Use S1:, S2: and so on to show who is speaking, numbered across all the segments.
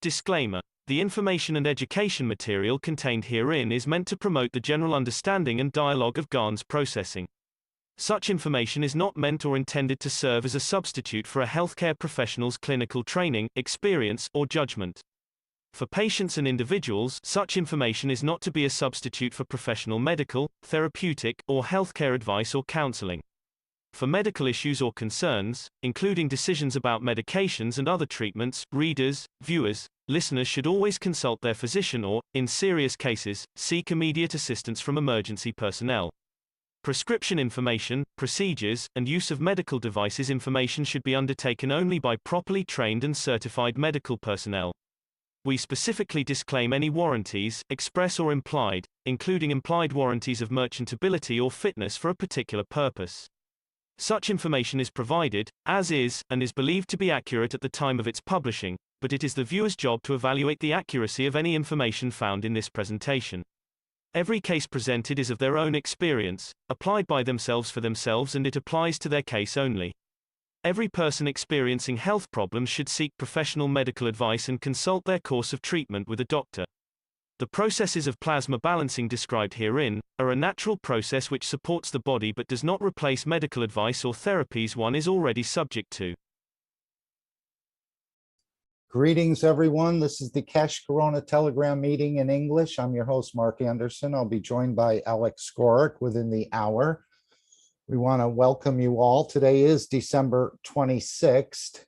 S1: Disclaimer. The information and education material contained herein is meant to promote the general understanding and dialogue of GAN's processing. Such information is not meant or intended to serve as a substitute for a healthcare professional's clinical training, experience, or judgment. For patients and individuals, such information is not to be a substitute for professional medical, therapeutic, or healthcare advice or counseling. For medical issues or concerns, including decisions about medications and other treatments, readers, viewers, listeners should always consult their physician or, in serious cases, seek immediate assistance from emergency personnel. Prescription information, procedures, and use of medical devices information should be undertaken only by properly trained and certified medical personnel. We specifically disclaim any warranties, express or implied, including implied warranties of merchantability or fitness for a particular purpose. Such information is provided, as is, and is believed to be accurate at the time of its publishing, but it is the viewer's job to evaluate the accuracy of any information found in this presentation. Every case presented is of their own experience, applied by themselves for themselves, and it applies to their case only. Every person experiencing health problems should seek professional medical advice and consult their course of treatment with a doctor. The processes of plasma balancing described herein are a natural process which supports the body but does not replace medical advice or therapies one is already subject to.
S2: Greetings, everyone. This is the Cash Corona Telegram meeting in English. I'm your host, Mark Anderson. I'll be joined by Alex Skoric within the hour. We want to welcome you all. Today is December 26th,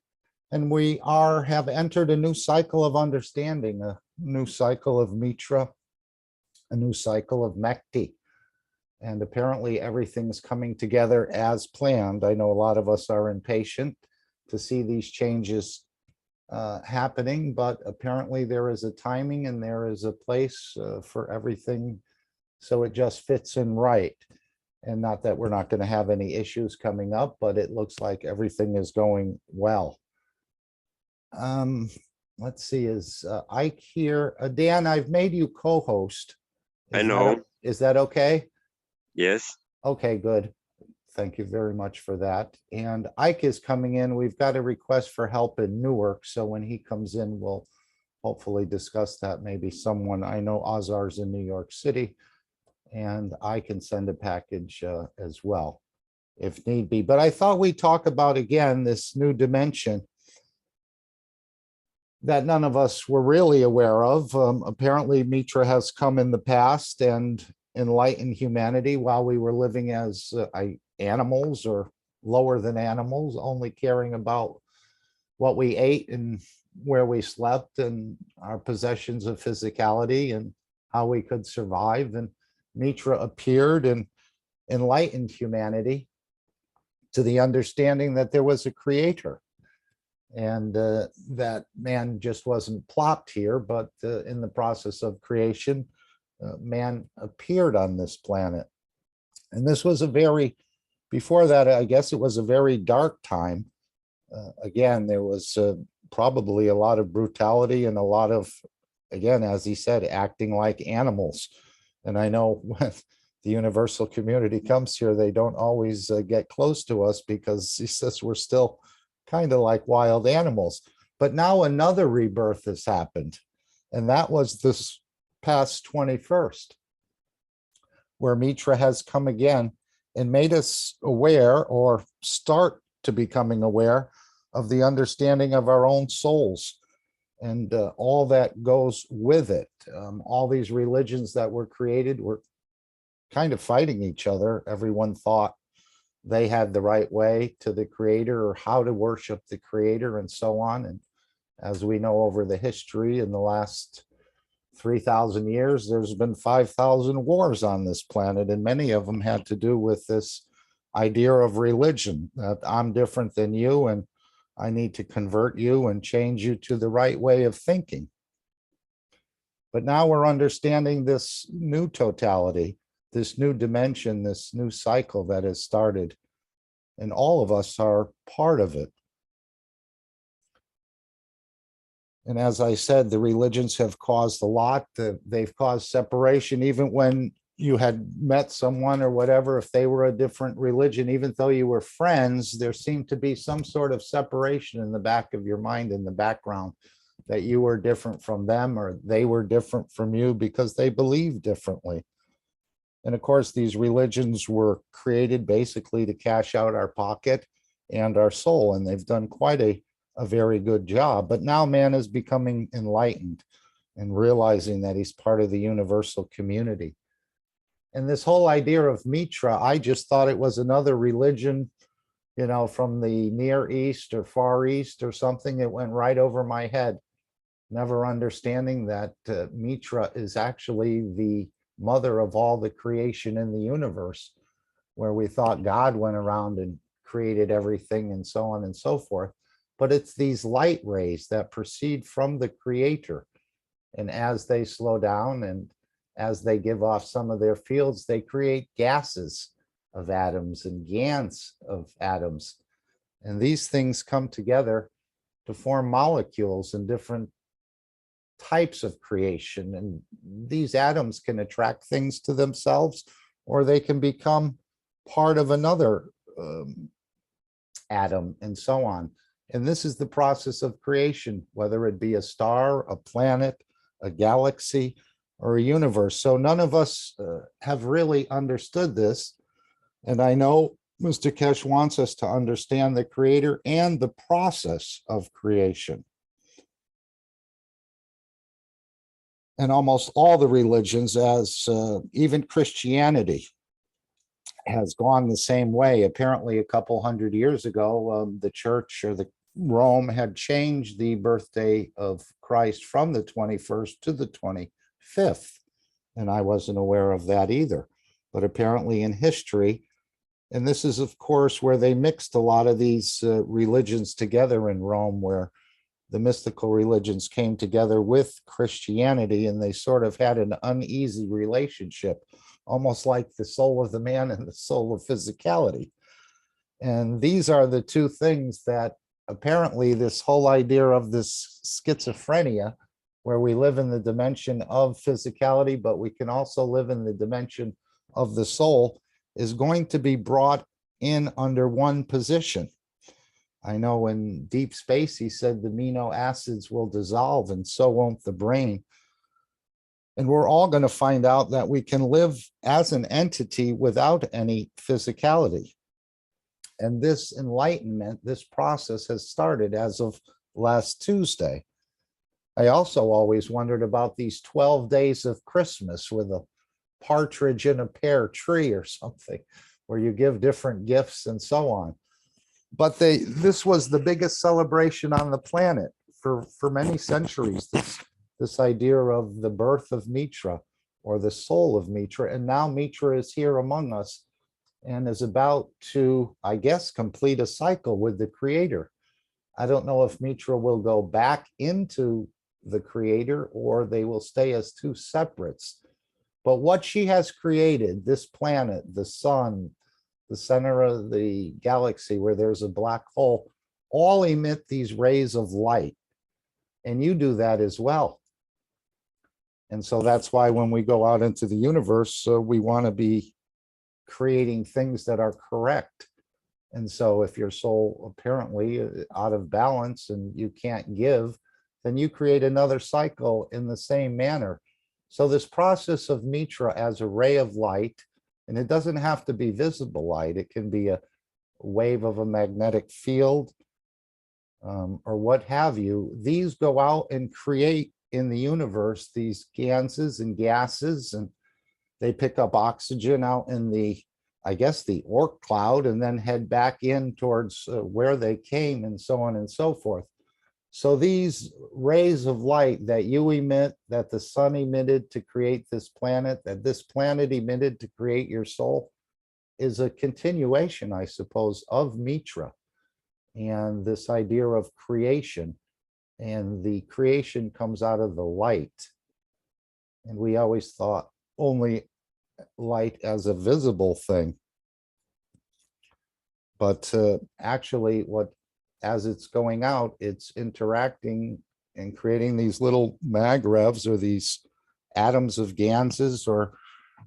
S2: and we have entered a new cycle of understanding, a new cycle of Mitra, a new cycle of NACT. And apparently everything's coming together as planned. I know a lot of us are impatient to see these changes happening, but apparently there is a timing and there is a place for everything, so it just fits in right. And not that we're not going to have any issues coming up, but it looks like everything is going well. Let's see, is Ike here? Dan, I've made you co-host.
S3: I know.
S2: Is that okay?
S3: Yes.
S2: Okay, good. Thank you very much for that. And Ike is coming in. We've got a request for help in Newark. So when he comes in, we'll hopefully discuss that. Maybe someone, I know Ozar's in New York City, and I can send a package as well, if need be. But I thought we'd talk about, again, this new dimension that none of us were really aware of. Apparently, Mitra has come in the past and enlightened humanity while we were living as animals or lower than animals, only caring about what we ate and where we slept and our possessions of physicality and how we could survive. And Mitra appeared and enlightened humanity to the understanding that there was a creator, and that man just wasn't plopped here, but in the process of creation, man appeared on this planet. And this was before that, I guess it was a very dark time. Again, there was probably a lot of brutality and a lot of, again, as he said, acting like animals. And I know when the universal community comes here, they don't always get close to us because he says we're still kind of like wild animals. But now another rebirth has happened. And that was this past 21st, where Mitra has come again and made us aware, or start to becoming aware, of the understanding of our own souls and all that goes with it. All these religions that were created were kind of fighting each other. Everyone thought they had the right way to the creator, or how to worship the creator, and so on. And as we know, over the history in the last 3,000 years, there's been 5,000 wars on this planet, and many of them had to do with this idea of religion, that I'm different than you and I need to convert you and change you to the right way of thinking. But now we're understanding this new totality, this new dimension, this new cycle that has started, and all of us are part of it. And as I said, the religions have caused a lot. They've caused separation. Even when you had met someone or whatever, if they were a different religion, even though you were friends, there seemed to be some sort of separation in the back of your mind, in the background, that you were different from them or they were different from you because they believed differently. And of course, these religions were created basically to cash out our pocket and our soul, and they've done quite a very good job. But now man is becoming enlightened and realizing that he's part of the universal community. And this whole idea of Mitra, I just thought it was another religion, you know, from the Near East or Far East or something. It went right over my head, never understanding that Mitra is actually the mother of all the creation in the universe, where we thought God went around and created everything and so on and so forth. But it's these light rays that proceed from the creator. And as they slow down and as they give off some of their fields, they create gases of atoms and GANs of atoms. And these things come together to form molecules and different types of creation. And these atoms can attract things to themselves, or they can become part of another atom and so on. And this is the process of creation, whether it be a star, a planet, a galaxy, or a universe. So none of us have really understood this. And I know Mr. Kesh wants us to understand the creator and the process of creation. And almost all the religions, as even Christianity, has gone the same way. Apparently, a couple hundred years ago, the church or the Rome had changed the birthday of Christ from the 21st to the 25th. And I wasn't aware of that either. But apparently in history, and this is, of course, where they mixed a lot of these religions together in Rome, where the mystical religions came together with Christianity, and they sort of had an uneasy relationship, almost like the soul of the man and the soul of physicality. And these are the two things that apparently this whole idea of this schizophrenia, where we live in the dimension of physicality, but we can also live in the dimension of the soul, is going to be brought in under one position. I know in Deep Space, he said the amino acids will dissolve and so won't the brain. And we're all going to find out that we can live as an entity without any physicality. And this enlightenment, this process has started as of last Tuesday. I also always wondered about these 12 days of Christmas with a partridge in a pear tree or something, where you give different gifts and so on. But this was the biggest celebration on the planet for many centuries, this idea of the birth of Mitra, or the soul of Mitra. And now Mitra is here among us and is about to, I guess, complete a cycle with the creator. I don't know if Mitra will go back into the creator or they will stay as two separates. But what she has created, this planet, the sun, the center of the galaxy where there's a black hole, all emit these rays of light. And you do that as well. And so that's why when we go out into the universe, we want to be creating things that are correct. And so if your soul apparently out of balance and you can't give, then you create another cycle in the same manner. So this process of Mitra as a ray of light, and it doesn't have to be visible light, it can be a wave of a magnetic field or what have you. These go out and create in the universe these ganses and gases, and they pick up oxygen out in the, I guess, the Oort cloud, and then head back in towards where they came, and so on and so forth. So these rays of light that you emit, that the sun emitted to create this planet, that this planet emitted to create your soul, is a continuation, I suppose, of Mitra and this idea of creation. And the creation comes out of the light. And we always thought only light as a visible thing. But actually, as it's going out, it's interacting and creating these little magrevs, or these atoms of ganses or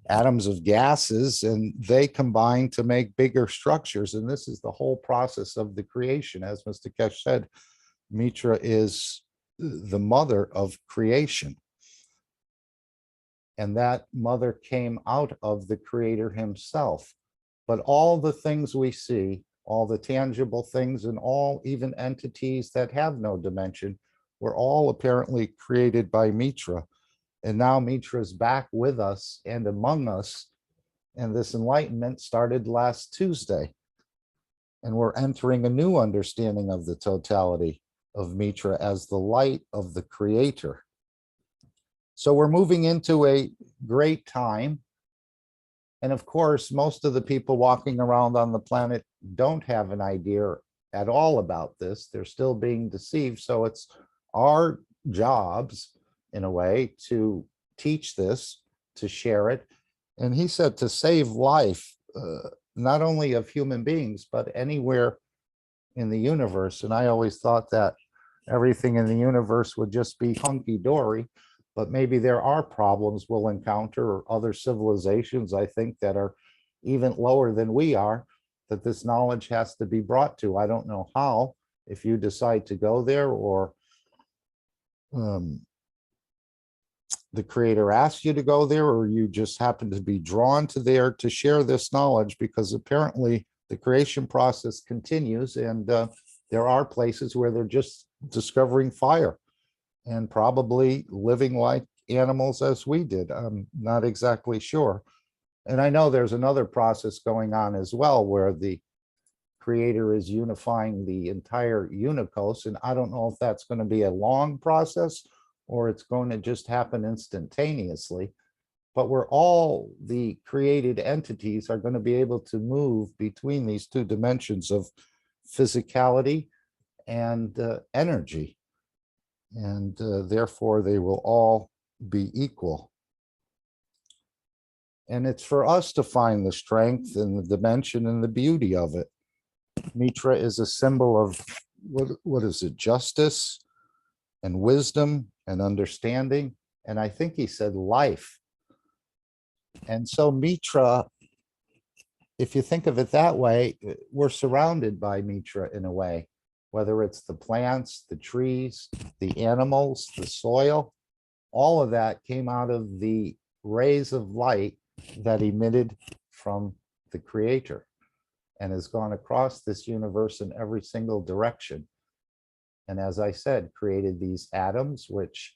S2: atoms of gases, and they combine to make bigger structures. And this is the whole process of the creation. As Mr. Kesh said, Mitra is the mother of creation. And that mother came out of the creator himself. But all the things we see, all the tangible things and all even entities that have no dimension were all apparently created by Mitra. And now Mitra is back with us and among us. And this enlightenment started last Tuesday. And we're entering a new understanding of the totality of Mitra as the light of the creator. So we're moving into a great time. And of course, most of the people walking around on the planet don't have an idea at all about this. They're still being deceived. So it's our jobs, in a way, to teach this, to share it. And he said to save life, not only of human beings, but anywhere in the universe. And I always thought that everything in the universe would just be hunky-dory. But maybe there are problems we'll encounter or other civilizations, I think, that are even lower than we are, that this knowledge has to be brought to. I don't know how, if you decide to go there or the creator asks you to go there, or you just happen to be drawn to there to share this knowledge, because apparently the creation process continues and there are places where they're just discovering fire and probably living like animals as we did. I'm not exactly sure. And I know there's another process going on as well, where the creator is unifying the entire unicos. And I don't know if that's going to be a long process or it's going to just happen instantaneously. But we're all, the created entities are going to be able to move between these two dimensions of physicality and energy. And therefore they will all be equal. And it's for us to find the strength and the dimension and the beauty of it. Mitra is a symbol of, what is it, justice and wisdom and understanding. And I think he said life. And so Mitra, if you think of it that way, we're surrounded by Mitra in a way, whether it's the plants, the trees, the animals, the soil, all of that came out of the rays of light that emitted from the creator and has gone across this universe in every single direction. And as I said, created these atoms, which,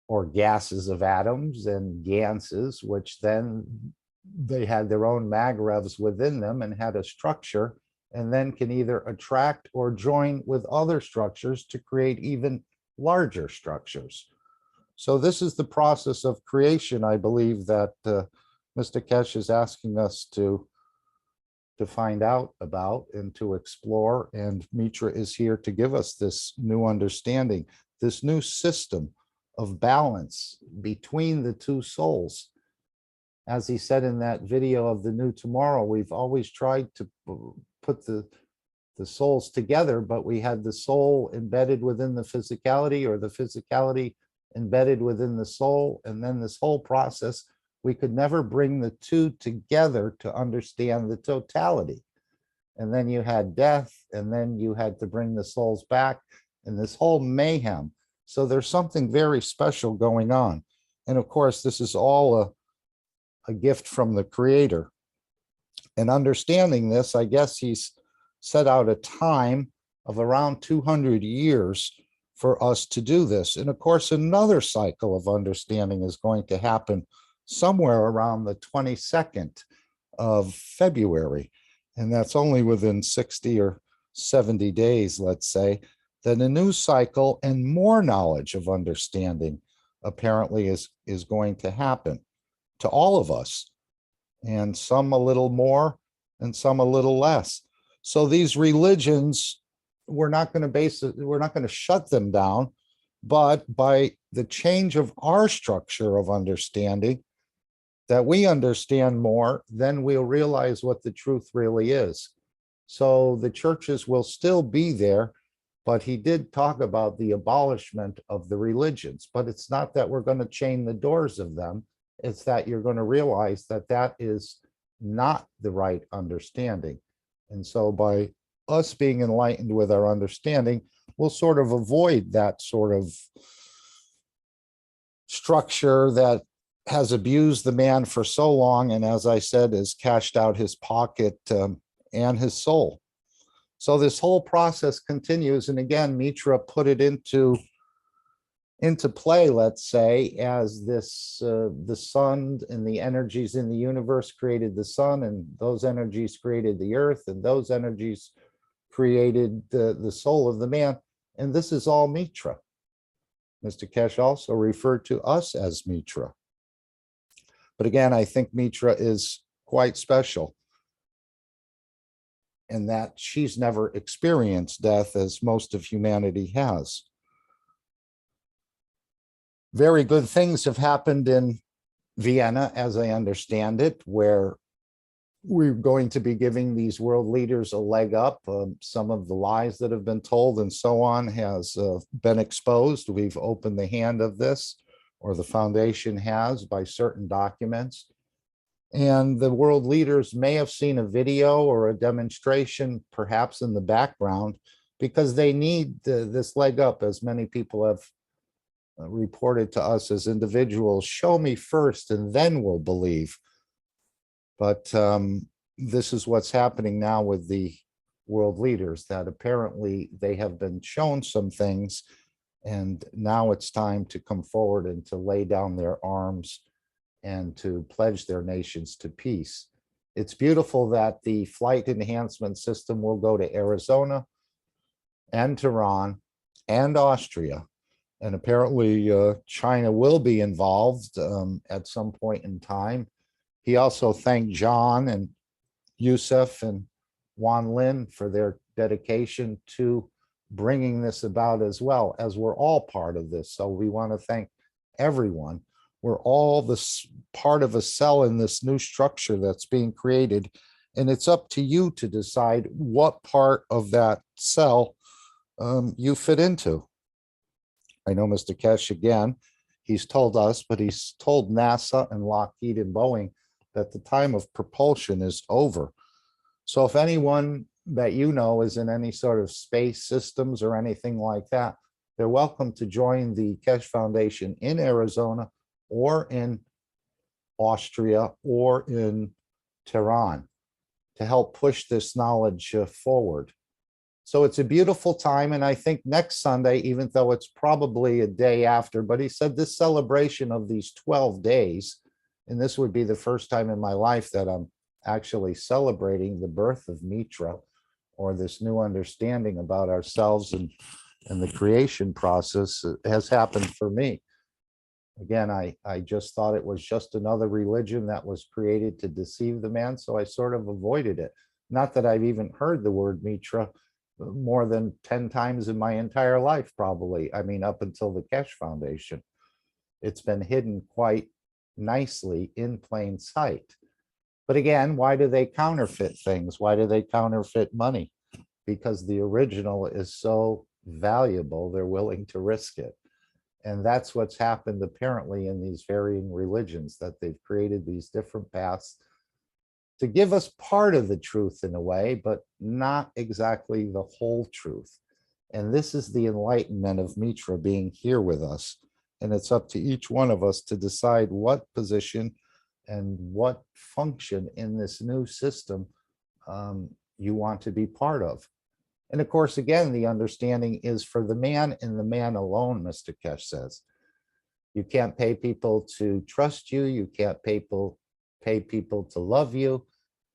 S2: or gases of atoms and ganses, which then they had their own magrevs within them and had a structure, and then can either attract or join with other structures to create even larger structures. So this is the process of creation, I believe, that Mr. Kesh is asking us to find out about and to explore. And Mitra is here to give us this new understanding, this new system of balance between the two souls. As he said in that video of the new tomorrow, we've always tried to put the souls together, but we had the soul embedded within the physicality, or the physicality embedded within the soul. And then this whole process, we could never bring the two together to understand the totality. And then you had death, and then you had to bring the souls back, and this whole mayhem. So there's something very special going on. And of course, this is all a gift from the creator. And understanding this, I guess he's set out a time of around 200 years for us to do this. And of course, another cycle of understanding is going to happen somewhere around the 22nd of February. And that's only within 60 or 70 days, let's say. Then a new cycle and more knowledge of understanding apparently is going to happen to all of us, and some a little more and some a little less. So these religions, we're not going to shut them down, but by the change of our structure of understanding, that we understand more, then we'll realize what the truth really is. So the churches will still be there, but he did talk about the abolishment of the religions. But it's not that we're going to chain the doors of them. It's that you're going to realize that that is not the right understanding. And so by us being enlightened with our understanding will sort of avoid that sort of structure that has abused the man for so long, and as I said, has cashed out his pocket and his soul. So this whole process continues, and again, Mitra put it into play, let's say, as this the sun and the energies in the universe created the sun, and those energies created the earth, and those energies created the soul of the man. And this is all Mitra. Mr. Kesh also referred to us as Mitra. But again, I think Mitra is quite special in that she's never experienced death as most of humanity has. Very good things have happened in Vienna, as I understand it, where we're going to be giving these world leaders a leg up. Some of the lies that have been told and so on has been exposed. We've opened the hand of this, or the foundation has, by certain documents. And the world leaders may have seen a video or a demonstration, perhaps in the background, because they need this leg up, as many people have reported to us as individuals. Show me first and then we'll believe. But this is what's happening now with the world leaders, that apparently they have been shown some things, and now it's time to come forward and to lay down their arms and to pledge their nations to peace. It's beautiful that the flight enhancement system will go to Arizona and Tehran and Austria. And apparently China will be involved at some point in time. He also thanked John and Yusuf and Wan Lin for their dedication to bringing this about, as well, as we're all part of this. So we want to thank everyone. We're all this part of a cell in this new structure that's being created. And it's up to you to decide what part of that cell you fit into. I know Mr. Kesh, again, he's told us, but he's told NASA and Lockheed and Boeing that the time of propulsion is over. So if anyone that you know is in any sort of space systems or anything like that, they're welcome to join the Kesh Foundation in Arizona or in Austria or in Tehran to help push this knowledge forward. So it's a beautiful time. And I think next Sunday, even though it's probably a day after, but he said this celebration of these 12 days, and this would be the first time in my life that I'm actually celebrating the birth of Mitra, or this new understanding about ourselves and the creation process, has happened for me. Again, I just thought it was just another religion that was created to deceive the man, so I sort of avoided it. Not that I've even heard the word Mitra more than 10 times in my entire life, probably. I mean, up until the Kesh Foundation. It's been hidden quite nicely in plain sight. But again, why do they counterfeit things? Why do they counterfeit money? Because the original is so valuable, they're willing to risk it. And that's what's happened apparently in these varying religions, that they've created these different paths to give us part of the truth in a way, but not exactly the whole truth. And this is the enlightenment of Mitra being here with us. And it's up to each one of us to decide what position and what function in this new system you want to be part of. And of course, again, the understanding is for the man and the man alone, Mr. Kesh says. You can't pay people to trust you. You can't pay people to love you,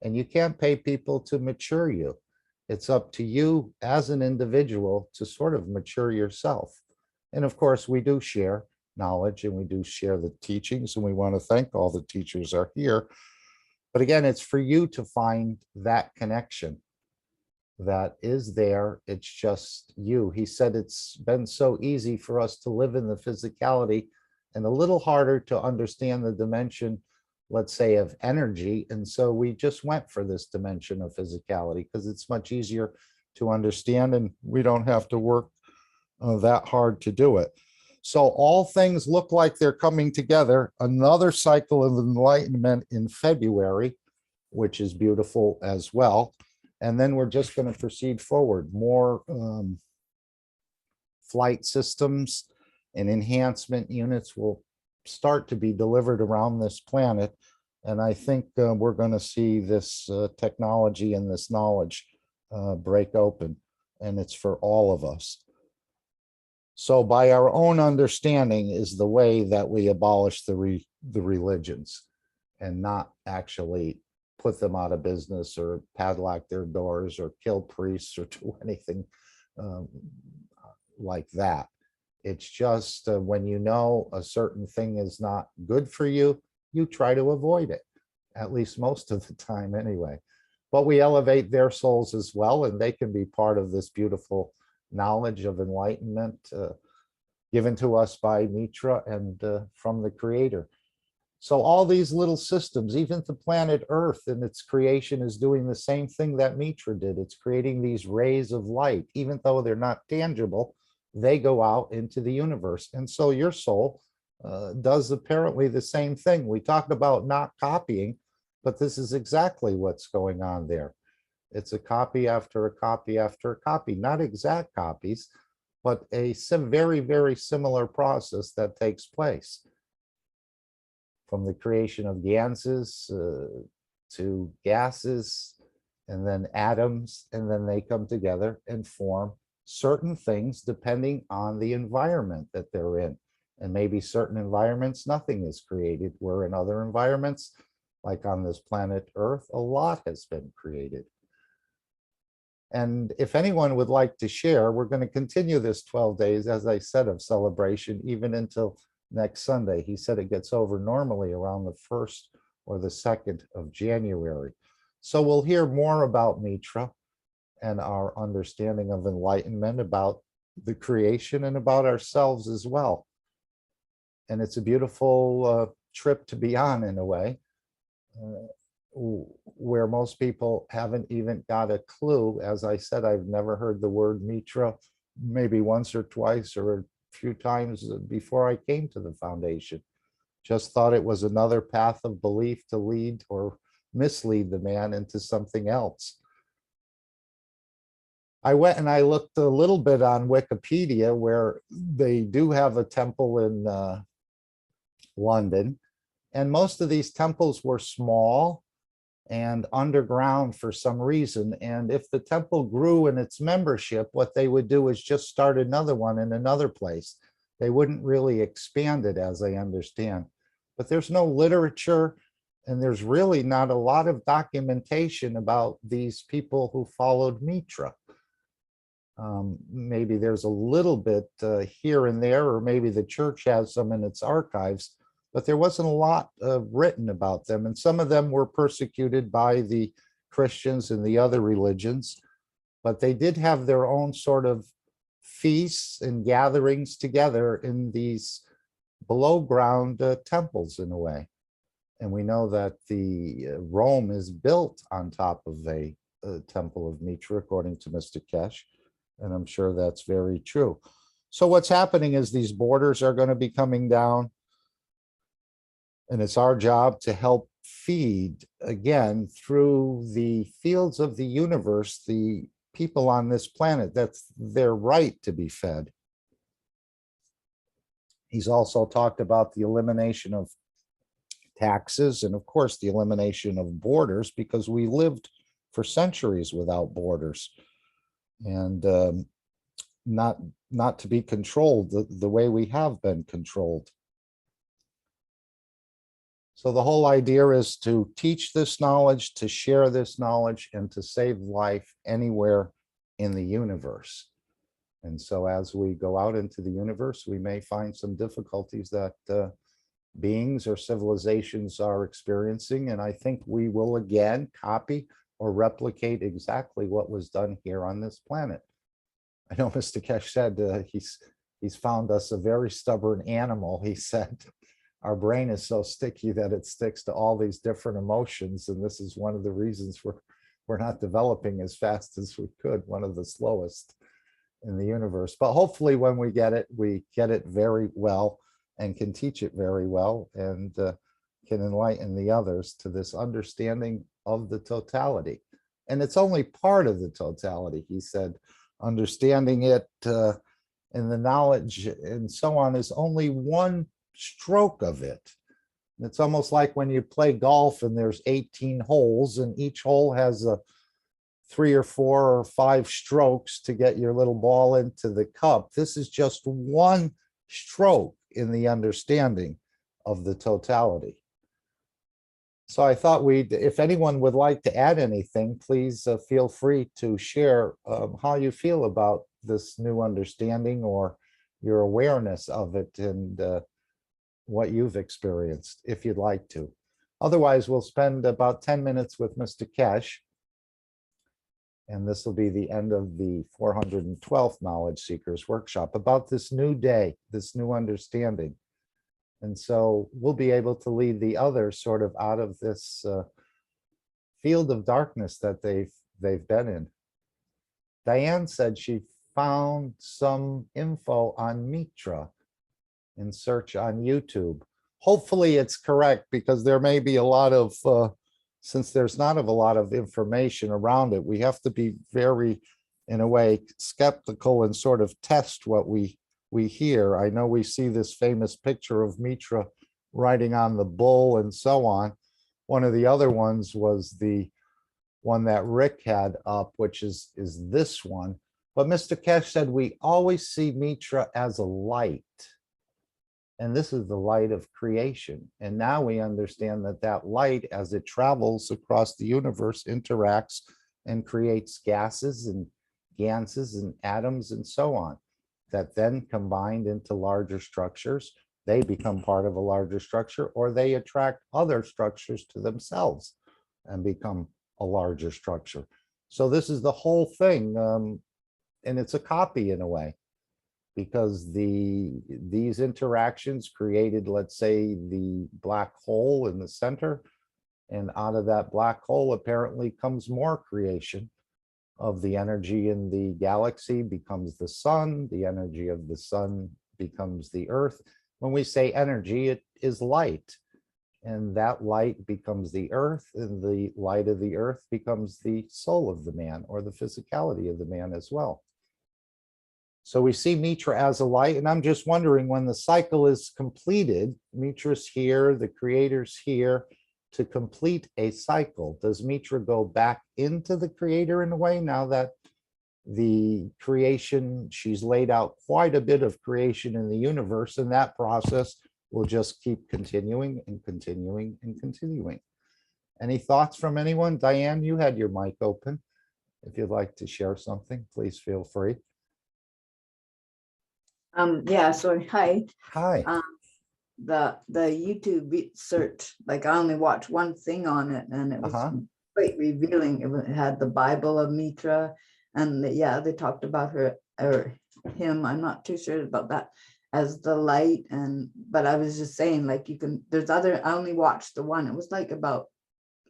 S2: and you can't pay people to mature you. It's up to you as an individual to sort of mature yourself. And of course, we do share knowledge and we do share the teachings, and we want to thank all the teachers are here. But again, it's for you to find that connection that is there. It's just you. He said it's been so easy for us to live in the physicality and a little harder to understand the dimension, let's say, of energy. And so we just went for this dimension of physicality because it's much easier to understand, and we don't have to work that hard to do it. So all things look like they're coming together. Another cycle of enlightenment in February, which is beautiful as well. And then we're just going to proceed forward. More flight systems and enhancement units will start to be delivered around this planet. And I think we're going to see this technology and this knowledge break open, and it's for all of us. So by our own understanding is the way that we abolish the religions, and not actually put them out of business or padlock their doors or kill priests or do anything like that. It's just when you know a certain thing is not good for you, you try to avoid it, at least most of the time anyway. But we elevate their souls as well, and they can be part of this beautiful knowledge of enlightenment given to us by Mitra and from the Creator. So all these little systems, even the planet Earth in its creation, is doing the same thing that Mitra did. It's creating these rays of light. Even though they're not tangible, they go out into the universe. And so your soul does apparently the same thing. We talked about not copying, but this is exactly what's going on there. It's a copy after a copy after a copy, not exact copies, but a very, very similar process that takes place. From the creation of ganses to gases, and then atoms, and then they come together and form certain things depending on the environment that they're in. And maybe certain environments, nothing is created, where in other environments, like on this planet Earth, a lot has been created. And if anyone would like to share, we're going to continue this 12 days, as I said, of celebration, even until next Sunday. He said it gets over normally around the 1st or the 2nd of January. So we'll hear more about Mitra and our understanding of enlightenment, about the creation, and about ourselves as well. And it's a beautiful trip to be on, in a way, where most people haven't even got a clue. As I said, I've never heard the word Mitra, maybe once or twice or a few times before I came to the foundation. Just thought it was another path of belief to lead or mislead the man into something else. I went and I looked a little bit on Wikipedia, where they do have a temple in London, and most of these temples were small and underground for some reason. And if the temple grew in its membership, what they would do is just start another one in another place. They wouldn't really expand it, as I understand. But there's no literature, and there's really not a lot of documentation about these people who followed Mitra. Maybe there's a little bit here and there, or maybe the church has some in its archives, but there wasn't a lot written about them. And some of them were persecuted by the Christians and the other religions, but they did have their own sort of feasts and gatherings together in these below ground temples, in a way. And we know that the Rome is built on top of a temple of Mitra, according to Mr. Kesh. And I'm sure that's very true. So what's happening is these borders are going to be coming down. And it's our job to help feed, again, through the fields of the universe, the people on this planet. That's their right to be fed. He's also talked about the elimination of taxes and, of course, the elimination of borders, because we lived for centuries without borders, and not to be controlled the way we have been controlled. So the whole idea is to teach this knowledge, to share this knowledge, and to save life anywhere in the universe. And so as we go out into the universe, we may find some difficulties that beings or civilizations are experiencing. And I think we will again copy or replicate exactly what was done here on this planet. I know Mr. Kesh said he's found us a very stubborn animal. He said, our brain is so sticky that it sticks to all these different emotions. And this is one of the reasons we're not developing as fast as we could, one of the slowest in the universe. But hopefully when we get it very well and can teach it very well, and can enlighten the others to this understanding of the totality. And it's only part of the totality. He said, understanding it and the knowledge and so on is only one stroke of it. It's almost like when you play golf and there's 18 holes and each hole has a 3 or 4 or 5 strokes to get your little ball into the cup. This is just one stroke in the understanding of the totality. So I thought if anyone would like to add anything, please feel free to share how you feel about this new understanding or your awareness of it and what you've experienced, if you'd like to. Otherwise, we'll spend about 10 minutes with Mr. Kesh. And this will be the end of the 412th Knowledge Seekers Workshop about this new day, this new understanding. And so we'll be able to lead the others sort of out of this field of darkness that they've been in. Diane said she found some info on Mitra in search on YouTube. Hopefully it's correct, because there may be a lot of, since there's not a lot of information around it, we have to be very, in a way, skeptical and sort of test what we hear. I know we see this famous picture of Mitra riding on the bull and so on. One of the other ones was the one that Rick had up, which is this one. But Mr. Kesh said we always see Mitra as a light. And this is the light of creation. And now we understand that that light, as it travels across the universe, interacts and creates gases and ganses and atoms and so on, that then combined into larger structures, they become part of a larger structure, or they attract other structures to themselves and become a larger structure. So this is the whole thing. And it's a copy in a way, because these interactions created, let's say, the black hole in the center, and out of that black hole apparently comes more creation of the energy in the galaxy becomes the sun, the energy of the sun becomes the earth. When we say energy, it is light, and that light becomes the earth, and the light of the earth becomes the soul of the man, or the physicality of the man as well. So we see Mitra as a light, and I'm just wondering, when the cycle is completed, Mitra's here, the creator's here to complete a cycle. Does Mitra go back into the creator in a way, now that the creation, she's laid out quite a bit of creation in the universe, and that process will just keep continuing and continuing and continuing. Any thoughts from anyone? Diane, you had your mic open. If you'd like to share something, please feel free.
S4: Yeah, so hi.
S2: Hi.
S4: The YouTube search, like I only watched one thing on it, and it was quite revealing. It had the Bible of Mitra, and yeah, they talked about her or him. I'm not too sure about that as the light, but I was just saying, like, you can. There's other. I only watched the one. It was like about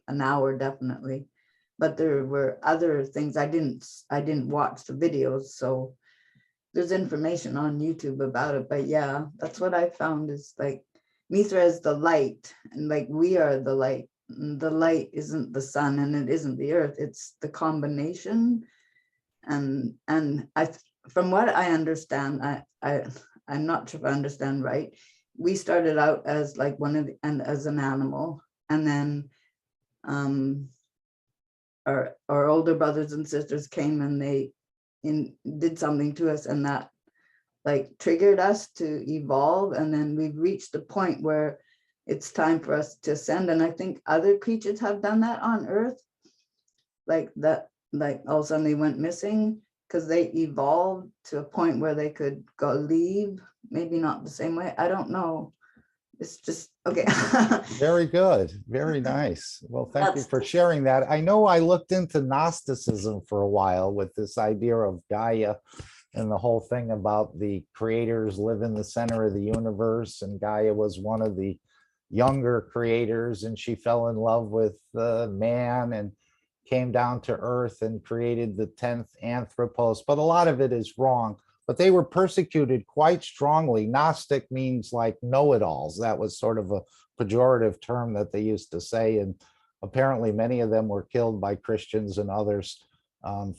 S4: an hour, definitely, but there were other things I didn't watch the videos, so. There's information on YouTube about it, but yeah, that's what I found is like Mitra is the light, and like we are the light. And the light isn't the sun, and it isn't the earth. It's the combination. And I, from what I understand, I'm not sure if I understand right. We started out as like as an animal, and then our older brothers and sisters came, and they did something to us, and that like triggered us to evolve, and then we've reached a point where it's time for us to ascend. And I think other creatures have done that on Earth, like that, like all of a sudden they went missing because they evolved to a point where they could go leave, maybe not the same way, I don't know. It's just okay.
S2: Very good. Very nice. Well, thank you for sharing that. I know I looked into Gnosticism for a while with this idea of Gaia and the whole thing about the creators live in the center of the universe, and Gaia was one of the younger creators, and she fell in love with man and came down to earth and created the 10th Anthropos, but a lot of it is wrong. But they were persecuted quite strongly. Gnostic means like know-it-alls. That was sort of a pejorative term that they used to say in apparently many of them were killed by Christians and others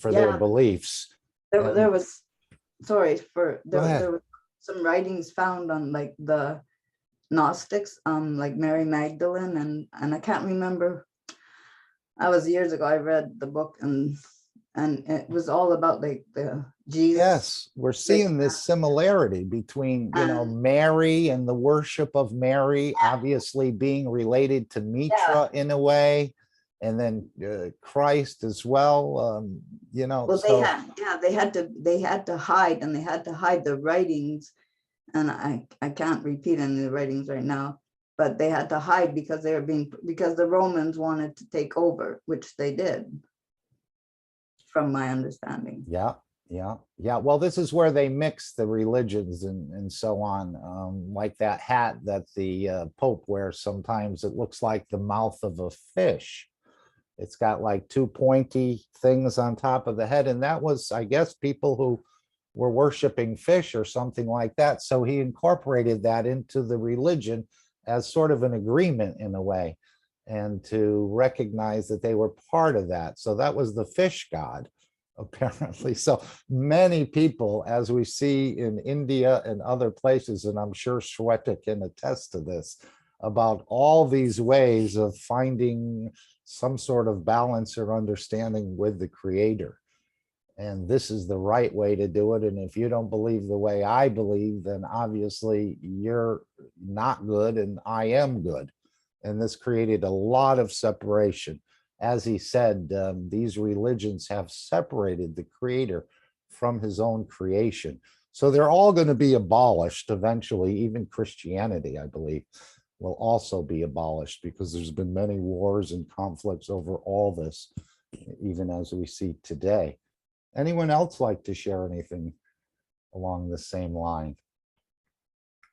S2: for their
S4: Yeah.
S2: beliefs.
S4: There was, sorry,
S2: Go ahead.
S4: there were some writings found on like the Gnostics, like Mary Magdalene, and I can't remember. I was years ago, I read the book, and it was all about like the Jesus.
S2: Yes, we're seeing this similarity between, you know, Mary and the worship of Mary, obviously being related to Mitra in a way, and then Christ as well. You know,
S4: well,
S2: so
S4: they had to hide, and they had to hide the writings, and I can't repeat any of the writings right now, but they had to hide because because the Romans wanted to take over, which they did, from my understanding.
S2: yeah. Well, this is where they mix the religions and so on, like that hat that the Pope wears. Sometimes it looks like the mouth of a fish. It's got like two pointy things on top of the head. And that was, I guess, people who were worshiping fish or something like that. So he incorporated that into the religion as sort of an agreement in a way, and to recognize that they were part of that. So that was the fish god, apparently. So many people, as we see in India and other places, and I'm sure Shweta can attest to this, about all these ways of finding some sort of balance or understanding with the creator. And this is the right way to do it. And if you don't believe the way I believe, then obviously you're not good and I am good. And this created a lot of separation. As he said, these religions have separated the creator from his own creation. So they're all going to be abolished eventually. Even Christianity, I believe, will also be abolished, because there's been many wars and conflicts over all this, even as we see today. Anyone else like to share anything along the same line?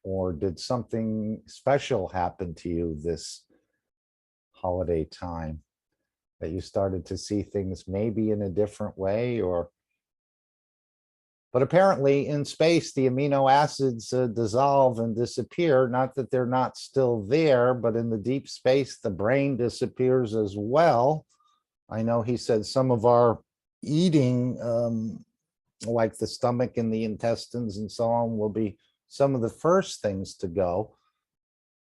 S2: Or did something special happen to you this holiday time, that you started to see things maybe in a different way? Or, but apparently in space, the amino acids dissolve and disappear. Not that they're not still there, but in the deep space, the brain disappears as well. I know he said some of our eating, like the stomach and the intestines and so on, will be some of the first things to go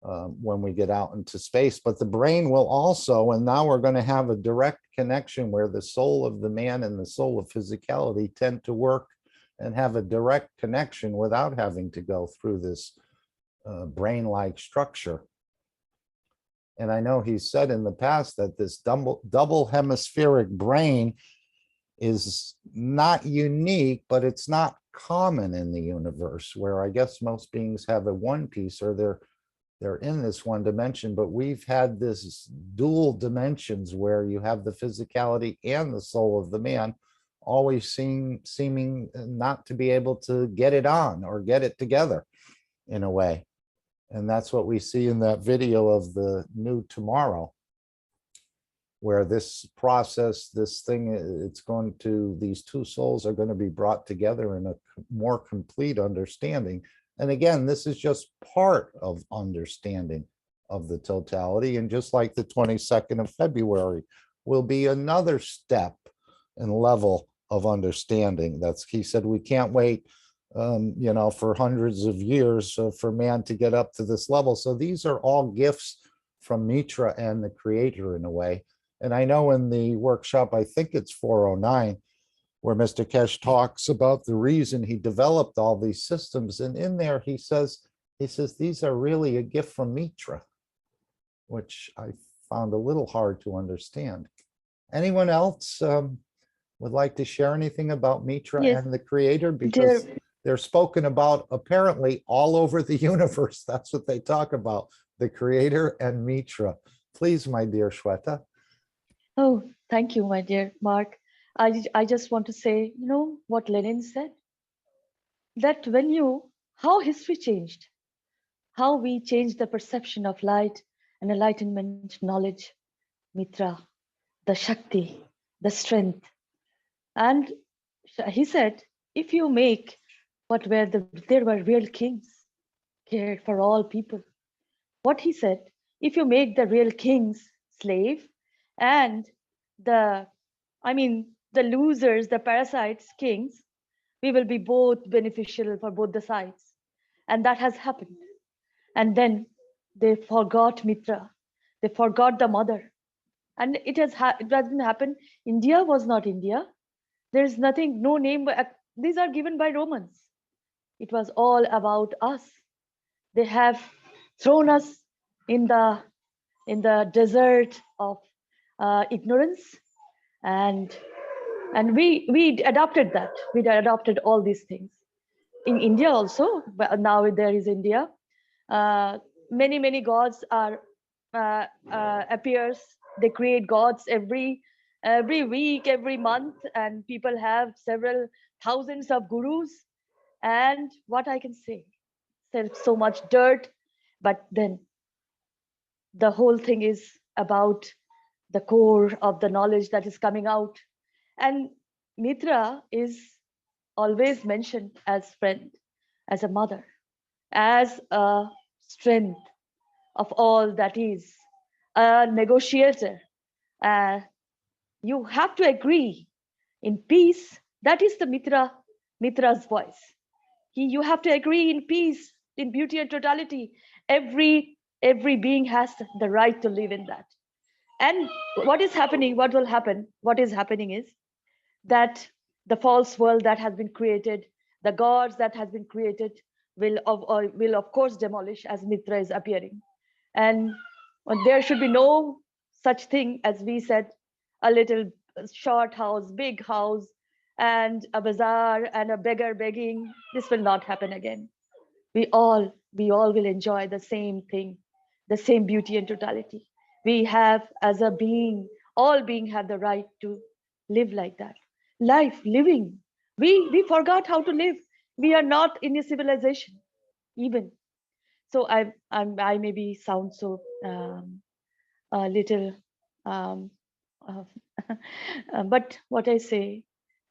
S2: when we get out into space. But the brain will also, and now we're going to have a direct connection where the soul of the man and the soul of physicality tend to work and have a direct connection without having to go through this brain-like structure. And I know he said in the past that this double hemispheric brain is not unique, but it's not common in the universe, where I guess most beings have a one piece, or they're in this one dimension. But we've had this dual dimensions where you have the physicality and the soul of the man always seeming not to be able to get it on or get it together in a way. And that's what we see in that video of the new tomorrow, where this process, this thing, it's going to, these two souls are going to be brought together in a more complete understanding. And again, this is just part of understanding of the totality. And just like the 22nd of February will be another step and level of understanding. That's, he said, we can't wait, you know, for hundreds of years for man to get up to this level. So these are all gifts from Mitra and the creator in a way. And I know in the workshop, I think it's 409, where Mr. Kesh talks about the reason he developed all these systems. And in there, he says, these are really a gift from Mitra, which I found a little hard to understand. Anyone else would like to share anything about Mitra and the creator? Because they're spoken about apparently all over the universe. That's what they talk about, the creator and Mitra. Please, my dear Shweta.
S5: Oh, thank you, my dear Mark. I just want to say, you know what Lenin said? That how history changed, how we changed the perception of light and enlightenment, knowledge, Mitra, the Shakti, the strength. And he said, if you make there were real kings, cared for all people. What he said, if you make the real kings slave, And the, I mean, the losers, the parasites, kings, we will be both beneficial for both the sides. And that has happened. And then they forgot Mitra. They forgot the mother. And it doesn't happen. India was not India. There's nothing, no name. These are given by Romans. It was all about us. They have thrown us in the desert of ignorance, and we adopted that. We adopted all these things in India also. But now there is India. Many gods are appears. They create gods every week, every month, and people have several thousands of gurus. And what I can say, there's so much dirt, but then the whole thing is about the core of the knowledge that is coming out. And Mitra is always mentioned as friend, as a mother, as a strength of all that is, a negotiator. You have to agree in peace. That is the Mitra's voice. You have to agree in peace, in beauty and totality. Every being has the right to live in that. And what is happening, what will happen, what is happening is that the false world that has been created, the gods that has been created will of course demolish as Mitra is appearing. And there should be no such thing as we said, a little short house, big house, and a bazaar and a beggar begging. This will not happen again. We all will enjoy the same thing, the same beauty and totality. We have, as a being, all being have the right to live like that. Life, living. We forgot how to live. We are not in a civilization, even. So I maybe sound so a little, um, uh, but what I say,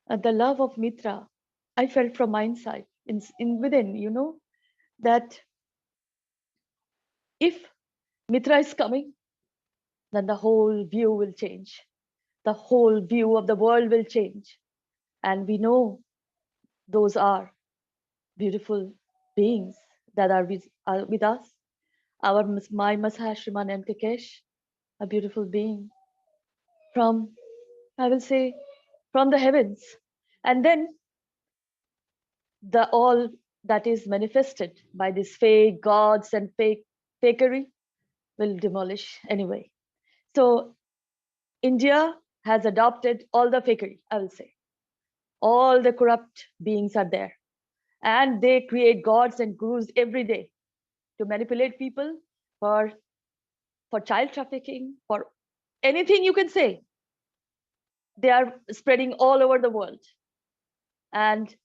S5: the love of Mitra, I felt from my inside, in within, that if Mitra is coming, then the whole view will change. The whole view of the world will change. And we know those are beautiful beings that are with us. My Masaha Shriman M. Kekesh, a beautiful being from, I will say, from the heavens. And then the all that is manifested by these fake gods and fakery will demolish anyway. So India has adopted all the fakery, I will say. All the corrupt beings are there. And they create gods and gurus every day to manipulate people for child trafficking, for anything you can say. They are spreading all over the world. And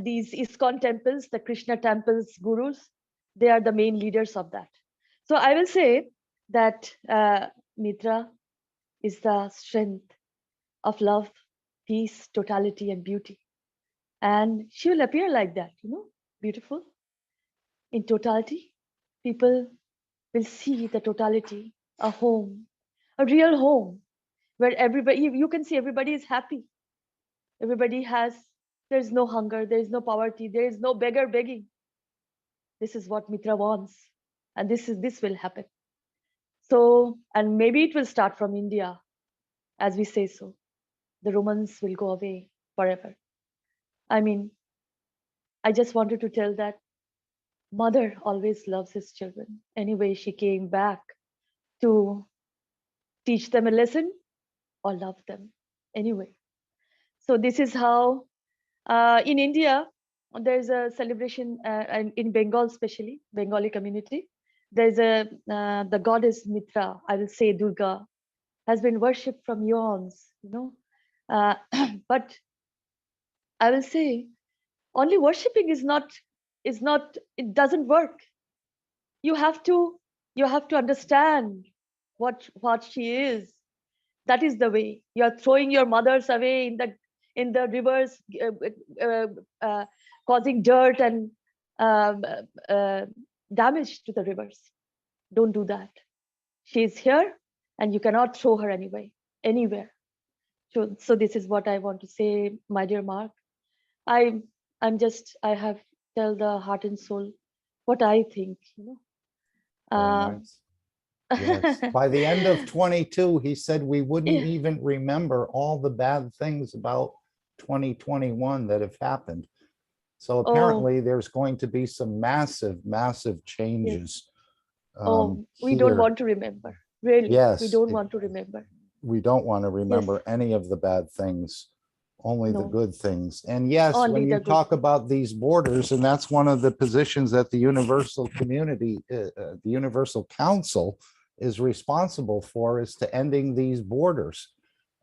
S5: these ISKCON temples, the Krishna temples, gurus, they are the main leaders of that. So I will say that Mitra is the strength of love, peace, totality, and beauty. And she will appear like that, beautiful. In totality, people will see the totality, a home, a real home, where everybody, you can see everybody is happy. Everybody there's no hunger, there's no poverty, there is no beggar begging. This is what Mitra wants. And this will happen. So, and maybe it will start from India, as we say so. The Romans will go away forever. I mean, I just wanted to tell that mother always loves his children. Anyway, she came back to teach them a lesson or love them anyway. So this is how in India, there's a celebration in Bengal, especially Bengali community. There's the goddess Mitra, I will say Durga, has been worshipped from eons, but I will say only worshipping is not, it doesn't work. You have to understand what she is. That is the way. You are throwing your mothers away in the rivers, causing dirt and um, damage to the rivers. Don't do that. She is here and you cannot throw her anywhere. So this is what I want to say, my dear Mark. I I have tell the heart and soul what I think,
S2: Very
S5: Um,
S2: nice. Yes. By the end of 22, he said we wouldn't
S5: yeah.
S2: even remember all the bad things about 2021 that have happened. So
S5: Oh,
S2: apparently there's going to be some massive, massive
S5: yes.
S2: changes
S5: Oh, we don't
S2: here.
S5: want to remember. Really, we
S2: Yes,
S5: don't want to remember.
S2: we don't want to
S5: Yes.
S2: remember any of the bad things, only the
S5: No,
S2: good things. And yes,
S5: only
S2: when you
S5: the good
S2: talk
S5: thing.
S2: about these borders, and that's one of the positions that the Universal Community, the Universal Council is responsible for, is to ending these borders.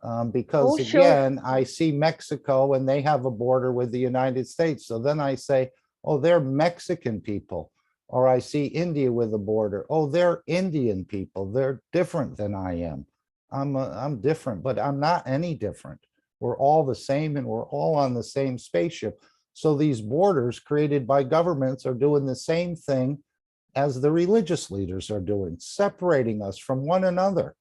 S5: Oh,
S2: Because
S5: sure.
S2: again, I see Mexico and they have a border with the United States. So then I say, oh, they're Mexican people. Or I see India with a border. Oh, they're Indian people. They're different than I am. I'm different, but I'm not any different. We're all the same and we're all on the same spaceship. So these borders created by governments are doing the same thing as the religious leaders are doing, separating us from one another.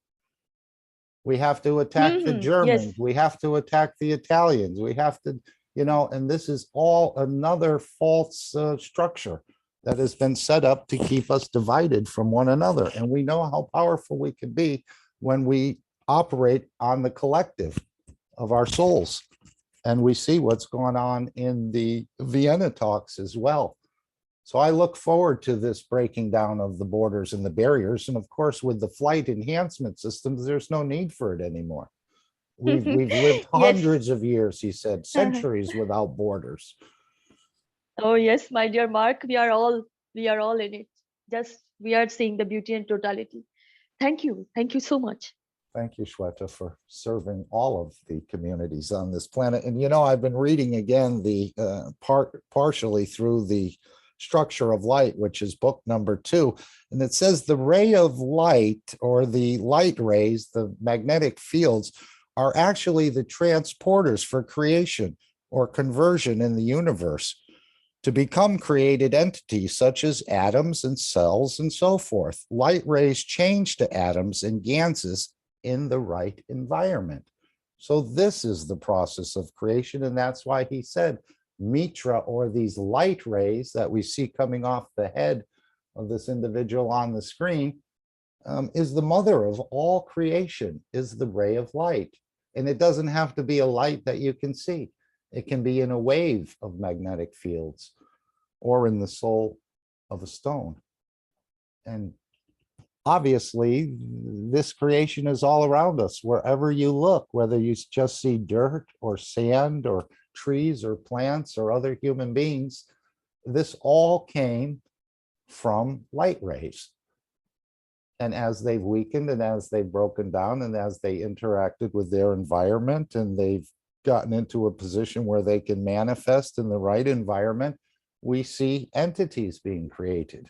S2: We have to attack the
S5: Yes.
S2: Germans. We have to attack the Italians. We have to, and this is all another false structure that has been set up to keep us divided from one another. And we know how powerful we can be when we operate on the collective of our souls. And we see what's going on in the Vienna talks as well. So I look forward to this breaking down of the borders and the barriers. And of course, with the flight enhancement systems, there's no need for it anymore. We've lived
S5: Yes.
S2: hundreds of years, he said, centuries without borders.
S5: Oh, yes, my dear Mark, we are all in it. Just we are seeing the beauty and totality. Thank you. Thank you so much.
S2: Thank you, Shweta, for serving all of the communities on this planet. And I've been reading again the partially through the Structure of Light, which is book number 2. And it says the ray of light, or the light rays, the magnetic fields, are actually the transporters for creation or conversion in the universe to become created entities such as atoms and cells and so forth. Light rays change to atoms and ganses in the right environment. So this is the process of creation. And that's why he said Mitra, or these light rays that we see coming off the head of this individual on the screen, is the mother of all creation, is the ray of light. And it doesn't have to be a light that you can see. It can be in a wave of magnetic fields or in the soul of a stone. And obviously, this creation is all around us. Wherever you look, whether you just see dirt or sand or trees or plants or other human beings, this all came from light rays. And as they've weakened and as they've broken down and as they interacted with their environment and they've gotten into a position where they can manifest in the right environment, we see entities being created.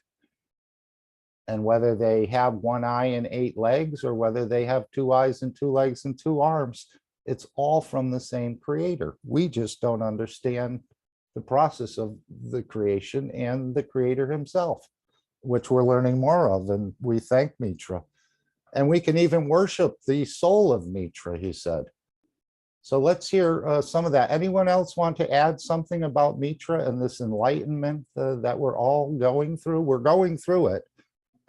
S2: And whether they have 1 eye and 8 legs, or whether they have 2 eyes and 2 legs and 2 arms, it's all from the same creator. We just don't understand the process of the creation and the creator himself, which we're learning more of. And we thank Mitra. And we can even worship the soul of Mitra, he said. So let's hear some of that. Anyone else want to add something about Mitra and this enlightenment that we're all going through? We're going through it.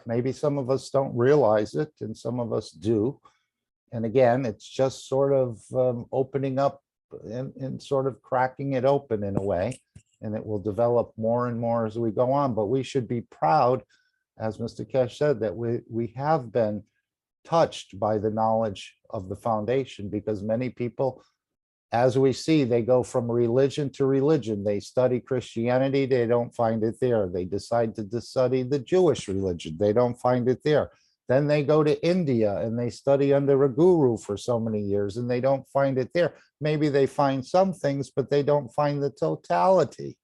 S2: Maybe some of us don't realize it and some of us do. And again, it's just sort of opening up and sort of cracking it open in a way. And it will develop more and more as we go on. But we should be proud, as Mr. Kesh said, that we have been touched by the knowledge of the foundation, because many people, as we see, they go from religion to religion. They study Christianity, they don't find it there. They decide to study the Jewish religion, they don't find it there. Then they go to India and they study under a guru for so many years and they don't find it there. Maybe they find some things, but they don't find the totality.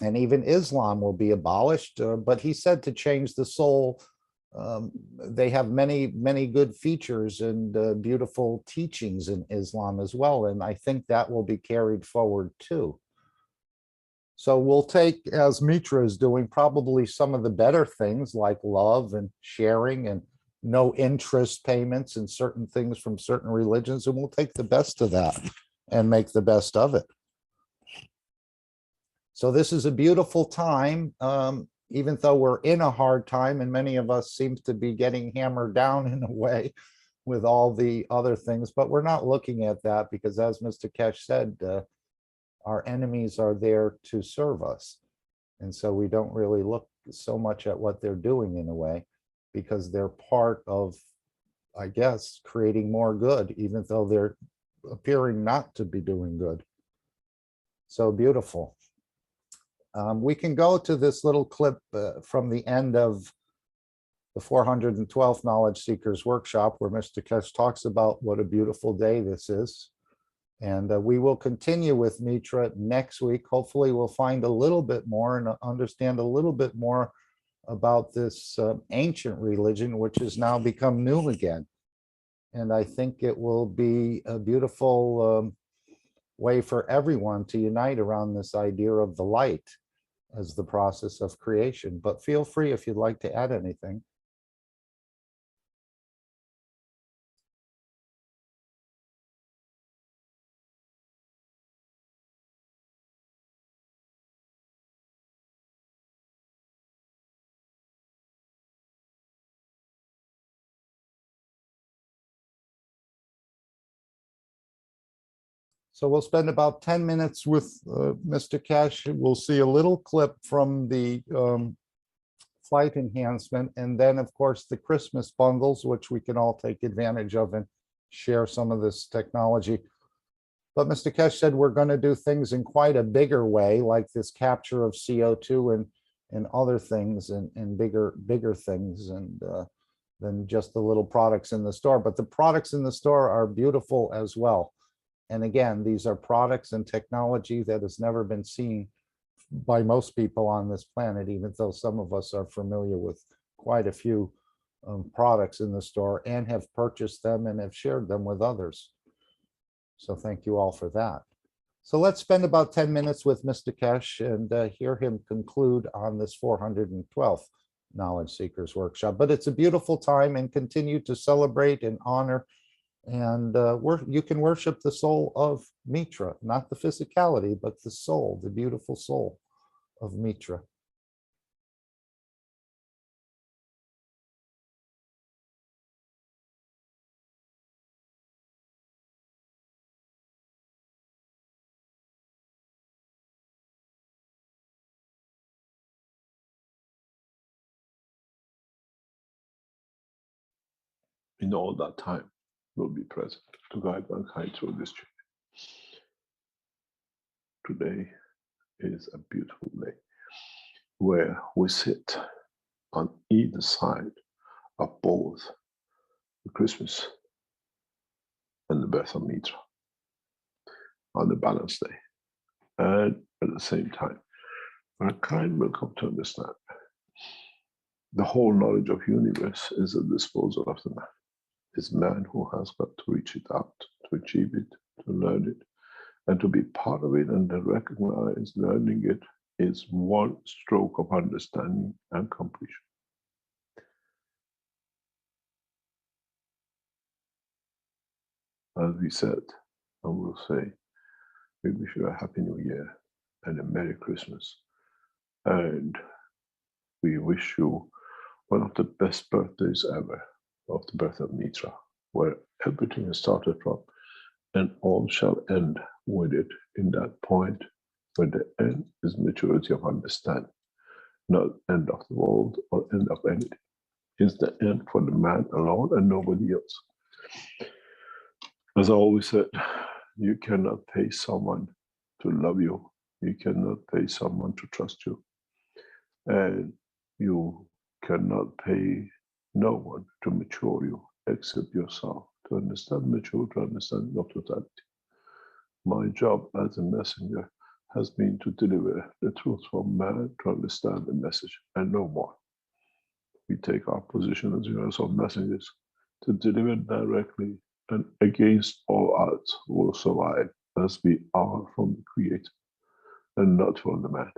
S2: And even Islam will be abolished, but he said to change the soul. They have many good features and beautiful teachings in Islam as well. And I think that will be carried forward too. So we'll take, as Mitra is doing, probably some of the better things like love and sharing and no interest payments and certain things from certain religions, and we'll take the best of that and make the best of it. So this is a beautiful time, even though we're in a hard time, and many of us seem to be getting hammered down in a way with all the other things, but we're not looking at that because, as Mr. Kesh said, our enemies are there to serve us. And so we don't really look so much at what they're doing in a way, because they're part of, I guess, creating more good, even though they're appearing not to be doing good. So beautiful. We can go to this little clip from the end of the 412th Knowledge Seekers Workshop, where Mr. Kesh talks about what a beautiful day this is. And we will continue with Mitra next week. Hopefully we'll find a little bit more and understand a little bit more about this ancient religion, which has now become new again. And I think it will be a beautiful way for everyone to unite around this idea of the light as the process of creation. But feel free if you'd like to add anything. So we'll spend about 10 minutes with Mr. Kesh. We'll see a little clip from the flight enhancement, and then of course the Christmas bundles, which we can all take advantage of and share some of this technology. But Mr. Kesh said we're going to do things in quite a bigger way, like this capture of CO2 and other things, and bigger things, and than just the little products in the store. But the products in the store are beautiful as well. And again, these are products and technology that has never been seen by most people on this planet, even though some of us are familiar with quite a few products in the store and have purchased them and have shared them with others. So thank you all for that. So let's spend about 10 minutes with Mr. Kesh and hear him conclude on this 412th Knowledge Seekers Workshop. But it's a beautiful time, and continue to celebrate and honor. And you can worship the soul of Mitra, not the physicality, but the soul, the beautiful soul of Mitra.
S6: In all that time, will be present to guide mankind through this journey. Today is a beautiful day where we sit on either side of both the Christmas and the birth of Mitra on the balanced day. And at the same time, mankind will come to understand the whole knowledge of universe is at the disposal of the man. It's man who has got to reach it out, to achieve it, to learn it, and to be part of it, and to recognize learning it is one stroke of understanding and completion. As we said, I will say, we wish you a Happy New Year and a Merry Christmas. And we wish you one of the best birthdays ever, of the birth of Mitra, where everything has started from, and all shall end with it in that point where the end is maturity of understanding, not end of the world or end of anything. It's the end for the man alone and nobody else. As I always said, you cannot pay someone to love you. You cannot pay someone to trust you. And you cannot pay no one to mature you except yourself, to understand, mature, to understand your totality. My job as a messenger has been to deliver the truth from man to understand the message and no more. We take our position as universal messengers to deliver directly, and against all odds will survive as we are from the Creator. and not for the man.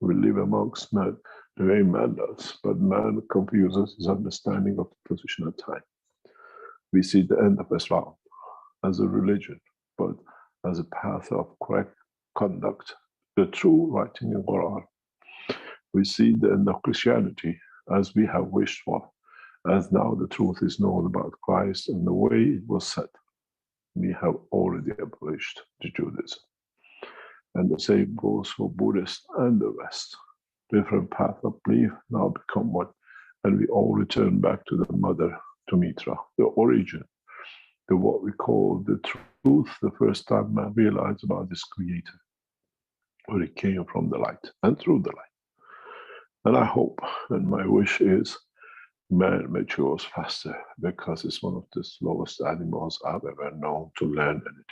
S6: We live amongst men the way man does, but man confuses his understanding of the position of time. We see the end of Islam as a religion, but as a path of correct conduct, the true writing in Quran. We see the end of Christianity as we have wished for, as now the truth is known about Christ and the way it was said. We have already abolished the Judaism. And the same goes for Buddhists and the rest. Different paths of belief now become one, and we all return back to the mother, to Mitra, the origin, the what we call the truth, the first time man realized about this creator, where it came from the light and through the light. And I hope, and my wish is, man matures faster, because it's one of the slowest animals I've ever known to learn anything.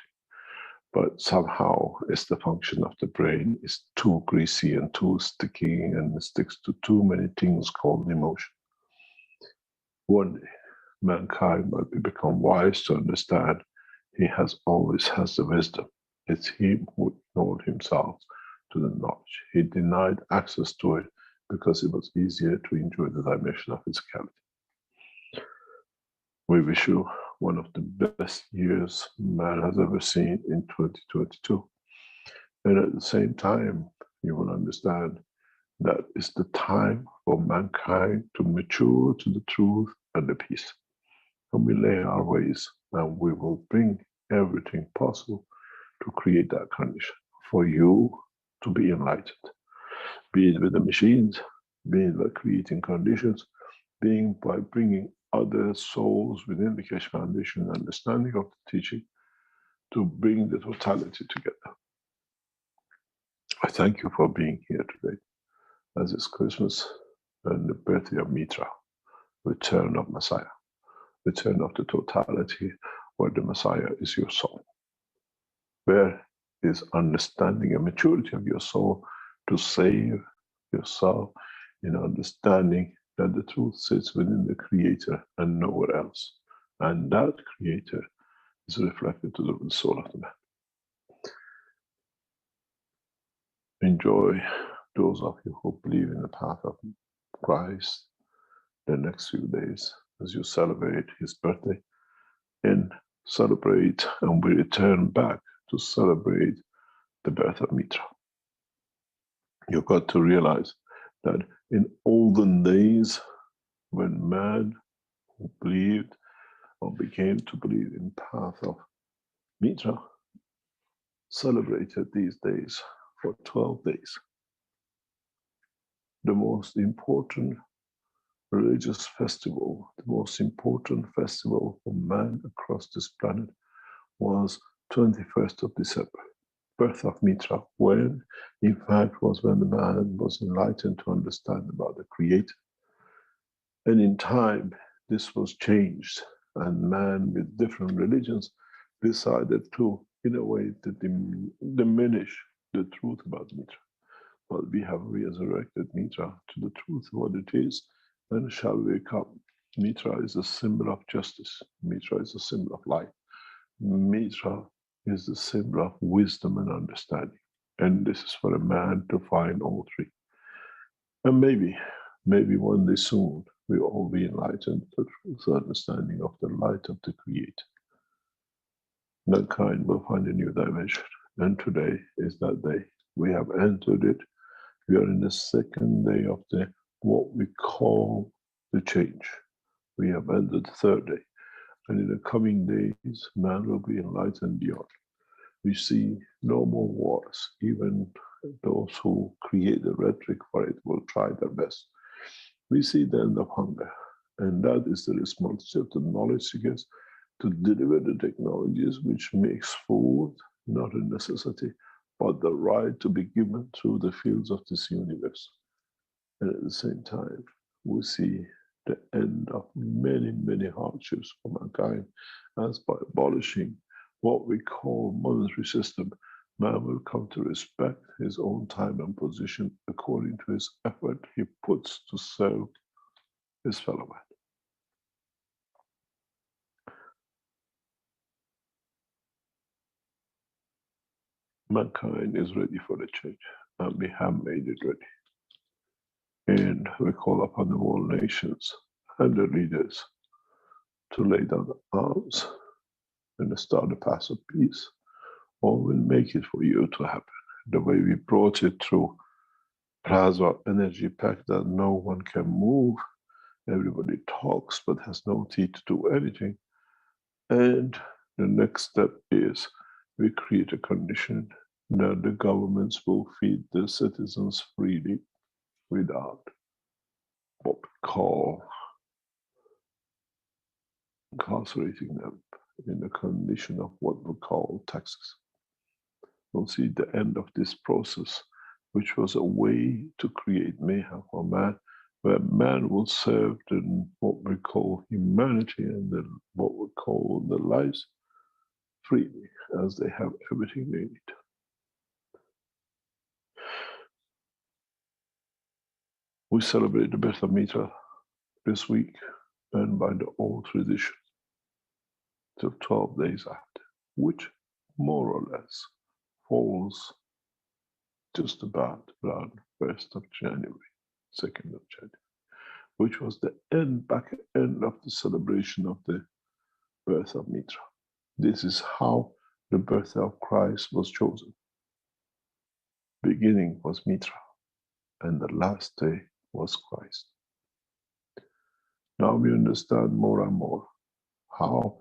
S6: But somehow it's the function of the brain is too greasy and too sticky, and it sticks to too many things called emotion. One day, mankind might become wise to understand he always has the wisdom. It's him who ignored himself to the knowledge. He denied access to it because it was easier to enjoy the dimension of physicality. We wish you one of the best years man has ever seen in 2022. And at the same time, you will understand that it's the time for mankind to mature to the truth and the peace. And we lay our ways, and we will bring everything possible to create that condition for you to be enlightened. Be it with the machines, be it by creating conditions, being by bringing other souls within the Keshe Foundation understanding of the teaching to bring the totality together. I thank you for being here today, as it's Christmas and the birthday of Mitra, return of Messiah, return of the totality, where the Messiah is your soul. Where is understanding and maturity of your soul to save yourself in understanding that the truth sits within the Creator and nowhere else. And that Creator is reflected to the soul of the man. Enjoy, those of you who believe in the path of Christ, the next few days as you celebrate his birthday, and celebrate, and we return back to celebrate the birth of Mitra. You've got to realize that in olden days, when man who believed or became to believe in path of Mitra celebrated these days for 12 days. The most important religious festival, the most important festival for man across this planet was 21st of December, birth of Mitra, when in fact was when the man was enlightened to understand about the Creator. And in time, this was changed, and man with different religions decided to, in a way, to diminish the truth about Mitra. But we have resurrected Mitra to the truth of what it is, and shall wake up. Mitra is a symbol of justice. Mitra is a symbol of light. Mitra is the symbol of wisdom and understanding. And this is for a man to find all three. And maybe one day soon, we will all be enlightened to the truth understanding of the light of the Creator. Mankind will find a new dimension. And today is that day. We have entered it. We are in the second day of the what we call the change. We have entered the third day. And in the coming days, man will be enlightened beyond. We see no more wars. Even those who create the rhetoric for it will try their best. We see the end of hunger. And that is the responsibility of the knowledge seekers to deliver the technologies which makes food not a necessity, but the right to be given through the fields of this universe. And at the same time, we see the end of many, many hardships for mankind, as by abolishing what we call monetary system, man will come to respect his own time and position according to his effort he puts to serve his fellow man. mankind is ready for the change, and we have made it ready. And we call upon the world nations and the leaders to lay down the arms and start the path of peace, or we'll make it for you to happen. The way we brought it through plasma energy pack that no one can move, everybody talks but has no teeth to do anything. And the next step is we create a condition that the governments will feed their citizens freely without what we call incarcerating them in the condition of what we call taxes. We'll see the end of this process, which was a way to create mayhem for man, where man will serve what we call humanity and what we call the lives freely, as they have everything they need. We celebrate the birth of Mitra this week, and by the old tradition, till 12 days after, which more or less falls just about around 1st of January, 2nd of January, which was the back end of the celebration of the birth of Mitra. This is how the birth of Christ was chosen. Beginning was Mitra, and the last day was Christ. Now we understand more and more how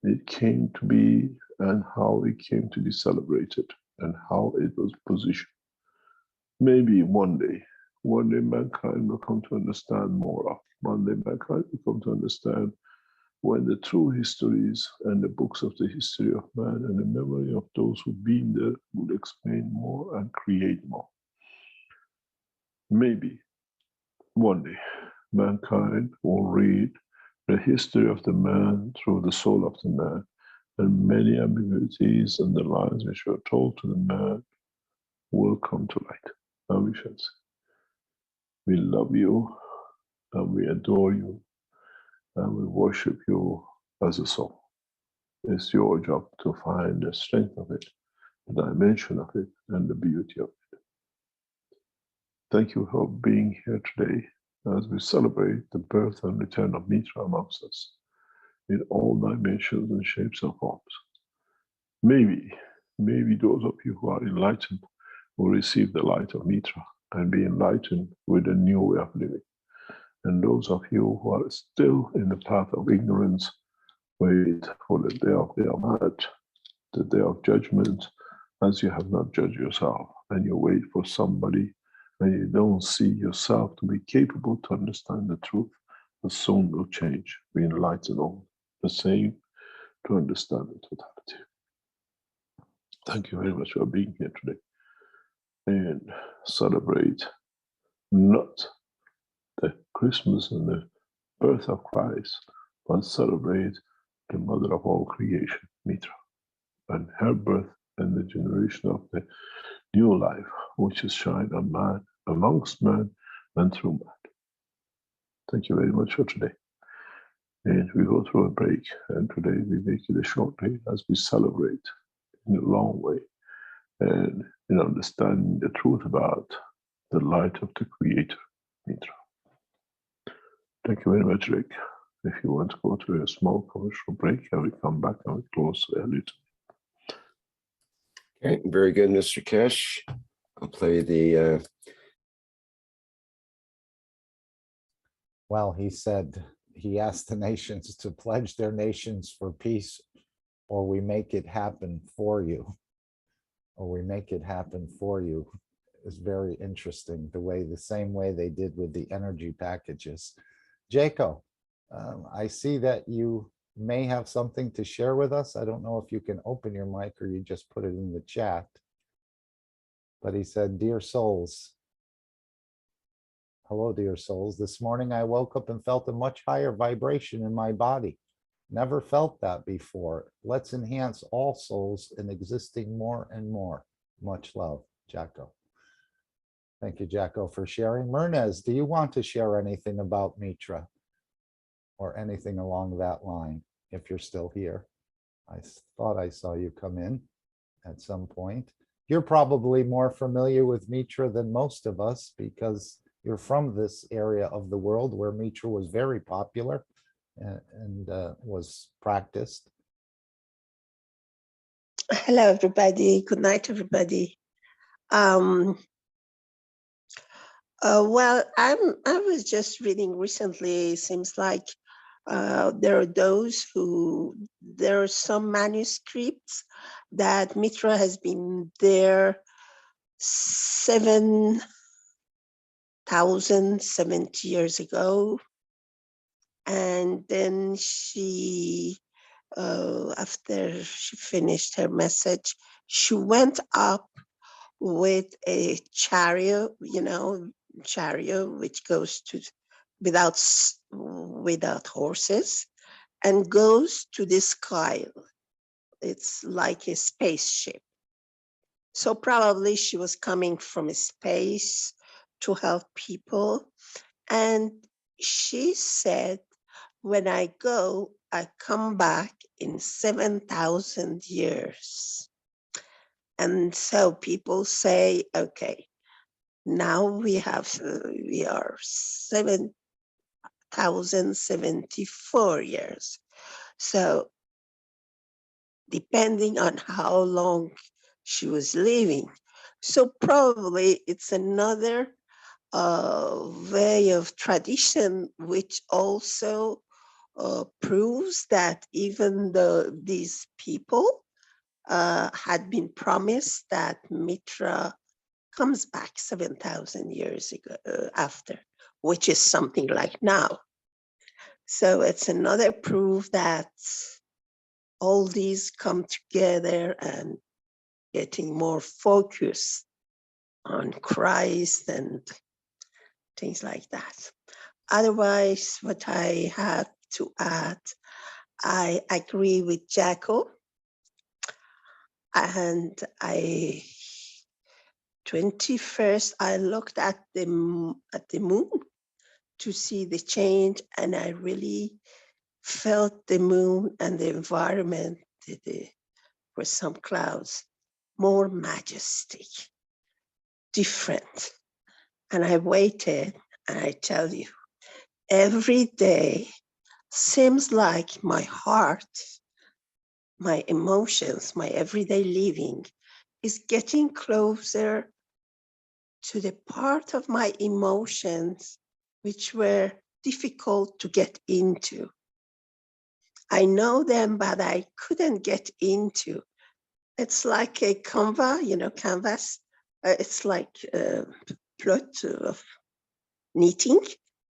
S6: it came to be and how it came to be celebrated and how it was positioned. Maybe one day mankind will come to understand more of. One day mankind will come to understand when the true histories and the books of the history of man and the memory of those who've been there will explain more and create more. Maybe one day mankind will read the history of the man through the soul of the man, and many ambiguities and the lies which were told to the man will come to light. And we shall see. We love you, and we adore you, and we worship you as a soul. It's your job to find the strength of it, the dimension of it, and the beauty of it. Thank you for being here today as we celebrate the birth and return of Mitra amongst us in all dimensions and shapes and forms. Maybe those of you who are enlightened will receive the light of Mitra and be enlightened with a new way of living. And those of you who are still in the path of ignorance, wait for the day of their mat, the day of judgment, as you have not judged yourself, and you wait for somebody and you don't see yourself to be capable to understand the truth, the soul will change, be enlightened all the same to understand the totality. Thank you very much for being here today and celebrate not the Christmas and the birth of Christ, but celebrate the mother of all creation, Mitra, and her birth and the generation of the new life, which is shine on man, amongst man, and through man. Thank you very much for today. And we go through a break, and today we make it a short day as we celebrate in a long way and in understanding the truth about the light of the Creator, Mitra. Thank you very much, Rick. If you want to go to a small commercial break, I will come back and we close early.
S3: Okay, very good, Mr. Kesh. I'll play the.
S2: Well, he said, he asked the nations to pledge their nations for peace, or we make it happen for you. Or we make it happen for you is very interesting. The same way they did with the energy packages. Jaco, I see that you may have something to share with us. I don't know if you can open your mic or you just put it in the chat. But he said, dear souls, hello, dear souls. This morning I woke up and felt a much higher vibration in my body. Never felt that before. Let's enhance all souls in existing more and more. Much love, Jaco. Thank you, Jaco, for sharing. Mernez, do you want to share anything about Mitra or anything along that line, if you're still here? I thought I saw you come in at some point. you're probably more familiar with Mitra than most of us because you're from this area of the world where Mitra was very popular and was practiced.
S7: Hello, everybody. Good night, everybody. Well, I was just reading recently. It seems like there are some manuscripts that Mitra has been there 7,070 years ago, and then she, after she finished her message, she went up with a chariot, which goes to without horses, and goes to the sky. It's like a spaceship. So probably she was coming from space to help people. And she said, when I go, I come back in 7,000 years. And so people say, okay, now we are 7,074 years. So depending on how long she was living. So probably it's another way of tradition, which also proves that even though these people had been promised that Mitra comes back 7,000 years ago after, which is something like now. So it's another proof that all these come together and getting more focus on Christ and things like that. Otherwise, what I have to add, I agree with Jacko, and 21st, I looked at the moon to see the change, and I really felt the moon and the environment with some clouds, more majestic, different. And I waited, and I tell you, every day seems like my heart, my emotions, my everyday living is getting closer to the part of my emotions which were difficult to get into. I know them, but I couldn't get into. It's like a canvas. It's like a plot of knitting,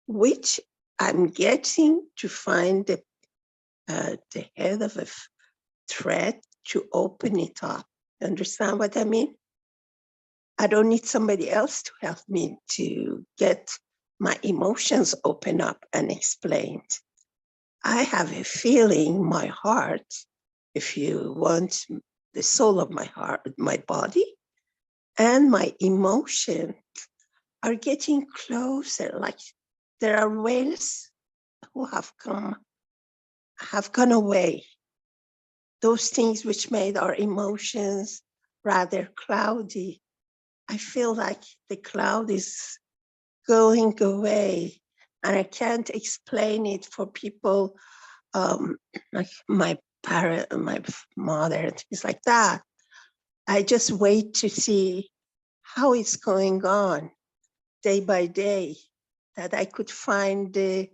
S7: which I'm getting to find the head of a thread to open it up. Understand what I mean? I don't need somebody else to help me to get my emotions open up and explained. I have a feeling, my heart, if you want the soul of my heart, my body, and my emotion are getting closer. Like there are whales who have gone away. Those things which made our emotions rather cloudy. I feel like the cloud is going away, and I can't explain it for people like my parent, my mother, things like that. I just wait to see how it's going on day by day, that I could find the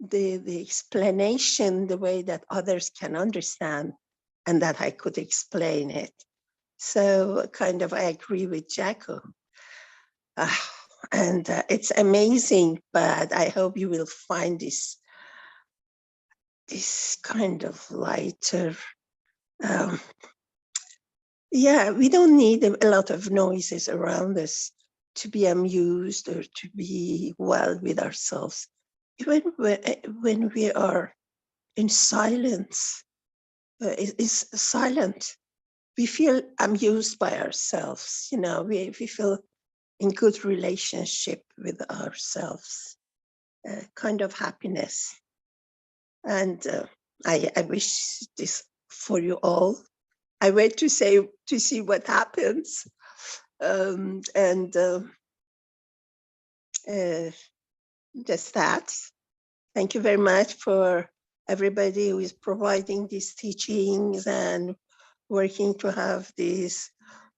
S7: explanation the way that others can understand, and that I could explain it. So kind of I agree with Jacko. And it's amazing, but I hope you will find this kind of lighter. Yeah, we don't need a lot of noises around us to be amused or to be well with ourselves. Even when we are in silence, it's silent. We feel amused by ourselves. We feel in good relationship with ourselves, kind of happiness. And I wish this for you all, I wait to see what happens. Just that. Thank you very much for everybody who is providing these teachings and working to have these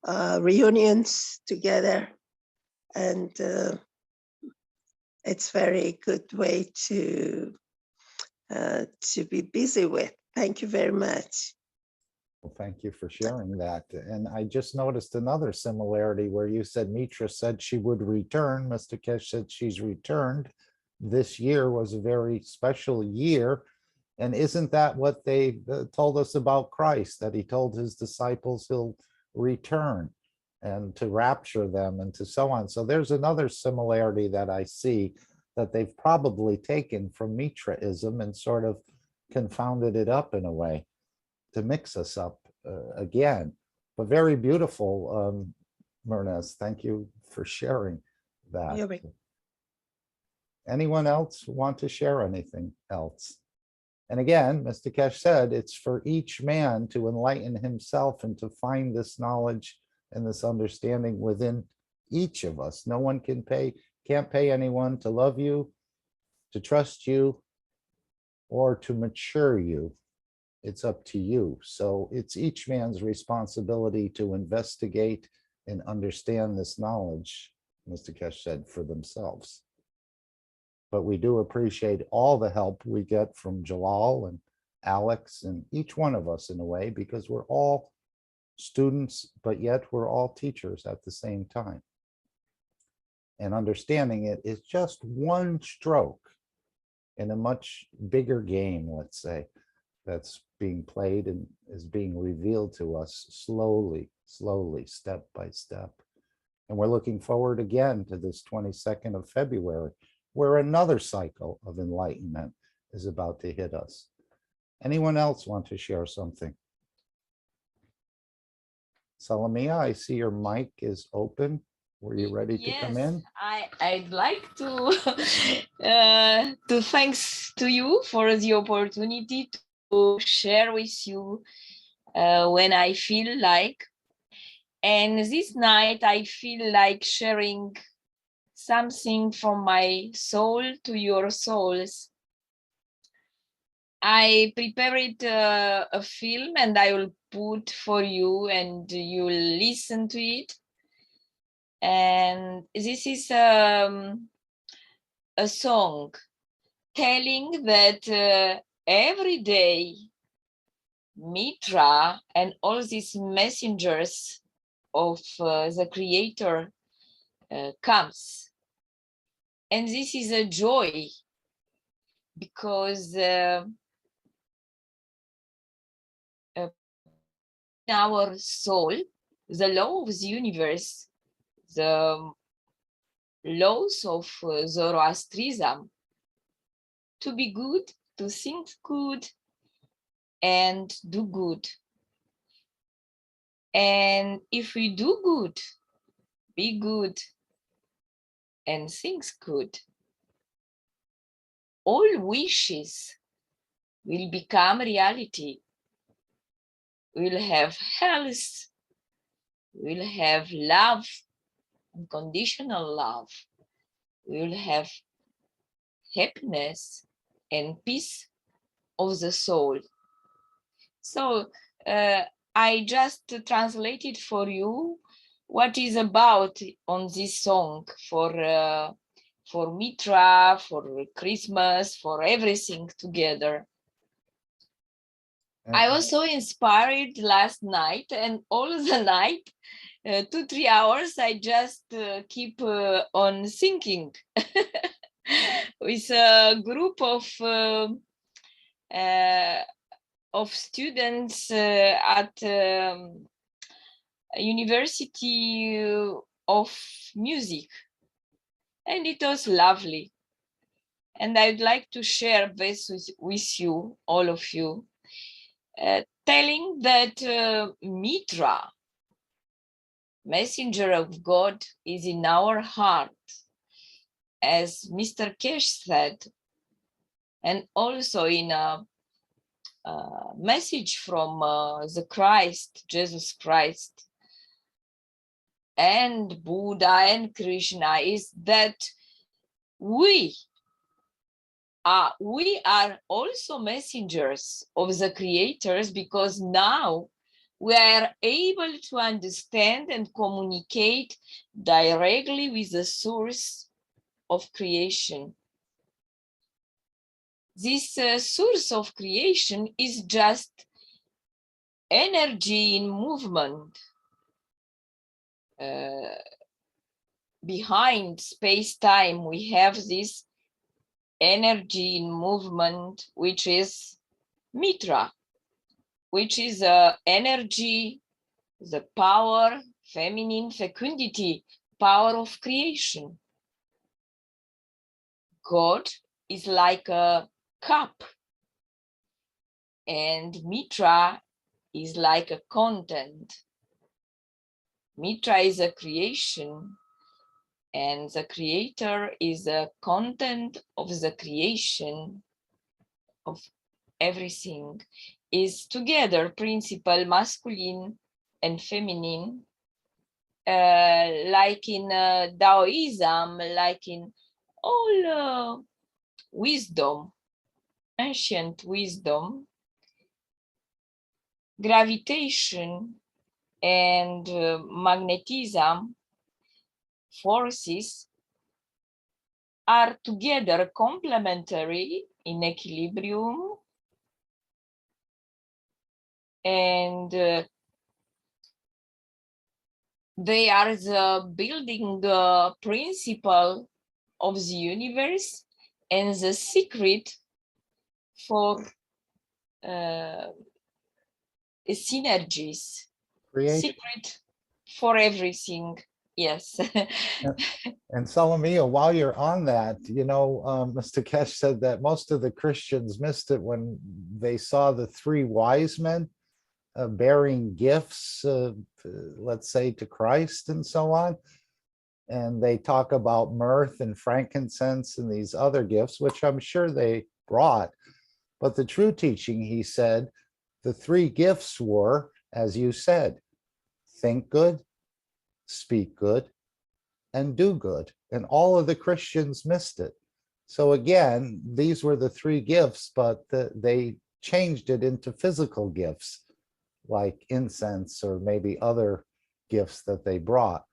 S7: reunions together. And it's very good way to be busy with. Thank you very much.
S2: Well, thank you for sharing that. And I just noticed another similarity where you said Mitra said she would return. Mr. Kesh said she's returned. This year was a very special year. And isn't that what they told us about Christ, that he told his disciples he'll return and to rapture them and to so on. So there's another similarity that I see that they've probably taken from Mitraism and sort of confounded it up in a way to mix us up again. But very beautiful, Myrnes. Thank you for sharing that.
S7: You're welcome.
S2: Anyone else want to share anything else? And again, Mr. Kesh said, it's for each man to enlighten himself and to find this knowledge and this understanding within each of us. No one can't pay anyone to love you, to trust you, or to mature you. It's up to you. So it's each man's responsibility to investigate and understand this knowledge, Mr. Kesh said, for themselves. But we do appreciate all the help we get from Jalal and Alex and each one of us in a way, because we're all students, but yet we're all teachers at the same time. And understanding it is just one stroke in a much bigger game, let's say, that's being played and is being revealed to us slowly, step by step. And we're looking forward again to this 22nd of February, where another cycle of enlightenment is about to hit us. Anyone else want to share something? Salamia, I see your mic is open. Were you ready to come in?
S8: I'd like to thanks to you for the opportunity to share with you when I feel like. And this night I feel like sharing something from my soul to your souls. I prepared a film and I will put for you and you will listen to it. And this is a song telling that every day Mitra and all these messengers of the Creator comes. And this is a joy because in our soul, the law of the universe, the laws of Zoroastrianism, to be good, to think good, and do good. And if we do good, be good, and think good, all wishes will become reality. We'll have health, we'll have love, unconditional love. We'll have happiness and peace of the soul. So I just translated for you what is about on this song for Mitra, for Christmas, for everything together. I was so inspired last night, and all the night, 2-3 hours, I just keep on thinking with a group of students at University of Music, and it was lovely. And I'd like to share this with you, all of you, telling that Mitra, messenger of God, is in our heart, as Mr. Kesh said, and also in message from the Christ, Jesus Christ, and Buddha and Krishna is that we are also messengers of the creators, because now we are able to understand and communicate directly with the source of creation. This source of creation is just energy in movement. Behind space-time, we have this energy in movement, which is Mitra, which is energy, the power, feminine fecundity, power of creation. God is like a cup, and Mitra is like a content. Mitra is a creation, and the creator is the content of the creation of everything, is together principle masculine and feminine, like in Taoism, like in all wisdom, ancient wisdom. Gravitation and magnetism forces are together complementary in equilibrium, and they are the building principle of the universe and the secret for synergies, secret for everything. Yes.
S2: And Salomia, while you're on that, you know, Mr. Kesh said that most of the Christians missed it when they saw the three wise men bearing gifts, let's say, to Christ and so on. And they talk about myrrh and frankincense and these other gifts, which I'm sure they brought. But the true teaching, he said, the three gifts were, as you said, think good, speak good, and do good. And all of the Christians missed it. So again, these were the three gifts, but they changed it into physical gifts, like incense or maybe other gifts that they brought.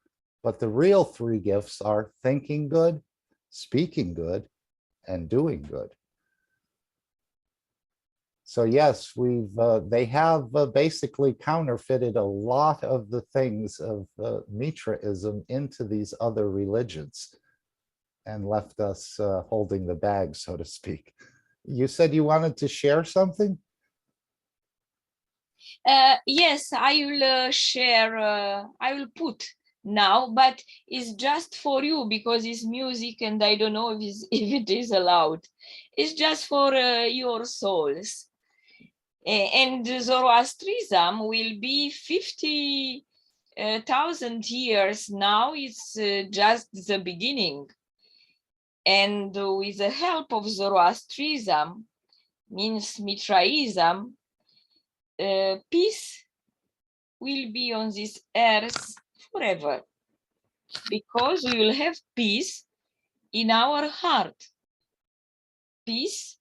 S2: But the real three gifts are thinking good, speaking good, and doing good. So yes, they have basically counterfeited a lot of the things of Mitraism into these other religions and left us holding the bag, so to speak. You said you wanted to share something?
S8: Yes, I will share, I will put now, but it's just for you because it's music and I don't know if it is allowed. It's just for your souls. And Zoroastrism will be 50,000 years now. It's just the beginning. And with the help of Zoroastrism, means Mitraism, peace will be on this earth forever, because we will have peace in our heart. Peace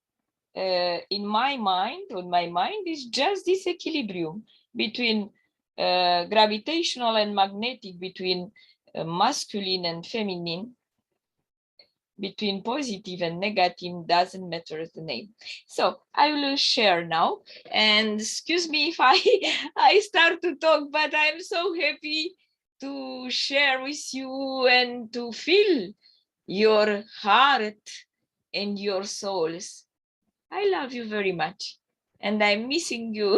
S8: in my mind, on my mind, is just this equilibrium between gravitational and magnetic, between masculine and feminine, between positive and negative, doesn't matter the name. So I will share now, and excuse me if I start to talk, but I'm so happy to share with you and to feel your heart and your souls. I love you very much, and I'm missing you.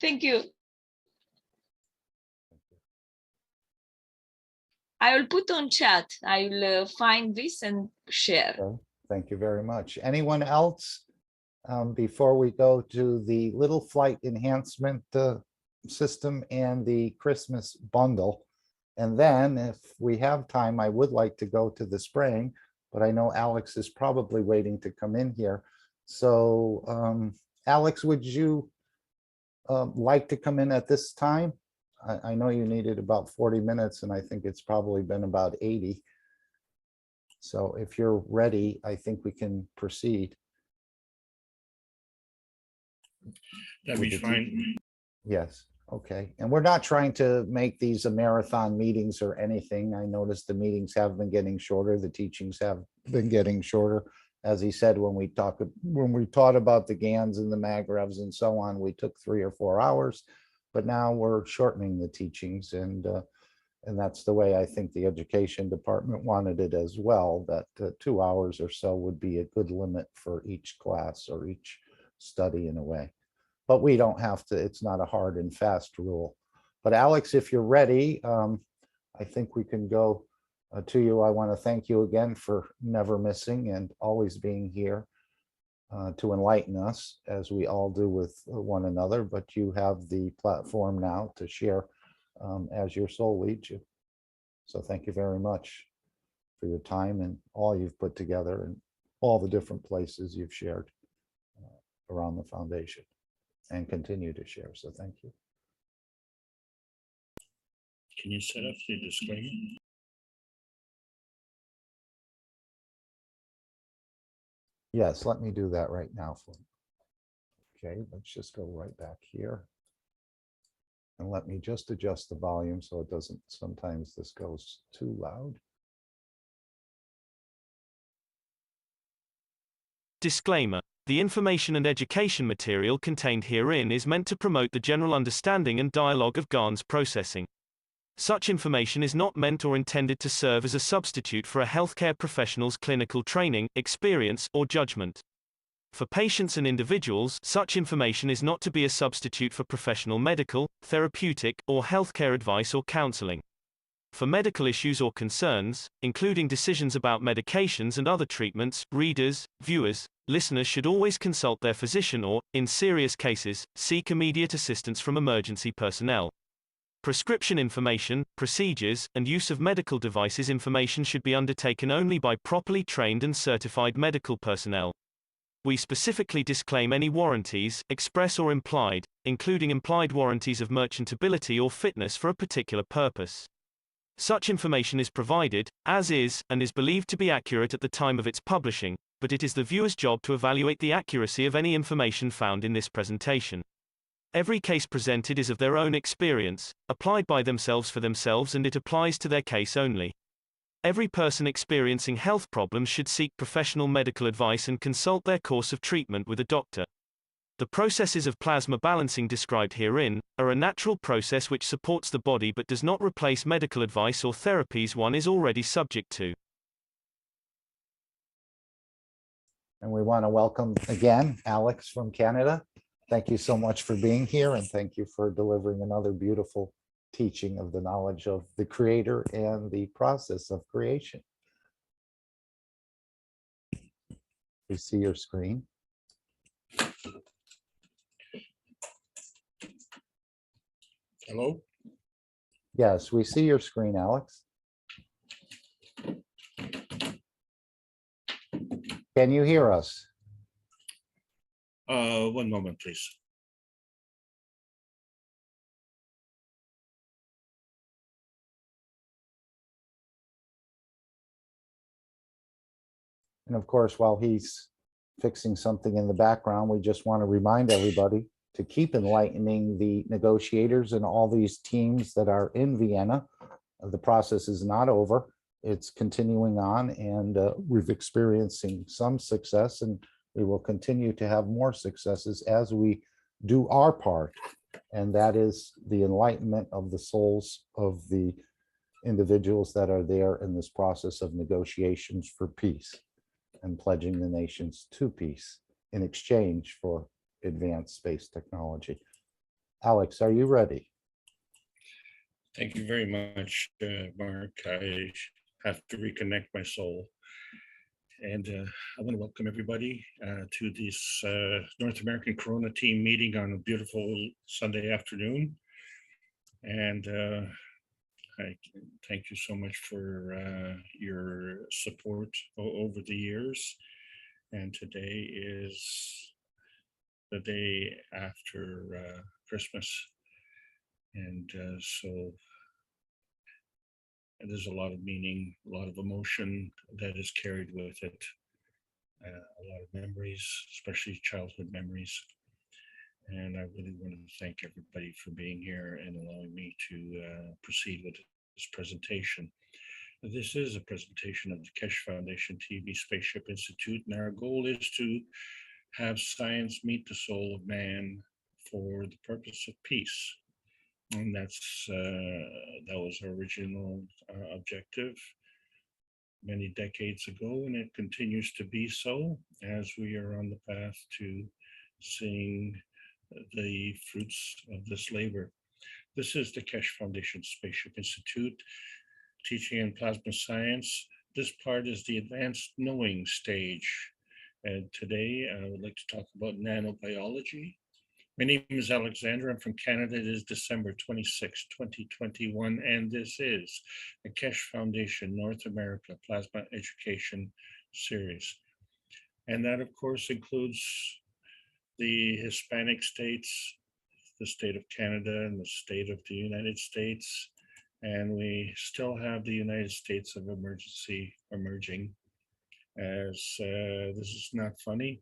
S8: Thank you. I will put on chat. I will find this and share.
S2: Okay. Thank you very much. Anyone else before we go to the little flight enhancement system and the Christmas bundle? And then if we have time, I would like to go to the spraying, but I know Alex is probably waiting to come in here. So Alex, would you like to come in at this time? I know you needed about 40 minutes, and I think it's probably been about 80. So if you're ready, I think we can proceed.
S9: That'd be fine.
S2: Yes, okay. And we're not trying to make these a marathon meetings or anything. I noticed the meetings have been getting shorter, the teachings have been getting shorter. As he said, when we taught about the GANs and the MAGREVs and so on, we took 3 or 4 hours, but now we're shortening the teachings, and that's the way I think the education department wanted it as well, that 2 hours or so would be a good limit for each class or each study in a way. But we don't have to, it's not a hard and fast rule. But Alex, if you're ready, I think we can go to you. I want to thank you again for never missing and always being here to enlighten us, as we all do with one another. But you have the platform now to share as your soul leads you. So thank you very much for your time and all you've put together and all the different places you've shared around the foundation and continue to share. So thank you.
S9: Can you set up the disclaimer?
S2: Yes, let me do that right now for you. Okay, let's just go right back here. And let me just adjust the volume so it doesn't, sometimes this goes too loud.
S1: Disclaimer. The information and education material contained herein is meant to promote the general understanding and dialogue of GANs processing. Such information is not meant or intended to serve as a substitute for a healthcare professional's clinical training, experience, or judgment. For patients and individuals, such information is not to be a substitute for professional medical, therapeutic, or healthcare advice or counseling. For medical issues or concerns, including decisions about medications and other treatments, readers, viewers, listeners should always consult their physician or, in serious cases, seek immediate assistance from emergency personnel. Prescription information, procedures, and use of medical devices information should be undertaken only by properly trained and certified medical personnel. We specifically disclaim any warranties, express or implied, including implied warranties of merchantability or fitness for a particular purpose. Such information is provided, as is, and is believed to be accurate at the time of its publishing, but it is the viewer's job to evaluate the accuracy of any information found in this presentation. Every case presented is of their own experience, applied by themselves for themselves, and it applies to their case only. Every person experiencing health problems should seek professional medical advice and consult their course of treatment with a doctor. The processes of plasma balancing described herein are a natural process which supports the body but does not replace medical advice or therapies one is already subject to.
S2: And we want to welcome again Alex from Canada. Thank you so much for being here, and thank you for delivering another beautiful teaching of the knowledge of the Creator and the process of creation. We see your screen.
S9: Hello?
S2: Yes, we see your screen, Alex. Can you hear us?
S9: 1 moment, please.
S2: And of course, while he's fixing something in the background, we just want to remind everybody to keep enlightening the negotiators and all these teams that are in Vienna. The process is not over. It's continuing on, and we've experiencing some success, and we will continue to have more successes as we do our part. And that is the enlightenment of the souls of the individuals that are there in this process of negotiations for peace and pledging the nations to peace in exchange for advanced space technology. Alex, are you ready?
S9: Thank you very much, Mark. I have to reconnect my soul. And I want to welcome everybody to this North American Corona team meeting on a beautiful Sunday afternoon. And I thank you so much for your support over the years. And today is the day after Christmas. And so there's a lot of meaning, a lot of emotion that is carried with it, a lot of memories, especially childhood memories. And I really want to thank everybody for being here and allowing me to proceed with this presentation. This is a presentation of the Keshe Foundation TV Spaceship Institute, and our goal is to have science meet the soul of man for the purpose of peace. And that was our original objective many decades ago, and it continues to be so as we are on the path to seeing the fruits of this labor. This is the Keshe Foundation Spaceship Institute, teaching in plasma science. This part is the advanced knowing stage. And today I would like to talk about nanobiology. My name is Alexander. I'm from Canada. It is December 26, 2021, and this is the Keshe Foundation North America Plasma Education Series. And that, of course, includes the Hispanic states, the state of Canada, and the state of the United States. And we still have the United States of emergency emerging, as this is not funny.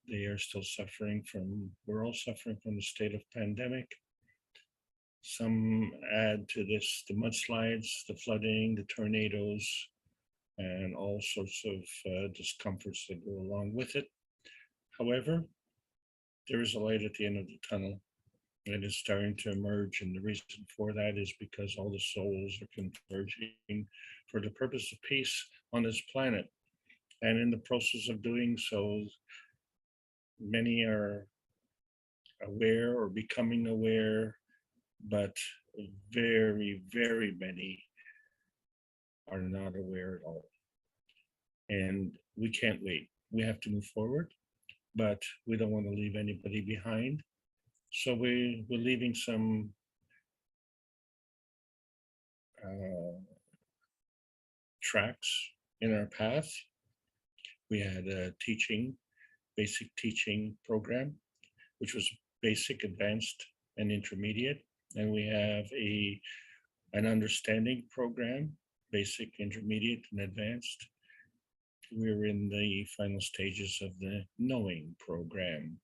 S9: They are still suffering from, we're all suffering from the state of pandemic. Some add to this the mudslides, the flooding, the tornadoes, and all sorts of discomforts that go along with it. However, there is a light at the end of the tunnel, and it's starting to emerge. And the reason for that is because all the souls are converging for the purpose of peace on this planet. And in the process of doing so, many are aware or becoming aware, but very, very many are not aware at all. And we can't wait. We have to move forward, but we don't want to leave anybody behind. So we're leaving some tracks in our path. We had a basic teaching program, which was basic, advanced, and intermediate. And we have an understanding program, basic, intermediate, and advanced. We're in the final stages of the knowing program,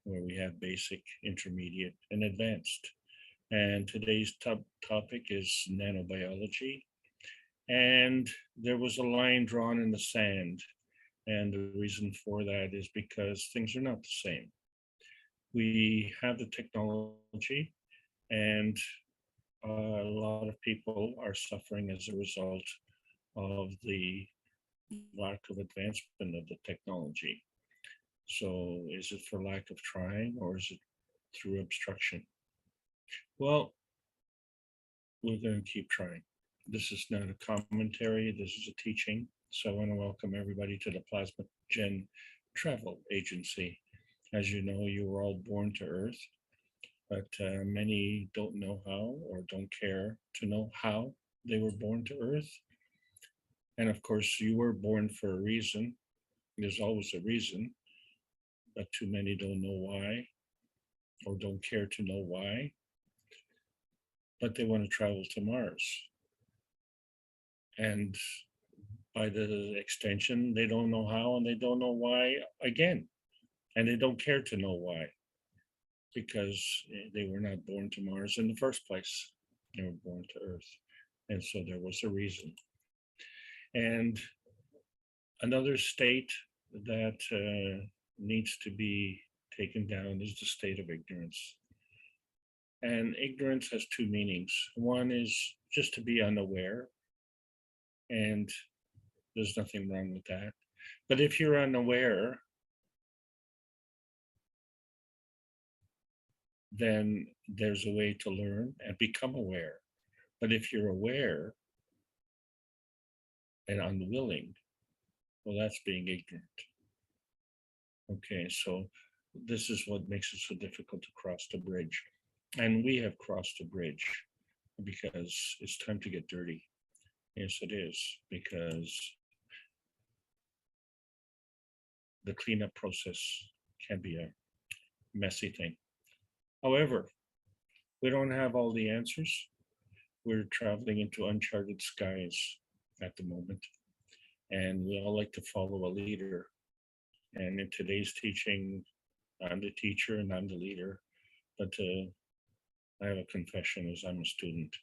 S9: where we have basic, intermediate, and advanced. And today's topic is nanobiology. And there was a line drawn in the sand. And the reason for that is because things are not the same. We have the technology, and a lot of people are suffering as a result of the lack of advancement of the technology. So is it for lack of trying, or is it through obstruction? Well, we're going to keep trying. This is not a commentary, this is a teaching. So I want to welcome everybody to the Plasma Gen Travel Agency. As you know, you were all born to Earth, but many don't know how, or don't care to know how they were born to Earth. And of course, you were born for a reason. There's always a reason, but too many don't know why, or don't care to know why. But they want to travel to Mars. And by the extension, they don't know how, and they don't know why again. And they don't care to know why, because they were not born to Mars in the first place. They were born to Earth. And so there was a reason. And another state that needs to be taken down is the state of ignorance. And ignorance has two meanings. One is just to be unaware, and there's nothing wrong with that. But if you're unaware, then there's a way to learn and become aware. But if you're aware and unwilling, well, that's being ignorant. Okay, so this is what makes it so difficult to cross the bridge. And we have crossed the bridge because it's time to get dirty. Yes, it is, because the cleanup process can be a messy thing. However, we don't have all the answers. We're traveling into uncharted skies at the moment, and we all like to follow a leader. And in today's teaching, I'm the teacher and I'm the leader, but I have a confession as I'm a student.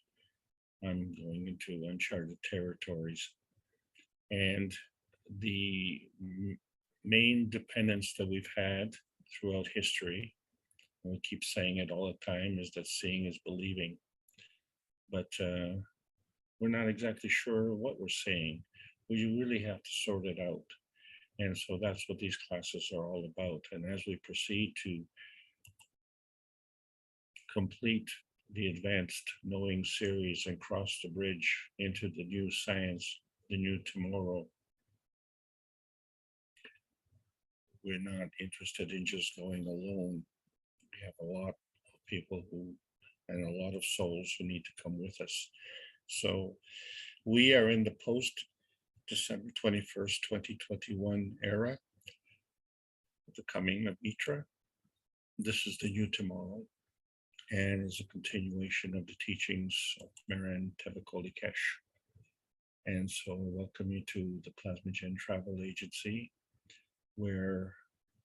S9: I'm going into uncharted territories. And the main dependence that we've had throughout history, and we keep saying it all the time, is that seeing is believing. But we're not exactly sure what we're seeing. We really have to sort it out. And so that's what these classes are all about. And as we proceed to complete the advanced knowing series and cross the bridge into the new science, the new tomorrow, we're not interested in just going alone. We have a lot of people who, and a lot of souls who need to come with us. So we are in the post December 21st, 2021 era, the coming of Mitra. This is the new tomorrow, and is a continuation of the teachings of Maran Tebakolikesh. And so I welcome you to the Plasmagen Travel Agency, where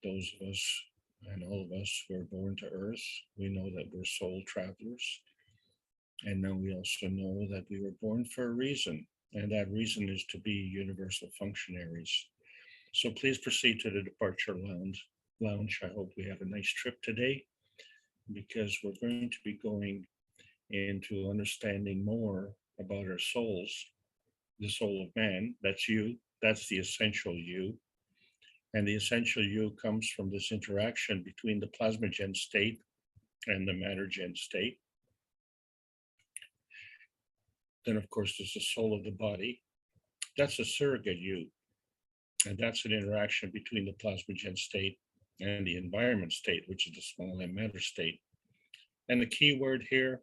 S9: those of us and all of us who are born to Earth, we know that we're soul travelers. And now we also know that we were born for a reason, and that reason is to be universal functionaries. So please proceed to the departure lounge. I hope we have a nice trip today, because we're going to be going into understanding more about our souls, the soul of man. That's you. That's the essential you. And the essential you comes from this interaction between the plasmagen state and the mattergen state. Then, of course, there's the soul of the body. That's a surrogate you. And that's an interaction between the plasmagen state and the environment state, which is the small m matter state. And the key word here,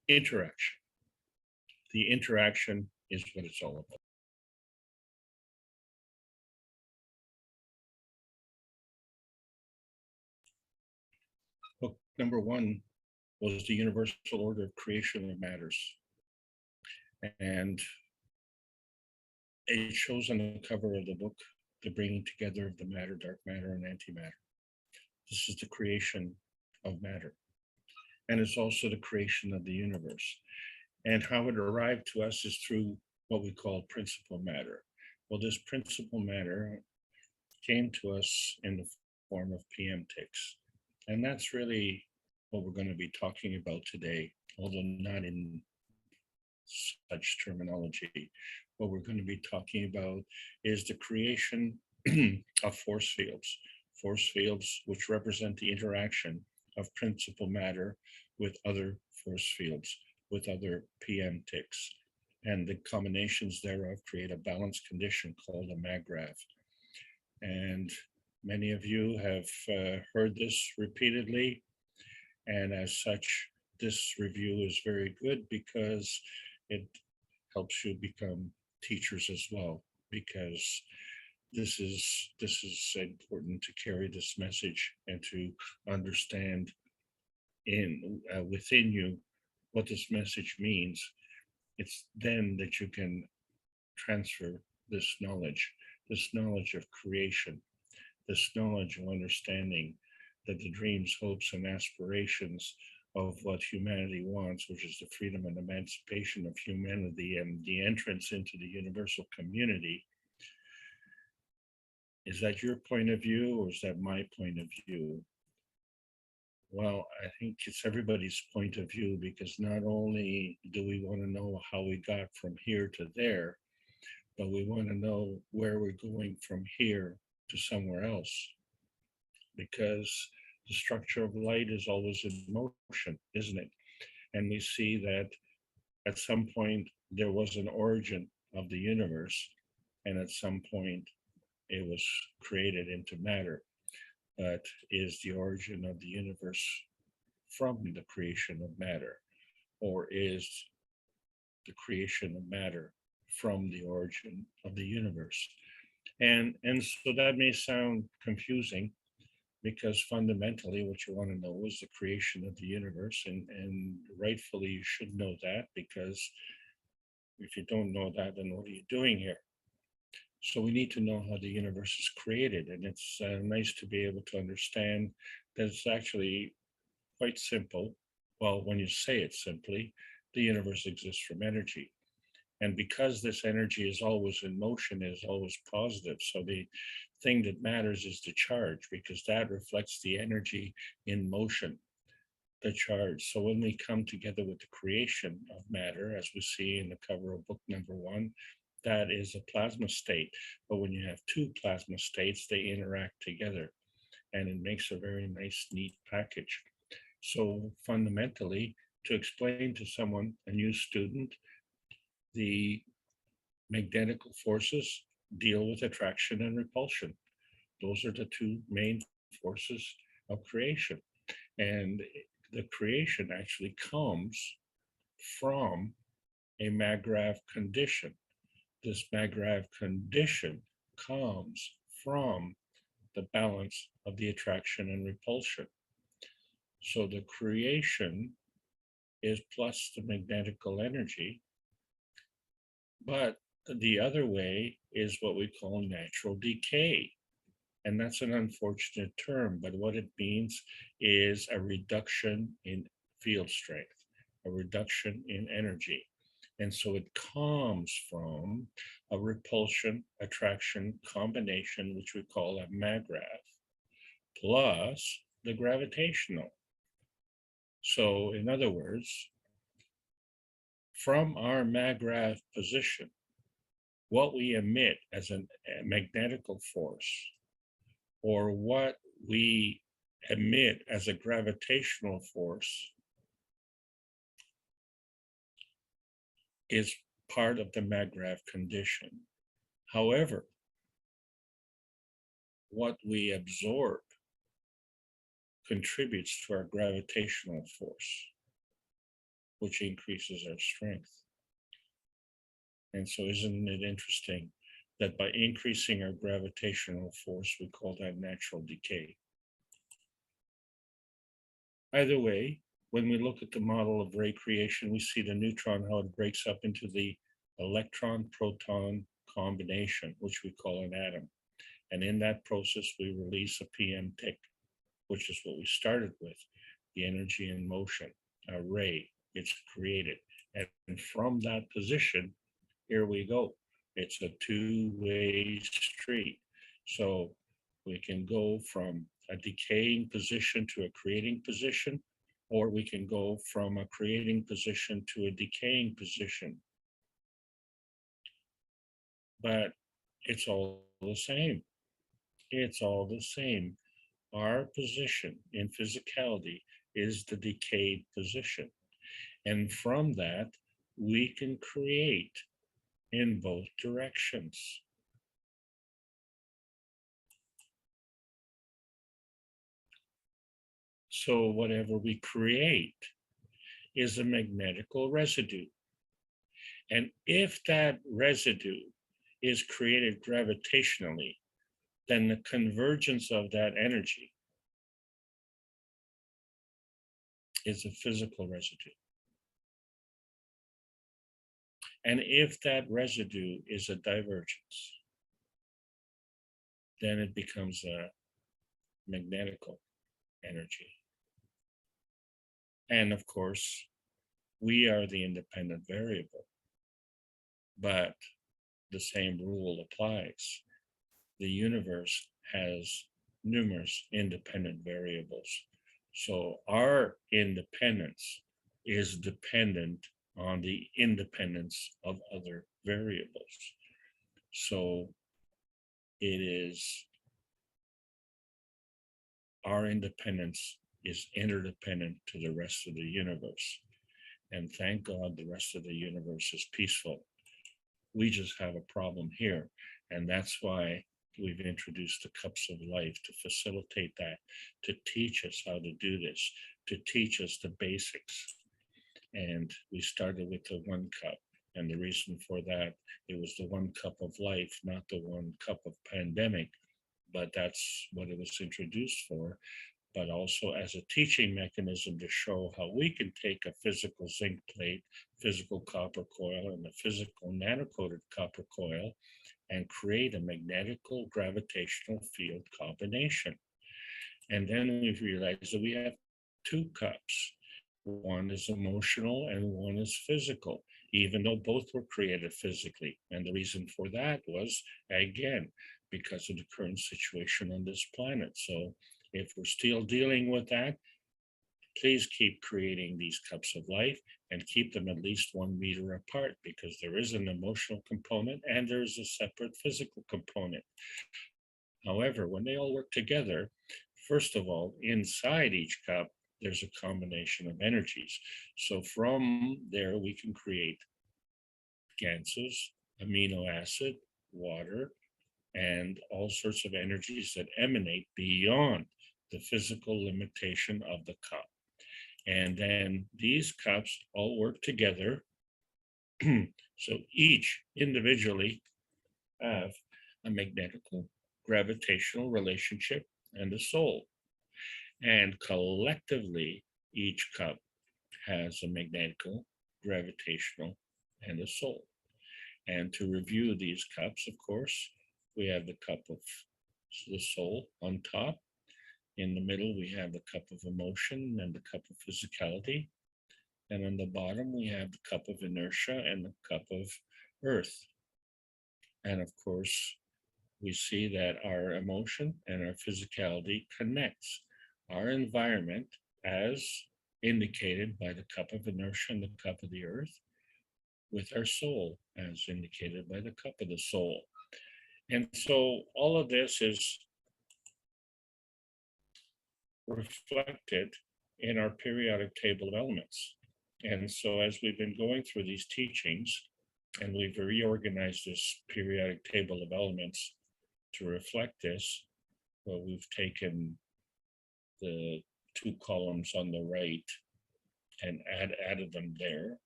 S9: interaction. The interaction is what it's all about. Book number 1 was the universal order of creation of matters. And it shows on the cover of the book the bringing together of the matter, dark matter, and antimatter. This is the creation of matter. And it's also the creation of the universe. And how it arrived to us is through what we call principal matter. Well, this principal matter came to us in the form of PM ticks. And that's really what we're going to be talking about today, although not in such terminology. What we're going to be talking about is the creation of force fields which represent the interaction of principal matter with other force fields, with other PM ticks. And the combinations thereof create a balanced condition called a maggrav. And many of you have heard this repeatedly. And as such, this review is very good because it helps you become teachers as well, because this is important to carry this message and to understand within you what this message means. It's then that you can transfer this knowledge of creation, this knowledge of understanding that the dreams, hopes, and aspirations of what humanity wants, which is the freedom and emancipation of humanity and the entrance into the universal community. Is that your point of view, or is that my point of view? Well, I think it's everybody's point of view, because not only do we want to know how we got from here to there, but we want to know where we're going from here to somewhere else, because the structure of light is always in motion, isn't it? And we see that at some point there was an origin of the universe, and at some point it was created into matter. But is the origin of the universe from the creation of matter, or is the creation of matter from the origin of the universe? And so that may sound confusing, because fundamentally what you want to know is the creation of the universe, and rightfully you should know that, because if you don't know that, then what are you doing here? So we need to know how the universe is created, and it's nice to be able to understand that it's actually quite simple. Well, when you say it simply, the universe exists from energy. And because this energy is always in motion, is always positive. So the thing that matters is the charge, because that reflects the energy in motion, the charge. So when we come together with the creation of matter, as we see in the cover of book number 1, that is a plasma state. But when you have two plasma states, they interact together, and it makes a very nice, neat package. So fundamentally, to explain to someone, a new student, the magnetical forces deal with attraction and repulsion. Those are the two main forces of creation. And the creation actually comes from a Maggrav condition. This Maggrav condition comes from the balance of the attraction and repulsion. So the creation is plus the magnetical energy, but the other way is what we call natural decay. And that's an unfortunate term, but what it means is a reduction in field strength, a reduction in energy. And so it comes from a repulsion attraction combination, which we call a Maggrav, plus the gravitational. So in other words, from our Maggrav position, what we emit as a magnetical force, or what we emit as a gravitational force, is part of the Maggrav condition. However, what we absorb contributes to our gravitational force, which increases our strength. And so isn't it interesting that by increasing our gravitational force, we call that natural decay? Either way, when we look at the model of ray creation, we see the neutron, how it breaks up into the electron-proton combination, which we call an atom. And in that process, we release a PM tick, which is what we started with, the energy in motion, a ray, it's created. And from that position, here we go. It's a two-way street. So we can go from a decaying position to a creating position, or we can go from a creating position to a decaying position. But it's all the same. It's all the same. Our position in physicality is the decayed position. And from that, we can create in both directions. So whatever we create is a magnetical residue. And if that residue is created gravitationally, then the convergence of that energy is a physical residue. And if that residue is a divergence, then it becomes a magnetical energy. And of course, we are the independent variable, but the same rule applies. The universe has numerous independent variables. So our independence is dependent on the independence of other variables. So it is, our independence is interdependent to the rest of the universe. And thank God the rest of the universe is peaceful. We just have a problem here. And that's why we've introduced the cups of life to facilitate that, to teach us how to do this, to teach us the basics. And we started with the 1 cup. And the reason for that, it was the 1 cup of life, not the 1 cup of pandemic. but that's what it was introduced for, but also as a teaching mechanism to show how we can take a physical zinc plate, physical copper coil, and a physical nanocoated copper coil and create a magnetical gravitational field combination. And then we've realized that we have two cups. One is emotional and one is physical, even though both were created physically. And the reason for that was, again, because of the current situation on this planet. So if we're still dealing with that, please keep creating these cups of life and keep them at least 1 meter apart, because there is an emotional component and there's a separate physical component. However, when they all work together, first of all, inside each cup, there's a combination of energies. So from there, we can create gases, amino acid, water, and all sorts of energies that emanate beyond the physical limitation of the cup. And then these cups all work together. So each individually have a magnetical gravitational relationship and a soul. And collectively, each cup has a magnetical, gravitational, and a soul. And to review these cups, of course, we have the cup of the soul on top. In the middle, we have the cup of emotion and the cup of physicality. And on the bottom, we have the cup of inertia and the cup of earth. And of course, we see that our emotion and our physicality connects our environment as indicated by the cup of inertia and the cup of the earth with our soul as indicated by the cup of the soul. And so all of this is reflected in our periodic table of elements. And so as we've been going through these teachings and we've reorganized this periodic table of elements to reflect this, well, we've taken the two columns on the right and added them there.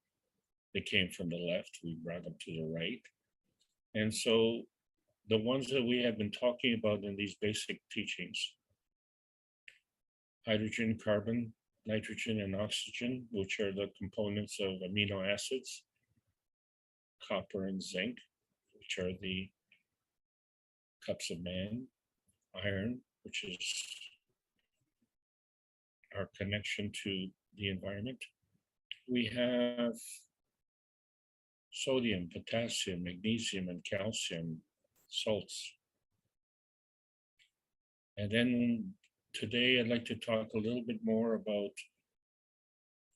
S9: They came from the left, we brought them to the right. And so the ones that we have been talking about in these basic teachings, hydrogen, carbon, nitrogen, and oxygen, which are the components of amino acids, copper and zinc, which are the cups of man, iron, which is our connection to the environment. We have sodium, potassium, magnesium, and calcium salts. And then today I'd like to talk a little bit more about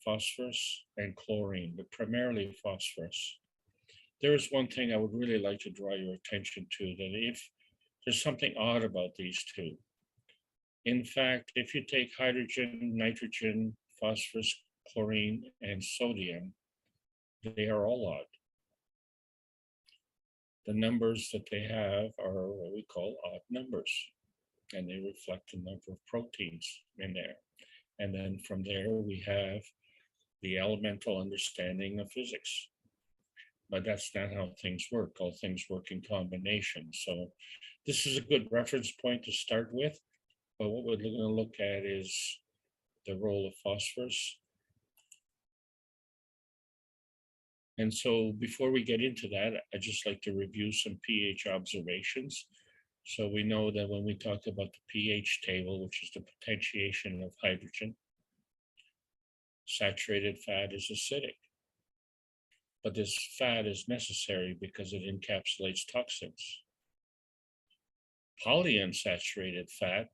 S9: phosphorus and chlorine, but primarily phosphorus. There is one thing I would really like to draw your attention to, that if there's something odd about these two. In fact, if you take hydrogen, nitrogen, phosphorus, chlorine, and sodium, they are all odd. The numbers that they have are what we call odd numbers, and they reflect the number of proteins in there. And then from there, we have the elemental understanding of physics. But that's not how things work. All things work in combination. So this is a good reference point to start with. But what we're going to look at is the role of phosphorus. And so before we get into that, I'd just like to review some pH observations. So we know that when we talk about the pH table, which is the potentiation of hydrogen, saturated fat is acidic. But this fat is necessary because it encapsulates toxins. Polyunsaturated fat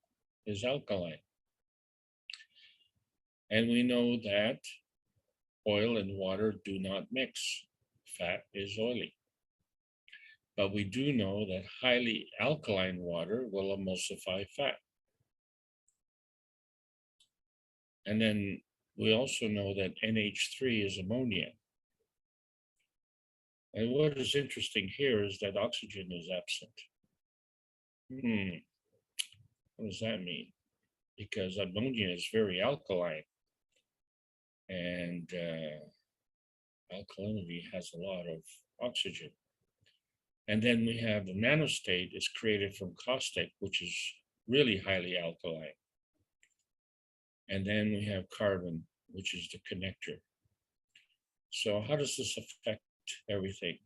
S9: is alkaline. And we know that oil and water do not mix. Fat is oily. But we do know that highly alkaline water will emulsify fat. And then we also know that NH3 is ammonia. And what is interesting here is that oxygen is absent. What does that mean? Because ammonia is very alkaline, and alkalinity has a lot of oxygen. And then we have the nanostate is created from caustic, which is really highly alkaline. And then we have carbon, which is the connector. So how does this affect everything?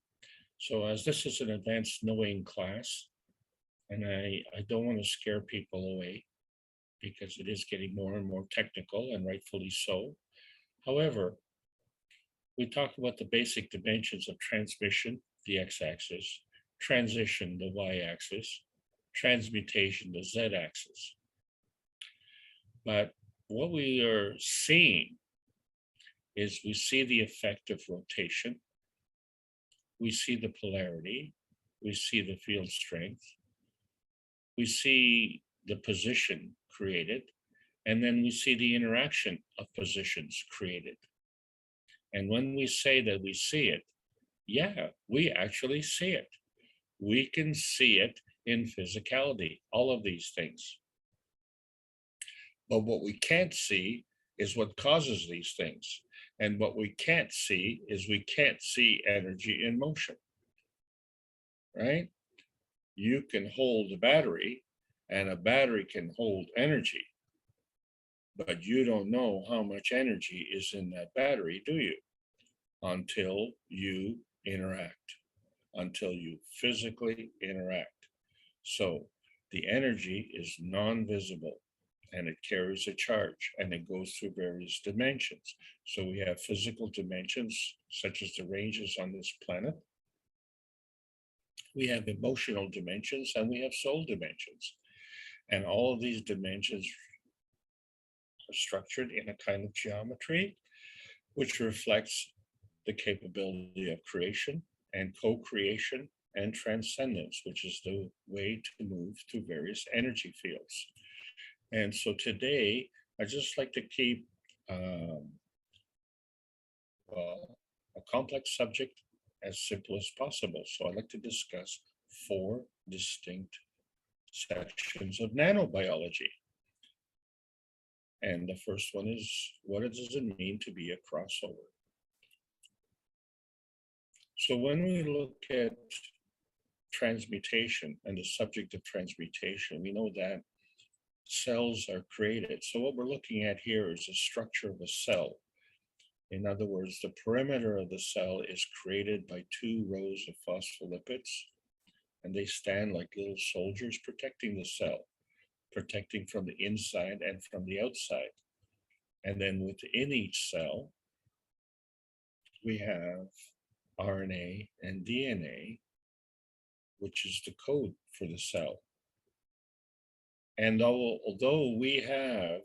S9: So as this is an advanced knowing class, and I don't want to scare people away because it is getting more and more technical, and rightfully so. However, we talk about the basic dimensions of transmission, the x-axis, transition, the y-axis, transmutation, the z-axis. But what we are seeing is we see the effect of rotation, we see the polarity, we see the field strength, we see the position created, and then we see the interaction of positions created. And when we say that we see it, yeah, we actually see it. We can see it in physicality, all of these things. But what we can't see is what causes these things. And what we can't see is we can't see energy in motion, right? You can hold a battery and a battery can hold energy, but you don't know how much energy is in that battery, do you? Until you interact, until you physically interact. So the energy is non-visible and it carries a charge and it goes through various dimensions. So we have physical dimensions, such as the ranges on this planet. We have emotional dimensions and we have soul dimensions. And all of these dimensions are structured in a kind of geometry, which reflects the capability of creation and co-creation and transcendence, which is the way to move through various energy fields. And so today, I just like to keep a complex subject as simple as possible. So I'd like to discuss 4 distinct sections of nanobiology. And the first one is, what does it mean to be a crossover? So when we look at transmutation and the subject of transmutation, we know that cells are created. So what we're looking at here is the structure of a cell. In other words, the perimeter of the cell is created by 2 rows of phospholipids, and they stand like little soldiers protecting the cell, protecting from the inside and from the outside. And then within each cell, we have RNA and DNA, which is the code for the cell. And although we have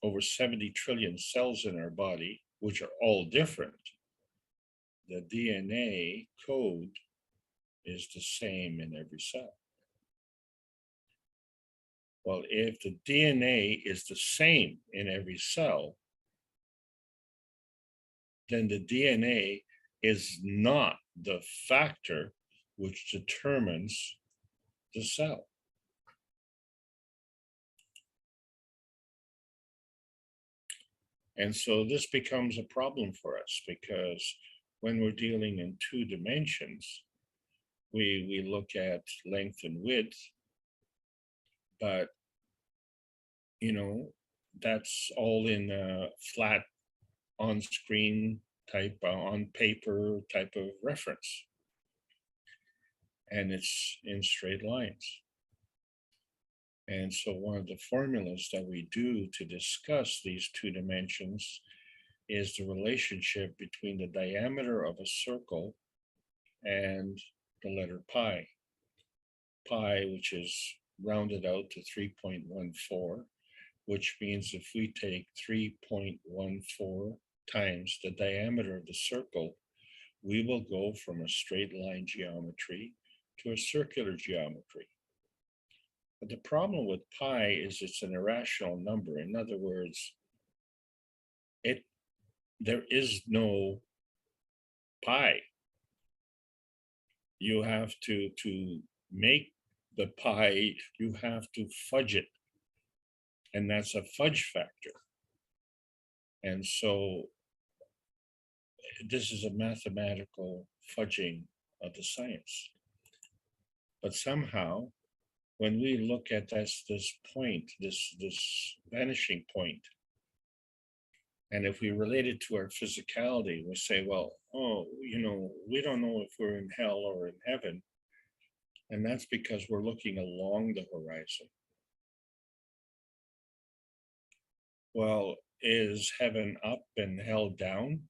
S9: over 70 trillion cells in our body, which are all different, the DNA code is the same in every cell. Well, if the DNA is the same in every cell, then the DNA is not the factor which determines the cell. And so this becomes a problem for us because when we're dealing in 2 dimensions, we look at length and width, but that's all in a flat on-screen type, on paper type of reference. And it's in straight lines. And so one of the formulas that we do to discuss these 2 dimensions is the relationship between the diameter of a circle and the letter pi. Pi, which is rounded out to 3.14, which means if we take 3.14 times the diameter of the circle, we will go from a straight line geometry to a circular geometry. But the problem with pi is it's an irrational number. In other words, there is no pi. You have to make the pi, you have to fudge it. And that's a fudge factor. And so this is a mathematical fudging of the science. But somehow, when we look at this point, this vanishing point, and if we relate it to our physicality, we say, well, oh, we don't know if we're in hell or in heaven. And that's because we're looking along the horizon. Well, is heaven up and hell down?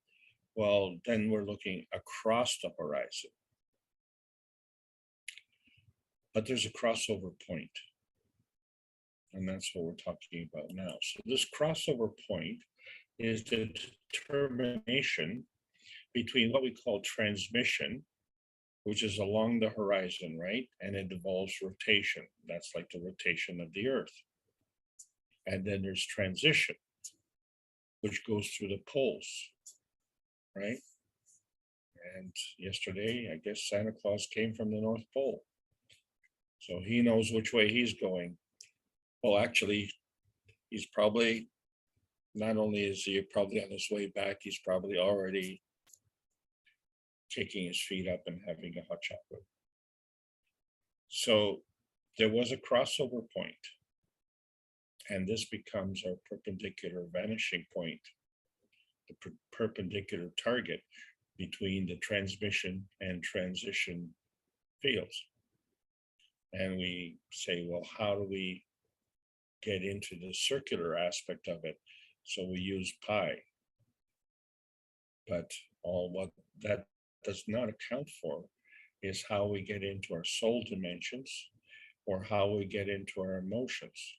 S9: Well, then we're looking across the horizon. But there's a crossover point. And that's what we're talking about now. So this crossover point is the determination between what we call transmission, which is along the horizon, right? And it involves rotation. That's like the rotation of the Earth. And then there's transition, which goes through the poles, right? And yesterday, I guess Santa Claus came from the North Pole. So he knows which way he's going. Well, actually, he's probably, not only is he probably on his way back, he's probably already kicking his feet up and having a hot chocolate. So there was a crossover point, and this becomes our perpendicular vanishing point, the perpendicular target between the transmission and transition fields. And we say, well, how do we get into the circular aspect of it? So we use pi. But all what that does not account for is how we get into our soul dimensions or how we get into our emotions.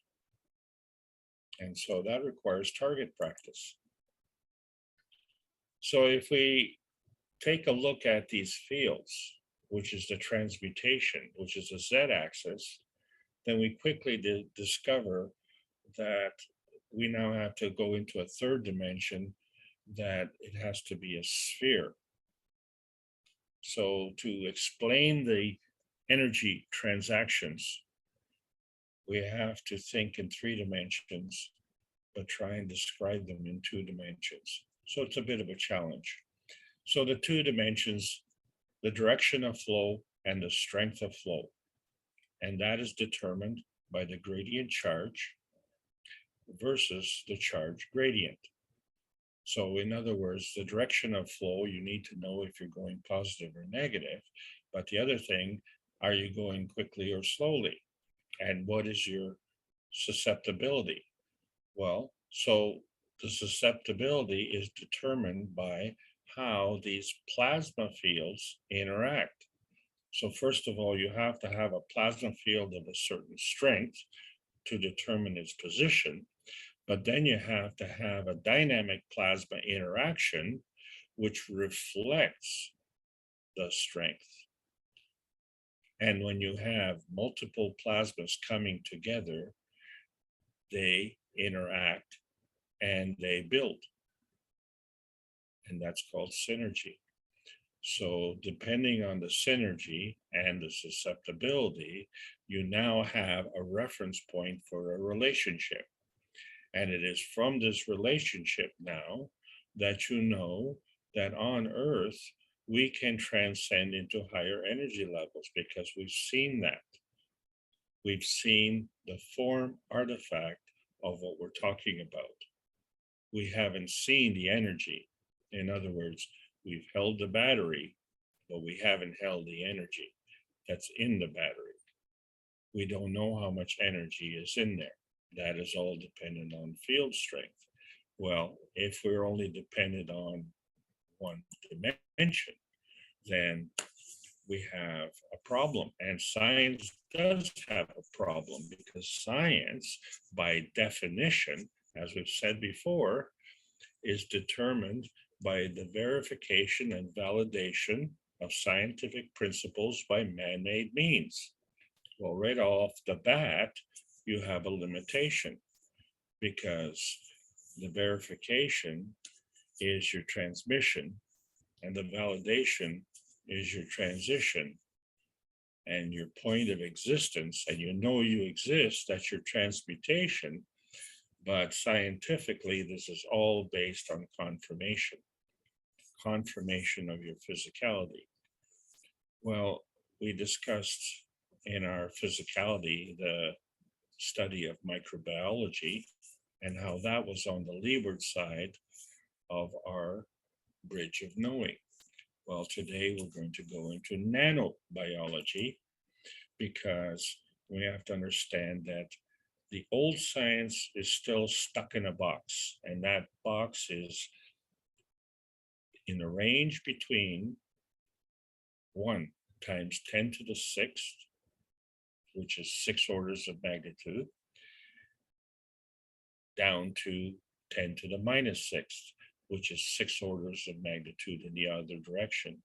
S9: And so that requires target practice. So if we take a look at these fields, which is the transmutation, which is the z-axis, then we quickly discover that we now have to go into a third dimension, that it has to be a sphere. So to explain the energy transactions, we have to think in 3 dimensions, but try and describe them in 2 dimensions. So it's a bit of a challenge. So the 2 dimensions, the direction of flow and the strength of flow. And that is determined by the gradient charge versus the charge gradient. So in other words, the direction of flow, you need to know if you're going positive or negative. But the other thing, are you going quickly or slowly? And what is your susceptibility? Well, so the susceptibility is determined by how these plasma fields interact. So first of all, you have to have a plasma field of a certain strength to determine its position. But then you have to have a dynamic plasma interaction, which reflects the strength. And when you have multiple plasmas coming together, they interact and they build. And that's called synergy. So depending on the synergy and the susceptibility, you now have a reference point for a relationship. And it is from this relationship now that you know that on Earth, we can transcend into higher energy levels because we've seen that. We've seen the form artifact of what we're talking about. We haven't seen the energy. In other words, we've held the battery, but we haven't held the energy that's in the battery. We don't know how much energy is in there. That is all dependent on field strength. Well, if we're only dependent on one dimension, then we have a problem. And science does have a problem because science, by definition, as we've said before, is determined by the verification and validation of scientific principles by man-made means. Well, right off the bat, you have a limitation because the verification is your transmission and the validation is your transition and your point of existence. And you know you exist, that's your transmutation. But scientifically, this is all based on confirmation of your physicality. Well, we discussed in our physicality the study of microbiology and how that was on the leeward side of our bridge of knowing. Well, today we're going to go into nanobiology because we have to understand that the old science is still stuck in a box, and that box is in a range between 1 times 10 to the 6th, which is 6 orders of magnitude, down to 10 to the minus 6th, which is 6 orders of magnitude in the other direction.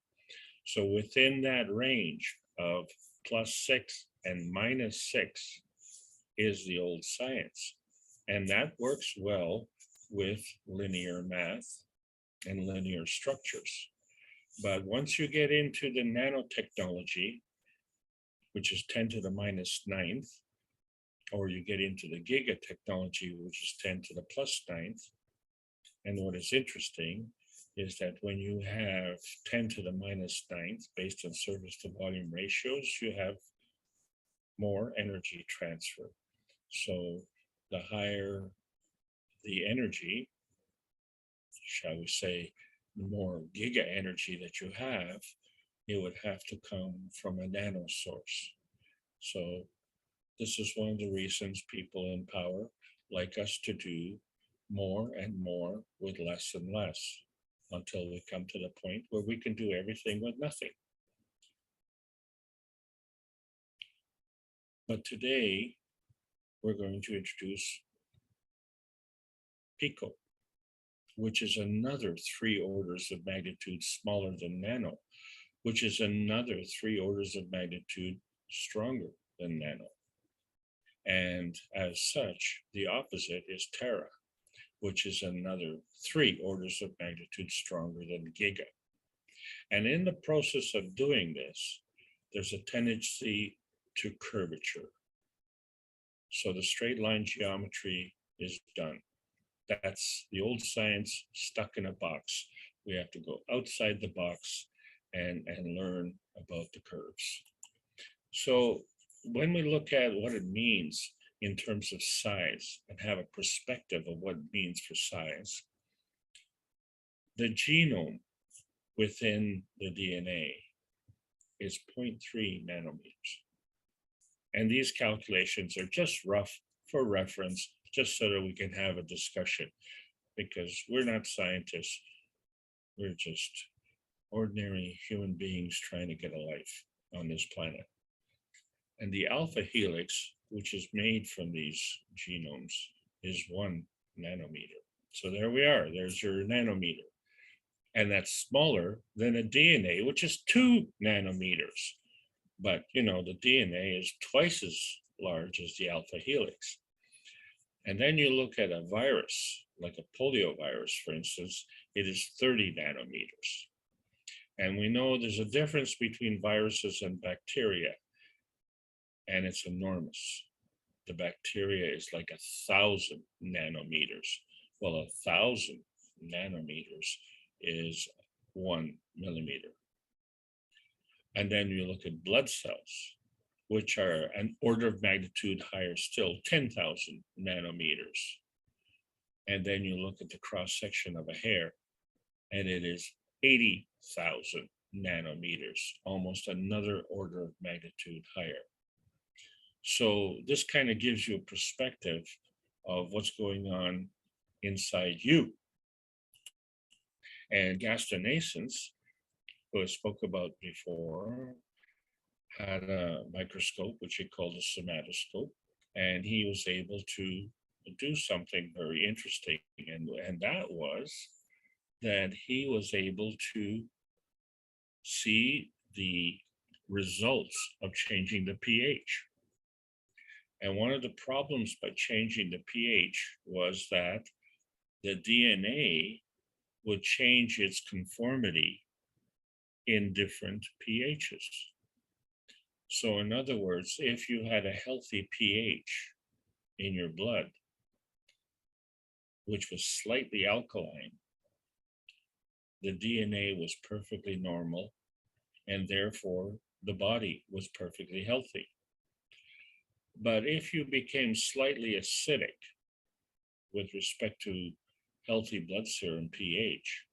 S9: So within that range of +6 and -6 is the old science. And that works well with linear math and linear structures. But once you get into the nanotechnology, which is 10 to the -9th, or you get into the giga technology, which is 10 to the +9th. And what is interesting is that when you have 10 to the -9th, based on surface to volume ratios, you have more energy transfer. So the higher the energy, shall we say, the more giga energy that you have, it would have to come from a nano source. So this is one of the reasons people in power like us to do more and more with less and less until we come to the point where we can do everything with nothing. But today, we're going to introduce pico, which is another 3 orders of magnitude smaller than nano, which is another 3 orders of magnitude stronger than nano. And as such, the opposite is tera, which is another 3 orders of magnitude stronger than giga. And in the process of doing this, there's a tendency to curvature. So the straight line geometry is done. That's the old science stuck in a box. We have to go outside the box and learn about the curves. So when we look at what it means in terms of size and have a perspective of what it means for size, the genome within the DNA is 0.3 nanometers. And these calculations are just rough for reference, just so that we can have a discussion, because we're not scientists. We're just ordinary human beings trying to get a life on this planet. And the alpha helix, which is made from these genomes, is 1 nanometer. So there we are, there's your nanometer. And that's smaller than a DNA, which is 2 nanometers. But you know, the DNA is twice as large as the alpha helix. And then you look at a virus, like a polio virus, for instance, it is 30 nanometers. And we know there's a difference between viruses and bacteria, and it's enormous. The bacteria is like 1,000 nanometers. Well, 1,000 nanometers is 1 millimeter. And then you look at blood cells, which are an order of magnitude higher still, 10,000 nanometers. And then you look at the cross section of a hair, and it is 80,000 nanometers, almost another order of magnitude higher. So this kind of gives you a perspective of what's going on inside you. And Gastonasens, who I spoke about before, had a microscope, which he called a somatoscope, and he was able to do something very interesting. And that was that he was able to see the results of changing the pH. And one of the problems by changing the pH was that the DNA would change its conformity in different pHs. So in other words, if you had a healthy pH in your blood, which was slightly alkaline, the DNA was perfectly normal, and therefore the body was perfectly healthy. But if you became slightly acidic with respect to healthy blood serum pH,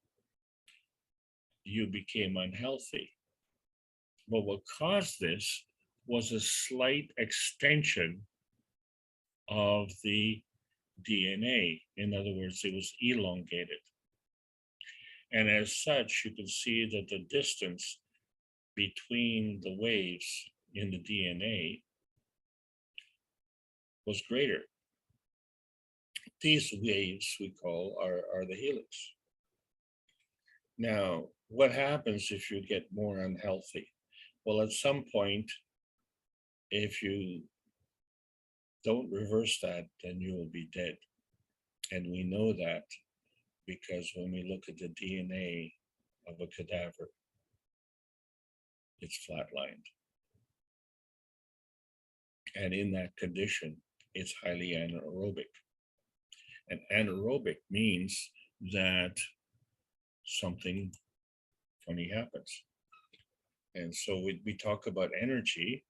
S9: you became unhealthy. But what caused this was a slight extension of the DNA. In other words, it was elongated. And as such, you can see that the distance between the waves in the DNA was greater. These waves we call are the helix. Now, what happens if you get more unhealthy? Well, at some point, if you don't reverse that, then you will be dead. And we know that because when we look at the DNA of a cadaver, it's flatlined. And in that condition, it's highly anaerobic. And anaerobic means that something funny happens. And so we talk about energy.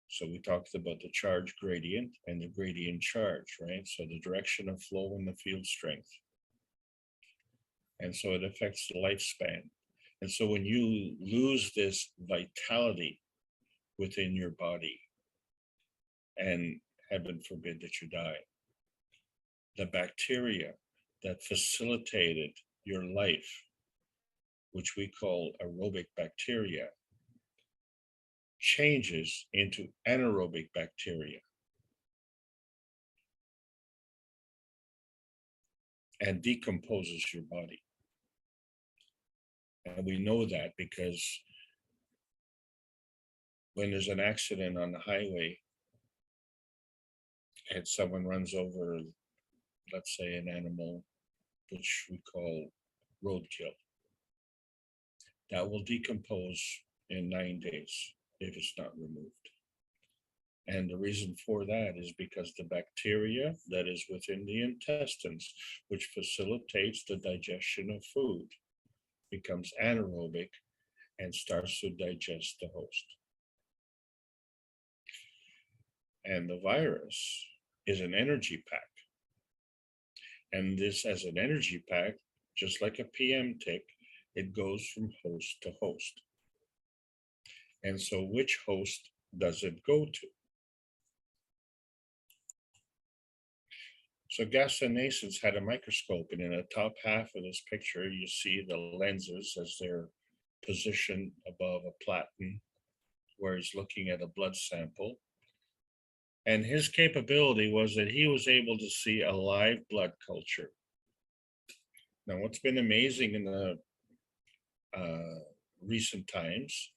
S9: So we talked about the charge gradient and the gradient charge, right? So the direction of flow and the field strength. And so it affects the lifespan. And so when you lose this vitality within your body, and heaven forbid that you die, the bacteria that facilitated your life, which we call aerobic bacteria, changes into anaerobic bacteria and decomposes your body. And we know that because when there's an accident on the highway and someone runs over, let's say, an animal, which we call roadkill, that will decompose in 9 days if it's not removed. And the reason for that is because the bacteria that is within the intestines, which facilitates the digestion of food, becomes anaerobic and starts to digest the host. And the virus is an energy pack. And this, as an energy pack, just like a PM tick, it goes from host to host. And so which host does it go to? So Gaston-Nason's had a microscope, and in the top half of this picture, you see the lenses as they're positioned above a platen where he's looking at a blood sample. And his capability was that he was able to see a live blood culture. Now, what's been amazing in the recent times,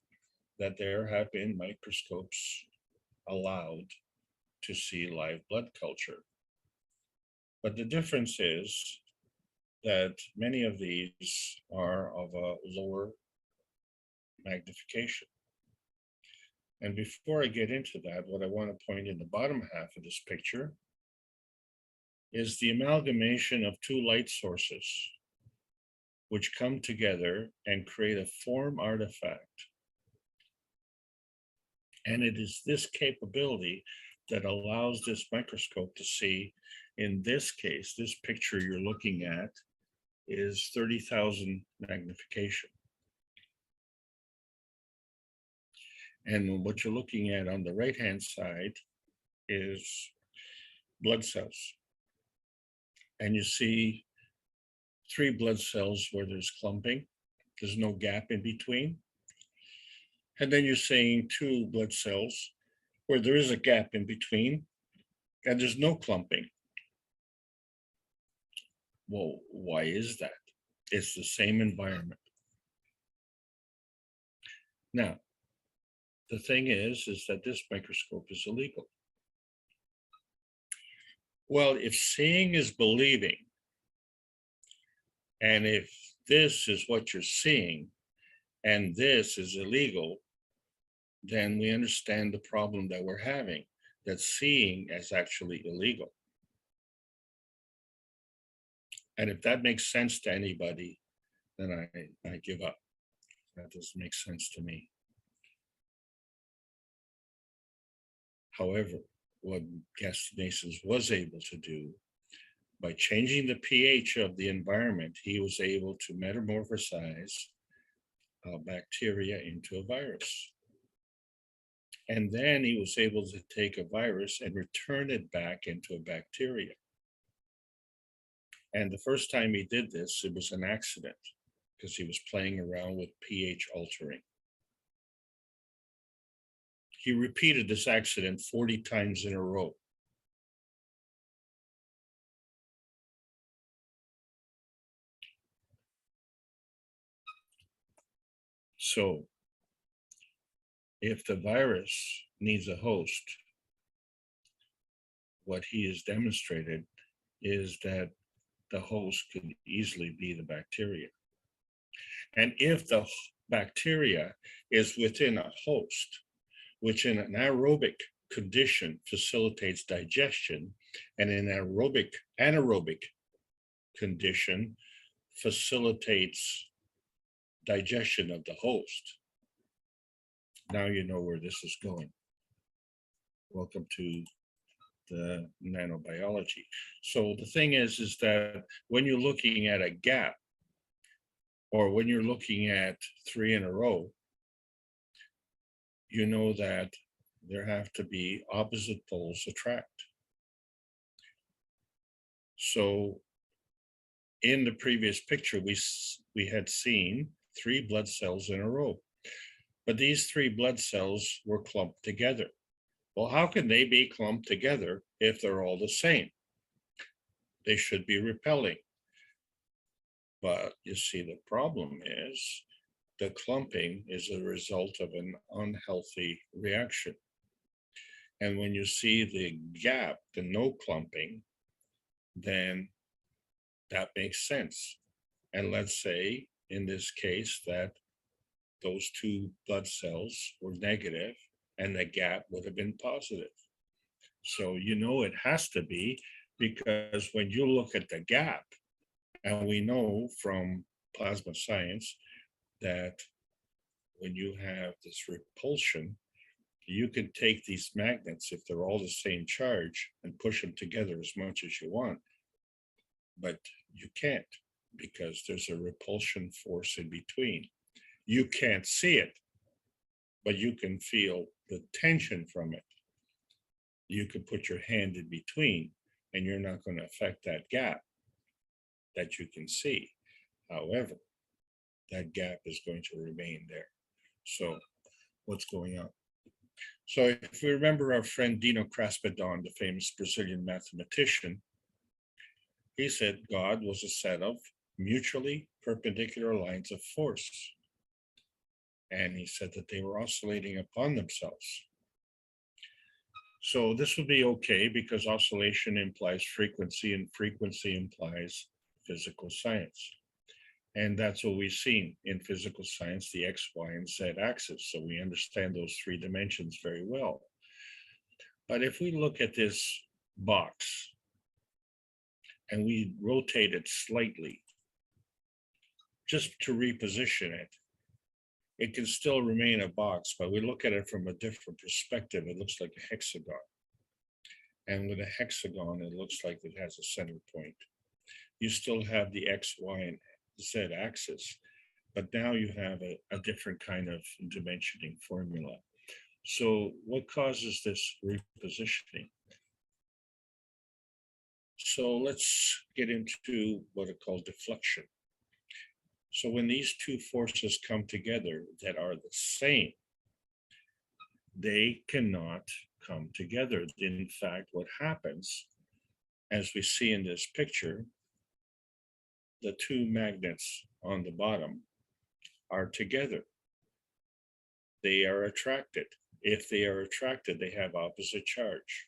S9: that there have been microscopes allowed to see live blood culture. But the difference is that many of these are of a lower magnification. And before I get into that, what I want to point in the bottom half of this picture is the amalgamation of two light sources, which come together and create a form artifact. And it is this capability that allows this microscope to see, in this case, this picture you're looking at is 30,000 magnification. And what you're looking at on the right-hand side is blood cells. And you see 3 blood cells where there's clumping. There's no gap in between. And then you're seeing 2 blood cells where there is a gap in between and there's no clumping. Well, why is that? It's the same environment. Now, the thing is that this microscope is illegal. Well, if seeing is believing, and if this is what you're seeing, and this is illegal, then we understand the problem that we're having, that seeing is actually illegal. And if that makes sense to anybody, then I give up. That doesn't make sense to me. However, what Gaston was able to do, by changing the pH of the environment, he was able to metamorphosize bacteria into a virus. And then he was able to take a virus and return it back into a bacteria. And the first time he did this, it was an accident because he was playing around with pH altering. He repeated this accident 40 times in a row. So if the virus needs a host, what he has demonstrated is that the host could easily be the bacteria. And if the bacteria is within a host, which in an aerobic condition facilitates digestion, and in an anaerobic condition facilitates digestion of the host. Now you know where this is going. Welcome to the nanobiology. So the thing is that when you're looking at a gap, or when you're looking at 3 in a row, you know that there have to be opposite poles attract. So in the previous picture, we had seen 3 blood cells in a row, but these 3 blood cells were clumped together. Well, how can they be clumped together if they're all the same? They should be repelling. But you see, the problem is the clumping is a result of an unhealthy reaction. And when you see the gap, the no clumping, then that makes sense. And let's say in this case that those 2 blood cells were negative and the gap would have been positive. So you know it has to be, because when you look at the gap, and we know from plasma science that when you have this repulsion, you can take these magnets, if they're all the same charge, and push them together as much as you want. But you can't, because there's a repulsion force in between. You can't see it, but you can feel the tension from it. You can put your hand in between, and you're not going to affect that gap that you can see. However, that gap is going to remain there. So what's going on? So if we remember our friend Dino Kraspedon, the famous Brazilian mathematician, he said God was a set of mutually perpendicular lines of force. And he said that they were oscillating upon themselves. So this would be okay, because oscillation implies frequency, and frequency implies physical science. And that's what we've seen in physical science, the X, Y, and Z axis. So we understand those 3 dimensions very well. But if we look at this box and we rotate it slightly, just to reposition it, it can still remain a box, but we look at it from a different perspective. It looks like a hexagon. And with a hexagon, it looks like it has a center point. You still have the X, Y, and Z axis, but now you have a different kind of dimensioning formula. So what causes this repositioning? So let's get into what are called deflection. So when these 2 forces come together that are the same, they cannot come together. In fact, what happens, as we see in this picture, the 2 magnets on the bottom are together. They are attracted. If they are attracted, they have opposite charge.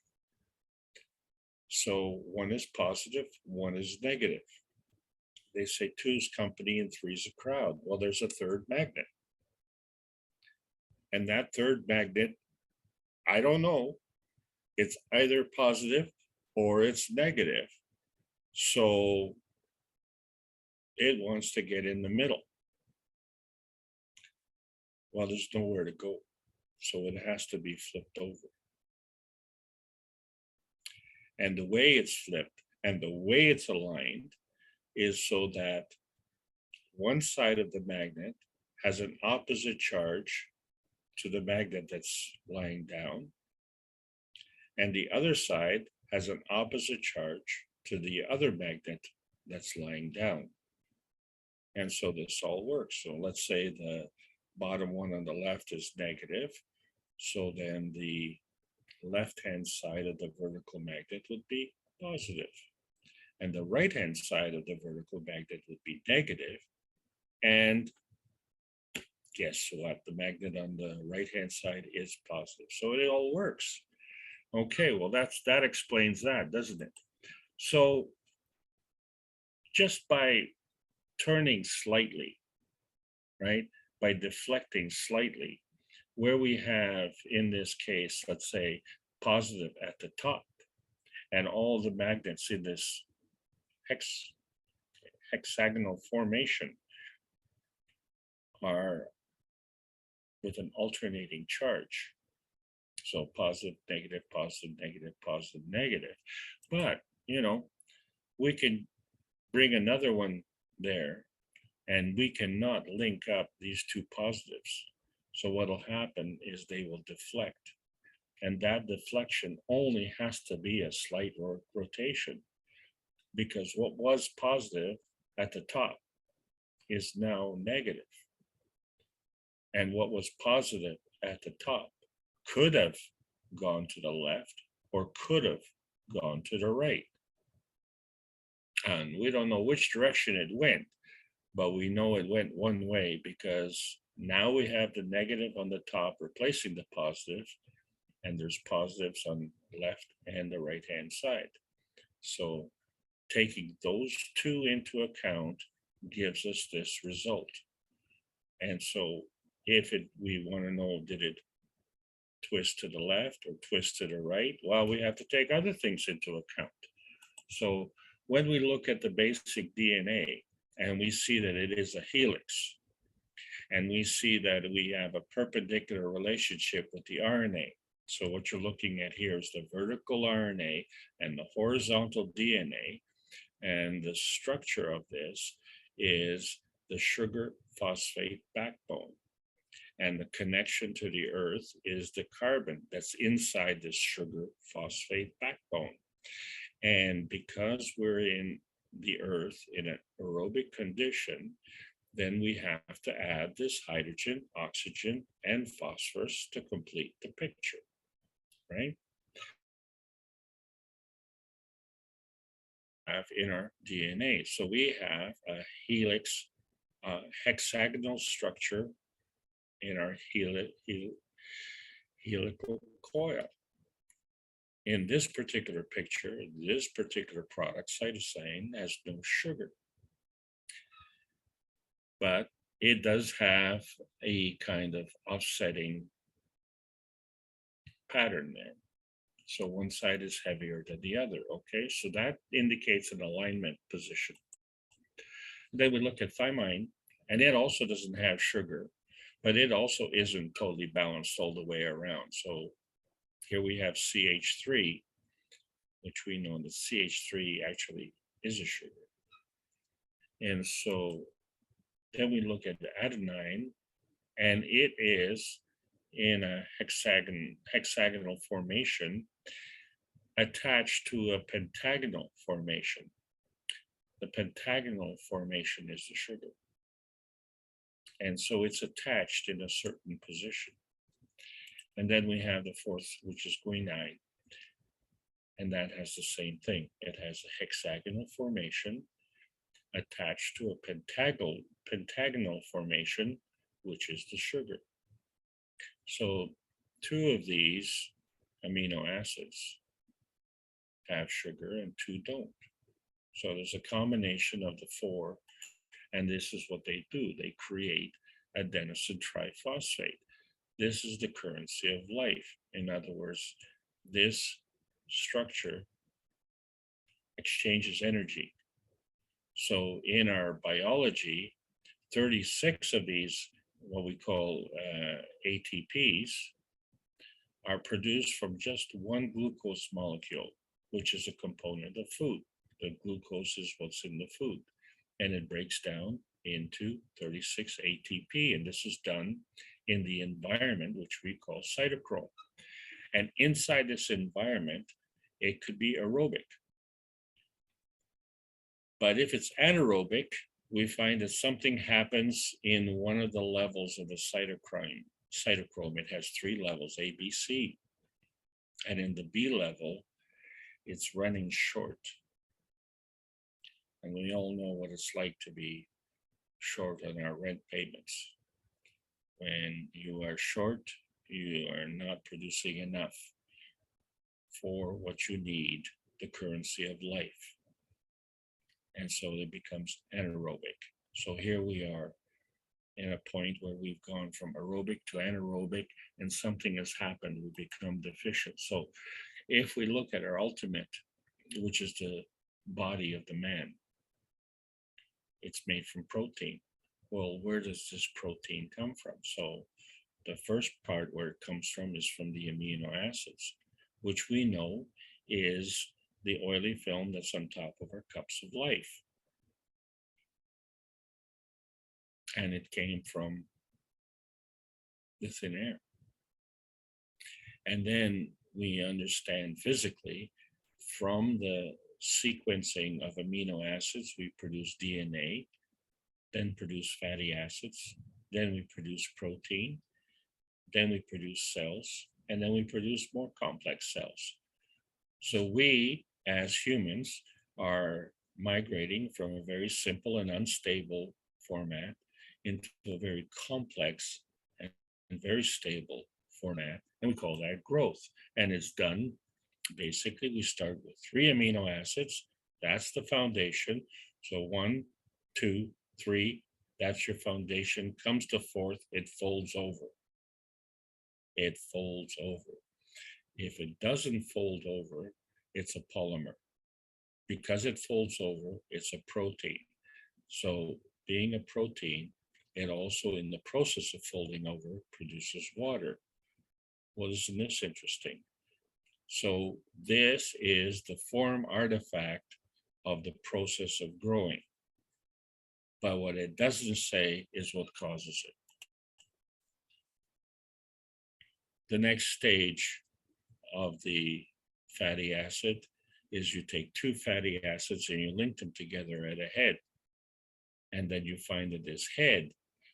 S9: So one is positive, one is negative. They say 2's company and 3's a crowd. Well, there's a 3rd magnet. And that 3rd magnet, I don't know, it's either positive or it's negative. So it wants to get in the middle. Well, there's nowhere to go. So it has to be flipped over. And the way it's flipped and the way it's aligned is so that one side of the magnet has an opposite charge to the magnet that's lying down, and the other side has an opposite charge to the other magnet that's lying down. And so this all works. So let's say the bottom one on the left is negative. So then the left-hand side of the vertical magnet would be positive. And the right-hand side of the vertical magnet would be negative. And guess what? The magnet on the right-hand side is positive. So it all works. Okay, well, that explains that, doesn't it? So just by turning slightly, right, by deflecting slightly, where we have, in this case, let's say, positive at the top, and all the magnets in this hexagonal formation are with an alternating charge. So positive, negative, positive, negative, positive, negative. But, you know, we can bring another one there, and we cannot link up these two positives. So what'll happen is they will deflect. And that deflection only has to be a slight rotation, because what was positive at the top is now negative. And what was positive at the top could have gone to the left or could have gone to the right. And we don't know which direction it went, but we know it went one way, because now we have the negative on the top replacing the positive, and there's positives on the left and the right hand side. So taking those two into account gives us this result. And so if we want to know, did it twist to the left or twist to the right? Well, we have to take other things into account. So when we look at the basic DNA and we see that it is a helix, and we see that we have a perpendicular relationship with the RNA. So what you're looking at here is the vertical RNA and the horizontal DNA. And the structure of this is the sugar phosphate backbone. And the connection to the earth is the carbon that's inside this sugar phosphate backbone. And because we're in the earth in an aerobic condition, then we have to add this hydrogen, oxygen, and phosphorus to complete the picture, right? Have in our DNA. So we have a helix, hexagonal structure in our helical coil. In this particular picture, this particular product, cytosine, has no sugar. But it does have a kind of offsetting pattern there. So one side is heavier than the other, okay? So that indicates an alignment position. Then we look at thymine, and it also doesn't have sugar, but it also isn't totally balanced all the way around. So here we have CH3, which we know that CH3 actually is a sugar. And so then we look at the adenine, and it is in a hexagonal formation attached to a pentagonal formation. The pentagonal formation is the sugar. And so it's attached in a certain position. And then we have the fourth, which is guanine. And that has the same thing. It has a hexagonal formation attached to a pentagonal formation, which is the sugar. So two of these amino acids have sugar and two don't. So there's a combination of the four, and this is what they do. They create adenosine triphosphate. This is the currency of life. In other words, this structure exchanges energy. So in our biology, 36 of these, what we call ATPs, are produced from just one glucose molecule, which is a component of food. The glucose is what's in the food, and it breaks down into 36 ATP, and this is done in the environment, which we call cytochrome. And inside this environment, it could be aerobic. But if it's anaerobic, we find that something happens in one of the levels of the cytochrome. It has 3 levels, A, B, C. And in the B level, it's running short. And we all know what it's like to be short on our rent payments. When you are short, you are not producing enough for what you need, the currency of life. And so it becomes anaerobic. So here we are in a point where we've gone from aerobic to anaerobic, and something has happened, we become deficient. So if we look at our ultimate, which is the body of the man, it's made from protein. Well, where does this protein come from? So the first part where it comes from is from the amino acids, which we know is the oily film that's on top of our cups of life. And it came from the thin air. And then we understand physically from the sequencing of amino acids, we produce DNA, then produce fatty acids, then we produce protein, then we produce cells, and then we produce more complex cells. So we, as humans, are migrating from a very simple and unstable format into a very complex and very stable format, and we call that growth. And it's done, basically, we start with 3 amino acids. That's the foundation. So 1, 2, 3, that's your foundation. Comes to 4th, it folds over. It folds over. If it doesn't fold over, it's a polymer. Because it folds over, it's a protein. So being a protein, it also in the process of folding over produces water. Well, isn't this interesting? So this is the form artifact of the process of growing. But what it doesn't say is what causes it. The next stage of the fatty acid is you take 2 fatty acids and you link them together at a head. And then you find that this head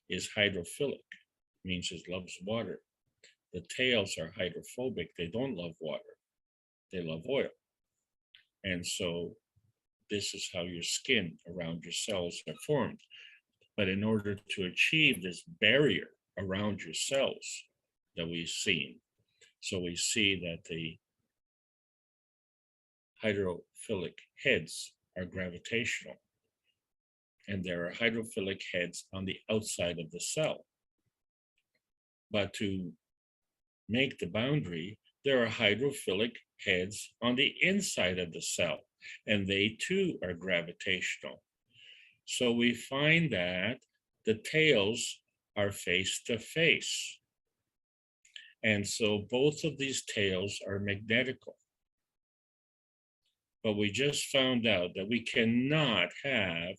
S9: is hydrophilic, means it loves water. The tails are hydrophobic, they don't love water, they love oil. And so this is how your skin around your cells are formed. But in order to achieve this barrier around your cells that we've seen, so we see that the hydrophilic heads are gravitational, and there are hydrophilic heads on the outside of the cell. But to make the boundary, there are hydrophilic heads on the inside of the cell, and they too are gravitational. So we find that the tails are face to face. And so both of these tails are magnetical. But we just found out that we cannot have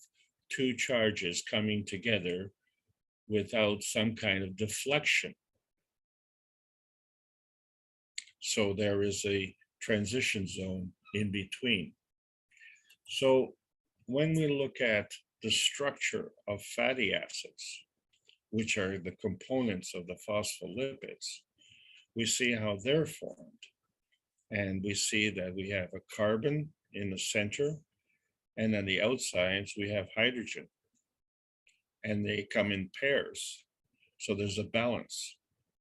S9: 2 charges coming together without some kind of deflection. So there is a transition zone in between. So when we look at the structure of fatty acids, which are the components of the phospholipids, we see how they're formed. And we see that we have a carbon in the center, and on the outsides, we have hydrogen. And they come in pairs. So there's a balance.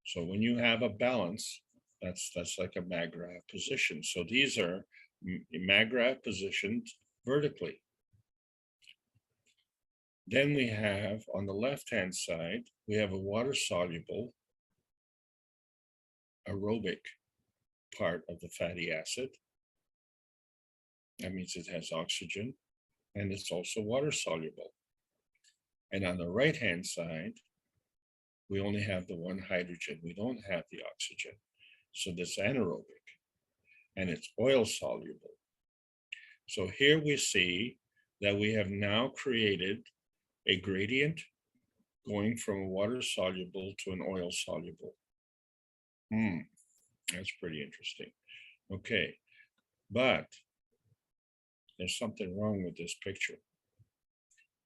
S9: So when you have a balance, that's like a mag-grav position. So these are mag-grav positioned vertically. Then we have, on the left-hand side, we have a water-soluble aerobic part of the fatty acid. That means it has oxygen, and it's also water-soluble. And on the right-hand side, we only have the 1 hydrogen. We don't have the oxygen. So this anaerobic, and it's oil-soluble. So here we see that we have now created a gradient going from a water soluble to an oil soluble. That's pretty interesting. Okay, but there's something wrong with this picture.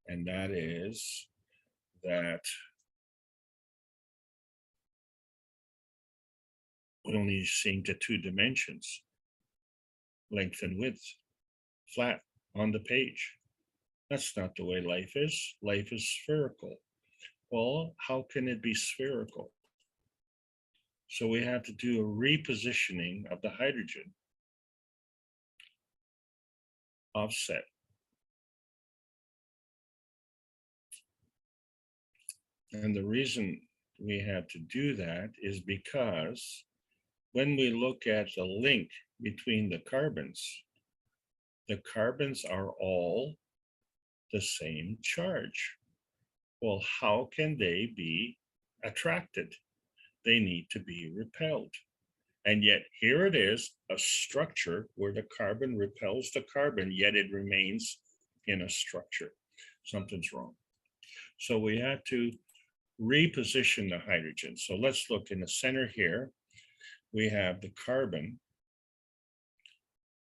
S9: And that is that we're only seeing the 2 dimensions, length and width, flat on the page. That's not the way life is. Life is spherical. Well, how can it be spherical? So we have to do a repositioning of the hydrogen offset. And the reason we have to do that is because when we look at the link between the carbons are all the same charge. Well, how can they be attracted? They need to be repelled. And yet here it is, a structure where the carbon repels the carbon, yet it remains in a structure. Something's wrong. So we have to reposition the hydrogen. So let's look in the center here. We have the carbon,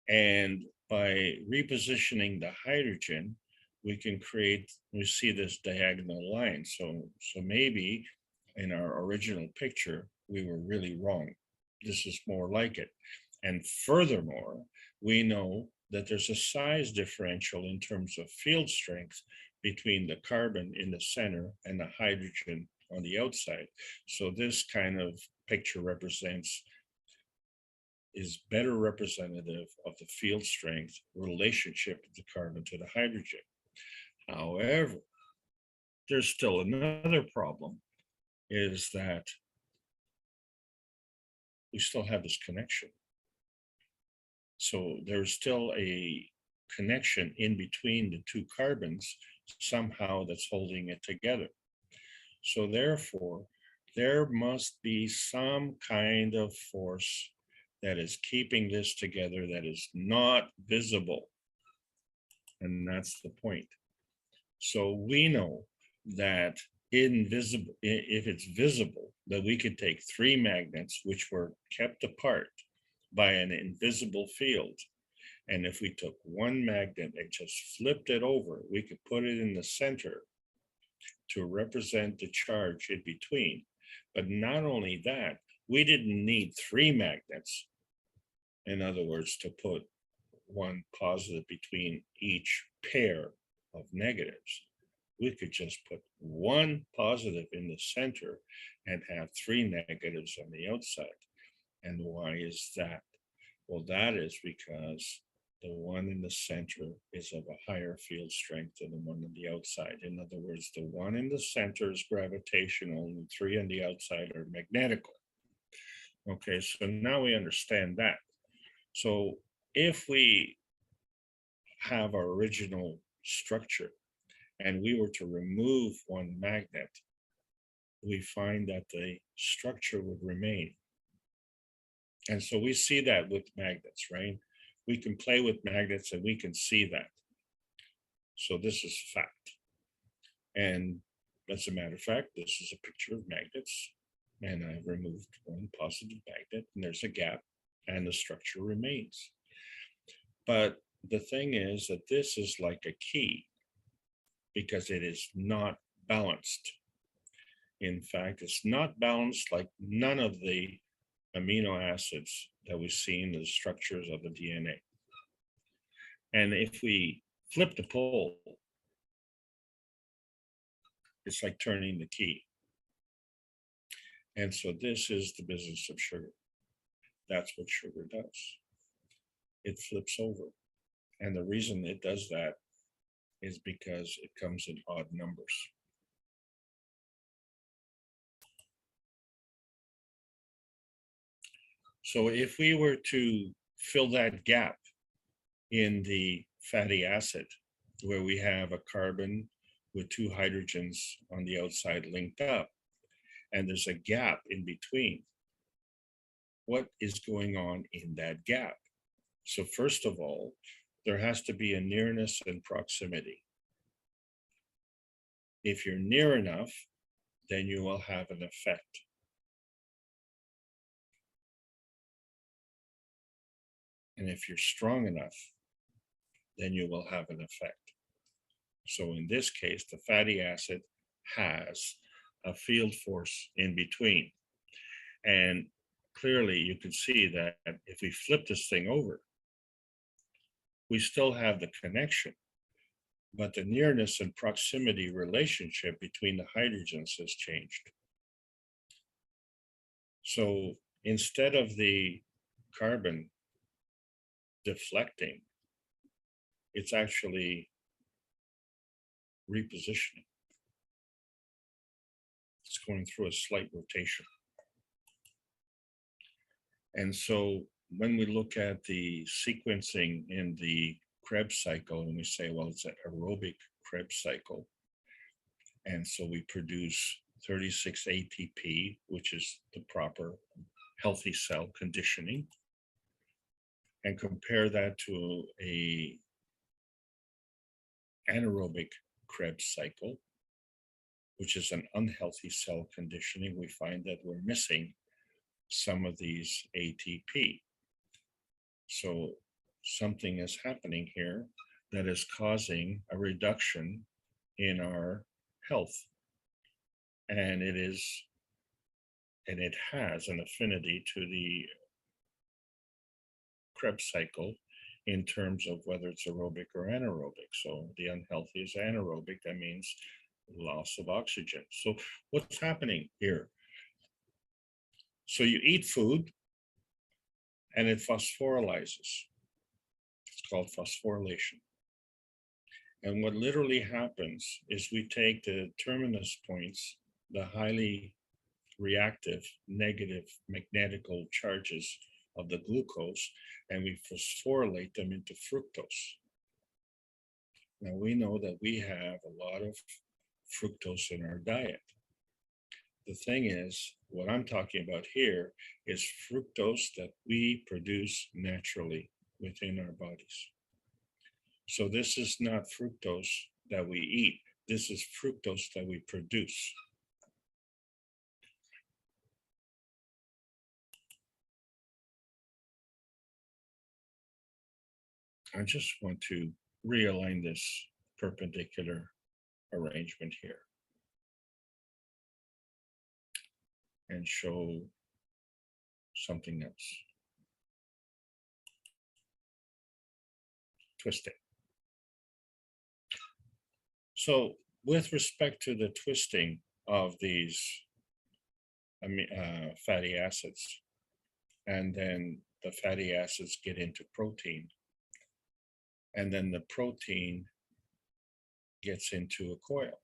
S9: and by repositioning the hydrogen, we can create, we see this diagonal line. So maybe in our original picture, we were really wrong. This is more like it. And furthermore, we know that there's a size differential in terms of field strength between the carbon in the center and the hydrogen on the outside. So this kind of picture is better representative of the field strength relationship of the carbon to the hydrogen. However, there's still another problem, is that we still have this connection. So there's still a connection in between the 2 carbons somehow that's holding it together. So therefore, there must be some kind of force that is keeping this together that is not visible. And that's the point. So we know that invisible, if it's visible, that we could take 3 magnets which were kept apart by an invisible field. And if we took 1 magnet and just flipped it over, we could put it in the center to represent the charge in between. But not only that, we didn't need 3 magnets. In other words, to put 1 positive between each pair of negatives. We could just put 1 positive in the center and have 3 negatives on the outside. And why is that? Well, that is because the one in the center is of a higher field strength than the one on the outside. In other words, the one in the center is gravitational and the 3 on the outside are magnetical. Okay, so now we understand that. So if we have our original structure and we were to remove 1 magnet, we find that the structure would remain. And so we see that with magnets, right? We can play with magnets and we can see that. So this is fact. And as a matter of fact, this is a picture of magnets. And I've removed 1 positive magnet and there's a gap and the structure remains. But the thing is that this is like a key because it is not balanced. In fact, it's not balanced like none of the amino acids that we see in the structures of the DNA. And if we flip the pole, it's like turning the key. And so this is the business of sugar. That's what sugar does. It flips over. And the reason it does that is because it comes in odd numbers. So if we were to fill that gap in the fatty acid, where we have a carbon with 2 hydrogens on the outside linked up, and there's a gap in between, what is going on in that gap? So first of all, there has to be a nearness and proximity. If you're near enough, then you will have an effect. And if you're strong enough, then you will have an effect. So in this case, the fatty acid has a field force in between. And clearly you can see that if we flip this thing over, we still have the connection, but the nearness and proximity relationship between the hydrogens has changed. So instead of the carbon deflecting, it's actually repositioning. It's going through a slight rotation. And so when we look at the sequencing in the Krebs cycle, and we say, well, it's an aerobic Krebs cycle. And so we produce 36 ATP, which is the proper healthy cell conditioning, and compare that to a anaerobic Krebs cycle, which is an unhealthy cell conditioning, we find that we're missing some of these ATP. So something is happening here that is causing a reduction in our health. And it has an affinity to the Krebs cycle in terms of whether it's aerobic or anaerobic. So the unhealthy is anaerobic, that means loss of oxygen. So what's happening here? So you eat food and it phosphorylizes. It's called phosphorylation. And what literally happens is we take the terminus points, the highly reactive negative magnetical charges of the glucose, and we phosphorylate them into fructose. Now we know that we have a lot of fructose in our diet. The thing is, what I'm talking about here is fructose that we produce naturally within our bodies. So this is not fructose that we eat. This is fructose that we produce. I just want to realign this perpendicular arrangement here and show something else. Twisting. So with respect to the twisting of these fatty acids, and then the fatty acids get into protein, and then the protein gets into a coil.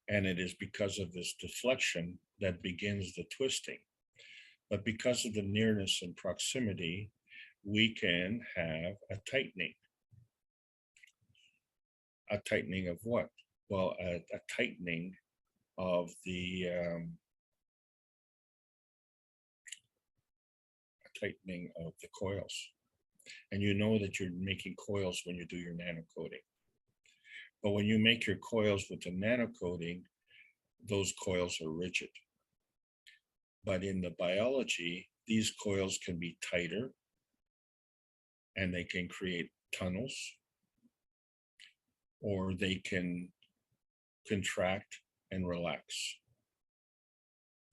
S9: And it is because of this deflection that begins the twisting. But because of the nearness and proximity, we can have a tightening. A tightening of what? Well, a tightening of the coils. And you know that you're making coils when you do your nanocoating. But when you make your coils with the nanocoating, those coils are rigid. But in the biology, these coils can be tighter and they can create tunnels, or they can contract and relax.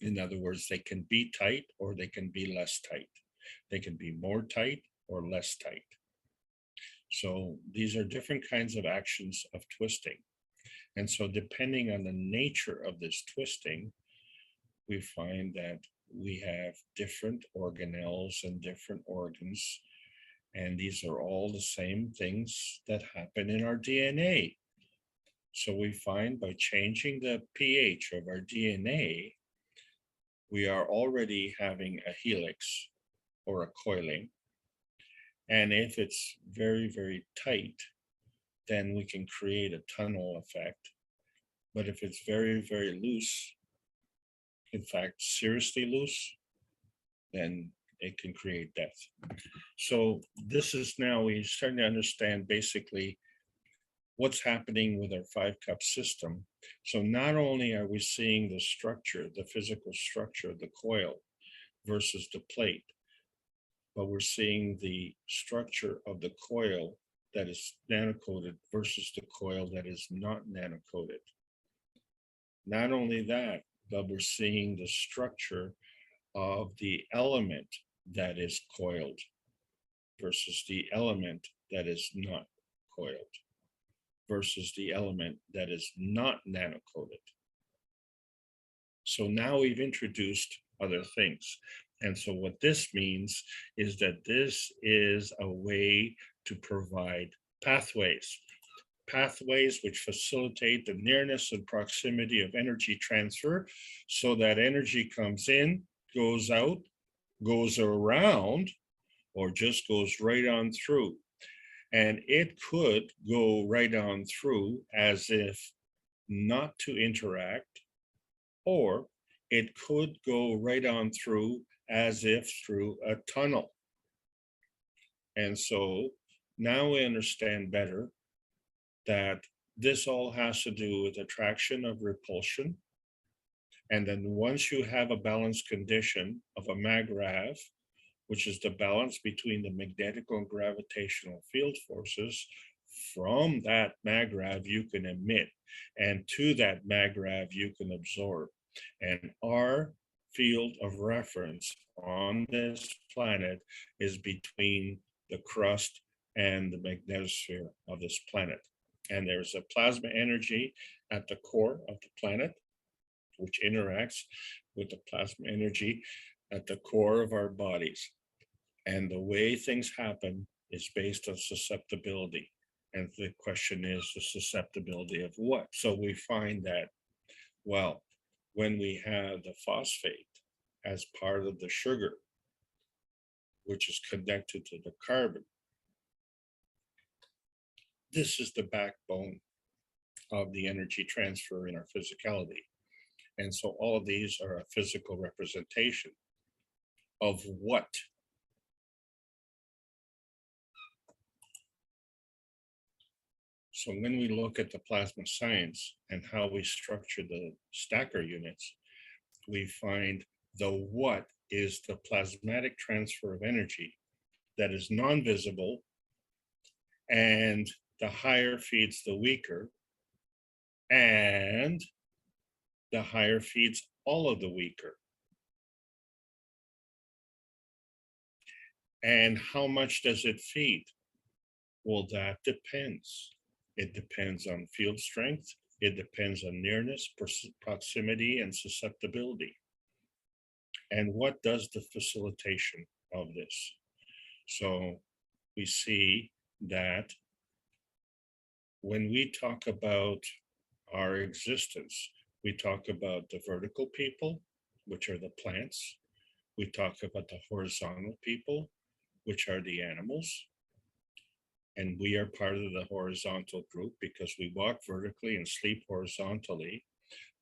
S9: In other words, they can be tight or they can be less tight. They can be more tight or less tight. So these are different kinds of actions of twisting. And so depending on the nature of this twisting, we find that we have different organelles and different organs. And these are all the same things that happen in our DNA. So we find by changing the pH of our DNA, we are already having a helix or a coiling. And if it's very, very tight, then we can create a tunnel effect. But if it's very, very loose, in fact, seriously loose, then it can create death. So this is now, we're starting to understand basically what's happening with our 5-cup system. So not only are we seeing the structure, the physical structure of the coil versus the plate, but we're seeing the structure of the coil that is nanocoated versus the coil that is not nanocoated. Not only that, but we're seeing the structure of the element that is coiled versus the element that is not coiled versus the element that is not nanocoated. So now we've introduced other things. And so what this means is that this is a way to provide pathways which facilitate the nearness and proximity of energy transfer, so that energy comes in, goes out, goes around, or just goes right on through. And it could go right on through as if not to interact, or it could go right on through as if through a tunnel. And so now we understand better that this all has to do with attraction of repulsion. And then once you have a balanced condition of a MAGRAV, which is the balance between the magnetic and gravitational field forces, from that MAGRAV you can emit, and to that MAGRAV you can absorb. And our field of reference on this planet is between the crust and the magnetosphere of this planet. And there's a plasma energy at the core of the planet, which interacts with the plasma energy at the core of our bodies. And the way things happen is based on susceptibility. And the question is, the susceptibility of what? So we find that, well, when we have the phosphate as part of the sugar, which is connected to the carbon, this is the backbone of the energy transfer in our physicality. And so all of these are a physical representation of what? So when we look at the plasma science and how we structure the stacker units, we find the what is the plasmatic transfer of energy that is non-visible, and the higher feeds the weaker, and the higher feeds all of the weaker. And how much does it feed? Well, that depends. It depends on field strength. It depends on nearness, proximity, and susceptibility. And what does the facilitation of this? So we see that when we talk about our existence, we talk about the vertical people, which are the plants. We talk about the horizontal people, which are the animals. And we are part of the horizontal group because we walk vertically and sleep horizontally.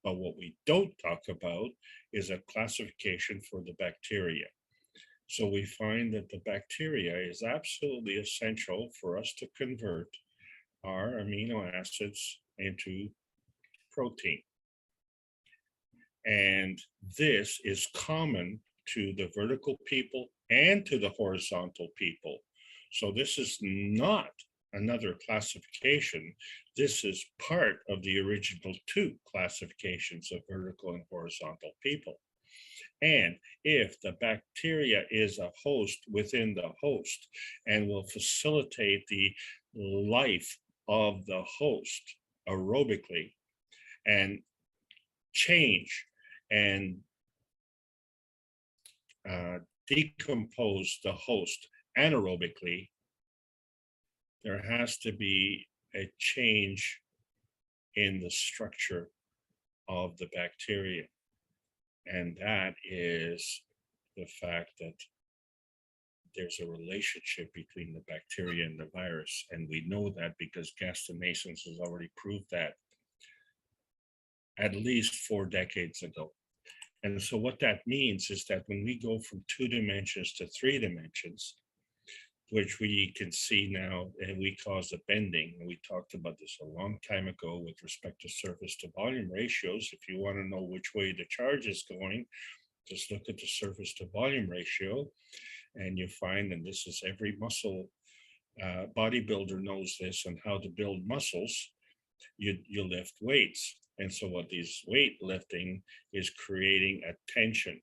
S9: But what we don't talk about is a classification for the bacteria. So we find that the bacteria is absolutely essential for us to convert our amino acids into protein. And this is common to the vertical people and to the horizontal people. So this is not another classification. This is part of the original 2 classifications of vertical and horizontal people. And if the bacteria is a host within the host and will facilitate the life of the host aerobically and change and decompose the host anaerobically, there has to be a change in the structure of the bacteria. And that is the fact that there's a relationship between the bacteria and the virus. And we know that because Gaston Masons has already proved that at least 4 decades ago. And so what that means is that when we go from 2 dimensions to 3 dimensions, which we can see now, and we cause a bending. And we talked about this a long time ago with respect to surface to volume ratios. If you want to know which way the charge is going, just look at the surface to volume ratio, and you find, and this is every muscle bodybuilder knows this, and how to build muscles, you lift weights. And so what these weight lifting is creating a tension.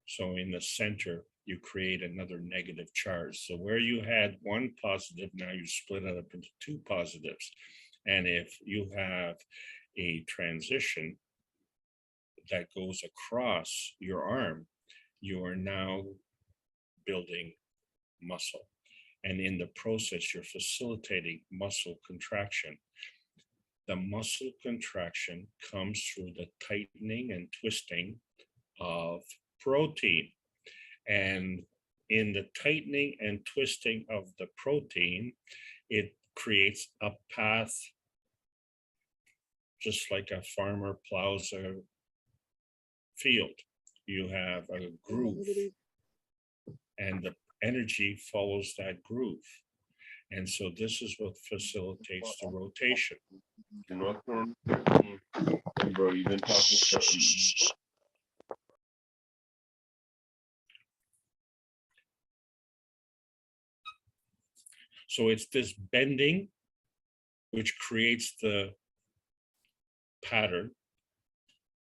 S9: So in the center, you create another negative charge. So where you had one positive, now you split it up into 2 positives. And if you have a transition that goes across your arm, you are now building muscle. And in the process, you're facilitating muscle contraction. The muscle contraction comes through the tightening and twisting of protein. And in the tightening and twisting of the protein, it creates a path, just like a farmer plows a field. You have a groove, and the energy follows that groove. And so this is what facilitates the rotation.
S6: Bro, you've been talking.
S9: So it's this bending which creates the pattern,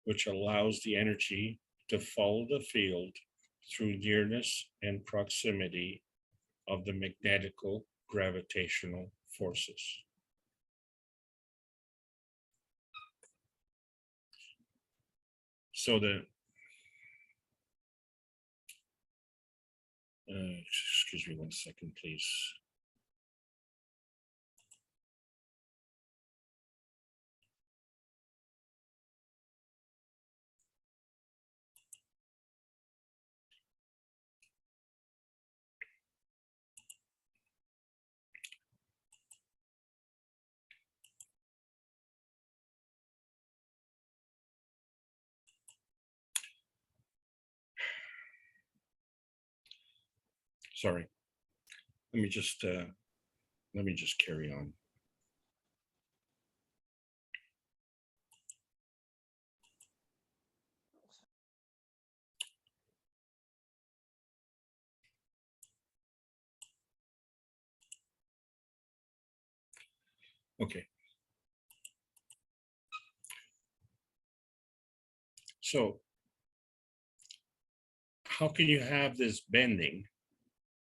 S9: which allows the energy to follow the field through nearness and proximity of the magnetical gravitational forces. So excuse me 1 second, please. Sorry. Let me just carry on. Okay. So how can you have this bending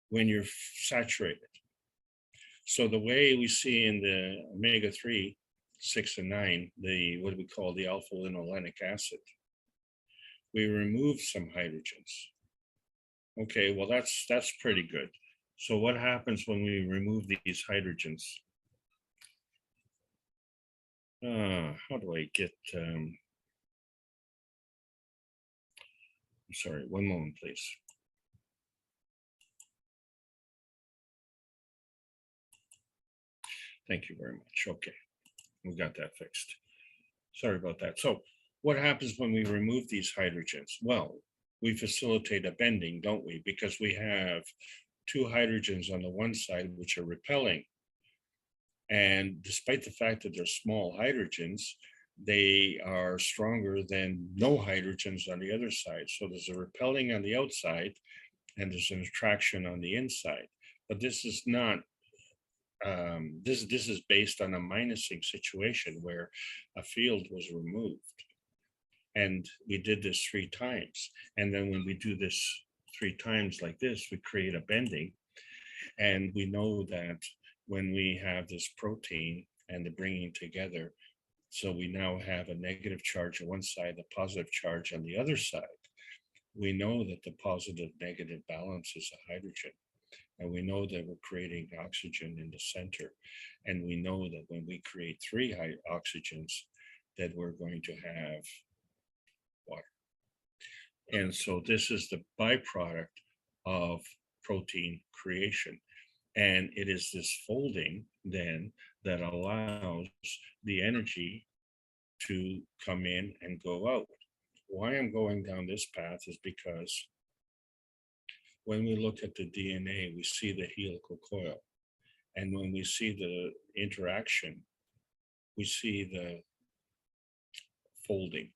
S9: when you're saturated? So the way we see in the omega-3, 6 and 9, the what we call the alpha linolenic acid, we remove some hydrogens. Okay, well that's pretty good. So what happens when we remove these hydrogens? How do I get? I'm sorry, 1 moment, please. Thank you very much. Okay, we got that fixed. Sorry about that. So what happens when we remove these hydrogens? Well, we facilitate a bending, don't we? Because we have 2 hydrogens on the one side, which are repelling. And despite the fact that they're small hydrogens, they are stronger than no hydrogens on the other side. So there's a repelling on the outside and there's an attraction on the inside. But this is not this is based on a minusing situation where a field was removed, and we did this 3 times. And then when we do this 3 times like this, we create a bending. And we know that when we have this protein and the bringing together, so we now have a negative charge on one side, a positive charge on the other side. We know that the positive negative balance is a hydrogen. And we know that we're creating oxygen in the center. And we know that when we create 3 oxygens, that we're going to have water. And so this is the byproduct of protein creation. And it is this folding then that allows the energy to come in and go out. why I'm going down this path is because when we look at the DNA, we see the helical coil. And when we see the interaction, we see the folding,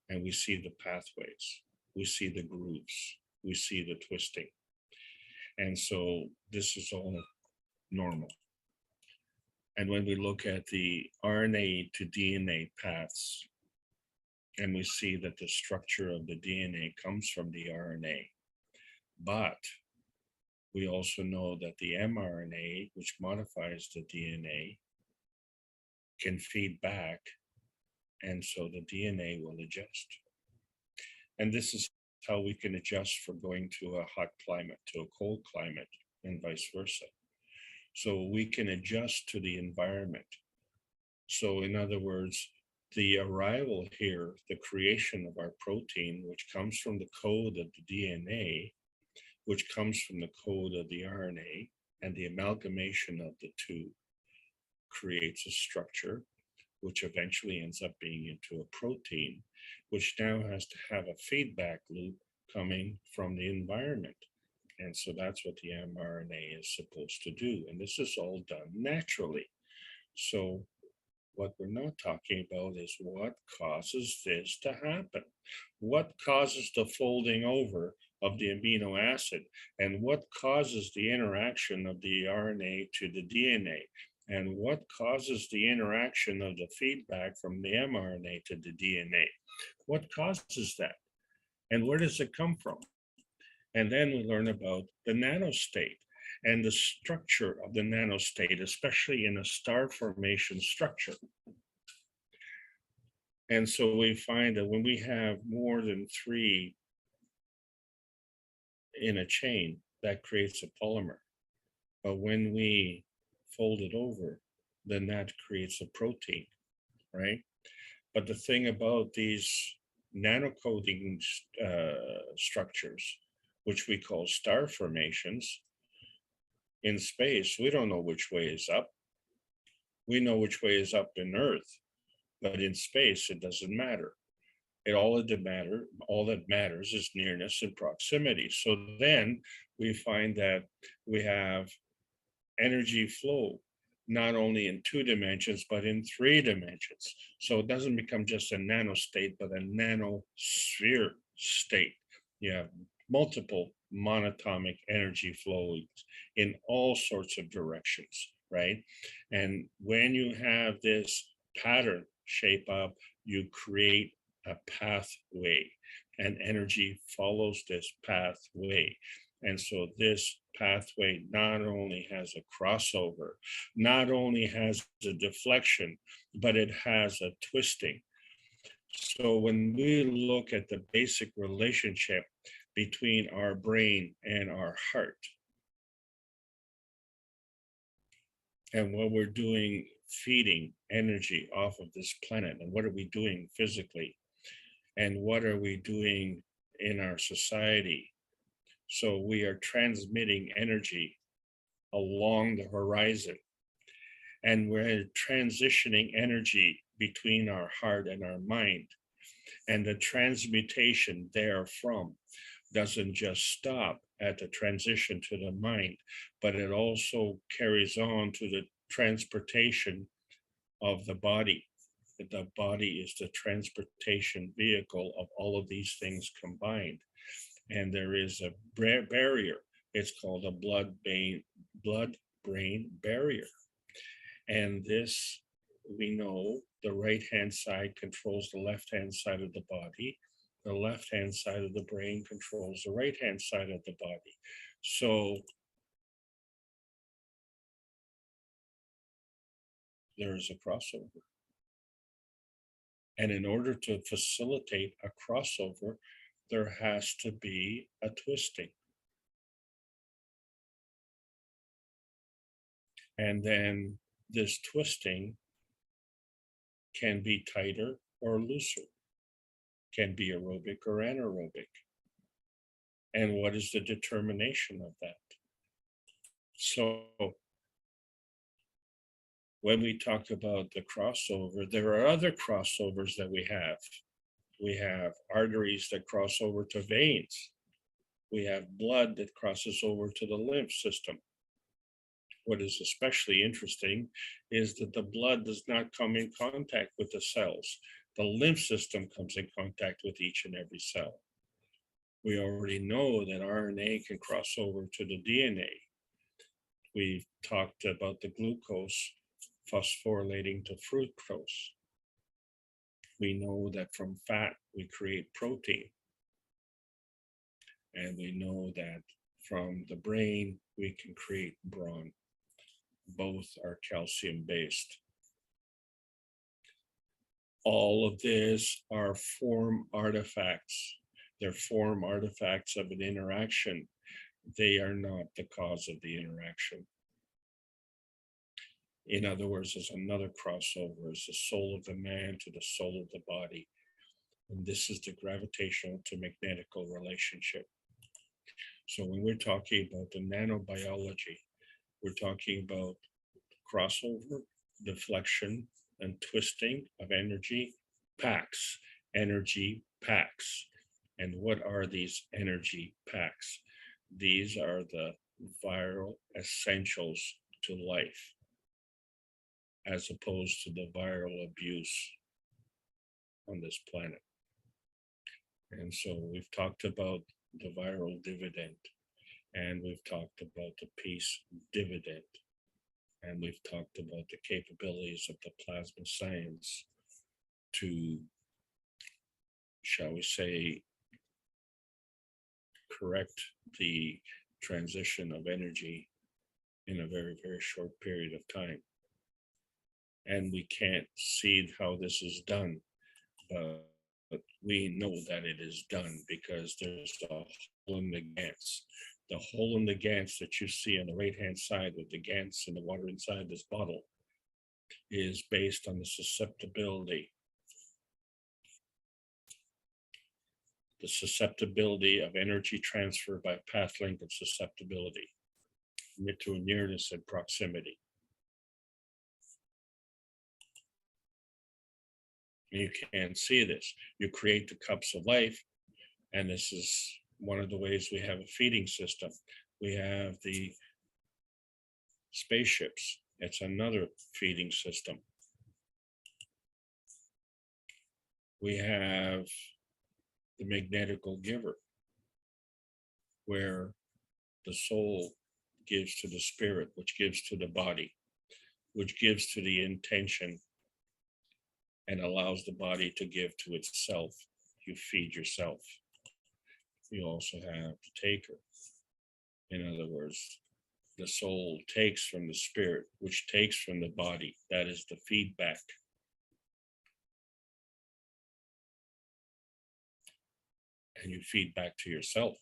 S9: and we see the pathways, we see the grooves, we see the twisting. And so this is all normal. And when we look at the RNA to DNA paths, and we see that the structure of the DNA comes from the RNA, but we also know that the mRNA, which modifies the DNA, can feed back, and so the DNA will adjust. And this is how we can adjust for going to a hot climate, to a cold climate, and vice versa. So we can adjust to the environment. So in other words, the arrival here, the creation of our protein, which comes from the code of the DNA, which comes from the code of the RNA, and the amalgamation of the two creates a structure, which eventually ends up being into a protein, which now has to have a feedback loop coming from the environment. And so that's what the mRNA is supposed to do. And this is all done naturally. So what we're not talking about is what causes this to happen. What causes the folding over of the amino acid, and what causes the interaction of the RNA to the DNA, and what causes the interaction of the feedback from the mRNA to the DNA? What causes that? And where does it come from? And then we learn about the nanostate and the structure of the nanostate, especially in a star formation structure. And so we find that when we have more than 3 in a chain, that creates a polymer. But when we fold it over, then that creates a protein, right? But the thing about these nanocoding structures, which we call star formations, in space, we don't know which way is up. We know which way is up in Earth, but in space, it doesn't matter. All that matters is nearness and proximity. So then we find that we have energy flow, not only in 2 dimensions, but in 3 dimensions. So it doesn't become just a nanostate, but a nanosphere state. You have multiple monatomic energy flows in all sorts of directions, right? And when you have this pattern shape up, you create a pathway, and energy follows this pathway. And so this pathway not only has a crossover, not only has a deflection, but it has a twisting. So when we look at the basic relationship between our brain and our heart, and what we're doing feeding energy off of this planet, and what are we doing physically, and what are we doing in our society. So we are transmitting energy along the horizon, and we're transitioning energy between our heart and our mind. And the transmutation therefrom doesn't just stop at the transition to the mind, but it also carries on to the transportation of the body. The body is the transportation vehicle of all of these things combined. And there is a barrier. It's called a blood-brain barrier. And this, we know, the right-hand side controls the left-hand side of the body. The left-hand side of the brain controls the right-hand side of the body. So there is a crossover. And in order to facilitate a crossover, there has to be a twisting. And then this twisting can be tighter or looser, can be aerobic or anaerobic. And what is the determination of that? So when we talk about the crossover, there are other crossovers that we have. We have arteries that cross over to veins. We have blood that crosses over to the lymph system. What is especially interesting is that the blood does not come in contact with the cells. The lymph system comes in contact with each and every cell. We already know that RNA can cross over to the DNA. We've talked about the glucose phosphorylating to fructose. We know that from fat, we create protein. And we know that from the brain, we can create brawn. Both are calcium-based. All of this are form artifacts. They're form artifacts of an interaction. They are not the cause of the interaction. In other words, there's another crossover. It's the soul of the man to the soul of the body. And this is the gravitational to magnetical relationship. So when we're talking about the nanobiology, we're talking about crossover, deflection, and twisting of energy packs, energy packs. And what are these energy packs? These are the viral essentials to life, as opposed to the viral abuse on this planet. And so we've talked about the viral dividend, and we've talked about the peace dividend, and we've talked about the capabilities of the plasma science to, shall we say, correct the transition of energy in a very, very short period of time. And we can't see how this is done, but we know that it is done because there's a hole in the Gans. The hole in the Gans that you see on the right-hand side with the Gans and the water inside this bottle is based on the susceptibility. The susceptibility of energy transfer by path length of susceptibility to nearness and proximity. You can see this. You create the cups of life, and this is one of the ways we have a feeding system. We have the spaceships. It's another feeding system. We have the magnetical giver, where the soul gives to the spirit, which gives to the body, which gives to the intention, and allows the body to give to itself. You feed yourself. You also have the taker. In other words, the soul takes from the spirit, which takes from the body. That is the feedback. And you feed back to yourself.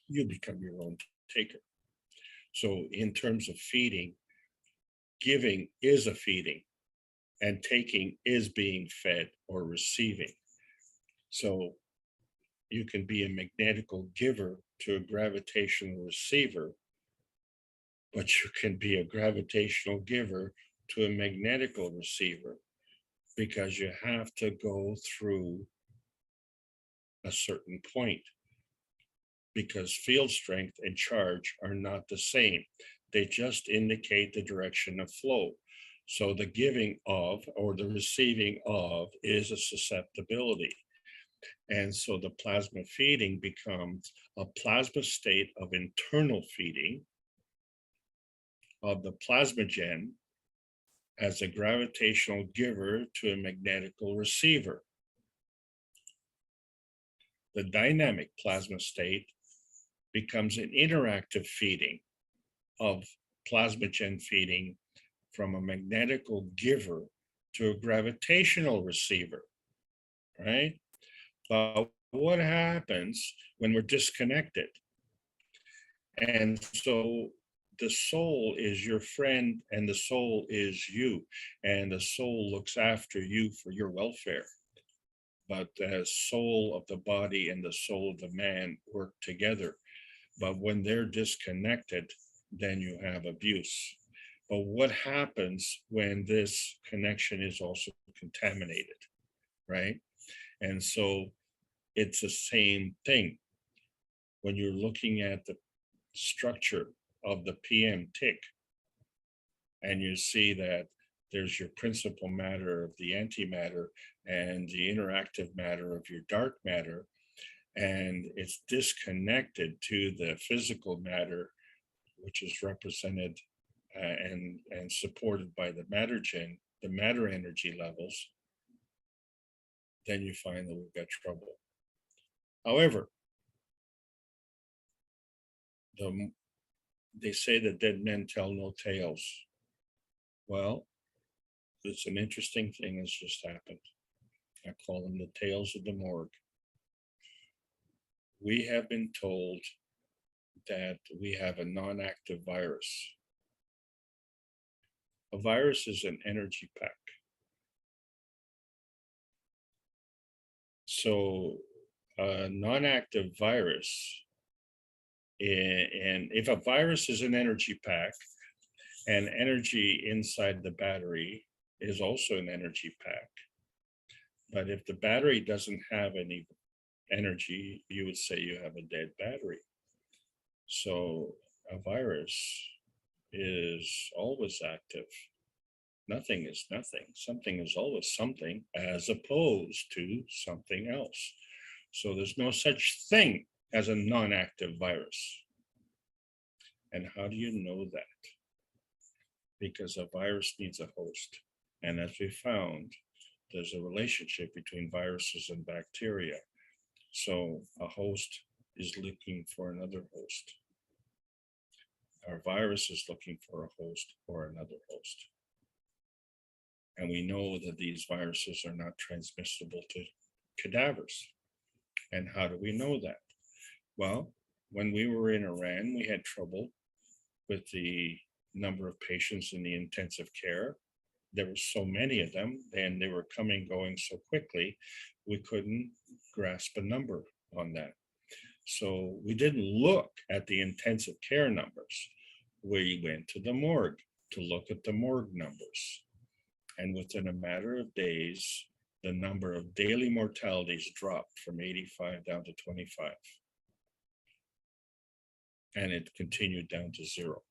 S9: You become your own taker. So in terms of feeding, giving is a feeding, and taking is being fed or receiving. So you can be a magnetical giver to a gravitational receiver, but you can be a gravitational giver to a magnetical receiver, because you have to go through a certain point, because field strength and charge are not the same. They just indicate the direction of flow. So the giving of or the receiving of is a susceptibility. And so the plasma feeding becomes a plasma state of internal feeding of the plasmagen as a gravitational giver to a magnetical receiver. The dynamic plasma state becomes an interactive feeding of plasmagen feeding from a magnetical giver to a gravitational receiver, right? But what happens when we're disconnected? And so the soul is your friend, and the soul is you, and the soul looks after you for your welfare. But the soul of the body and the soul of the man work together. But when they're disconnected, then you have abuse. But what happens when this connection is also contaminated, right? And so it's the same thing. When you're looking at the structure of the PM tick, and you see that there's your principal matter of the antimatter and the interactive matter of your dark matter, and it's disconnected to the physical matter, which is represented and supported by the matter energy levels, then you find that we've got trouble. However, they say that dead men tell no tales. Well, it's an interesting thing that's just happened. I call them the tales of the morgue. We have been told that we have a non-active virus. A virus is an energy pack. So a non-active virus, and if a virus is an energy pack, and energy inside the battery is also an energy pack. But if the battery doesn't have any energy, you would say you have a dead battery. So a virus is always active. Nothing is nothing. Something is always something, as opposed to something else. So there's no such thing as a non-active virus. And how do you know that? Because a virus needs a host. And as we found, there's a relationship between viruses and bacteria. So a host is looking for another host. Our virus is looking for a host or another host. And we know that these viruses are not transmissible to cadavers. And how do we know that? Well, when we were in Iran, we had trouble with the number of patients in the intensive care. There were so many of them, and they were coming, going so quickly, we couldn't grasp a number on that. So we didn't look at the intensive care numbers. We went to the morgue to look at the morgue numbers. And within a matter of days, the number of daily mortalities dropped from 85 down to 25. And it continued down to 0.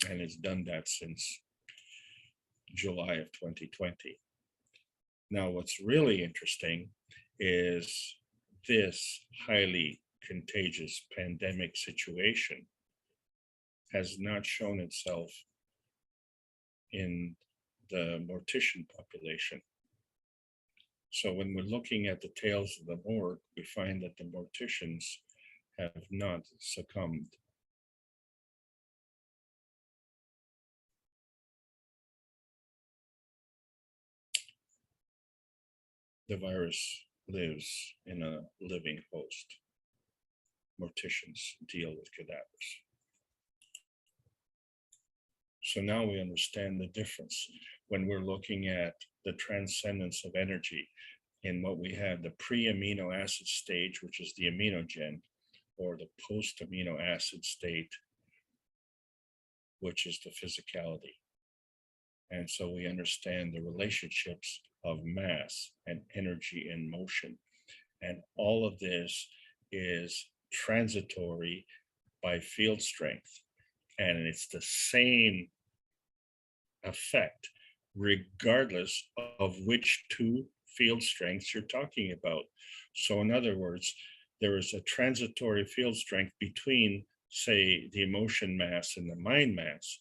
S9: And it's done that since July of 2020. Now, what's really interesting is this highly contagious pandemic situation has not shown itself in the mortician population. So when we're looking at the tales of the morgue, we find that the morticians have not succumbed. The virus lives in a living host. Morticians deal with cadavers. So now we understand the difference when we're looking at the transcendence of energy in what we have, the pre-amino acid stage, which is the aminogen, or the post-amino acid state, which is the physicality. And so we understand the relationships of mass and energy and motion. And all of this is transitory by field strength. And it's the same effect, regardless of which two field strengths you're talking about. So in other words, there is a transitory field strength between, say, the emotion mass and the mind mass.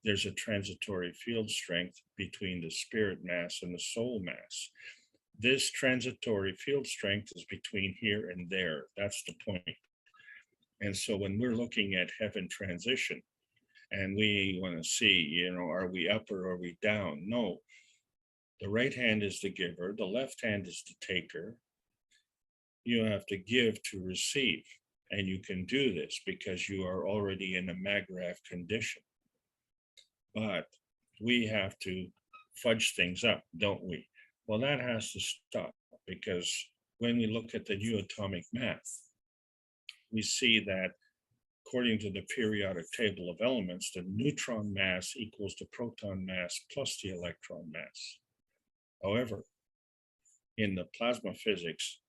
S9: There's a transitory field strength between the spirit mass and the soul mass. This transitory field strength is between here and there. That's the point. And so when we're looking at heaven transition, and we want to see, are we up or are we down? No. The right hand is the giver, the left hand is the taker. You have to give to receive. And you can do this because you are already in a Magrath condition. But we have to fudge things up, don't we? Well, that has to stop, because when we look at the new atomic math, we see that according to the periodic table of elements, the neutron mass equals the proton mass plus the electron mass. However, in the plasma physics,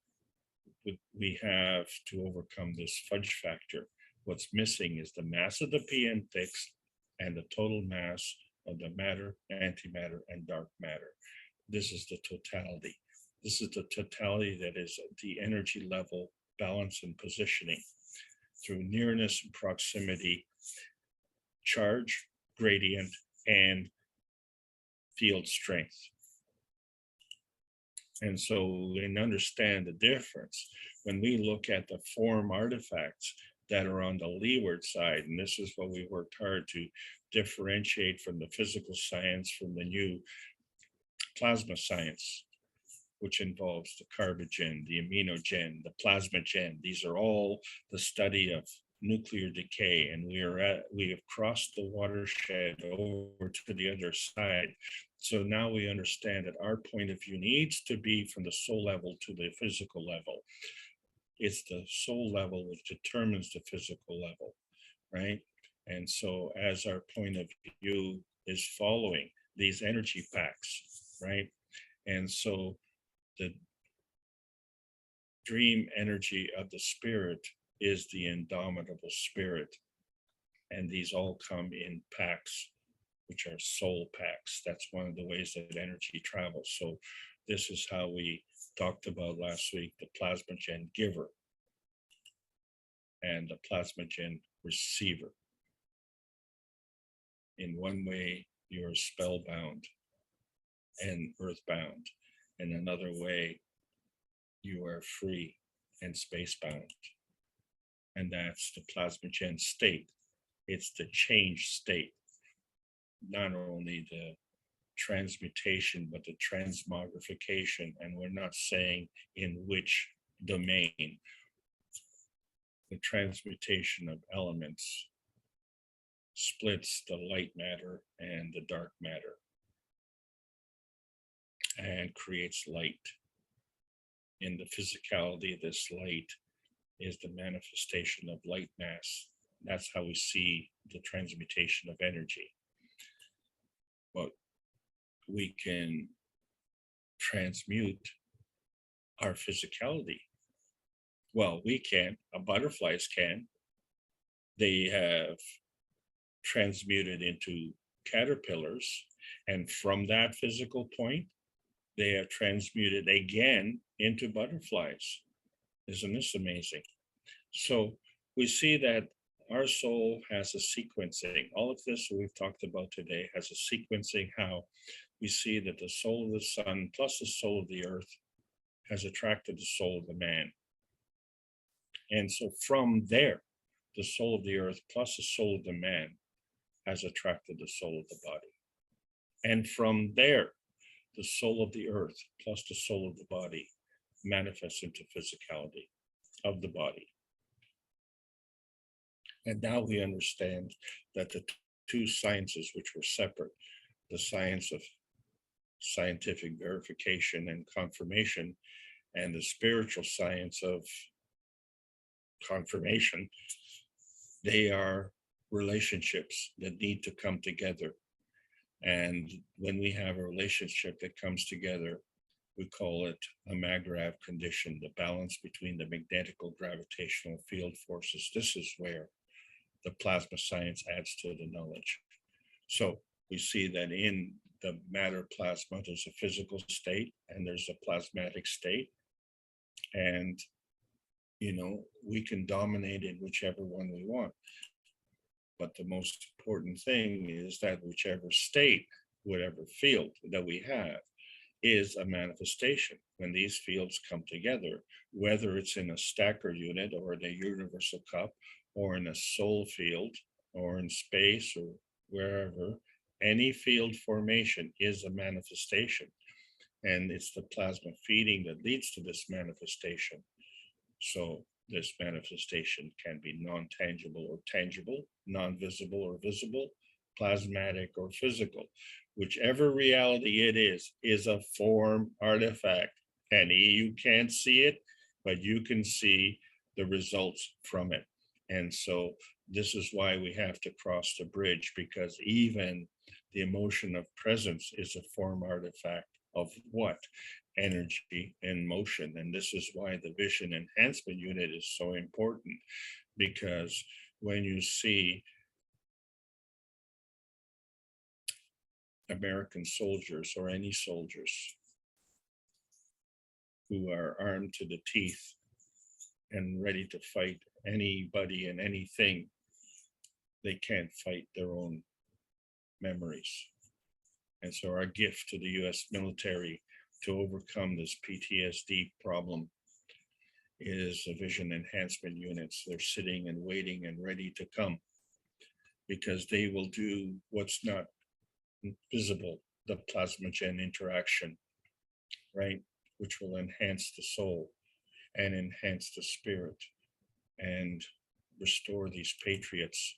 S9: we have to overcome this fudge factor. What's missing is the mass of the p-n fixed and the total mass of the matter, antimatter, and dark matter. This is the totality. This is the totality that is the energy level, balance, and positioning through nearness and proximity, charge, gradient, and field strength. And so, and understand the difference when we look at the form artifacts that are on the leeward side, and this is what we worked hard to differentiate from the physical science from the new plasma science, which involves the carbogen, the aminogen, the plasmagen. These are all the study of nuclear decay, and we have crossed the watershed over to the other side. So now we understand that our point of view needs to be from the soul level to the physical level. It's the soul level which determines the physical level, right? And so as our point of view is following these energy packs, right? And so the dream energy of the spirit is the indomitable spirit. And these all come in packs, which are soul packs. That's one of the ways that energy travels. So this is how we talked about last week, the plasmagen giver and the plasmagen receiver. In one way, you're spellbound and earthbound. In another way, you are free and spacebound. And that's the plasmagen state. It's the change state. Not only the transmutation, but the transmogrification. And we're not saying in which domain. The transmutation of elements splits the light matter and the dark matter and creates light. In the physicality of this light is the manifestation of light mass. That's how we see the transmutation of energy. But we can transmute our physicality. Well, we can, butterflies can. They have transmuted into caterpillars, and from that physical point, they have transmuted again into butterflies. Isn't this amazing? So we see that our soul has a sequencing. All of this we've talked about today has a sequencing, how we see that the soul of the sun plus the soul of the earth has attracted the soul of the man. And so from there, the soul of the earth plus the soul of the man has attracted the soul of the body. And from there, the soul of the earth plus the soul of the body manifests into physicality of the body. And now we understand that the two sciences which were separate, the science of scientific verification and confirmation, and the spiritual science of confirmation, they are relationships that need to come together. And when we have a relationship that comes together, we call it a Magrav condition, the balance between the magnetical gravitational field forces. This is where the plasma science adds to the knowledge. So we see that in the matter plasma, there's a physical state and there's a plasmatic state. And, you know, we can dominate in whichever one we want. But the most important thing is that whichever state, whatever field that we have, is a manifestation. When these fields come together, whether it's in a stacker unit or in a universal cup or in a soul field or in space or wherever, any field formation is a manifestation. And it's the plasma feeding that leads to this manifestation. So this manifestation can be non-tangible or tangible, non-visible or visible, plasmatic or physical. Whichever reality it is a form artifact. And you can't see it, but you can see the results from it. And so this is why we have to cross the bridge, because even the emotion of presence is a form artifact of what? Energy and motion. And this is why the vision enhancement unit is so important, because when you see American soldiers or any soldiers who are armed to the teeth and ready to fight anybody and anything, they can't fight their own memories. And so our gift to the US military to overcome this PTSD problem is the vision enhancement units. They're sitting and waiting and ready to come, because they will do what's not visible, the plasmagen interaction, right? Which will enhance the soul and enhance the spirit and restore these patriots,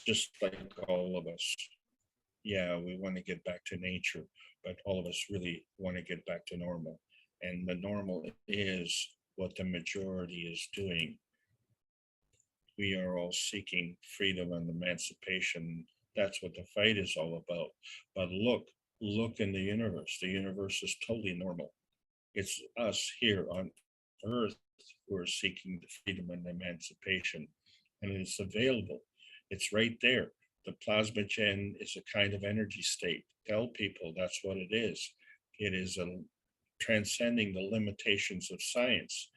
S9: just like all of us. Yeah, we want to get back to nature, but all of us really want to get back to normal. And the normal is what the majority is doing. We are all seeking freedom and emancipation. That's what the fight is all about. But look in the universe. The universe is totally normal. It's us here on Earth who are seeking the freedom and emancipation. And it's available. It's right there. The plasmagen is a kind of energy state. Tell people that's what it is. It is transcending the limitations of science.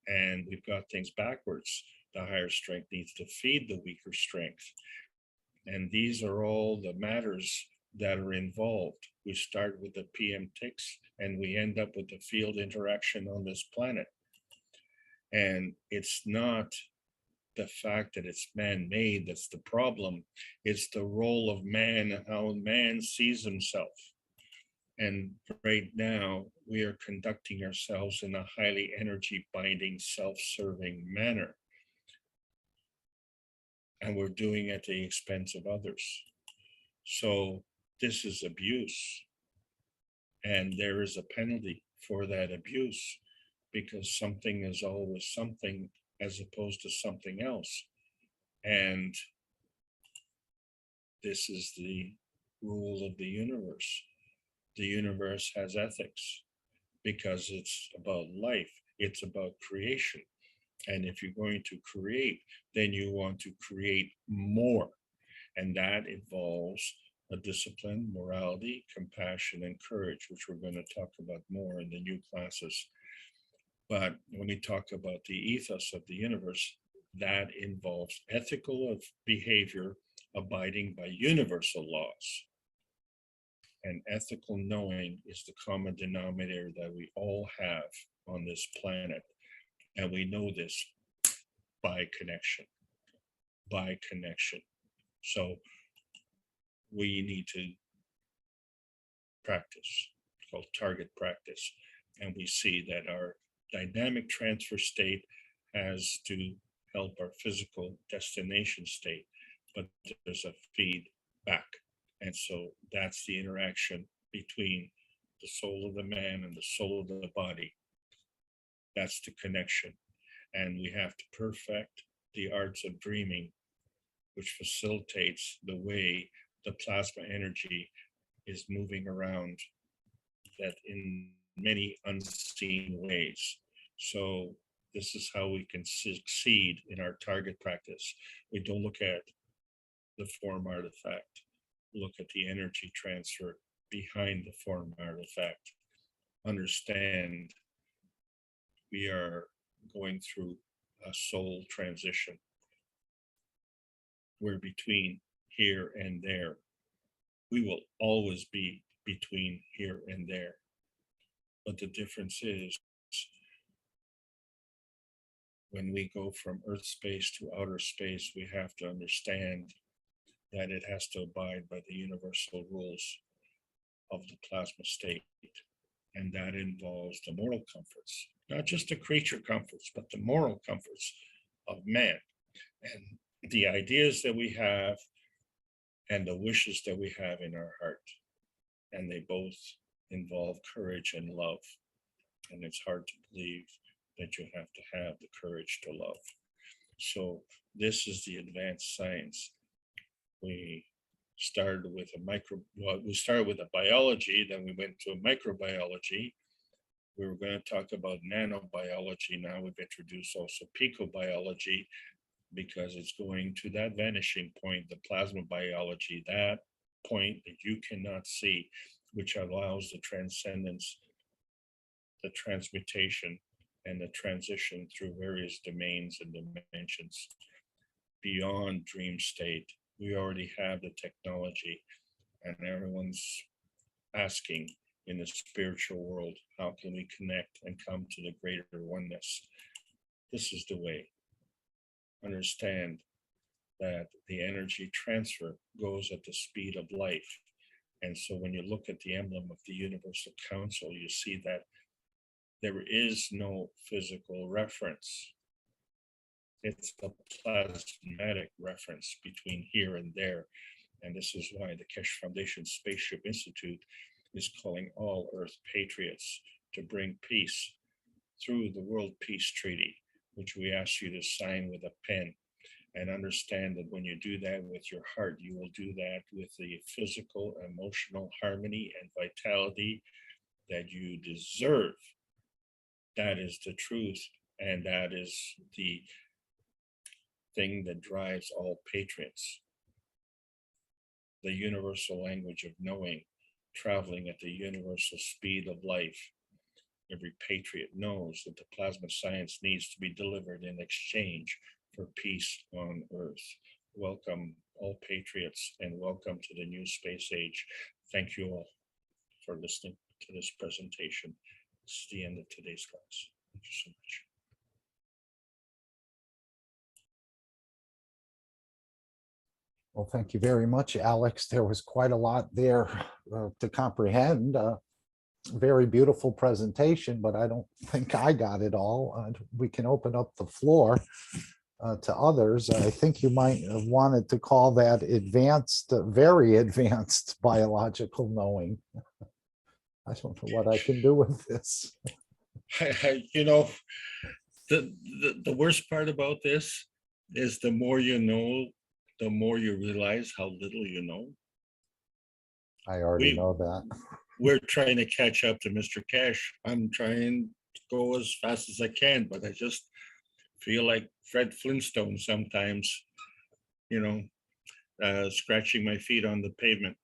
S9: And we've got things backwards. The higher strength needs to feed the weaker strength. And these are all the matters that are involved. We start with the PM ticks and we end up with the field interaction on this planet. And it's not the fact that it's man-made that's the problem. It's the role of man and how man sees himself. And right now we are conducting ourselves in a highly energy binding, self-serving manner. And we're doing it at the expense of others. So this is abuse. And there is a penalty for that abuse, because something is always something as opposed to something else. And this is the rule of the universe. The universe has ethics because it's about life. It's about creation. And if you're going to create, then you want to create more. And that involves a discipline, morality, compassion, and courage, which we're going to talk about more in the new classes. But when we talk about the ethos of the universe, that involves ethical behavior abiding by universal laws. And ethical knowing is the common denominator that we all have on this planet. And we know this by connection, by connection. So we need to practice, it's called target practice. And we see that our dynamic transfer state has to help our physical destination state, but there's a feedback. And so that's the interaction between the soul of the man and the soul of the body. That's the connection. And we have to perfect the arts of dreaming, which facilitates the way the plasma energy is moving around that in many unseen ways. So this is how we can succeed in our target practice. We don't look at the form artifact, look at the energy transfer behind the form artifact. Understand we are going through a soul transition. We're between here and there. We will always be between here and there. But the difference is when we go from Earth space to outer space, we have to understand that it has to abide by the universal rules of the plasma state. And that involves the moral comforts, not just the creature comforts, but the moral comforts of man. And the ideas that we have and the wishes that we have in our heart. And they both involve courage and love. And it's hard to believe that you have to have the courage to love. So this is the advanced science. We started with we started with a biology, then we went to a microbiology. We were going to talk about nanobiology. Now we've introduced also picobiology, because it's going to that vanishing point, the plasma biology, that point that you cannot see, which allows the transcendence, the transmutation, and the transition through various domains and dimensions beyond dream state. We already have the technology, and everyone's asking in the spiritual world, how can we connect and come to the greater oneness? This is the way. Understand that the energy transfer goes at the speed of light. And so when you look at the emblem of the Universal Council, you see that there is no physical reference. It's a plasmatic reference between here and there. And this is why the Keshe Foundation Spaceship Institute is calling all Earth patriots to bring peace through the World Peace Treaty, which we ask you to sign with a pen. And understand that when you do that with your heart, you will do that with the physical, emotional harmony and vitality that you deserve. That is the truth, and that is the thing that drives all patriots. The universal language of knowing, traveling at the universal speed of life. Every patriot knows that the plasma science needs to be delivered in exchange for peace on Earth. Welcome all patriots, and welcome to the new space age. Thank you all for listening to this presentation. This is the end of today's class. Thank you so much.
S2: Well, thank you very much, Alex. There was quite a lot there to comprehend. Very beautiful presentation, but I don't think I got it all. We can open up the floor to others. I think you might have wanted to call that advanced, very advanced biological knowing. I don't know what I can do with this.
S9: You know, the worst part about this is the more you know, the more you realize how little you know.
S2: I already know that.
S9: We're trying to catch up to Mr. Cash. I'm trying to go as fast as I can, but I just feel like Fred Flintstone sometimes, you know, scratching my feet on the pavement.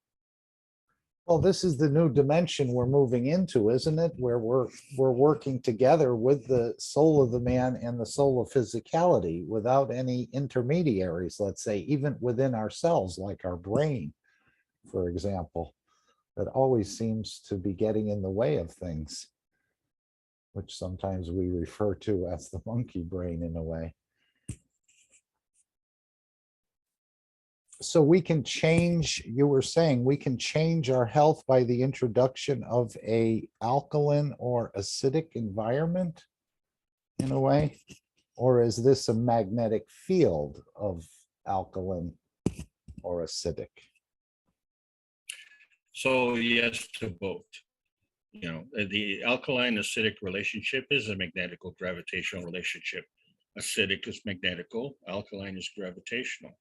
S2: Well, this is the new dimension we're moving into, isn't it? Where we're working together with the soul of the man and the soul of physicality without any intermediaries, let's say, even within ourselves, like our brain, for example, that always seems to be getting in the way of things, which sometimes we refer to as the monkey brain in a way. So we can change, you were saying, we can change our health by the introduction of a alkaline or acidic environment in a way? Or is this a magnetic field of alkaline or acidic?
S9: So yes to both. You know, the alkaline acidic relationship is a magnetical gravitational relationship. Acidic is magnetical, alkaline is gravitational.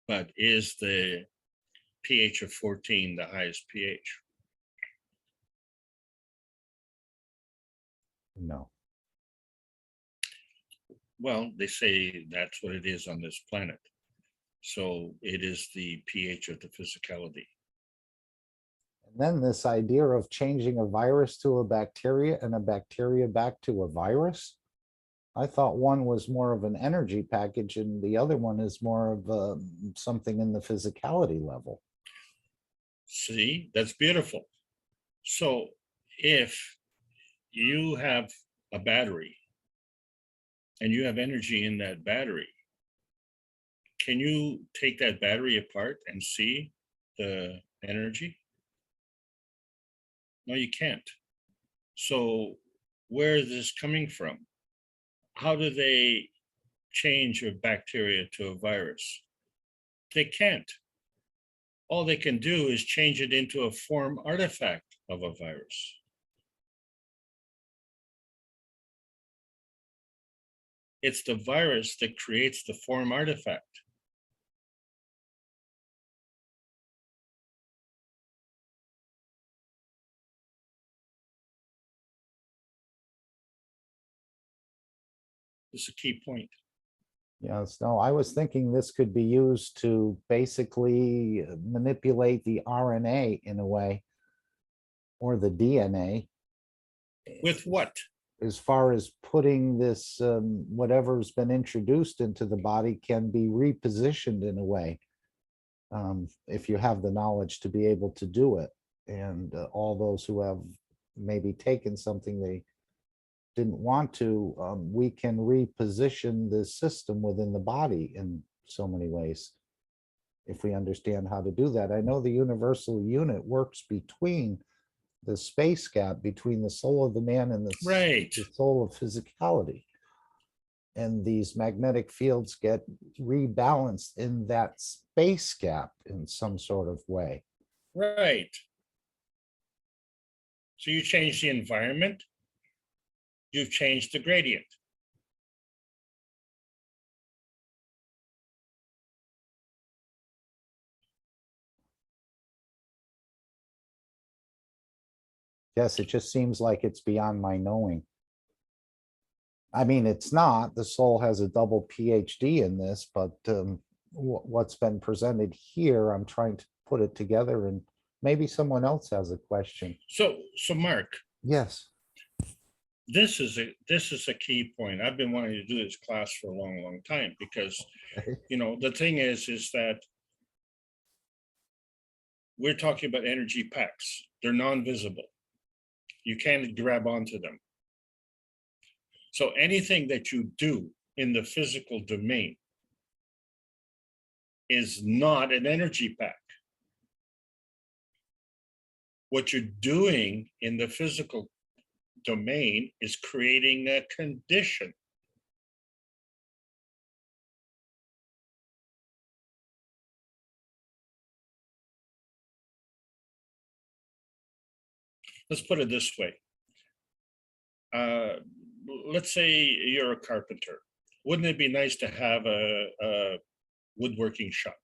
S9: But is the pH of 14 the highest pH?
S2: No.
S9: Well, they say that's what it is on this planet. So it is the pH of the physicality.
S2: And then this idea of changing a virus to a bacteria and a bacteria back to a virus. I thought one was more of an energy package and the other one is more of something in the physicality level.
S9: See, that's beautiful. So if you have a battery and you have energy in that battery, can you take that battery apart and see the energy? No, you can't. So where is this coming from? How do they change a bacteria to a virus? They can't. All they can do is change it into a form artifact of a virus. It's the virus that creates the form artifact. This is a key point.
S2: Yes, no, I was thinking this could be used to basically manipulate the RNA in a way, or the DNA.
S9: With what?
S2: As far as putting this, whatever's been introduced into the body can be repositioned in a way. If you have the knowledge to be able to do it. And all those who have maybe taken something they didn't want to, we can reposition the system within the body in so many ways. If we understand how to do that. I know the universal unit works between the space gap between the soul of the man and the soul of physicality. And these magnetic fields get rebalanced in that space gap in some sort of way.
S9: Right. So you change the environment, you've changed the gradient.
S2: Yes, it just seems like it's beyond my knowing. I mean, it's not. The soul has a double PhD in this, but what's been presented here, I'm trying to put it together, and maybe someone else has a question.
S9: So Mark.
S2: Yes.
S9: This is a key point. I've been wanting to do this class for a long time because, you know, the thing is that we're talking about energy packs. They're non-visible. You can't grab onto them. So anything that you do in the physical domain is not an energy pack. What you're doing in the physical domain is creating a condition. Let's put it this way. Let's say you're a carpenter. Wouldn't it be nice to have a woodworking shop?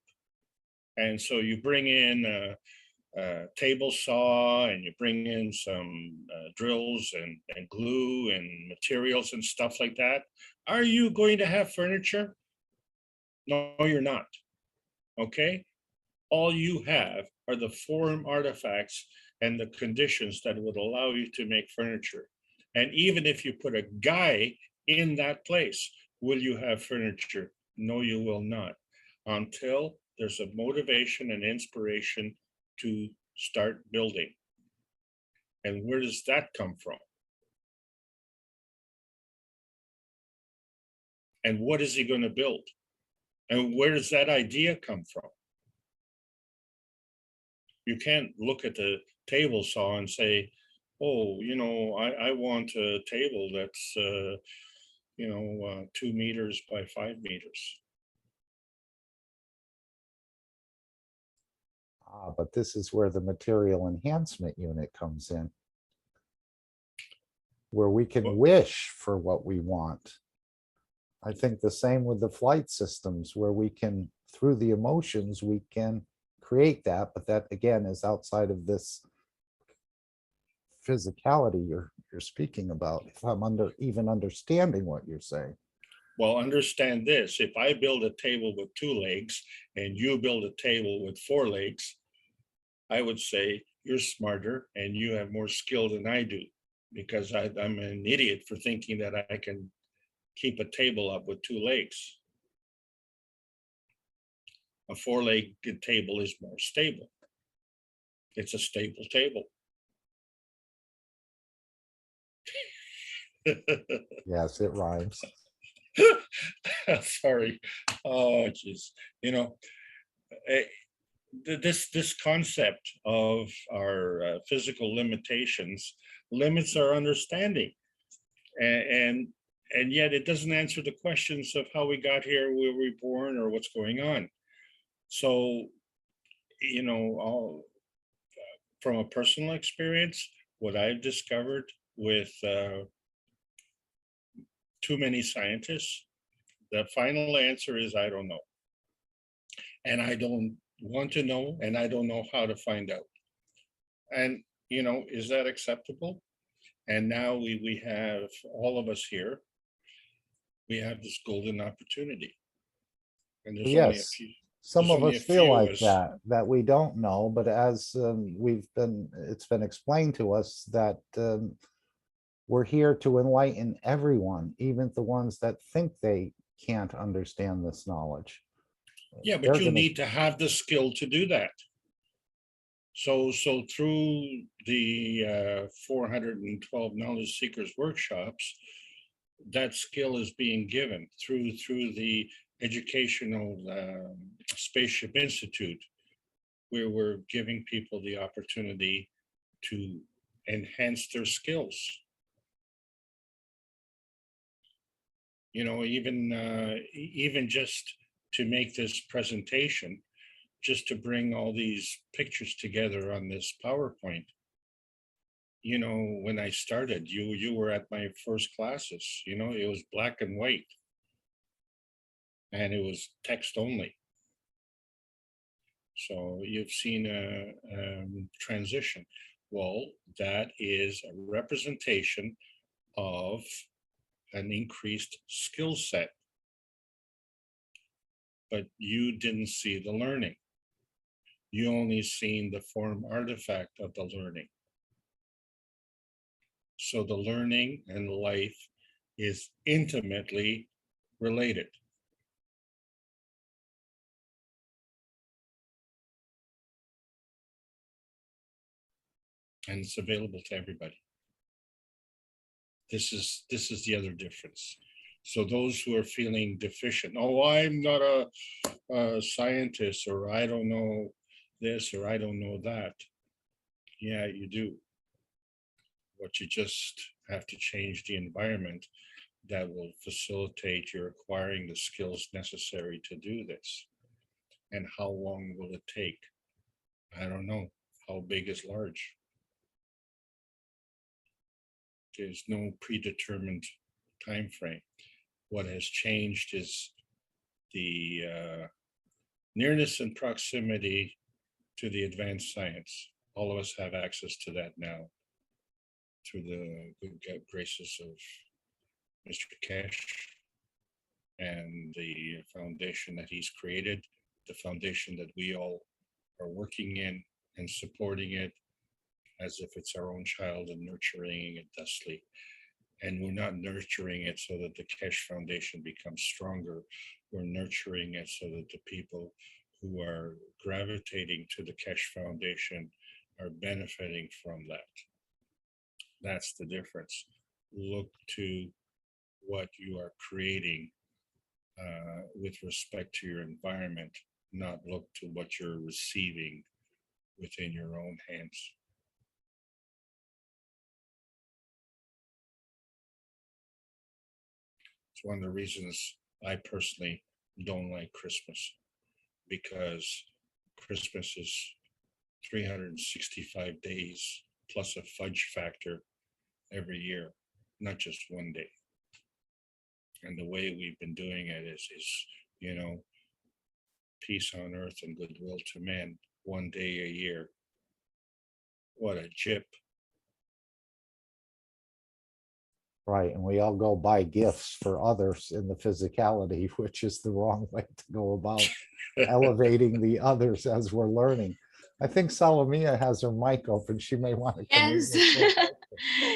S9: And so you bring in a table saw and you bring in some drills and glue and materials and stuff like that. Are you going to have furniture? No, you're not. Okay? All you have are the form artifacts and the conditions that would allow you to make furniture. And even if you put a guy in that place, will you have furniture? No, you will not, until there's a motivation and inspiration to start building. And where does that come from? And what is he going to build? And where does that idea come from? You can't look at the table saw and say, oh, you know, I want a table that's, 2 meters by 5 meters.
S2: But this is where the material enhancement unit comes in, where we can wish for what we want. I think the same with the flight systems, where we can, through the emotions, we can create that, but that again is outside of this physicality you're speaking about, if I'm even understanding what you're saying.
S9: Well, understand this: if I build a table with 2 legs and you build a table with 4 legs, I would say you're smarter and you have more skill than I do, because I'm an idiot for thinking that I can keep a table up with 2 legs. A 4-legged table is more stable. It's a stable table.
S2: Yes, it rhymes.
S9: Sorry. Oh, geez. You know, this concept of our physical limitations limits our understanding, and yet it doesn't answer the questions of how we got here, where we were born, or what's going on. So, you know, from a personal experience, what I've discovered with too many scientists? The final answer is I don't know. And I don't want to know, and I don't know how to find out. And, you know, is that acceptable? And now we have, all of us here, we have this golden opportunity. And there's only a
S2: Yes,
S9: few.
S2: some
S9: there's
S2: of
S9: only
S2: us
S9: a
S2: feel
S9: few of
S2: like
S9: us.
S2: that we don't know, but as it's been explained to us that we're here to enlighten everyone, even the ones that think they can't understand this knowledge.
S9: Yeah, but
S2: They're
S9: you
S2: gonna-
S9: need to have the skill to do that. So through the 412 knowledge seekers workshops, that skill is being given through the educational Spaceship Institute, where we're giving people the opportunity to enhance their skills. You know, even just to make this presentation, just to bring all these pictures together on this PowerPoint. You know, when I started, you were at my first classes, you know, it was black and white. And it was text only. So you've seen a transition. Well, that is a representation of an increased skill set. But you didn't see the learning. You only seen the form artifact of the learning. So the learning and life is intimately related. And it's available to everybody. This is the other difference. So those who are feeling deficient, oh, I'm not a scientist, or I don't know this, or I don't know that. Yeah, you do. But you just have to change the environment that will facilitate your acquiring the skills necessary to do this. And how long will it take? I don't know. How big is large? There's no predetermined time frame. What has changed is the nearness and proximity to the advanced science. All of us have access to that now through the good graces of Mr. Cash and the foundation that he's created, the foundation that we all are working in and supporting it as if it's our own child and nurturing it thusly. And we're not nurturing it so that the Cash Foundation becomes stronger. We're nurturing it so that the people who are gravitating to the Cash Foundation are benefiting from that. That's the difference. Look to what you are creating with respect to your environment, not look to what you're receiving within your own hands. It's one of the reasons I personally don't like Christmas, because Christmas is 365 days plus a fudge factor every year, not just one day. And the way we've been doing it is, you know, peace on earth and goodwill to men, one day a year. What a jip.
S2: Right, and we all go buy gifts for others in the physicality, which is the wrong way to go about elevating the others as we're learning. I think Salomia has her mic open. She may want to come in.
S8: Yes.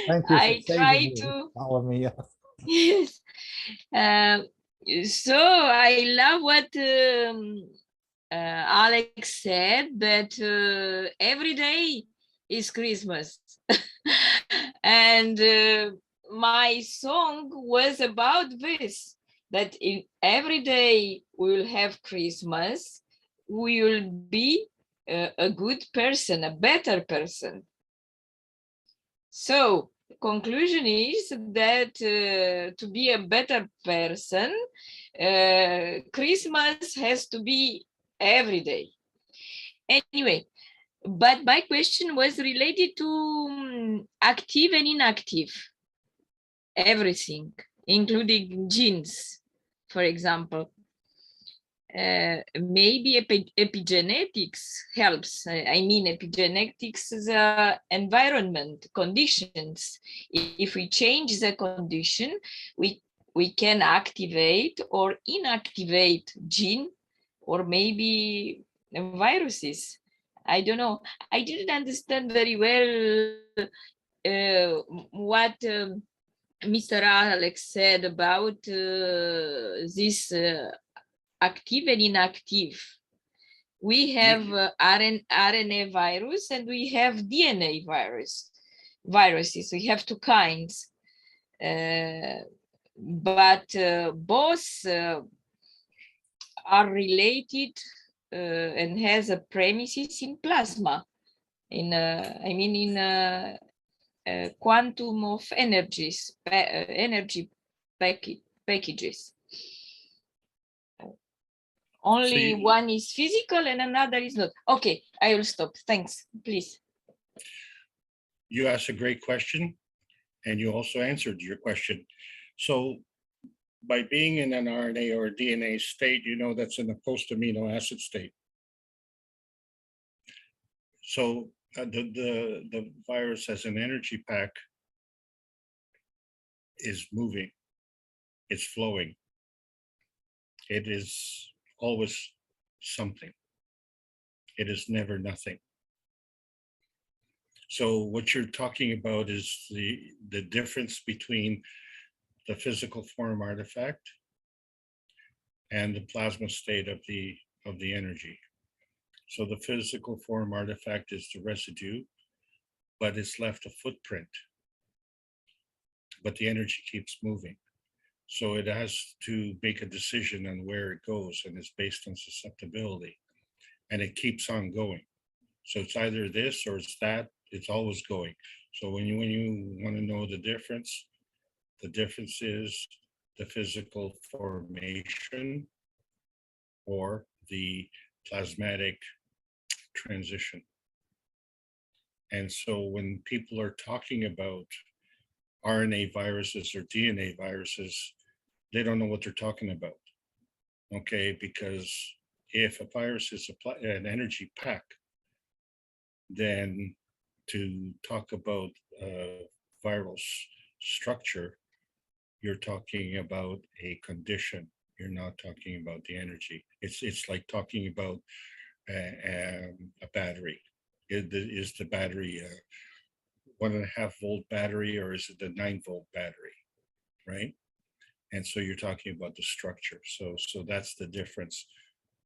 S2: Thank you for
S8: I
S2: saving
S8: try
S2: me,
S8: to.
S2: Salomia.
S8: Yes. So I love what Alex said, that every day is Christmas. And my song was about this, that in every day we will have Christmas, we will be a good person, a better person. So the conclusion is that to be a better person, Christmas has to be every day. Anyway, but my question was related to active and inactive, everything. including genes, for example. Maybe epigenetics helps. I mean, epigenetics is environment conditions. If we change the condition, we can activate or inactivate gene, or maybe viruses. I don't know. I didn't understand very well what Mr. Alex said about this active and inactive. We have RNA virus and we have DNA viruses. We have two kinds. But both are related and has a premises in plasma. I mean, in quantum of energies, energy packages. Only one is physical and another is not. Okay, I will stop. Thanks, please.
S9: You asked a great question, and you also answered your question. So by being in an RNA or a DNA state, you know that's in a post-amino acid state. So the virus as an energy pack is moving, it's flowing. It is always something. It is never nothing. So what you're talking about is the difference between the physical form artifact and the plasma state of the energy. So the physical form artifact is the residue, but it's left a footprint. But the energy keeps moving. So it has to make a decision on where it goes, and it's based on susceptibility. And it keeps on going. So it's either this or it's that, it's always going. So when you want to know the difference is the physical formation or the plasmatic transition. And so when people are talking about RNA viruses or DNA viruses, they don't know what they're talking about. Okay, because if a virus is an energy pack, then to talk about viral structure, you're talking about a condition. You're not talking about the energy. It's like talking about a battery. Is the battery a 1.5 volt battery, or is it the 9 volt battery, right? And so you're talking about the structure. So that's the difference.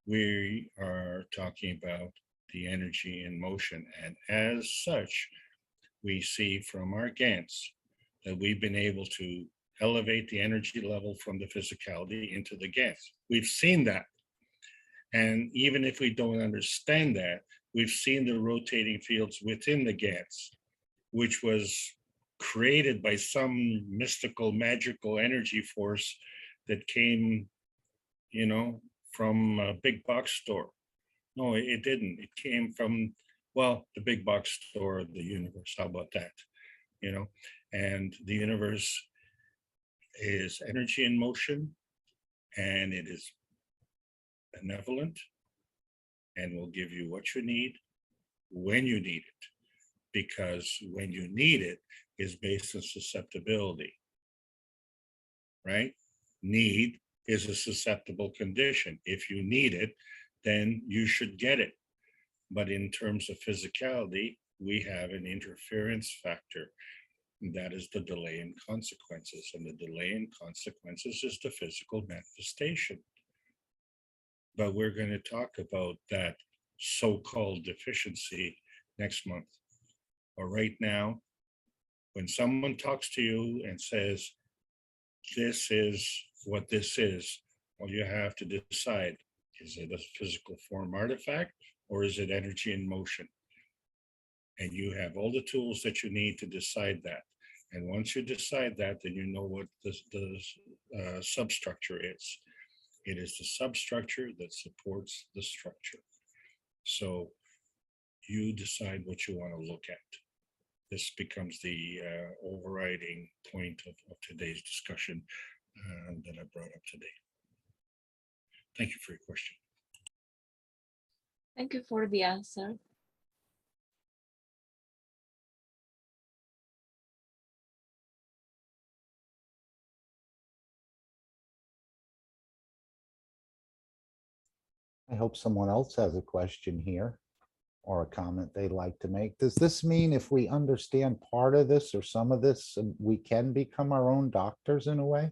S9: We are talking about the energy in motion, and as such, we see from our GANs that we've been able to elevate the energy level from the physicality into the GANs. We've seen that. And even if we don't understand that, we've seen the rotating fields within the GANs, which was created by some mystical, magical energy force that came, from a big box store. No, it didn't. It came from, well, the big box store of the universe. How about that? And the universe is energy in motion, and it is benevolent, and will give you what you need when you need it, because when you need it is based on susceptibility, right? Need is a susceptible condition. If you need it, then you should get it. But in terms of physicality, we have an interference factor. That is the delay in consequences. And the delay in consequences is the physical manifestation. But we're going to talk about that so-called deficiency next month. Or right now, when someone talks to you and says, this is what this is, well, you have to decide, is it a physical form artifact or is it energy in motion? And you have all the tools that you need to decide that. And once you decide that, then you know what the substructure is. It is the substructure that supports the structure. So you decide what you want to look at. this becomes the overriding point of today's discussion that I brought up today. Thank you for your question.
S8: Thank you for the answer.
S2: I hope someone else has a question here or a comment they'd like to make. Does this mean if we understand part of this or some of this, we can become our own doctors in a way?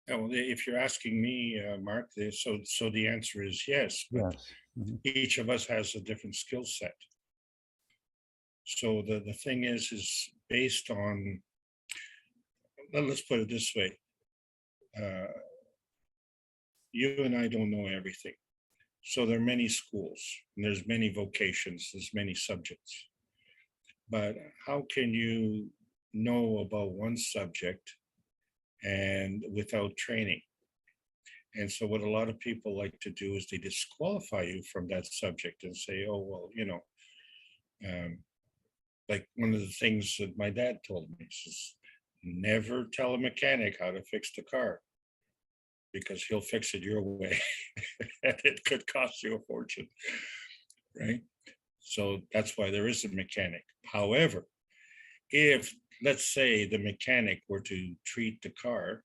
S9: Well, if you're asking me, Mark, so the answer is yes. But
S2: Yes. Mhm.
S9: each of us has a different skill set. So the thing is based on, well, let's put it this way. You and I don't know everything. So there are many schools, and there's many vocations, there's many subjects. But how can you know about one subject and without training? And so what a lot of people like to do is they disqualify you from that subject and say, oh, well, you know, like one of the things that my dad told me is never tell a mechanic how to fix the car, because he'll fix it your way and it could cost you a fortune, right? So that's why there is a mechanic. However, if, let's say, the mechanic were to treat the car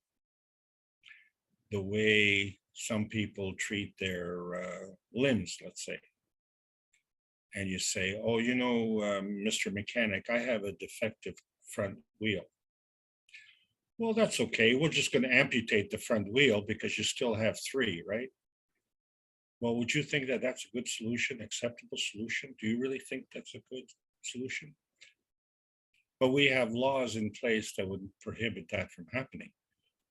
S9: the way some people treat their limbs, let's say, and you say, oh, you know, Mr. Mechanic, I have a defective front wheel. Well, that's okay. We're just going to amputate the front wheel because you still have three, right? Well, would you think that that's a good solution, acceptable solution? Do you really think that's a good solution? But we have laws in place that would prohibit that from happening,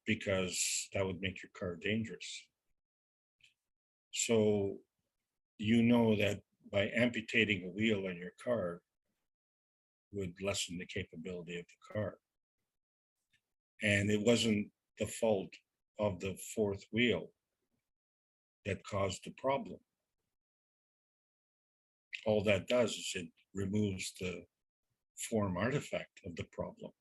S9: because that would make your car dangerous. So you know that by amputating a wheel on your car would lessen the capability of the car. And it wasn't the fault of the fourth wheel that caused the problem. All that does is it removes the form artifact of the problem.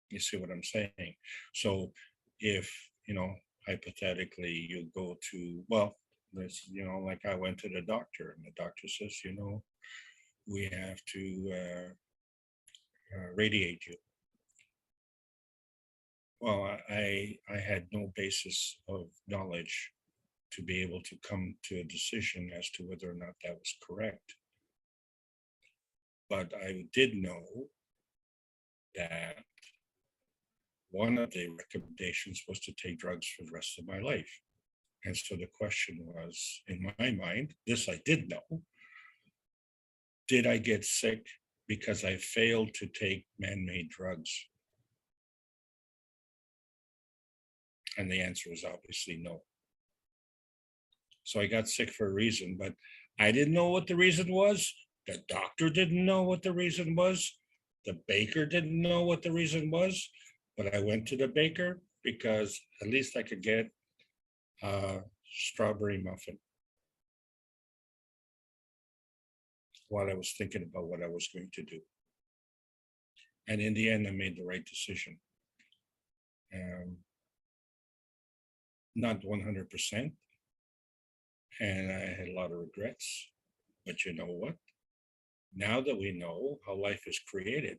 S9: You see what I'm saying? So if, you know, hypothetically you go to, well, this, you know, like I went to the doctor and the doctor says, you know, we have to radiate you. Well, I had no basis of knowledge to be able to come to a decision as to whether or not that was correct. But I did know that one of the recommendations was to take drugs for the rest of my life. And so the question was, in my mind, this I did know, did I get sick because I failed to take man-made drugs? And the answer is obviously no. So I got sick for a reason, but I didn't know what the reason was. The doctor didn't know what the reason was. The baker didn't know what the reason was, but I went to the baker because at least I could get a strawberry muffin while I was thinking about what I was going to do. And in the end, I made the right decision. Not 100%. And I had a lot of regrets. But you know what? Now that we know how life is created,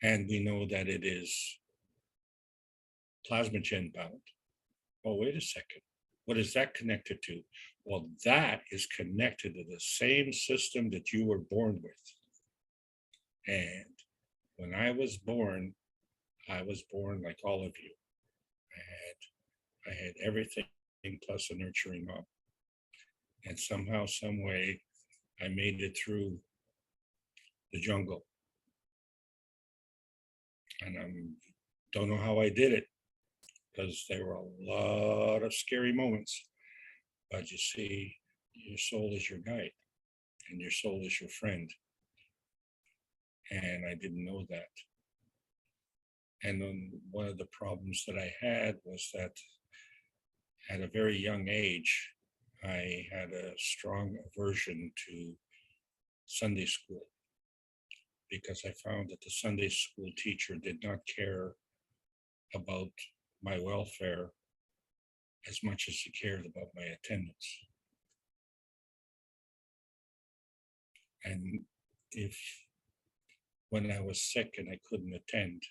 S9: and we know that it is plasmagen bound, oh, wait a second. What is that connected to? Well, that is connected to the same system that you were born with. And when I was born like all of you. I had everything plus a nurturing mom. And somehow, some way, I made it through the jungle. And I don't know how I did it, because there were a lot of scary moments. But you see, your soul is your guide, and your soul is your friend. And I didn't know that. And then one of the problems that I had was that at a very young age, I had a strong aversion to Sunday school because I found that the Sunday school teacher did not care about my welfare as much as he cared about my attendance. And if when I was sick and I couldn't attend,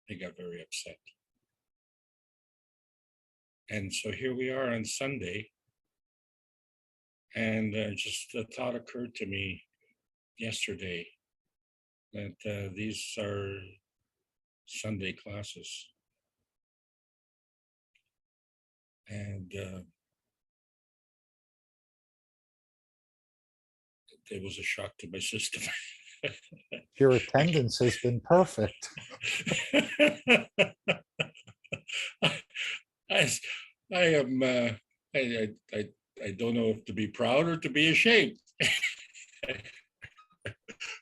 S9: they got very upset. And so here we are on Sunday, and just a thought occurred to me yesterday that these are Sunday classes. And it was a shock to my system.
S2: Your attendance has been perfect.
S9: I am. I don't know if to be proud or to be ashamed.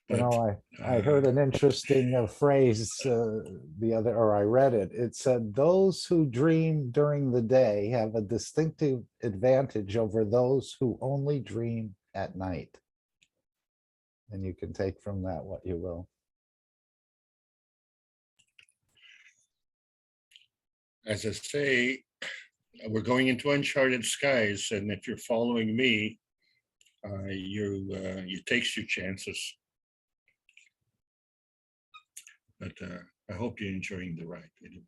S2: You know, I heard an interesting phrase the other, or I read it. It said, "Those who dream during the day have a distinctive advantage over those who only dream at night." And you can take from that what you will.
S9: As I say, we're going into uncharted skies, and if you're following me, you takes your chances. But I hope you're enjoying the ride anyway.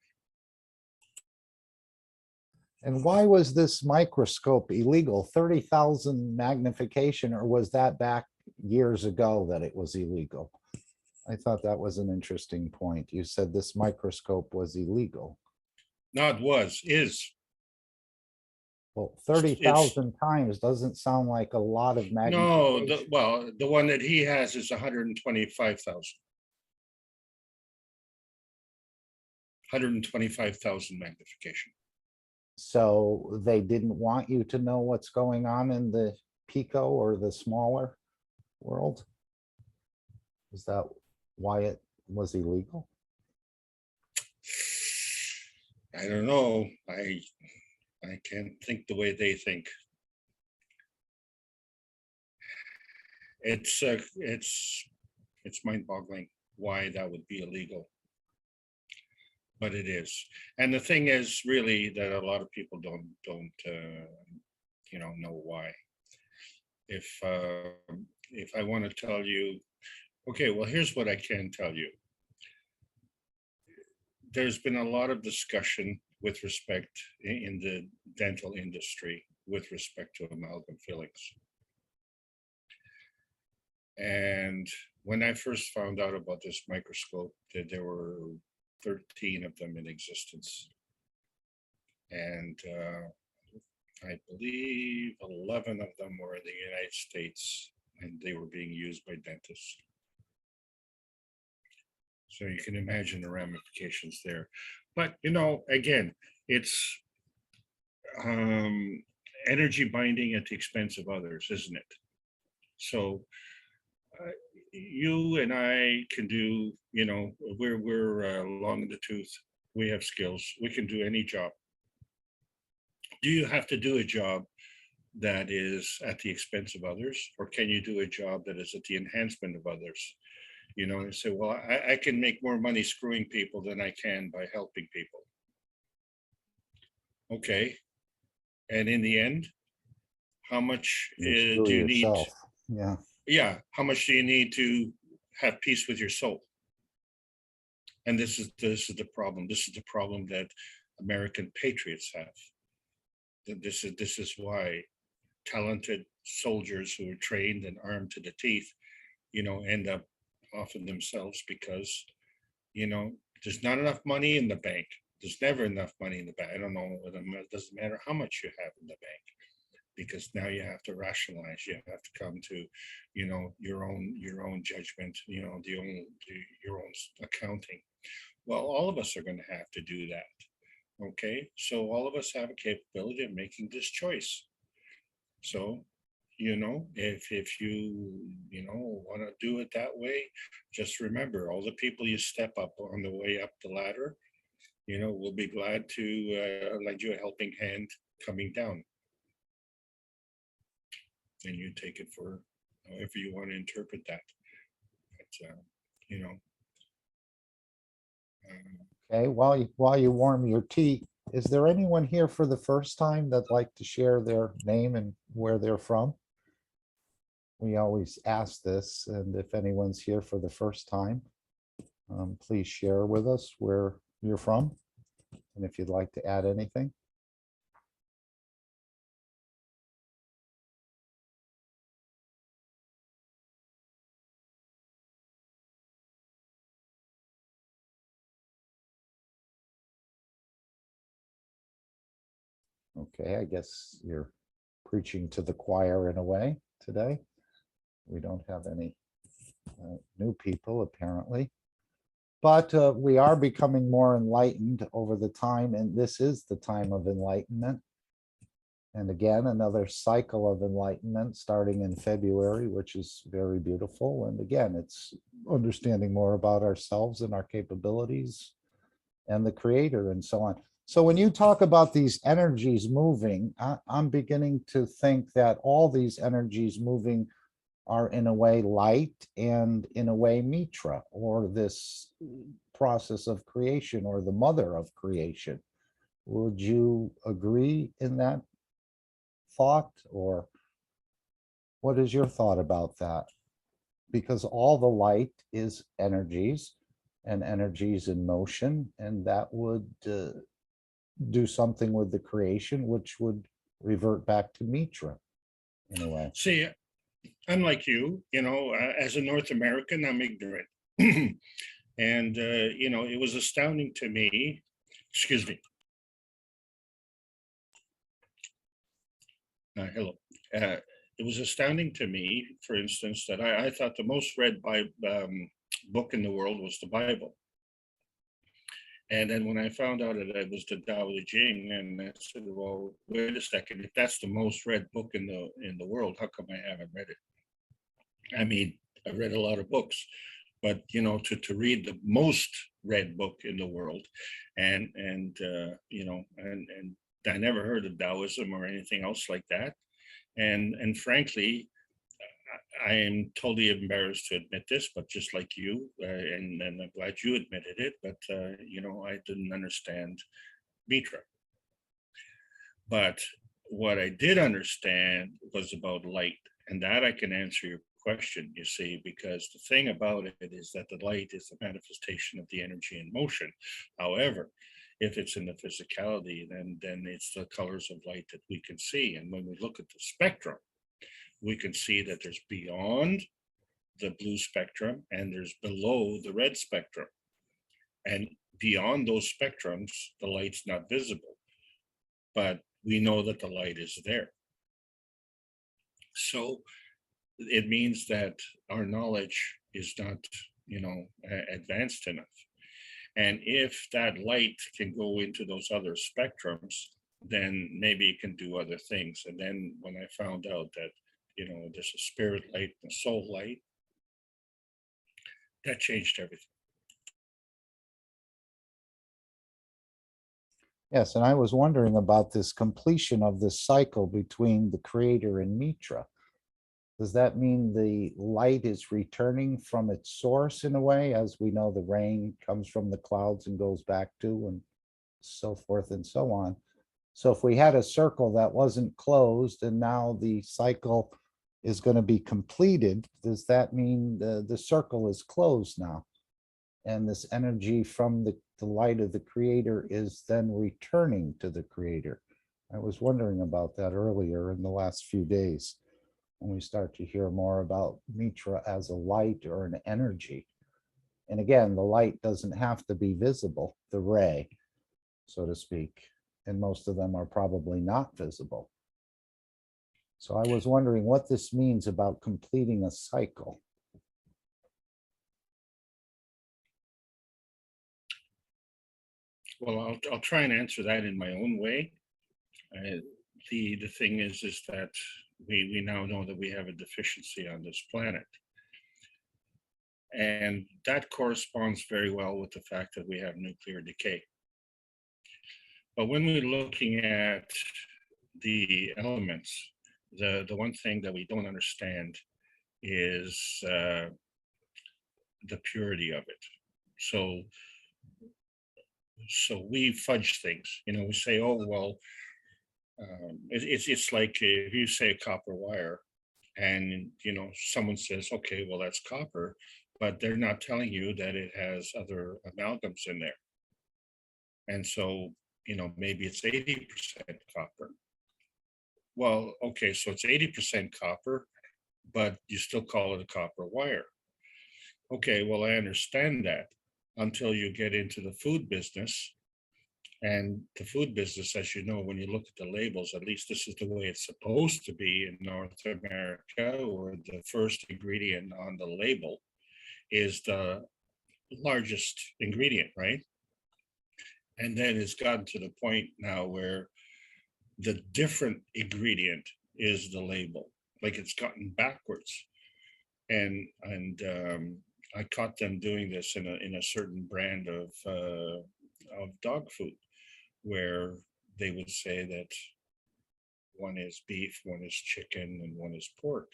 S2: And why was this microscope illegal? 30,000 magnification, or was that back years ago that it was illegal? I thought that was an interesting point. You said this microscope was illegal.
S9: No, it is.
S2: Well, 30,000 times doesn't sound like a lot of magnification.
S9: No, the one that he has is 125,000. 125,000 magnification.
S2: So they didn't want you to know what's going on in the Pico or the smaller world? Is that why it was illegal?
S9: I don't know. I can't think the way they think. It's mind-boggling why that would be illegal, but it is. And the thing is, really, that a lot of people don't know why. If I want to tell you, okay, well, here's what I can tell you. There's been a lot of discussion with respect in the dental industry with respect to amalgam fillings. And when I first found out about this microscope, that there were 13 of them in existence. And I believe 11 of them were in the United States, and they were being used by dentists. So you can imagine the ramifications there. But, again, it's energy binding at the expense of others, isn't it? So you and I can do, we're long in the tooth. We have skills. We can do any job. Do you have to do a job that is at the expense of others, or can you do a job that is at the enhancement of others? And say, well, I can make more money screwing people than I can by helping people. Okay. And in the end, how much do you need?
S2: Yeah.
S9: Yeah. How much do you need to have peace with your soul? And this is the problem. This is the problem that American patriots have. This is why talented soldiers who are trained and armed to the teeth, end up often themselves because, there's not enough money in the bank. There's never enough money in the bank. I don't know. It doesn't matter how much you have in the bank, because now you have to rationalize. You have to come to, your own judgment. Your own accounting. Well, all of us are going to have to do that. Okay, so all of us have a capability of making this choice. So, if you want to do it that way, just remember all the people you step up on the way up the ladder, we'll be glad to lend you a helping hand coming down. and you take it for however you want to interpret that. But, you know.
S2: Okay, while you warm your tea, is there anyone here for the first time that'd like to share their name and where they're from? We always ask this, and if anyone's here for the first time, please share with us where you're from, and if you'd like to add anything. Okay, I guess you're preaching to the choir in a way today. We don't have any new people apparently, but we are becoming more enlightened over the time, and this is the time of enlightenment. And again, another cycle of enlightenment starting in February, which is very beautiful. And again, it's understanding more about ourselves and our capabilities and the creator and so on. So when you talk about these energies moving, I'm beginning to think that all these energies moving are in a way light and in a way Mitra, or this process of creation, or the mother of creation. Would you agree in that thought, or what is your thought about that? Because all the light is energies, and energies in motion, and that would do something with the creation, which would revert back to Mitra in a way.
S9: See, I'm like you, as a North American, I'm ignorant. And, it was astounding to me, excuse me. Hello. It was astounding to me, for instance, that I thought the most read book in the world was the Bible. And then when I found out that it was the Tao Te Ching, and I said, well, wait a second, if that's the most read book in the world, how come I haven't read it? I mean, I've read a lot of books, but to read the most read book in the world, and I never heard of Taoism or anything else like that. And frankly, I am totally embarrassed to admit this, but just like you, and I'm glad you admitted it, but I didn't understand Mitra. But what I did understand was about light, and that I can answer your question, you see, because the thing about it is that the light is a manifestation of the energy in motion. However, if it's in the physicality, then it's the colors of light that we can see. And when we look at the spectrum, we can see that there's beyond the blue spectrum and there's below the red spectrum. And beyond those spectrums, the light's not visible, but we know that the light is there. So it means that our knowledge is not, advanced enough. And if that light can go into those other spectrums, then maybe it can do other things. And then when I found out that, there's a spirit light and a soul light, that changed everything.
S2: Yes, and I was wondering about this completion of this cycle between the creator and Mitra. Does that mean the light is returning from its source in a way? As we know, the rain comes from the clouds and goes back to, and so forth and so on. So if we had a circle that wasn't closed and now the cycle is going to be completed, does that mean the circle is closed now? And this energy from the light of the creator is then returning to the creator. I was wondering about that earlier in the last few days, when we start to hear more about Mitra as a light or an energy. And again, the light doesn't have to be visible, the ray, so to speak, and most of them are probably not visible. So I was wondering what this means about completing a cycle.
S9: Well, I'll try and answer that in my own way. The thing is that we now know that we have a deficiency on this planet. And that corresponds very well with the fact that we have nuclear decay. But when we're looking at the elements, the one thing that we don't understand is the purity of it. So we fudge things, we say, oh, well, it's like if you say copper wire and, someone says, okay, well, that's copper, but they're not telling you that it has other amalgams in there. And so, maybe it's 80% copper. Well, okay, so it's 80% copper, but you still call it a copper wire. Okay, well, I understand that until you get into the food business. And the food business, as you know, when you look at the labels, at least this is the way it's supposed to be in North America, where the first ingredient on the label is the largest ingredient, right? And then it's gotten to the point now where the different ingredient is the label, like it's gotten backwards. And I caught them doing this in a certain brand of dog food, where they would say that one is beef, one is chicken, and one is pork.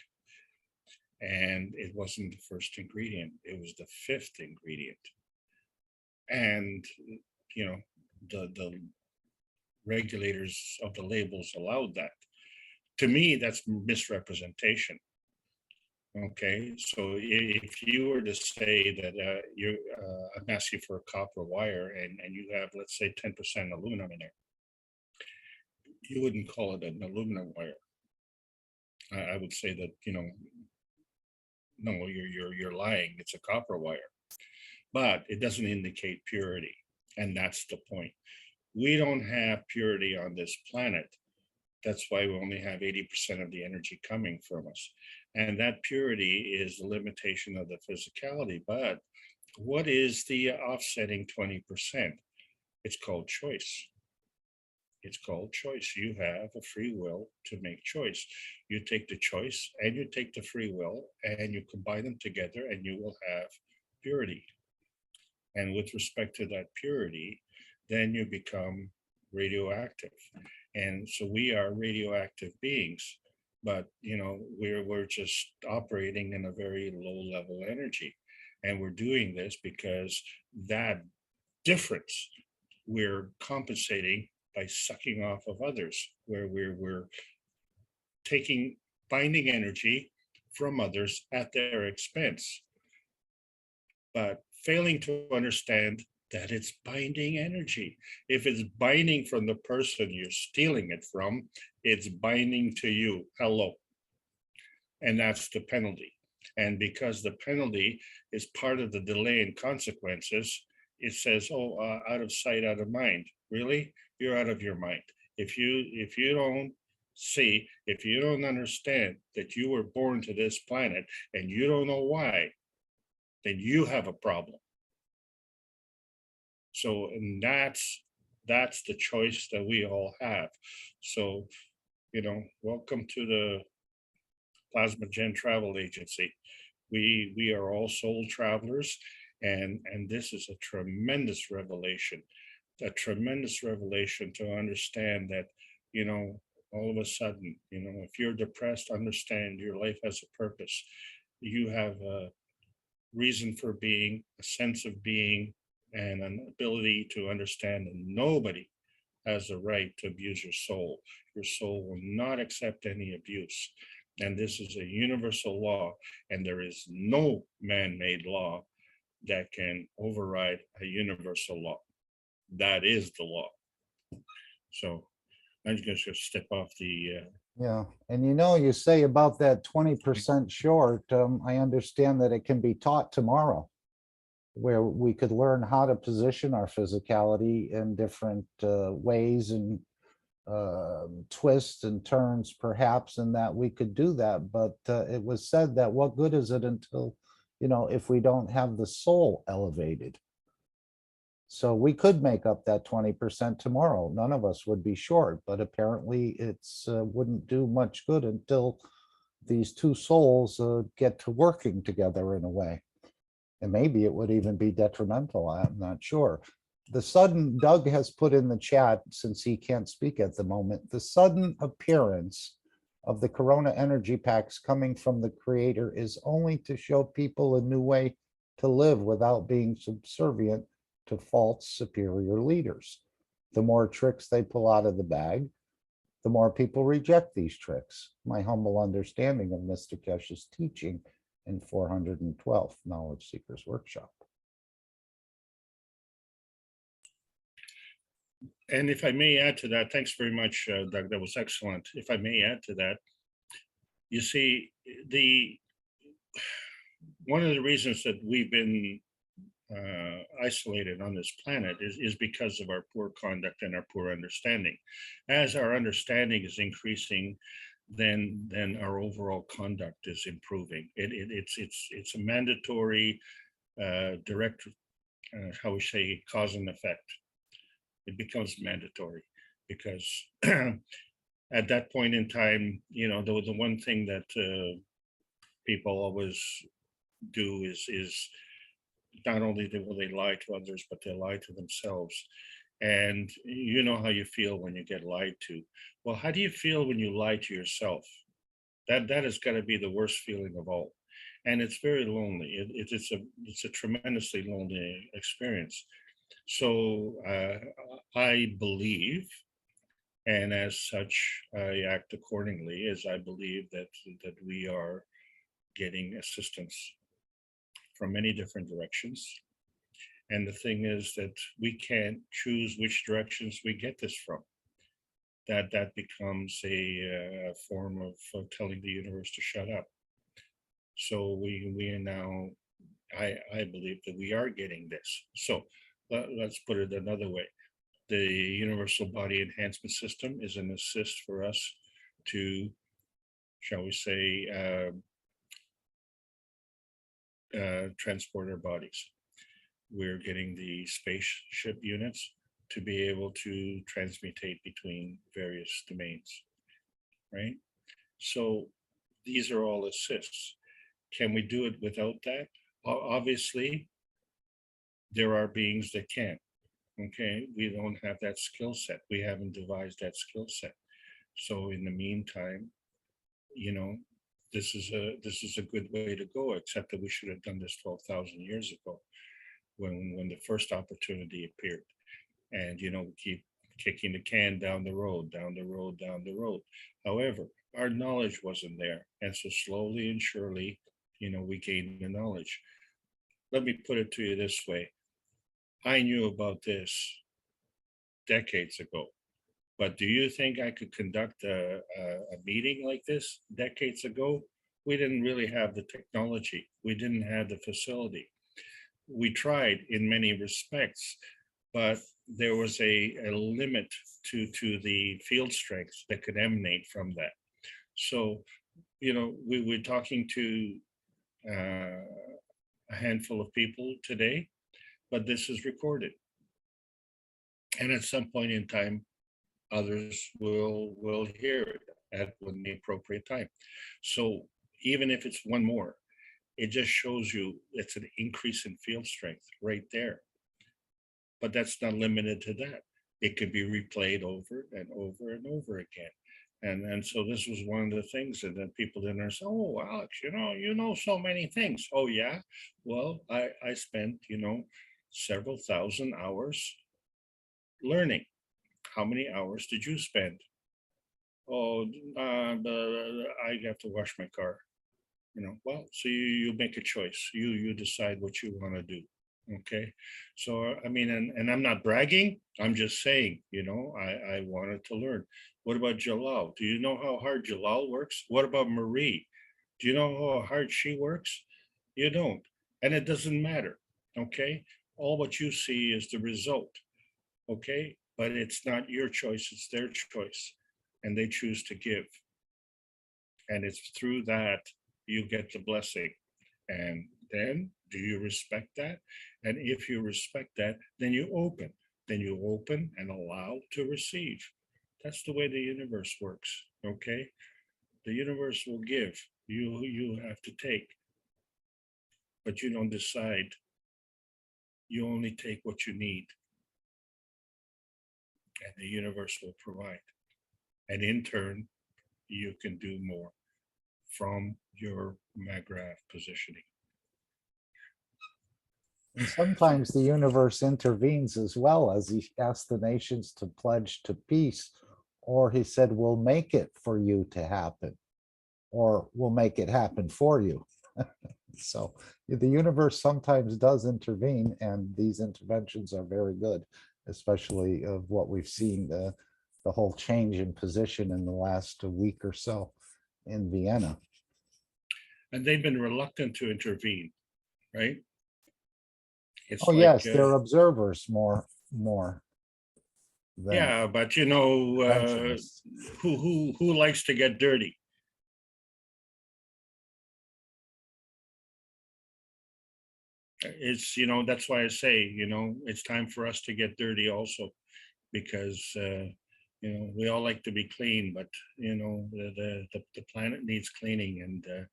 S9: And it wasn't the first ingredient, it was the fifth ingredient. And, the regulators of the labels allowed that. To me, that's misrepresentation. Okay, so if you were to say that I'm asking for a copper wire and you have, let's say, 10% aluminum in there, you wouldn't call it an aluminum wire. I would say that, no, you're lying. It's a copper wire, but it doesn't indicate purity, and that's the point. We don't have purity on this planet. That's why we only have 80% of the energy coming from us. And that purity is the limitation of the physicality. But what is the offsetting 20%? It's called choice. It's called choice. You have a free will to make choice. You take the choice and you take the free will and you combine them together and you will have purity. And with respect to that purity, then you become radioactive. And so we are radioactive beings, but we're just operating in a very low level energy. And we're doing this because that difference we're compensating by sucking off of others, where we're taking binding energy from others at their expense, but failing to understand that it's binding energy. If it's binding from the person you're stealing it from, it's binding to you. Hello. And that's the penalty. And because the penalty is part of the delay in consequences, it says, oh, out of sight, out of mind. Really? You're out of your mind. If you don't see, if you don't understand that you were born to this planet and you don't know why, then you have a problem. So, and that's the choice that we all have. So, welcome to the Plasma Gen Travel Agency. We are all soul travelers, and this is a tremendous revelation to understand that, all of a sudden, if you're depressed, understand your life has a purpose. You have a reason for being, a sense of being, and an ability to understand that nobody has the right to abuse your soul. Your soul will not accept any abuse. And this is a universal law, and there is no man-made law that can override a universal law. That is the law. So I'm just going to step off the...
S2: Yeah, and you say about that 20% short, I understand that it can be taught tomorrow, where we could learn how to position our physicality in different ways and twists and turns, perhaps, and that we could do that. But it was said that what good is it until, if we don't have the soul elevated? So we could make up that 20% tomorrow. None of us would be short, but apparently it's wouldn't do much good until these two souls get to working together in a way. And maybe it would even be detrimental. I'm not sure. The sudden, Doug has put in the chat, since he can't speak at the moment, the sudden appearance of the Corona energy packs coming from the creator is only to show people a new way to live without being subservient to false superior leaders. The more tricks they pull out of the bag, the more people reject these tricks. My humble understanding of Mr. Kesh's teaching in 412th Knowledge Seekers Workshop.
S9: And if I may add to that, thanks very much, Doug, that was excellent. If I may add to that, you see, one of the reasons that we've been isolated on this planet is because of our poor conduct and our poor understanding. As our understanding is increasing, then our overall conduct is improving. It's a mandatory direct, how we say, cause and effect. It becomes mandatory because at that point in time, the one thing that people always do is not only will they lie to others, but they lie to themselves. And you know how you feel when you get lied to. Well, how do you feel when you lie to yourself? That has got to be the worst feeling of all. And it's very lonely. It's a tremendously lonely experience. So I believe, and as such, I act accordingly, as I believe that we are getting assistance from many different directions. And the thing is that we can't choose which directions we get this from. That becomes a form of telling the universe to shut up. So we are now, I believe that we are getting this. So let's put it another way. The Universal Body Enhancement System is an assist for us to, shall we say, transport our bodies. We're getting the spaceship units to be able to transmutate between various domains, right? So these are all assists. Can we do it without that? Obviously, there are beings that can. Okay, we don't have that skill set. We haven't devised that skill set. So in the meantime, this is a good way to go, except that we should have done this 12,000 years ago when the first opportunity appeared. And we keep kicking the can down the road. However, our knowledge wasn't there. And so slowly and surely, we gained the knowledge. Let me put it to you this way. I knew about this decades ago, but do you think I could conduct a meeting like this decades ago? We didn't really have the technology. We didn't have the facility. We tried in many respects, but there was a limit to the field strength that could emanate from that. So, we're talking to a handful of people today, but this is recorded. And at some point in time, others will hear it at the appropriate time. So even if it's one more, it just shows you it's an increase in field strength right there. But that's not limited to that. It could be replayed over and over and over again. And so this was one of the things that then people didn't understand. Oh, Alex, you know so many things. Oh yeah. Well, I spent, several thousand hours learning. How many hours did you spend? Oh, I have to wash my car. Well, so you make a choice. You decide what you want to do. Okay. So, I mean, and I'm not bragging. I'm just saying, I wanted to learn. What about Jalal? Do you know how hard Jalal works? What about Marie? Do you know how hard she works? You don't. And it doesn't matter. Okay. All what you see is the result. Okay. But it's not your choice. It's their choice. And they choose to give. And it's through that you get the blessing. And then do you respect that? And if you respect that, then you open. Then you open and allow to receive. That's the way the universe works. Okay? The universe will give. You have to take. But you don't decide. You only take what you need. And the universe will provide. And in turn, you can do more from your MAGRAF positioning.
S2: And sometimes the universe intervenes as well, as he asked the nations to pledge to peace, or he said, we'll make it for you to happen, or we'll make it happen for you. So the universe sometimes does intervene, and these interventions are very good, especially of what we've seen, the whole change in position in the last week or so in Vienna.
S9: And they've been reluctant to intervene, right? It's
S2: Oh,
S9: like,
S2: yes, they're observers more than
S9: yeah, but you know,
S2: interventionists.
S9: who likes to get dirty? It's, you know, that's why I say, you know, it's time for us to get dirty also, because you know, we all like to be clean, but you know, the planet needs cleaning. And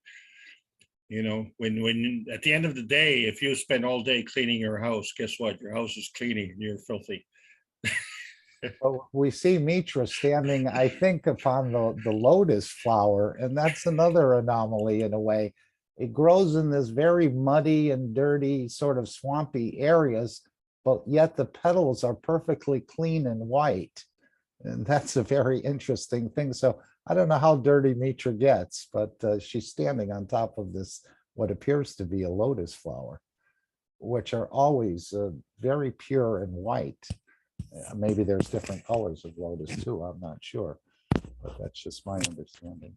S9: you know, when at the end of the day, if you spend all day cleaning your house, guess what? Your house is cleaning and you're filthy.
S2: Well, we see Mitra standing, I think, upon the lotus flower, and that's another anomaly in a way. It grows in this very muddy and dirty, sort of swampy areas, but yet the petals are perfectly clean and white. And that's a very interesting thing. So I don't know how dirty Mitra gets, but she's standing on top of this, what appears to be a lotus flower, which are always very pure and white. Maybe there's different colors of lotus too, I'm not sure, but that's just my understanding.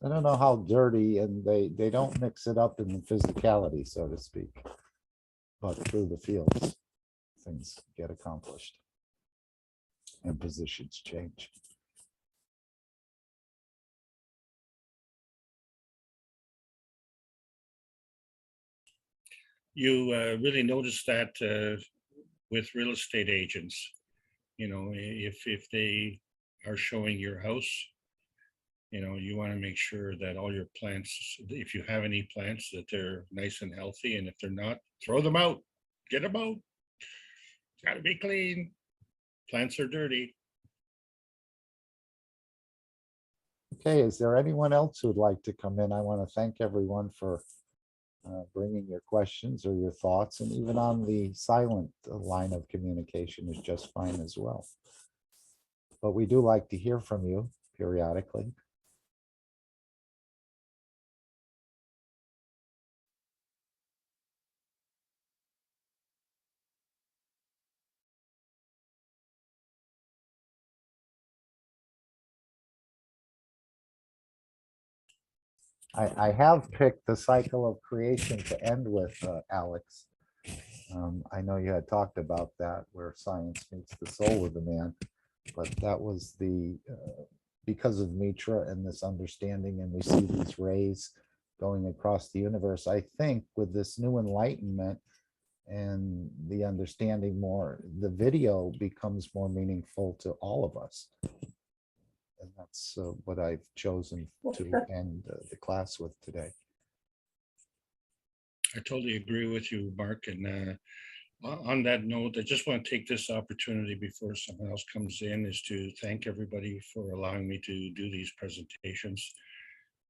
S2: I don't know how dirty, and they don't mix it up in the physicality, so to speak, but through the fields, things get accomplished and positions change.
S9: You really notice that with real estate agents, you know, if they are showing your house, you know, you want to make sure that all your plants, if you have any plants, that they're nice and healthy, and if they're not, throw them out, get them out. Got to be clean. Plants are dirty.
S2: Okay, is there anyone else who'd like to come in? I want to thank everyone for bringing your questions or your thoughts, and even on the silent line of communication is just fine as well. But we do like to hear from you periodically. I have picked the cycle of creation to end with, Alex. I know you had talked about that, where science meets the soul of the man, but that was the, because of Mitra and this understanding, and we see these rays going across the universe. I think with this new enlightenment and the understanding more, the video becomes more meaningful to all of us. And that's what I've chosen to end the class with today.
S9: I totally agree with you, Mark. And on that note, I just want to take this opportunity before someone else comes in, is to thank everybody for allowing me to do these presentations.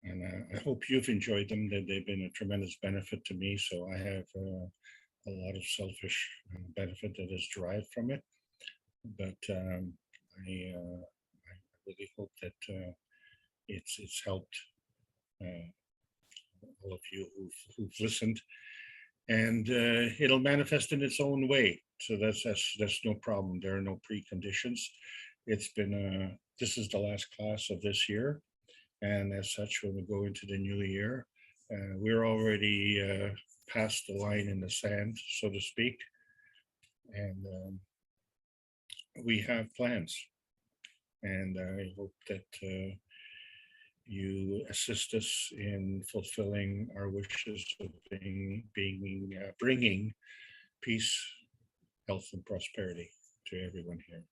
S9: And I hope you've enjoyed them, that they've been a tremendous benefit to me. So I have a lot of selfish benefit that is derived from it. But I really hope that it's helped all of you who've listened, and it'll manifest in its own way. So that's no problem. There are no preconditions. It's been this is the last class of this year, and as such, when we go into the new year, we're already past the line in the sand, so to speak, and we have plans. And I hope that you assist us in fulfilling our wishes of bringing peace, health, and prosperity to everyone here.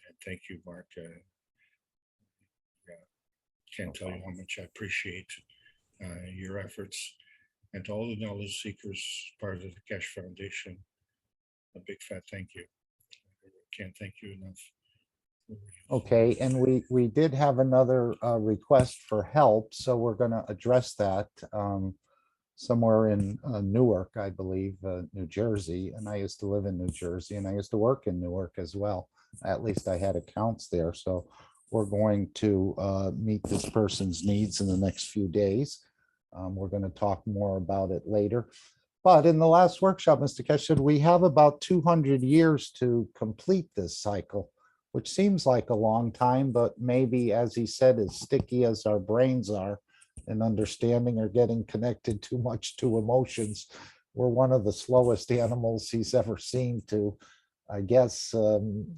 S9: And thank you, Mark. Can't tell you how much I appreciate your efforts, and to all the knowledge seekers part of the Keshe Foundation. A big fat thank you. I can't thank you enough.
S2: Okay, and we did have another request for help, so we're going to address that somewhere in Newark, I believe, New Jersey. And I used to live in New Jersey, and I used to work in Newark as well. At least I had accounts there. So we're going to meet this person's needs in the next few days. We're going to talk more about it later. But in the last workshop, Mr. Kesh said we have about 200 years to complete this cycle, which seems like a long time, but maybe, as he said, as sticky as our brains are in understanding or getting connected too much to emotions, we're one of the slowest animals he's ever seen to, I guess,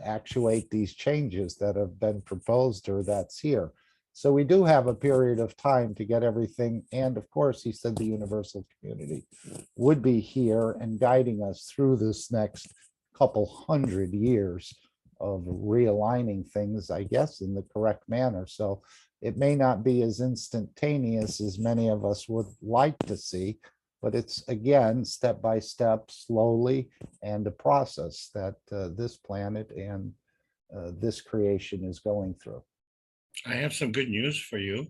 S2: actuate these changes that have been proposed or that's here. So we do have a period of time to get everything. And of course, he said the universal community would be here and guiding us through this next couple hundred years of realigning things, I guess, in the correct manner. So it may not be as instantaneous as many of us would like to see, but it's, again, step by step, slowly, and a process that this planet and this creation is going through.
S9: I have some good news for you.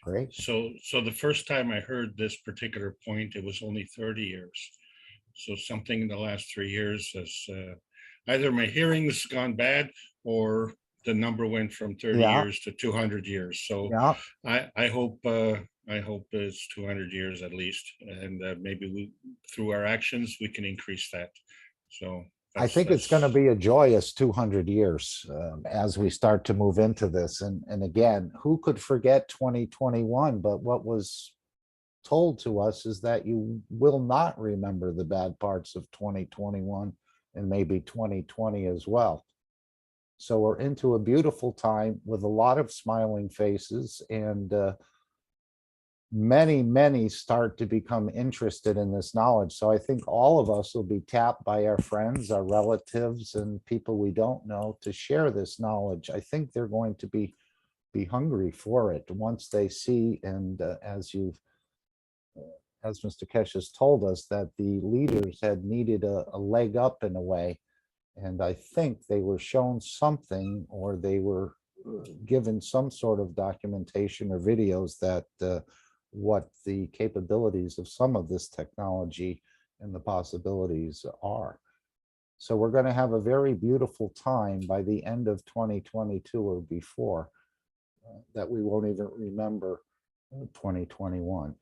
S2: Great.
S9: So the first time I heard this particular point, it was only 30 years. So something in the last 3 years has either my hearing's gone bad or the number went from 30 years to 200 years. So I hope it's 200 years at least, and maybe through our actions we can increase that. So
S2: I think it's going to be a joyous 200 years as we start to move into this. And again, who could forget 2021? But what was told to us is that you will not remember the bad parts of 2021 and maybe 2020 as well. So we're into a beautiful time with a lot of smiling faces, and many start to become interested in this knowledge. So I think all of us will be tapped by our friends, our relatives, and people we don't know to share this knowledge. I think they're going to be hungry for it once they see, and as Mr. Kesh has told us, that the leaders had needed a leg up in a way. And I think they were shown something, or they were given some sort of documentation or videos that what the capabilities of some of this technology and the possibilities are. So we're going to have a very beautiful time by the end of 2022 or before that we won't even remember 2021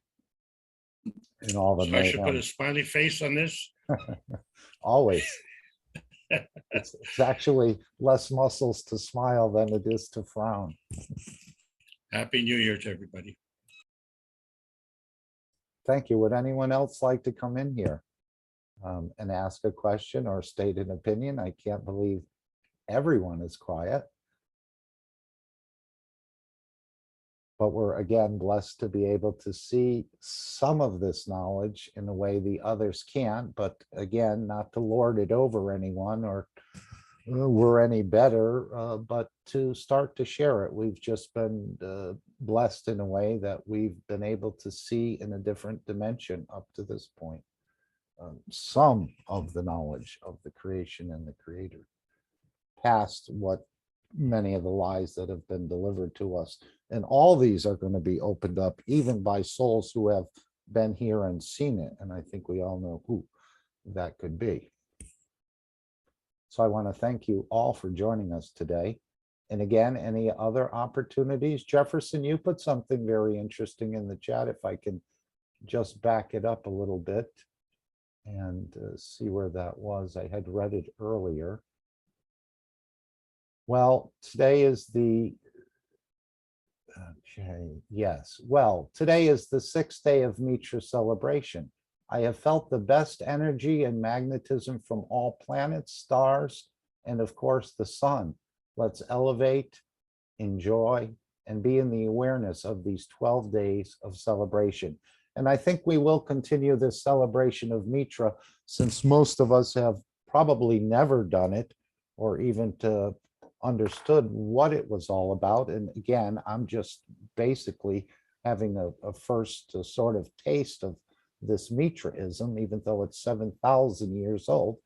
S2: and all the
S9: So I should put
S2: mayhem.
S9: a smiley face on this.
S2: Always. It's actually less muscles to smile than it is to frown.
S9: Happy New Year to everybody.
S2: Thank you. Would anyone else like to come in here and ask a question or state an opinion? I can't believe everyone is quiet. But we're, again, blessed to be able to see some of this knowledge in a way the others can't. But again, not to lord it over anyone or we're any better, but to start to share it. We've just been blessed in a way that we've been able to see in a different dimension up to this point. Some of the knowledge of the creation and the creator, past what many of the lies that have been delivered to us. And all these are going to be opened up even by souls who have been here and seen it. And I think we all know who that could be. So I want to thank you all for joining us today. And again, any other opportunities? Jefferson, you put something very interesting in the chat. If I can just back it up a little bit and see where that was. I had read it earlier. Well, today is the, okay, yes. Well, today is the 6th day of Mitra celebration. I have felt the best energy and magnetism from all planets, stars, and of course the sun. Let's elevate, enjoy, and be in the awareness of these 12 days of celebration. And I think we will continue this celebration of Mitra, since most of us have probably never done it or even to understood what it was all about. And again, I'm just basically having a first sort of taste of this Mitraism, even though it's 7,000 years old.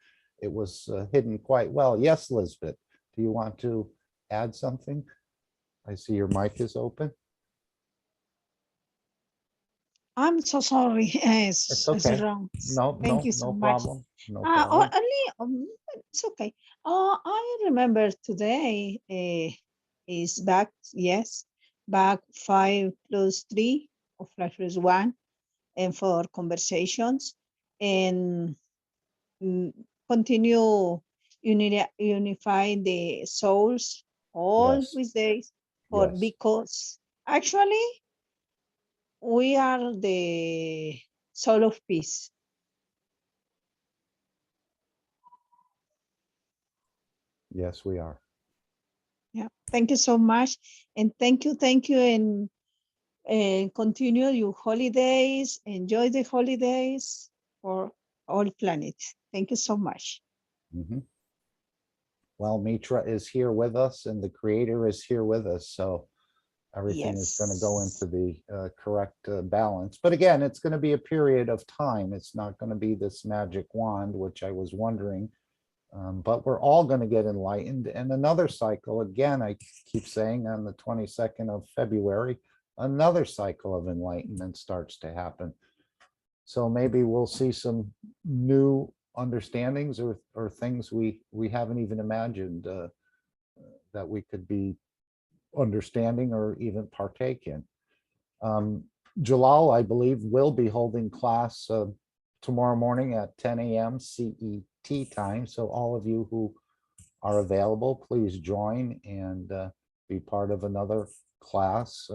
S2: It was hidden quite well. Yes, Lisbeth, do you want to add something? I see your mic is open.
S10: I'm so sorry.
S2: It's okay.
S10: Wrong.
S2: No,
S10: Thank
S2: no,
S10: you so
S2: no
S10: much.
S2: problem. No problem.
S10: Only, it's okay. I remember today is back, yes, back 5+3 or 5+1, and for conversations, and continue unifying the souls all
S2: Yes.
S10: with days, for
S2: Yes.
S10: because actually we are the soul of peace.
S2: Yes, we are.
S10: Yeah, thank you so much, and thank you, and continue your holidays. Enjoy the holidays for all planets. Thank you so much.
S2: Mhm. Well, Mitra is here with us and the creator is here with us. So everything is going to go into the correct balance. But again, it's going to be a period of time. It's not going to be this magic wand, which I was wondering. But we're all going to get enlightened. And another cycle, again, I keep saying on the 22nd of February, another cycle of enlightenment starts to happen. So maybe we'll see some new understandings or things we haven't even imagined that we could be understanding or even partake in. Jalal, I believe, will be holding class tomorrow morning at 10 a.m. CET time. So all of you who are available, please join and be part of another class.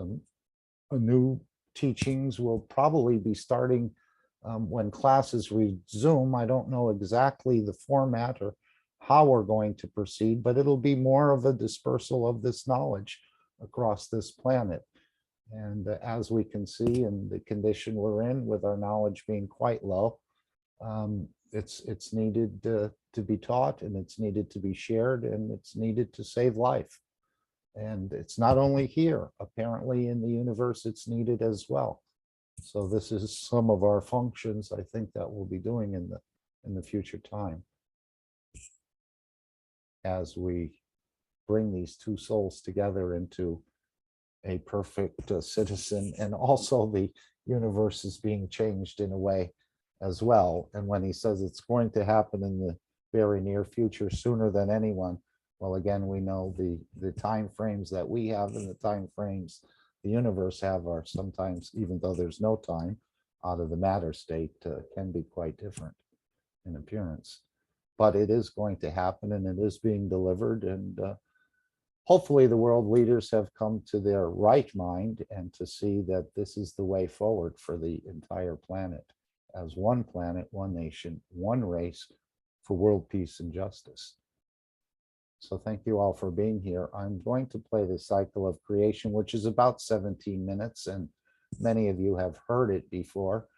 S2: A new teachings will probably be starting when classes resume. I don't know exactly the format or how we're going to proceed, but it'll be more of a dispersal of this knowledge across this planet. And as we can see in the condition we're in with our knowledge being quite low, it's needed to be taught, and it's needed to be shared, and it's needed to save life. And it's not only here, apparently in the universe, it's needed as well. So this is some of our functions, I think, that we'll be doing in the future time as we bring these two souls together into a perfect citizen. And also the universe is being changed in a way as well. And when he says it's going to happen in the very near future, sooner than anyone, well, again, we know the time frames that we have and the time frames the universe have are sometimes, even though there's no time, out of the matter state, can be quite different in appearance. But it is going to happen, and it is being delivered. And hopefully the world leaders have come to their right mind and to see that this is the way forward for the entire planet, as one planet, one nation, one race, for world peace and justice. So thank you all for being here. I'm going to play the cycle of creation, which is about 17 minutes, and many of you have heard it before.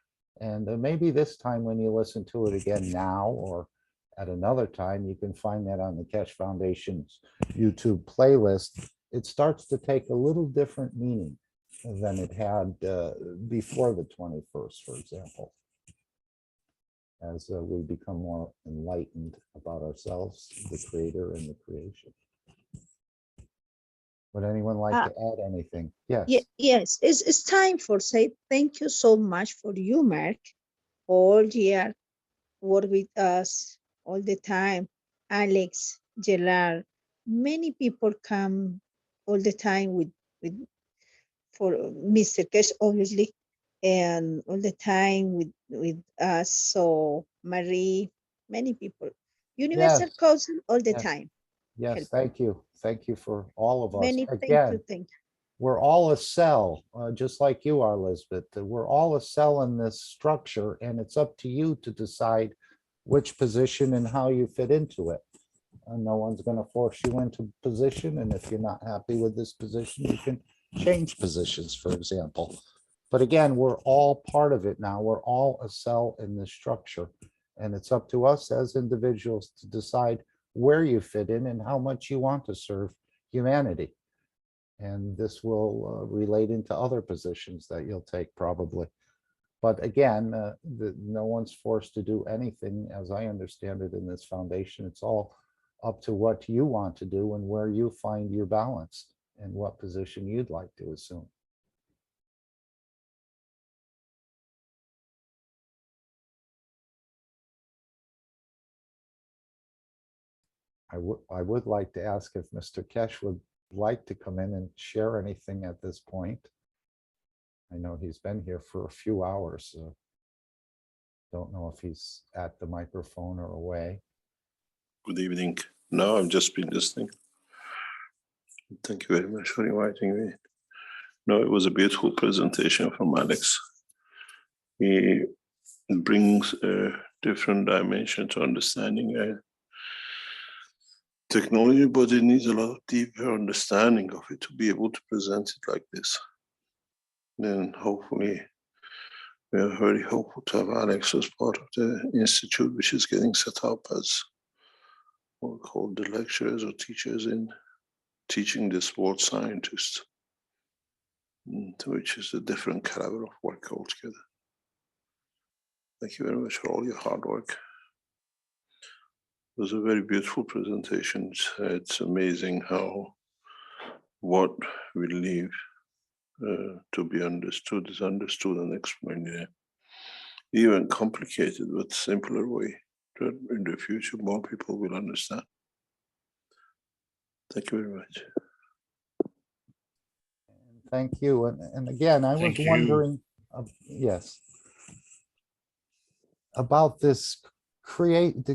S2: And maybe this time when you listen to it again now or at another time, you can find that on the Keshe Foundation's YouTube playlist. It starts to take a little different meaning than it had before the 21st, for example, as we become more enlightened about ourselves, the creator and the creation. Would anyone like to add anything? Yes.
S10: Yes, it's time for say thank you so much for you, Mark. All year, work with us all the time. Alex, Gerard, many people come all the time with for Mr. Keshe, obviously, and all the time with us. So Marie, many people, Universal
S2: Yes.
S10: Council all the
S2: Yes.
S10: time.
S2: Yes,
S10: Help.
S2: thank you. Thank you for all of us.
S10: Many
S2: Again,
S10: thank you.
S2: we're all a cell, just like you are, Elizabeth. We're all a cell in this structure, and it's up to you to decide which position and how you fit into it. No one's going to force you into position, and if you're not happy with this position, you can change positions, for example. But again, we're all part of it now. We're all a cell in this structure, and it's up to us as individuals to decide where you fit in and how much you want to serve humanity. And this will relate into other positions that you'll take probably. But again, no one's forced to do anything, as I understand it, in this foundation. It's all up to what you want to do and where you find your balance and what position you'd like to assume. I would like to ask if Mr. Kesh would like to come in and share anything at this point. I know he's been here for a few hours, so don't know if he's at the microphone or away.
S6: Good evening. No, I've just been listening. Thank you very much for inviting me. No, it was a beautiful presentation from Alex. He brings a different dimension to understanding technology, but it needs a lot of deeper understanding of it to be able to present it like this. Then hopefully, we are very hopeful to have Alex as part of the institute, which is getting set up as what we call the lecturers or teachers in teaching the sports scientists, which is a different caliber of work altogether. Thank you very much for all your hard work. It was a very beautiful presentation. It's amazing how what we leave to be understood is understood and explained in an even complicated but simpler way that in the future more people will understand. Thank you very much.
S2: Thank you. And again, I was
S9: Thank you.
S2: wondering, yes, about this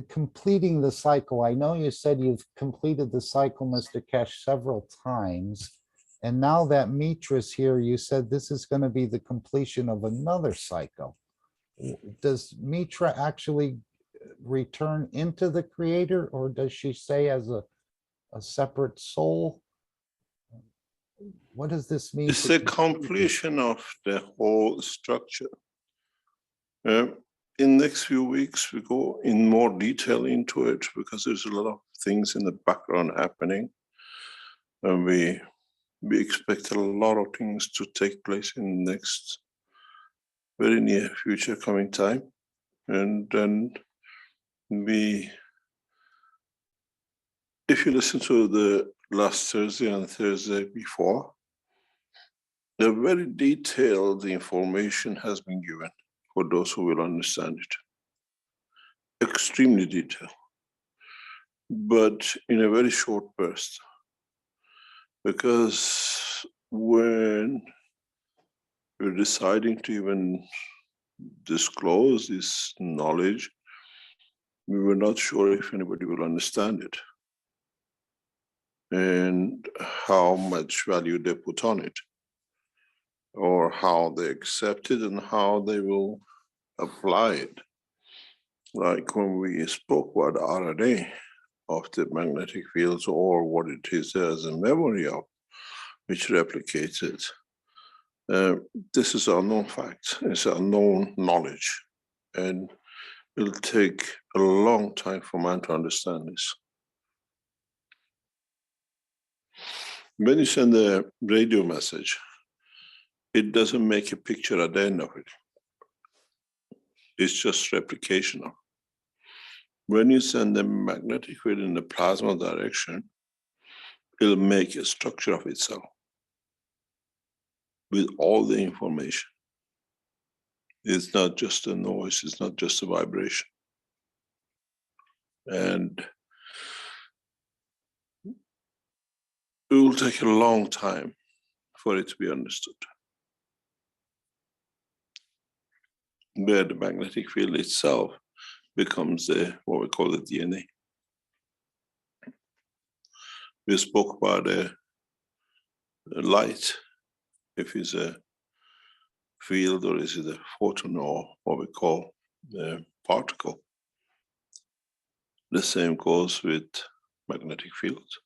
S2: completing the cycle. I know you said you've completed the cycle, Mr. Kesh, several times. And now that Mitra's here, you said this is going to be the completion of another cycle. Does Mitra actually return into the creator, or does she stay as a separate soul? What does this mean?
S6: It's the completion of the whole structure. In the next few weeks, we go in more detail into it because there's a lot of things in the background happening. And we expect a lot of things to take place in the next very near future coming time. And then if you listen to the last Thursday and Thursday before, the very detailed information has been given for those who will understand it. Extremely detailed, but in a very short burst. Because when we're deciding to even disclose this knowledge, we were not sure if anybody will understand it and how much value they put on it, or how they accept it and how they will apply it. Like when we spoke about RNA of the magnetic fields, or what it is as a memory of, which replicates it. This is unknown fact, it's unknown knowledge, and it'll take a long time for man to understand this. When you send a radio message, it doesn't make a picture at the end of it. It's just replication of. When you send a magnetic field in the plasma direction, it'll make a structure of itself with all the information. It's not just a noise, it's not just a vibration. And it will take a long time for it to be understood. Where the magnetic field itself becomes what we call the DNA. We spoke about a light, if it's a field or is it a photon or what we call a particle. The same goes with magnetic fields.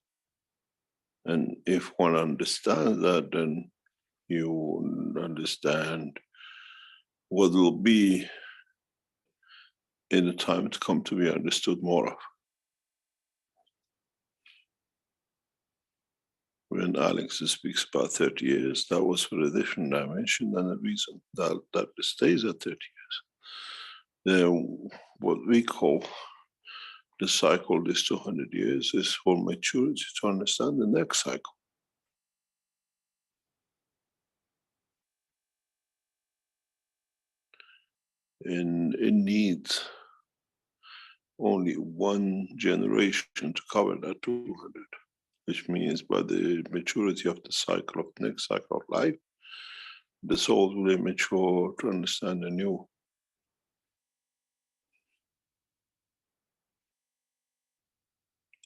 S6: And if one understands that, then you understand what will be in the time to come to be understood more of. When Alex speaks about 30 years, that was for a different dimension and a reason that stays at 30 years. What we call the cycle, this 200 years, is for maturity to understand the next cycle. And it needs only one generation to cover that 200, which means by the maturity of the cycle of the next cycle of life, the souls will mature to understand the new.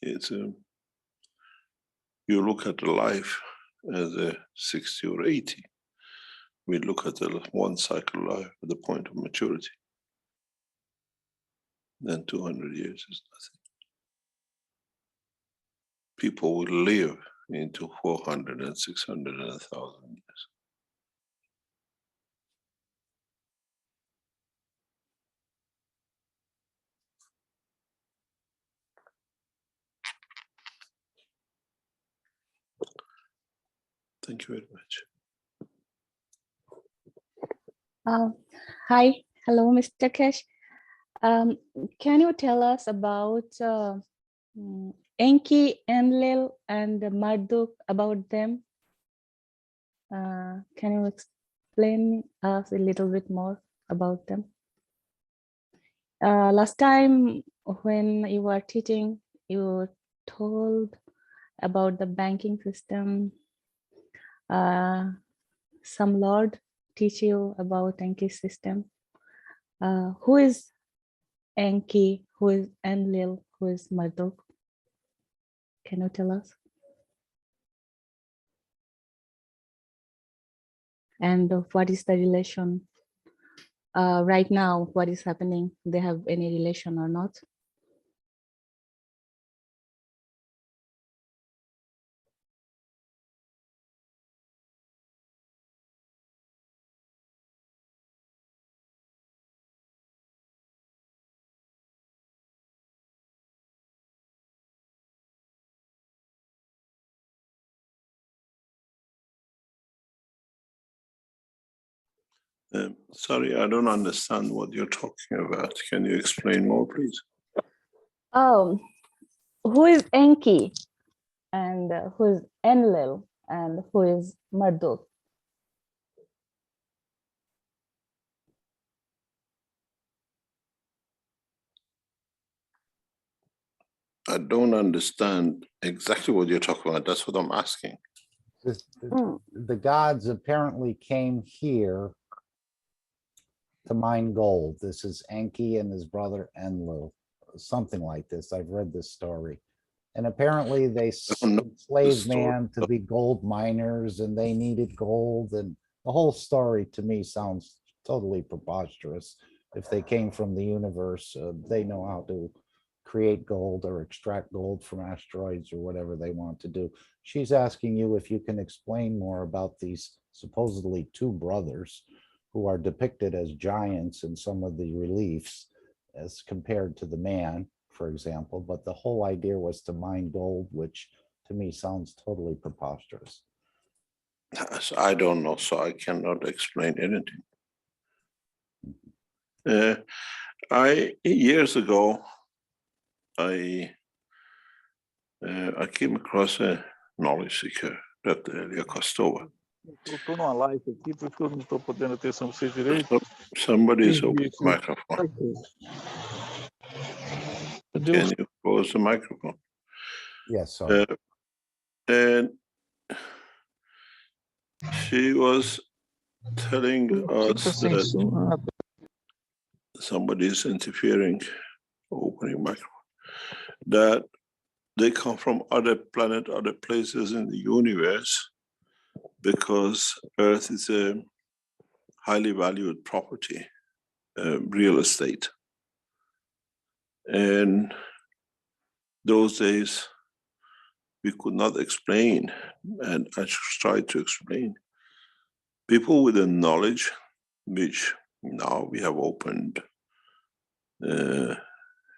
S6: It's you look at the life as a 60 or 80. We look at the one cycle of life at the point of maturity. Then 200 years is nothing. People will live into 400 and 600 and 1,000 years. Thank you very much.
S11: Hi, hello, Mr. Kesh. Can you tell us about Enki, Enlil, and Marduk, about them? Can you explain us a little bit more about them? Last time when you were teaching, you told about the banking system. Some Lord teach you about Enki system. Who is Enki? Who is Enlil? Who is Marduk? Can you tell us? And what is the relation right now? What is happening? They have any relation or not?
S6: Sorry, I don't understand what you're talking about. Can you explain more, please?
S11: Who is Enki? And who is Enlil? And who is Marduk?
S6: I don't understand exactly what you're talking about. That's what I'm asking.
S2: The gods apparently came here to mine gold. This is Enki and his brother Enlil, something like this. I've read this story. And apparently they enslaved man to be gold miners, and they needed gold. And the whole story to me sounds totally preposterous. If they came from the universe, they know how to create gold or extract gold from asteroids or whatever they want to do. She's asking you if you can explain more about these supposedly two brothers who are depicted as giants in some of the reliefs as compared to the man, for example, but the whole idea was to mine gold, which to me sounds totally preposterous.
S6: I don't know, so I cannot explain anything. Years ago, I came across a knowledge seeker, Dr. Elia Kostova.
S12: Estou numa live aqui, porque eu não estou podendo atenção para vocês direito.
S6: Somebody's open the microphone. Can you close the microphone?
S2: Yes, sorry.
S6: And she was telling us that somebody's interfering, opening microphone, that they come from other planet, other places in the universe, because Earth is a highly valued property, real estate. And those days, we could not explain, and I tried to explain. People with the knowledge, which now we have opened, even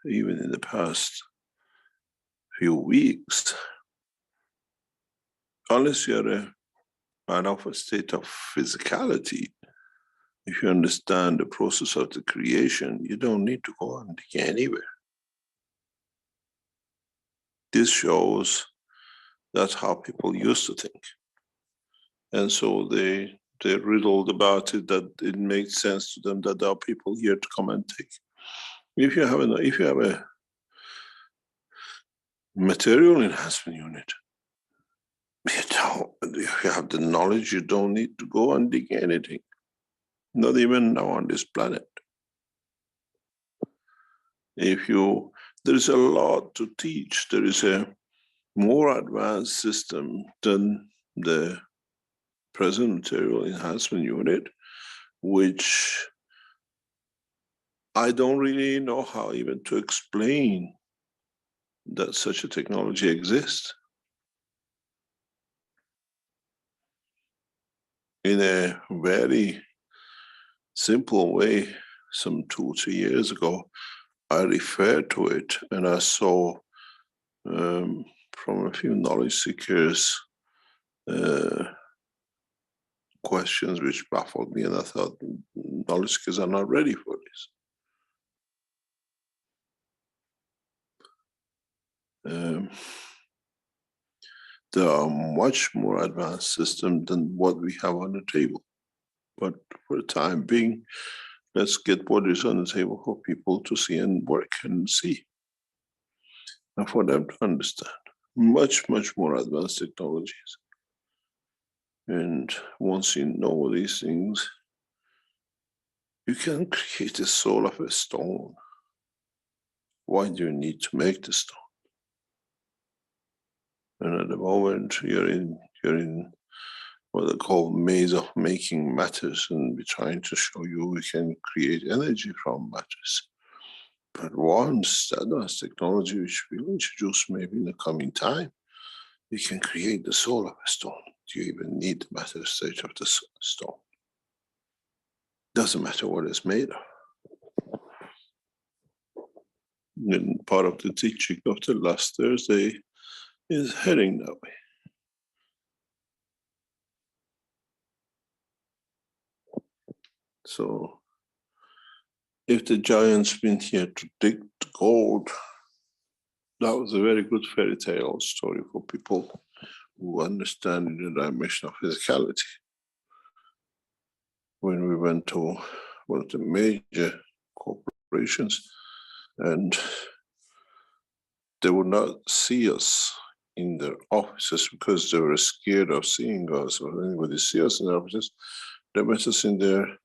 S6: in the past few weeks, unless you're a man of a state of physicality, if you understand the process of the creation, you don't need to go anywhere. this shows that's how people used to think. And so they riddled about it, that it makes sense to them that there are people here to come and take. If you have a material enhancement unit, if you have the knowledge, you don't need to go and dig anything, not even now on this planet. There is a lot to teach. There is a more advanced system than the present material enhancement unit, which I don't really know how even to explain that such a technology exists. In a very simple way, some 2 or 3 years ago, I referred to it and I saw from a few knowledge seekers questions which baffled me, and I thought knowledge seekers are not ready for this. There are much more advanced systems than what we have on the table. But for the time being, let's get what is on the table for people to see and work and see. And for them to understand much, much more advanced technologies. And once you know these things, you can create the soul of a stone. Why do you need to make the stone? And at the moment, you're in what they call maze of making matters, and we're trying to show you we can create energy from matters. But once advanced technology, which we'll introduce maybe in the coming time, you can create the soul of a stone. Do you even need the matter state of the stone? Doesn't matter what it's made of. And part of the teaching of the last Thursday is heading that way. So, if the giants been here to dig the gold, that was a very good fairy tale story for people who understand the dimension of physicality. When we went to one of the major corporations, and they would not see us in their offices because they were scared of seeing us or anybody see us in their offices. They met us in their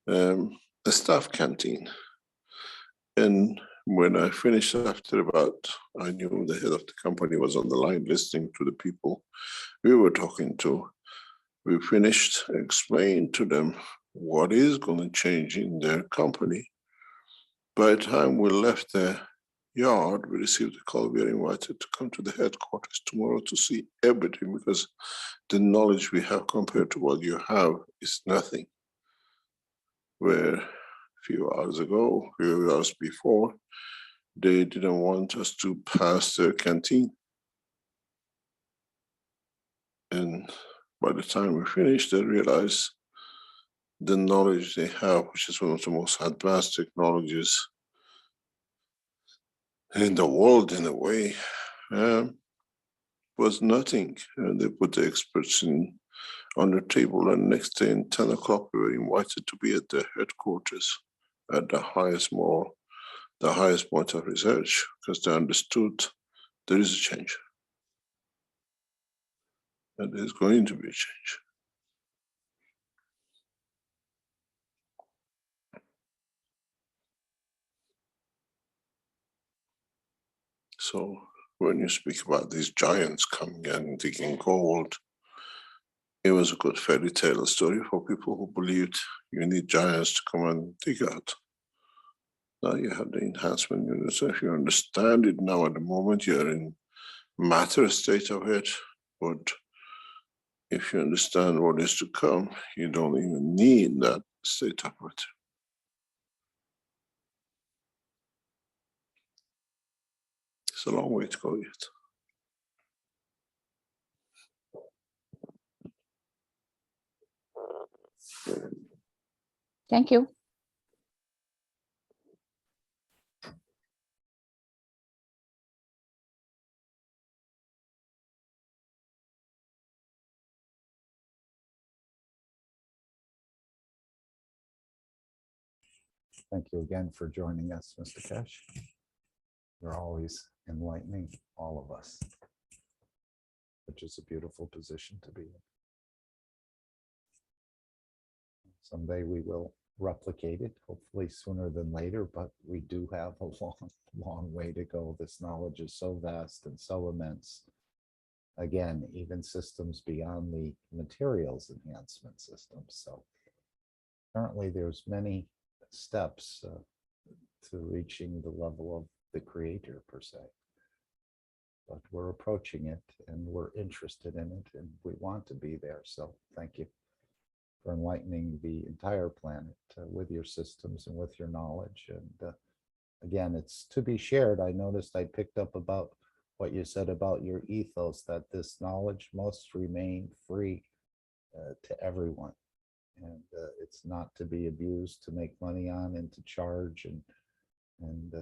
S6: the staff canteen. And when I finished after about, I knew the head of the company was on the line listening to the people we were talking to. We finished, explained to them what is going to change in their company. By the time we left the yard, we received a call. We are invited to come to the headquarters tomorrow to see everything, because the knowledge we have compared to what you have is nothing. Where a few hours before, they didn't want us to pass their canteen. And by the time we finished, they realized the knowledge they have, which is one of the most advanced technologies in the world in a way, was nothing. And they put the experts on the table, and next day at 10 o'clock, we were invited to be at the headquarters at the highest point of research, because they understood there is a change. And there's going to be a change. So when you speak about these giants coming and digging gold, it was a good fairy tale story for people who believed you need giants to come and dig out. Now you have the enhancement unit. So if you understand it now, at the moment you're in matter state of it, but if you understand what is to come, you don't even need that state of it. It's a long way to go yet.
S11: Thank you.
S2: Thank you again for joining us, Mr. Kesh. You're always enlightening all of us, which is a beautiful position to be in. Someday we will replicate it, hopefully sooner than later, but we do have a long, long way to go. This knowledge is so vast and so immense. Again, even systems beyond the materials enhancement systems. So currently there's many steps to reaching the level of the creator per se. But we're approaching it and we're interested in it and we want to be there. So thank you for enlightening the entire planet with your systems and with your knowledge. And again, it's to be shared. I noticed I picked up about what you said about your ethos, that this knowledge must remain free to everyone. And it's not to be abused, to make money on and to charge and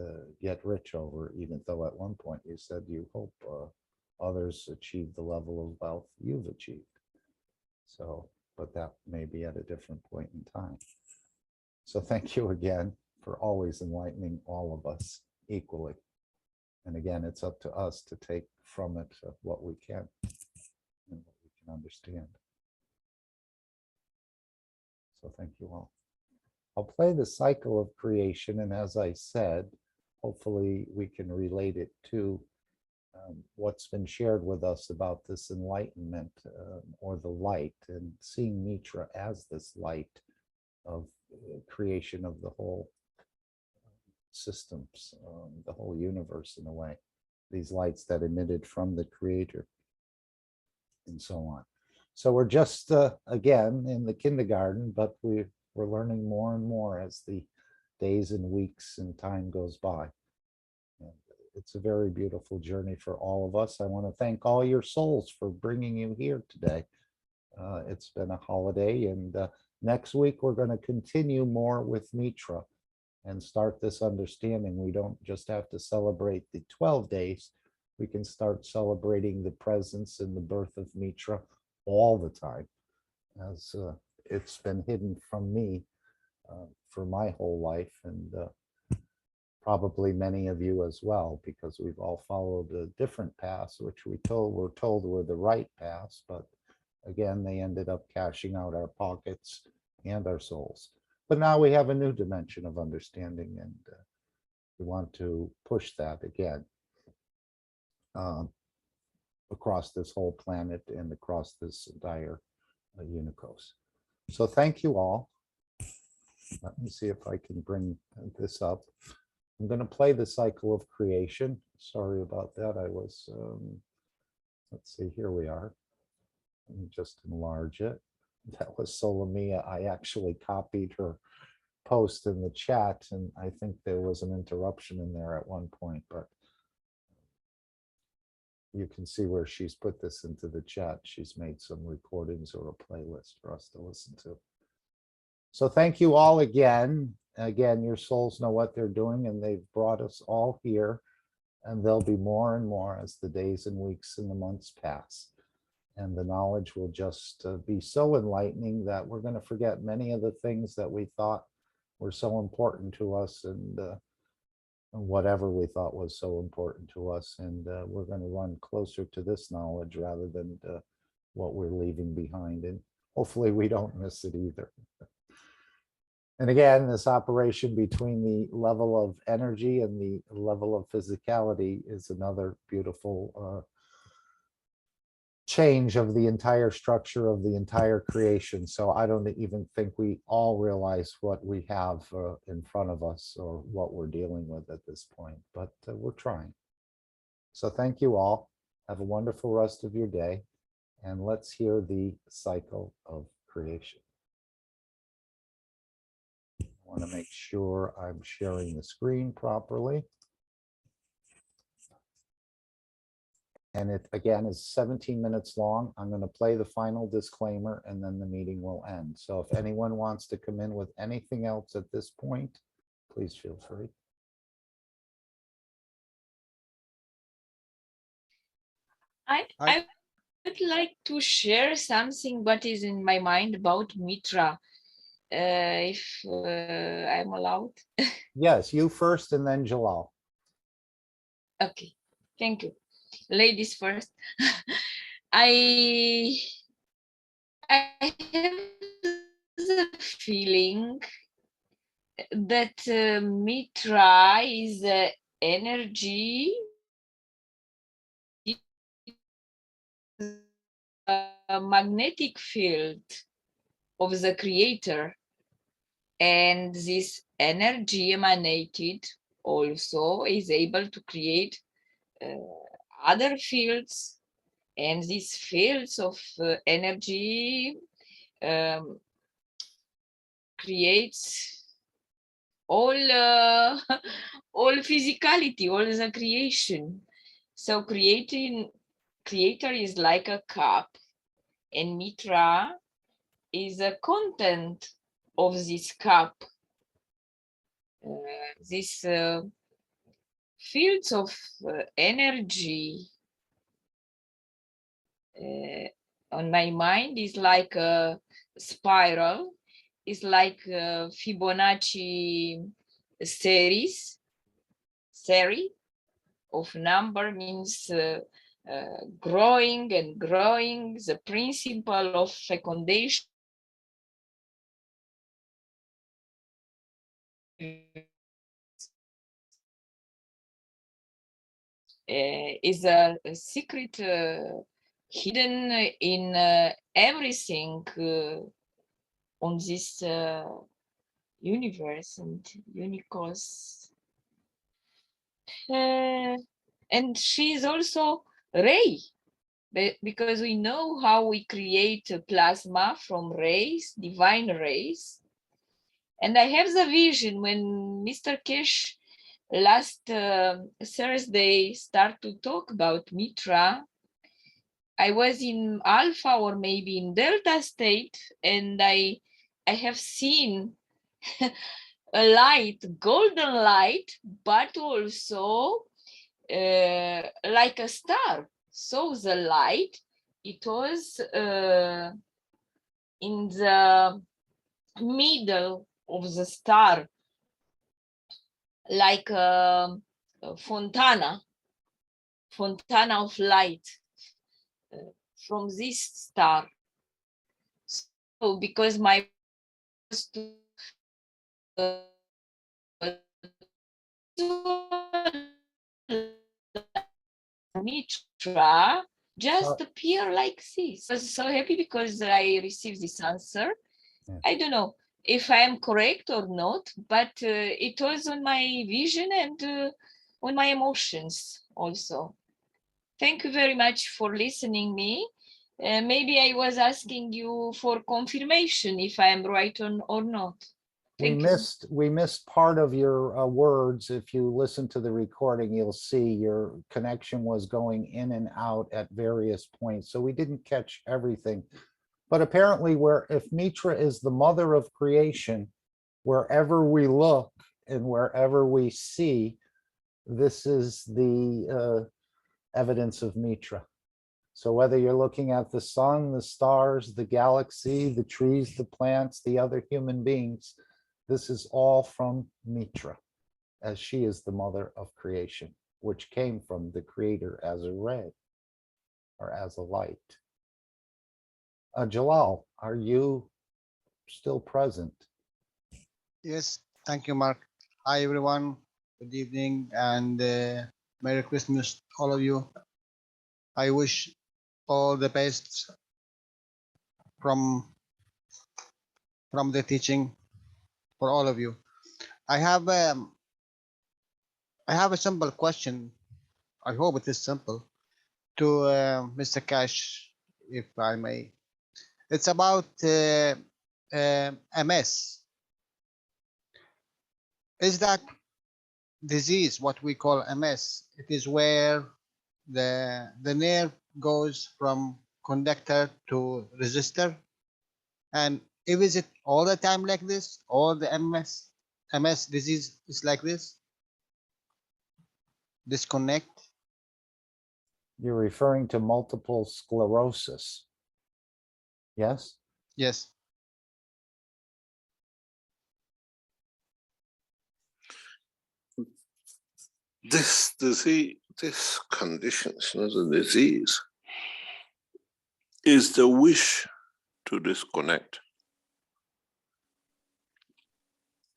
S2: get rich over, even though at one point you said you hope others achieve the level of wealth you've achieved. So, but that may be at a different point in time. So thank you again for always enlightening all of us equally. And again, it's up to us to take from it what we can and what we can understand. So thank you all. I'll play the cycle of creation, and as I said, hopefully we can relate it to what's been shared with us about this enlightenment or the light, and seeing Mitra as this light of creation of the whole systems, the whole universe in a way, these lights that emitted from the creator and so on. So we're just again in the kindergarten, but we're learning more and more as the days and weeks and time goes by. And it's a very beautiful journey for all of us. I want to thank all your souls for bringing you here today. It's been a holiday, and next week we're going to continue more with Mitra and start this understanding. We don't just have to celebrate the 12 days. We can start celebrating the presence and the birth of Mitra all the time, as it's been hidden from me for my whole life, and probably many of you as well, because we've all followed different paths, which were told were the right paths, but again, they ended up cashing out our pockets and our souls. But now we have a new dimension of understanding, and we want to push that again across this whole planet and across this entire unicos. So thank you all. Let me see if I can bring this up. I'm going to play the cycle of creation. Sorry about that. I was, let's see, here we are. Let me just enlarge it. That was Solomia. I actually copied her post in the chat, and I think there was an interruption in there at one point, but you can see where she's put this into the chat. She's made some recordings or a playlist for us to listen to. So thank you all again. Again, your souls know what they're doing, and they've brought us all here, and there'll be more and more as the days and weeks and the months pass. And the knowledge will just be so enlightening that we're going to forget many of the things that we thought were so important to us, and whatever we thought was so important to us. And we're going to run closer to this knowledge rather than what we're leaving behind. And hopefully we don't miss it either. And again, this operation between the level of energy and the level of physicality is another beautiful change of the entire structure of the entire creation. So I don't even think we all realize what we have in front of us or what we're dealing with at this point, but we're trying. So thank you all. Have a wonderful rest of your day, and let's hear the cycle of creation. I want to make sure I'm sharing the screen properly. And it, again, is 17 minutes long. I'm going to play the final disclaimer, and then the meeting will end. So if anyone wants to come in with anything else at this point, please feel free.
S8: I would like to share something what is in my mind about Mitra. if I'm allowed.
S2: Yes, you first and then Jalal.
S8: Okay, thank you. Ladies first. I have the feeling that Mitra is energy, a magnetic field of the creator, and this energy emanated also is able to create other fields, and these fields of energy creates all all physicality, all the creation. So creator is like a cup, and Mitra is a content of this cup. These fields of energy on my mind is like a spiral, is like a Fibonacci series of number means growing and growing. The principle of fecundation is a secret hidden in everything on this universe and universe. And she is also ray, because we know how we create plasma from rays, divine rays. And I have the vision when Mr. Kish last Thursday start to talk about Mitra. I was in alpha or maybe in delta state, and I have seen a light, golden light, but also like a star. So the light, it was in the middle of the star, like a fontana of light from this star. So because my Mitra just appear like this. I was so happy because I received this answer. Yeah. I don't know if I am correct or not, but it was on my vision and on my emotions also. Thank you very much for listening me. Maybe I was asking you for confirmation if I am right or not.
S2: We missed part of your words. If you listen to the recording, you'll see your connection was going in and out at various points. So we didn't catch everything. But apparently, if Mitra is the mother of creation, wherever we look and wherever we see, this is the evidence of Mitra. So whether you're looking at the sun, the stars, the galaxy, the trees, the plants, the other human beings, this is all from Mitra, as she is the mother of creation, which came from the creator as a ray or as a light. Jalal, are you still present?
S13: Yes, thank you, Mark. Hi, everyone. Good evening and Merry Christmas, all of you. I wish all the best from the teaching for all of you. I have a simple question. I hope it is simple to Mr. Cash, if I may. It's about MS. Is that disease what we call MS? It is where the nerve goes from conductor to resistor, and is it all the time like this? All the MS disease is like this? Disconnect?
S2: You're referring to multiple sclerosis. Yes?
S13: Yes.
S6: this disease, this condition is not a disease, is the wish to disconnect.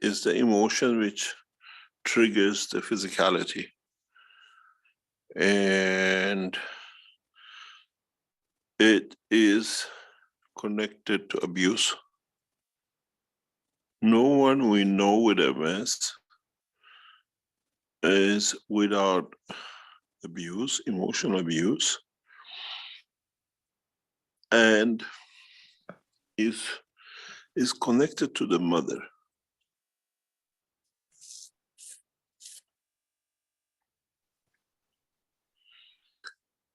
S6: Is the emotion which triggers the physicality. And it is connected to abuse. No one we know with MS is without abuse, emotional abuse, and is connected to the mother.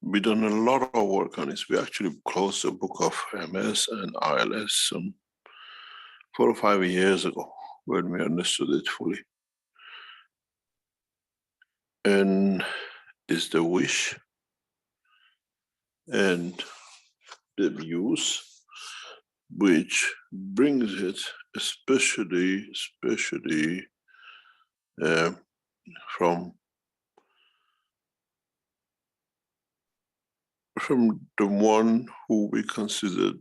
S6: We've done a lot of work on this. We actually closed the book of MS and ILS some 4 or 5 years ago when we understood it fully. And it's the wish and the abuse which brings it, especially from the one who we considered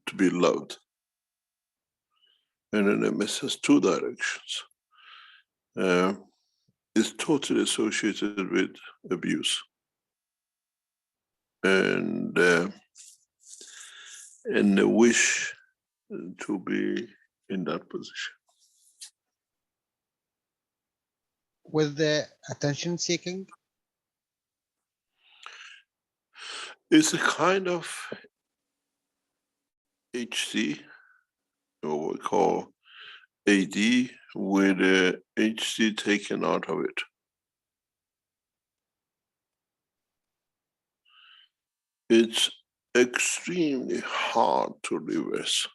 S6: to be loved. And an MS has 2 directions. It's totally associated with abuse. And the wish to be in that position.
S13: With the attention seeking,
S6: It's a kind of HC, or what we call AD, with the HC taken out of it. It's extremely hard to reverse.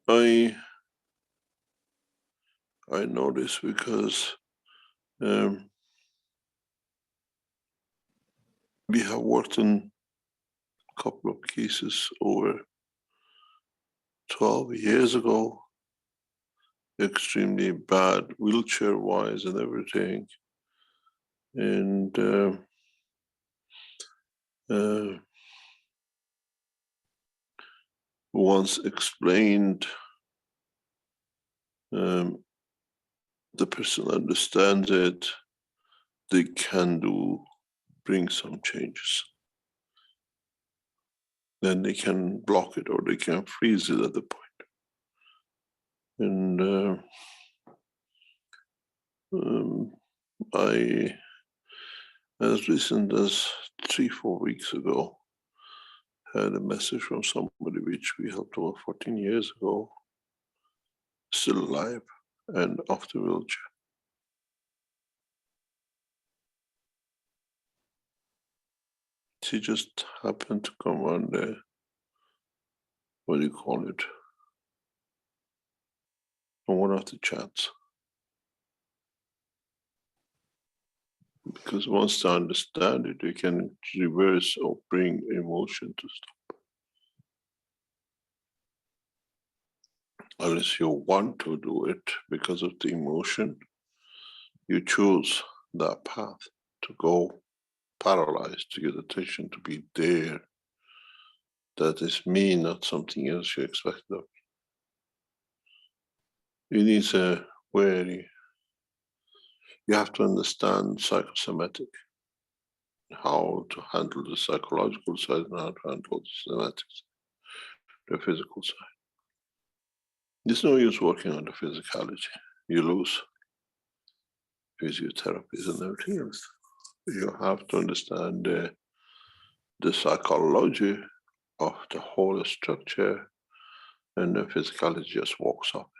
S6: I know this because we have worked on a couple of cases over 12 years ago, extremely bad, wheelchair-wise and everything. And once explained, the person understands it, they can bring some changes. Then they can block it or they can freeze it at the point. And I, as recent as 3-4 weeks ago, had a message from somebody which we helped over 14 years ago, still alive and off the wheelchair. She just happened to come on the, what do you call it, on one of the chats. Because once they understand it, they can reverse or bring emotion to stop. Unless you want to do it because of the emotion, you choose that path to go paralyzed, to get attention, to be there. That is me, not something else you expect of me. It is a very, you have to understand psychosomatic, how to handle the psychological side and how to handle the somatics, the physical side. There's no use working on the physicality. You lose physiotherapies and everything else. You have to understand the psychology of the whole structure, and the physicality just walks off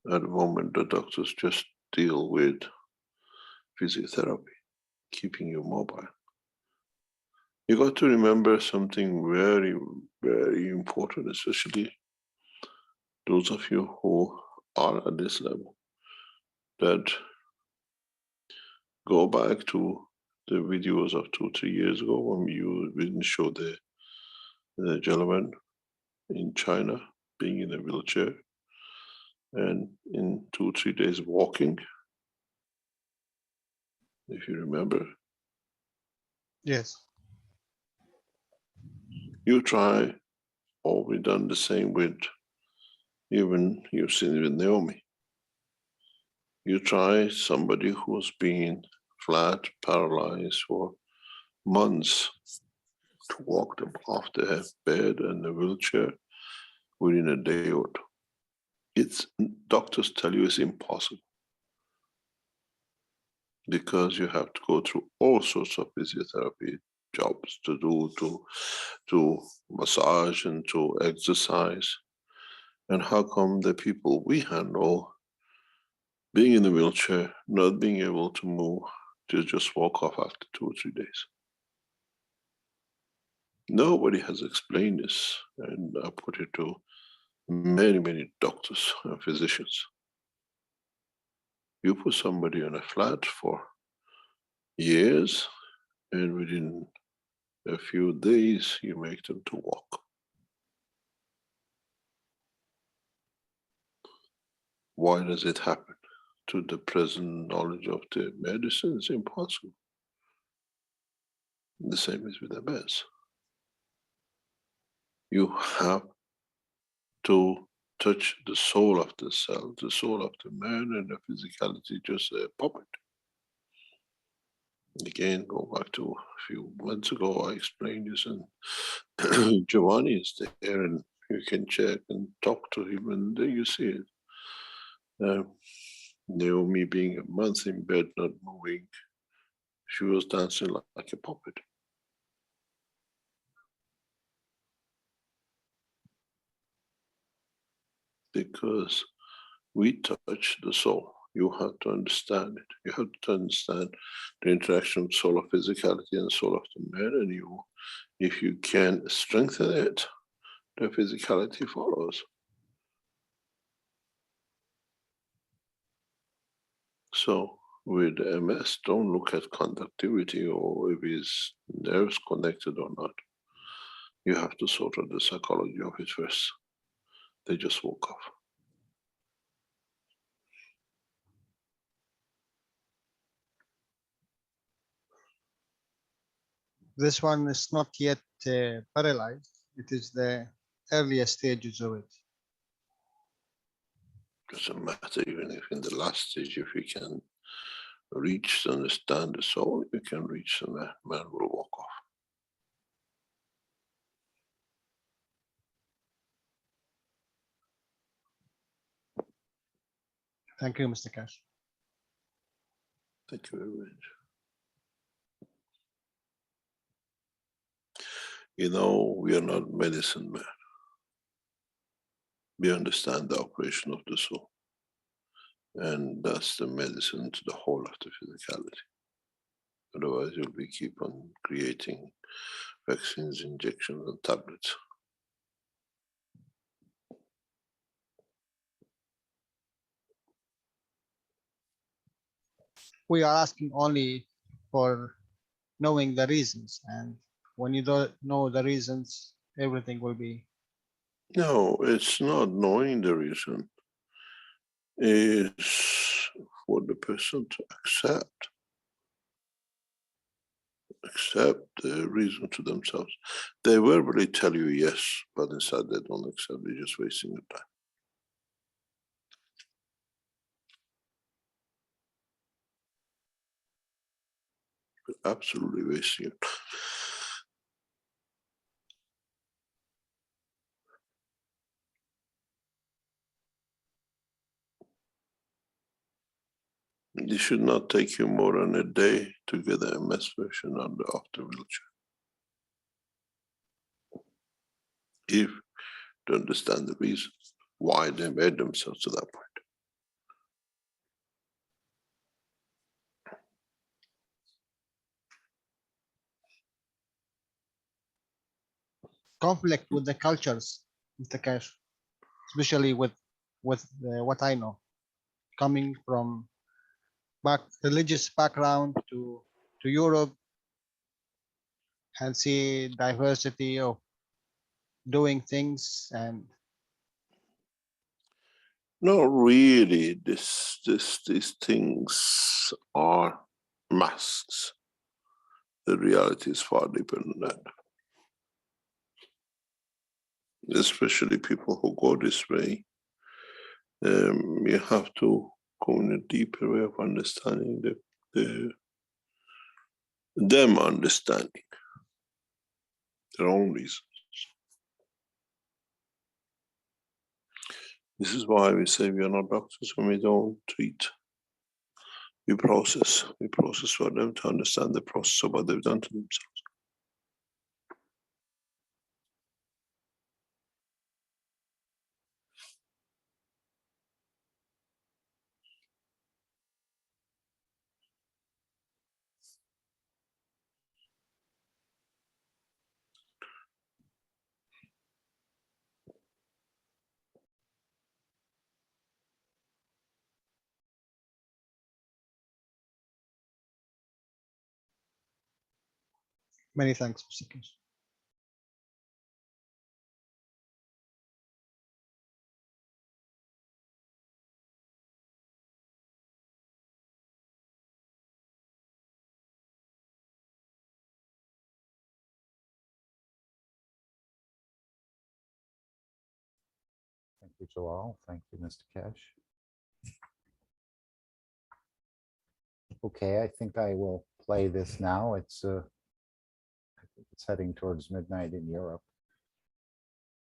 S6: it. At the moment, the doctors just deal with physiotherapy, keeping you mobile. You got to remember something very, very important, especially those of you who are at this level, that go back to the videos of 2-3 years ago when we didn't show the gentleman in China being in a wheelchair, and in 2-3 days of walking, if you remember.
S13: Yes.
S6: You try, or we done the same with, even you've seen it with Naomi. You try somebody who's been flat, paralyzed for months to walk them off their bed and the wheelchair within a day or two. It's, doctors tell you it's impossible, because you have to go through all sorts of physiotherapy jobs to do, to massage and to exercise. And how come the people we handle, being in the wheelchair, not being able to move, to just walk off after 2 or 3 days? Nobody has explained this, and I put it to many, many doctors and physicians. You put somebody on a flat for years, and within a few days, you make them to walk. Why does it happen? To the present knowledge of the medicine, it's impossible. The same is with the MS. You have to touch the soul of the cell, the soul of the man, and the physicality just a puppet. Again, go back to a few months ago, I explained this, and Giovanni is there, and you can check and talk to him, and there you see it. Naomi being a month in bed, not moving, she was dancing like a puppet. Because we touch the soul. You have to understand it. You have to understand the interaction of soul of physicality and soul of the man, and you, if you can strengthen it, the physicality follows. So with MS, don't look at conductivity or if his nerves connected or not. You have to sort out the psychology of it first. They just woke up.
S13: This one is not yet paralyzed. It is the earliest stages of it.
S6: Doesn't matter, even if in the last stage, if you can reach to understand the soul, you can reach the man, man will walk off.
S13: Thank you, Mr. Cash.
S6: Thank you very much. You know, we are not medicine men. We understand the operation of the soul. And that's the medicine to the whole of the physicality. Otherwise, you'll be keep on creating vaccines, injections, and tablets.
S13: We are asking only for knowing the reasons, and when you don't know the reasons, everything will be.
S6: No, it's not knowing the reason. It's for the person to accept the reason to themselves. They verbally tell you yes, but inside they don't accept, they're just wasting your time. You're absolutely wasting your time. It should not take you more than a day to get the MS version of the wheelchair. If to understand the reasons why they made themselves to that point.
S13: Conflict with the cultures, Mr. Cash, especially with what I know, coming from religious background to Europe, and see diversity of doing things, and
S6: not really. These things are masks. The reality is far deeper than that. Especially people who go this way, you have to go in a deeper way of understanding them understanding their own reasons. This is why we say we are not doctors and we don't treat. We process. We process for them to understand the process of what they've done to themselves.
S13: Many thanks, Mr. Kish.
S2: Thank you, Joel. Thank you, Mr. Cash. Okay, I think I will play this now. I think it's heading towards midnight in Europe.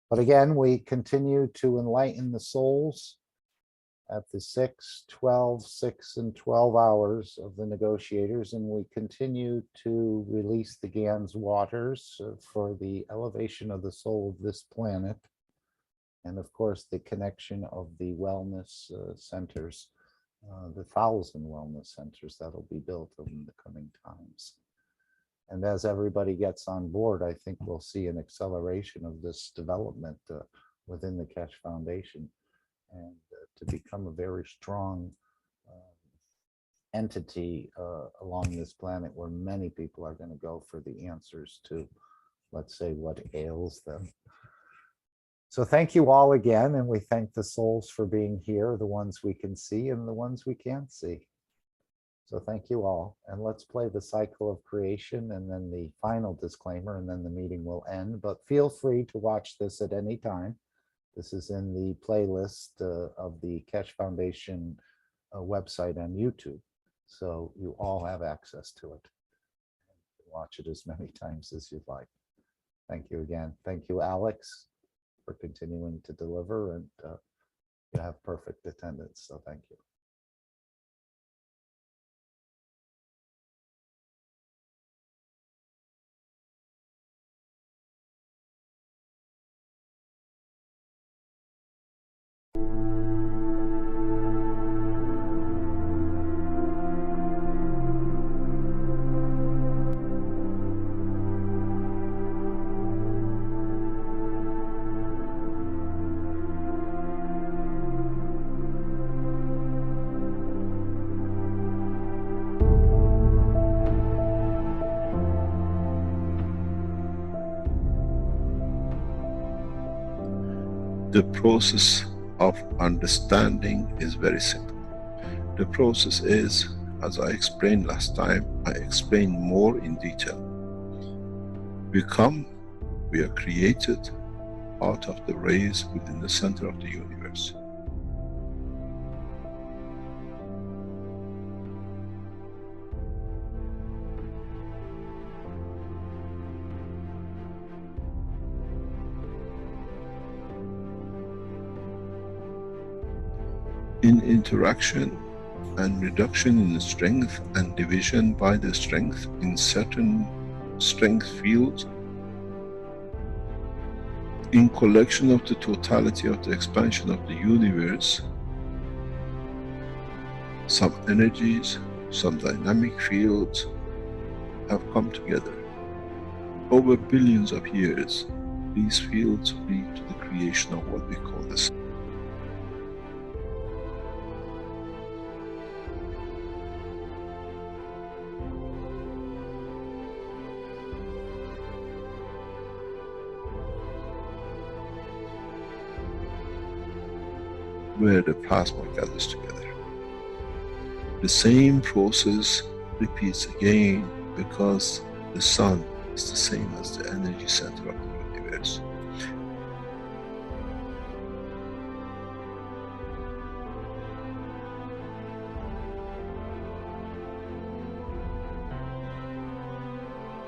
S2: But again, we continue to enlighten the souls at the 6, 12, 6, and 12 hours of the negotiators, and we continue to release the GAN's waters for the elevation of the soul of this planet, and of course the connection of the wellness centers, the 1,000 wellness centers that'll be built in the coming times. And as everybody gets on board, I think we'll see an acceleration of this development within the Keshe Foundation, and to become a very strong entity along this planet where many people are going to go for the answers to, let's say, what ails them. So thank you all again, and we thank the souls for being here, the ones we can see and the ones we can't see. So thank you all, and let's play the cycle of creation and then the final disclaimer, and then the meeting will end. But feel free to watch this at any time. This is in the playlist of the Keshe Foundation website on YouTube. So you all have access to it. Watch it as many times as you'd like. Thank you again. Thank you, Alex, for continuing to deliver, and you have perfect attendance. So thank you.
S6: The process of understanding is very simple. The process is, as I explained last time, I explained more in detail. We are created out of the rays within the center of the universe. In interaction and reduction in strength and division by the strength in certain strength fields, in collection of the totality of the expansion of the universe, some energies, some dynamic fields have come together. Over billions of years, these fields lead to the creation of what we call the sun. where the plasma gathers together. The same process repeats again because the sun is the same as the energy center of the universe.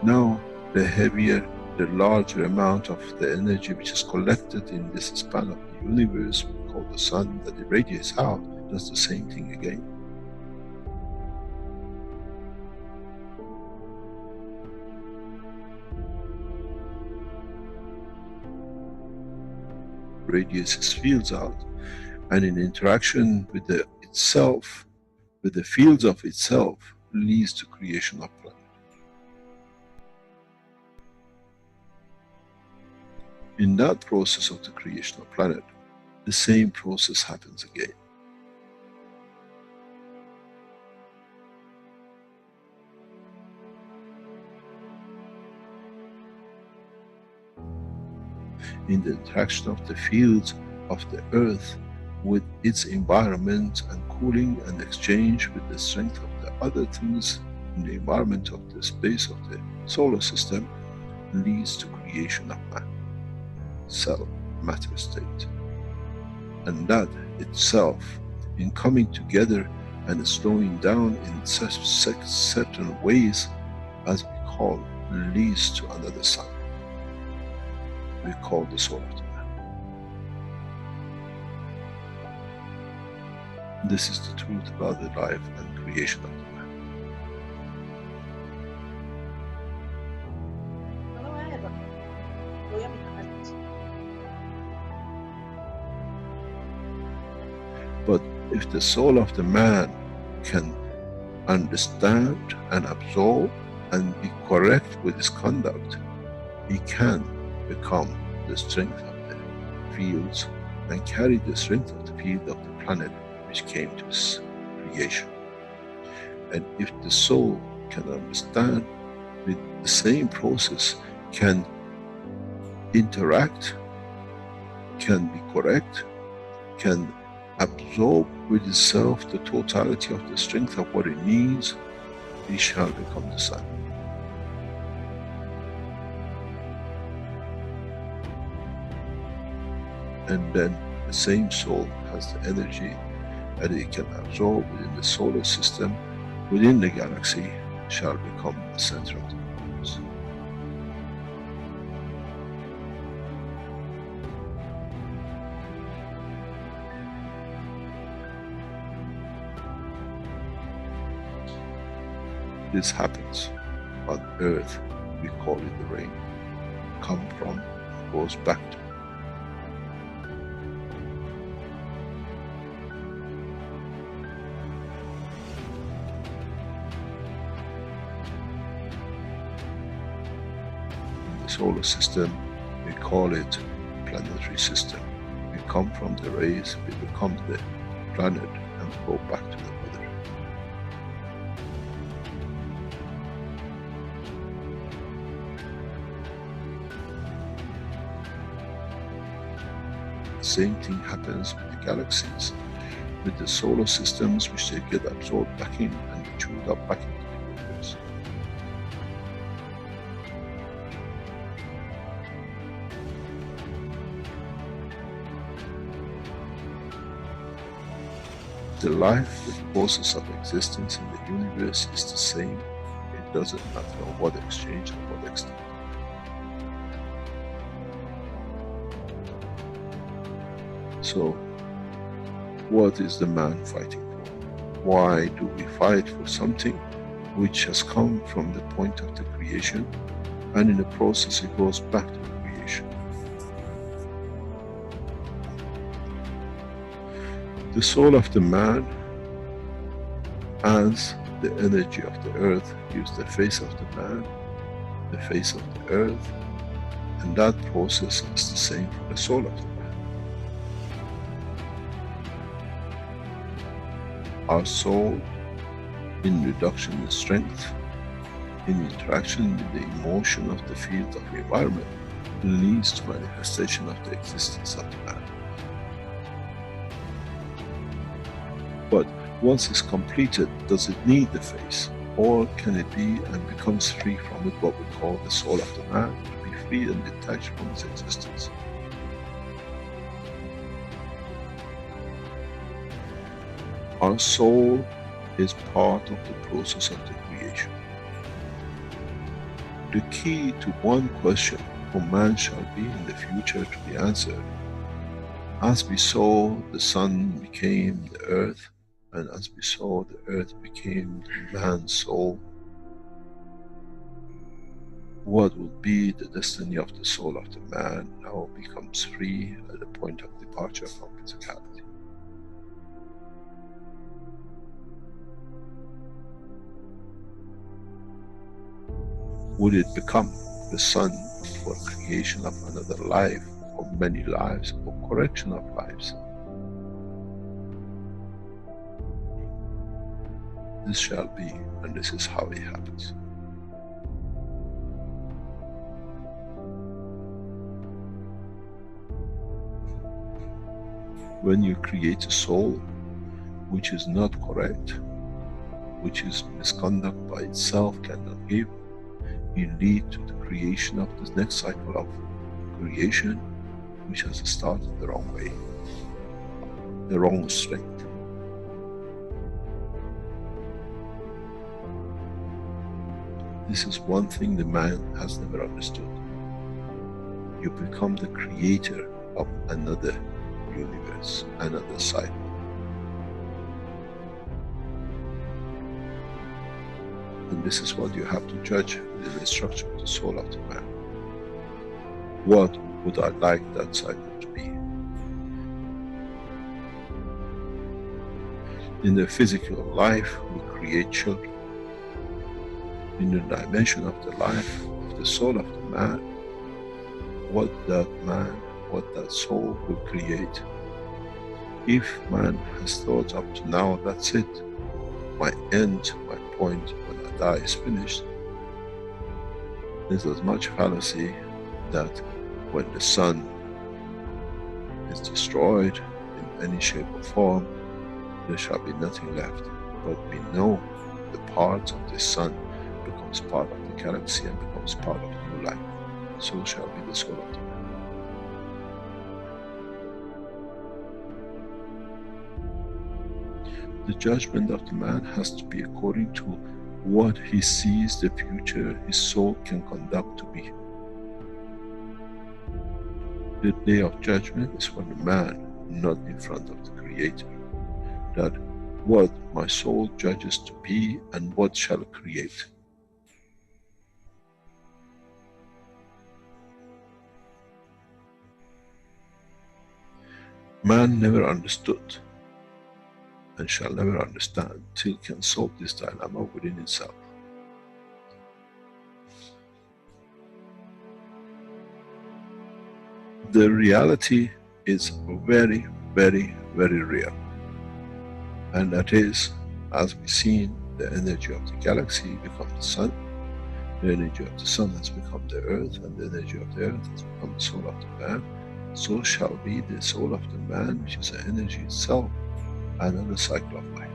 S6: Now, the heavier, the larger amount of the energy which is collected in this span of the universe, we call the sun, that it radiates out, does the same thing again. Radiates its fields out, and in interaction with itself, with the fields of itself, leads to creation of planet. In that process of the creation of planet, the same process happens again. In the interaction of the fields of the earth with its environment and cooling and exchange with the strength of the other things in the environment of the space of the solar system, leads to creation of man, cell, matter state. And that itself, in coming together and slowing down in such certain ways, as we call, leads to another sun. We call the soul of the man. This is the truth about the life and creation of the man. But if the soul of the man can understand and absorb and be correct with his conduct, he can become the strength of the fields and carry the strength of the field of the planet which came to his creation. And if the soul can understand with the same process, can interact, can be correct, can absorb with itself the totality of the strength of what it needs, he shall become the sun. And then the same soul has the energy that it can absorb within the solar system, within the galaxy, shall become the center of the universe. This happens on earth, we call it the rain. Come from, goes back to. In the solar system, we call it planetary system. We come from the rays, we become the planet, and we go back to the mother. The same thing happens with the galaxies, with the solar systems, which they get absorbed back in and chewed up back into the universe. The life, the process of existence in the universe is the same. It doesn't matter on what exchange or what extent. So, what is the man fighting for? Why do we fight for something which has come from the point of the creation, and in the process it goes back to the creation? The soul of the man, as the energy of the earth, gives the face of the man, the face of the earth, and that process is the same for the soul of the man. Our soul, in reduction in strength, in interaction with the emotion of the field of the environment, leads to manifestation of the existence of the man. But once it's completed, does it need the face? Or can it be and becomes free from it, what we call the soul of the man, to be free and detached from its existence? Our soul is part of the process of the creation. The key to one question, who man shall be in the future, to be answered, as we saw the sun became the earth, and as we saw the earth became the man's soul, what will be the destiny of the soul of the man now becomes free at the point of departure from physicality? Would it become the sun for creation of another life, or many lives, or correction of lives? This shall be, and this is how it happens. When you create a soul which is not correct, which is misconduct by itself, cannot give, you lead to the creation of this next cycle of creation, which has started the wrong way, the wrong strength. This is one thing the man has never understood. You become the creator of another universe, another cycle. And this is what you have to judge in the structure of the soul of the man. What would I like that cycle to be? In the physical life, we create children. In the dimension of the life of the soul of the man, what that man, what that soul will create. If man has thought up to now, that's it, my end, my point, when I die is finished, there's as much fallacy that when the sun is destroyed in any shape or form, there shall be nothing left. But we know the part of the sun becomes part of the galaxy and becomes part of new life. So shall be the soul of the man. The judgment of the man has to be according to what he sees the future his soul can conduct to be. The day of judgment is for the man, not in front of the Creator. That what my soul judges to be and what shall create. Man never understood and shall never understand till can solve this dilemma within itself. The reality is very, very, very real. And that is, as we've seen, the energy of the galaxy become the sun, the energy of the sun has become the earth, and the energy of the earth has become the soul of the man. So shall be the soul of the man, which is the energy itself, another cycle of life.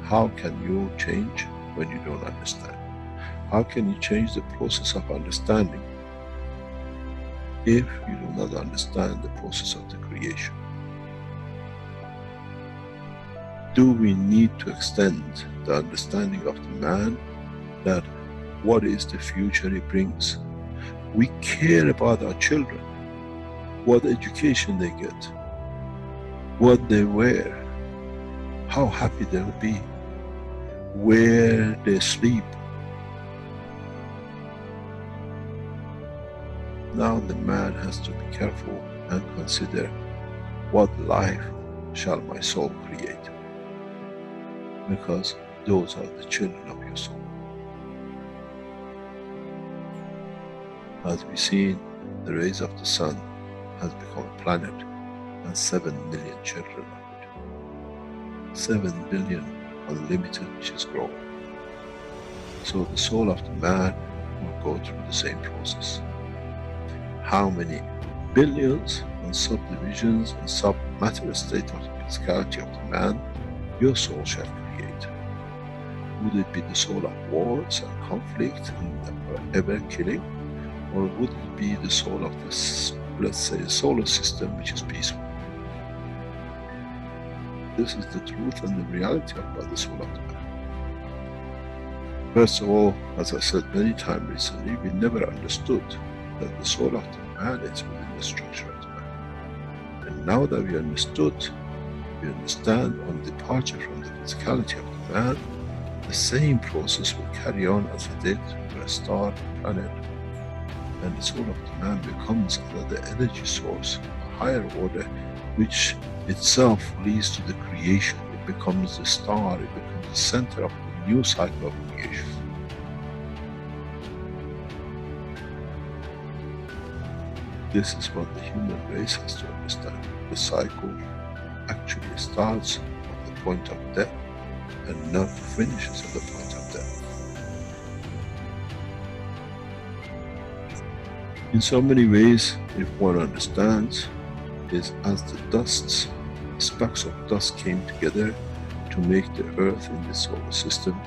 S6: How can you change when you don't understand? How can you change the process of understanding if you do not understand the process of the creation? Do we need to extend the understanding of the man that what is the future he brings? We care about our children, what education they get, what they wear, how happy they'll be, where they sleep. Now the man has to be careful and consider, what life shall my soul create? Because those are the children of your soul. As we see, the rays of the sun has become a planet and 7 million children of it. 7 billion unlimited, which is growing. So the soul of the man will go through the same process. How many billions and subdivisions and sub-matter state of the physicality of the man, your soul shall create. Would it be the soul of wars and conflict and ever killing? Or would it be the soul of this, let's say, solar system which is peaceful? This is the truth and the reality about the soul of the man. First of all, as I said many times recently, we never understood that the soul of the man is within the structure of the man. And now that we understood, we understand on departure from the physicality of the man, the same process will carry on as it did for a star, planet, and the soul of the man becomes another energy source, a higher order, which itself leads to the creation. It becomes the star, it becomes the center of the new cycle of creation. This is what the human race has to understand. The cycle actually starts at the point of death and not finishes at the point of death. In so many ways, if one understands, is as the dusts, specks of dust came together to make the earth in the solar system,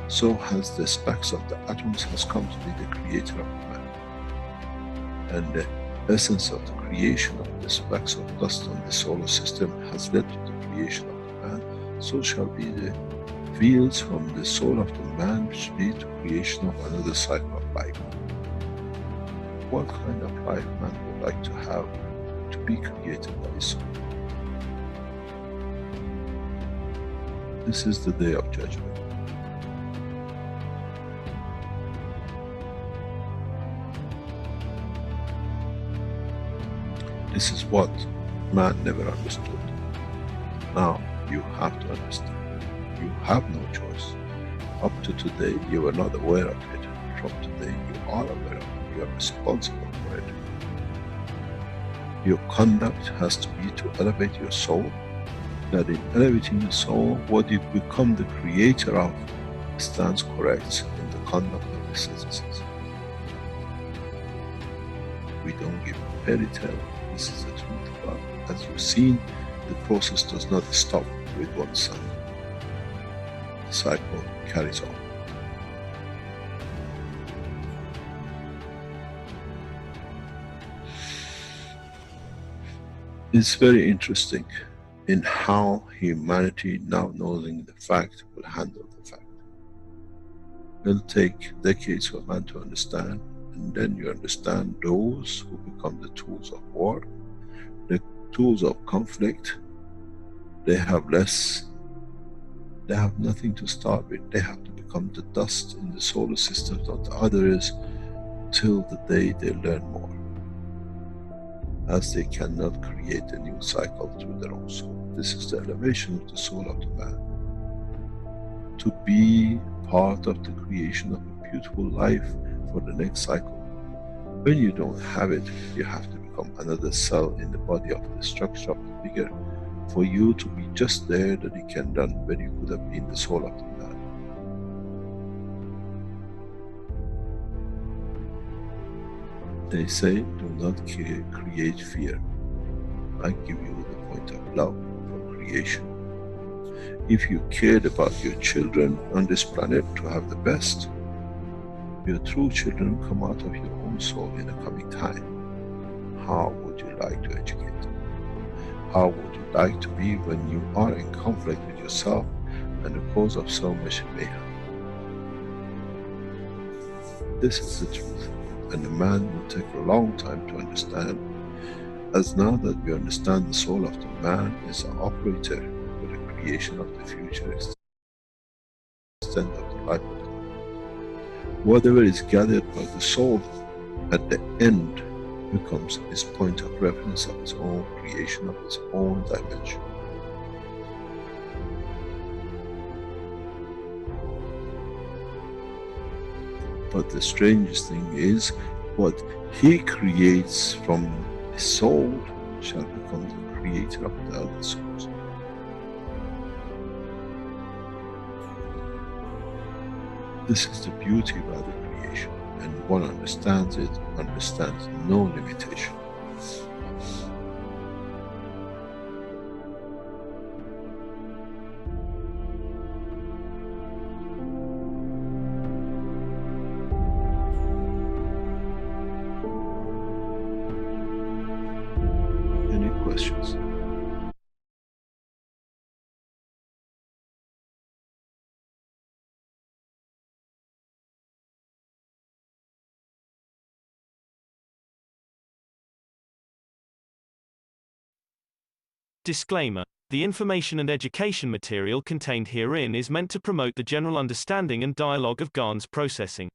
S6: so has the specks of the atoms has come to be the creator of man. And the essence of the creation of the specks of dust on the solar system has led to the creation of the man, so shall be the fields from the soul of the man which lead to creation of another cycle of life. What kind of life man would like to have to be created by his soul? This is the day of judgment. This is what man never understood. Now you have to understand. You have no choice. Up to today you were not aware of it. From today you are aware of it. You are responsible for it. Your conduct has to be to elevate your soul. That in elevating the soul, what you become the creator of stands correct in the conduct of the citizens. We don't give fairy tale. This is the truth. But as you've seen, the process does not stop with one sun. The cycle carries on. It's very interesting in how humanity, now knowing the fact, will handle the fact. It'll take decades for man to understand, and then you understand those who become the tools of war, the tools of conflict. They have less, they have nothing to start with. They have to become the dust in the solar system of the others till the day they learn more, as they cannot create a new cycle through their own soul. This is the elevation of the soul of the man. To be part of the creation of a beautiful life for the next cycle. When you don't have it, you have to become another cell in the body of the structure of the bigger, for you to be just there that you can run where you could have been the soul of the man. They say, do not create fear. I give you the point of love from creation. If you cared about your children on this planet to have the best, your true children come out of your own soul in the coming time. How would you like to educate them? How would you like to be when you are in conflict with yourself and the cause of so much mayhem? This is the truth, and the man will take a long time to understand, as now that we understand the soul of the man is an operator for the creation of the future extent of the life of the man. Whatever is gathered by the soul at the end becomes his point of reference of his own creation, of his own dimension. But the strangest thing is, what he creates from his soul shall become the creator of the other souls. This is the beauty about the creation, and one understands it, understands no limitation. questions.
S1: Disclaimer. The information and education material contained herein is meant to promote the general understanding and dialogue of GAN's processing.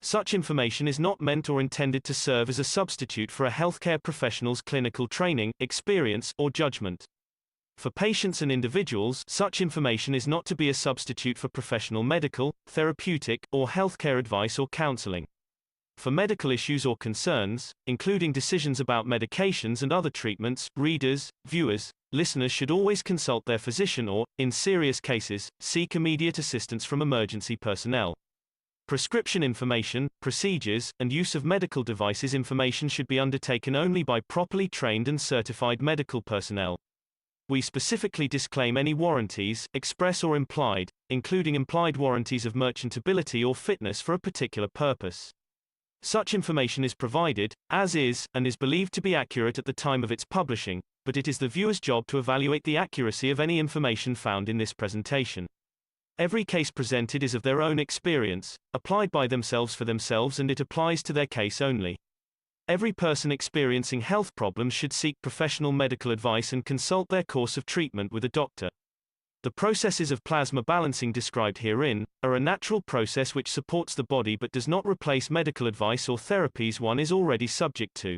S1: Such information is not meant or intended to serve as a substitute for a healthcare professional's clinical training, experience, or judgment. For patients and individuals, such information is not to be a substitute for professional medical, therapeutic, or healthcare advice or counseling. For medical issues or concerns, including decisions about medications and other treatments, readers, viewers, listeners should always consult their physician or, in serious cases, seek immediate assistance from emergency personnel. Prescription information, procedures, and use of medical devices information should be undertaken only by properly trained and certified medical personnel. We specifically disclaim any warranties, express or implied, including implied warranties of merchantability or fitness for a particular purpose. Such information is provided, as is, and is believed to be accurate at the time of its publishing, but it is the viewer's job to evaluate the accuracy of any information found in this presentation. Every case presented is of their own experience, applied by themselves for themselves, and it applies to their case only. Every person experiencing health problems should seek professional medical advice and consult their course of treatment with a doctor. The processes of plasma balancing described herein are a natural process which supports the body but does not replace medical advice or therapies one is already subject to.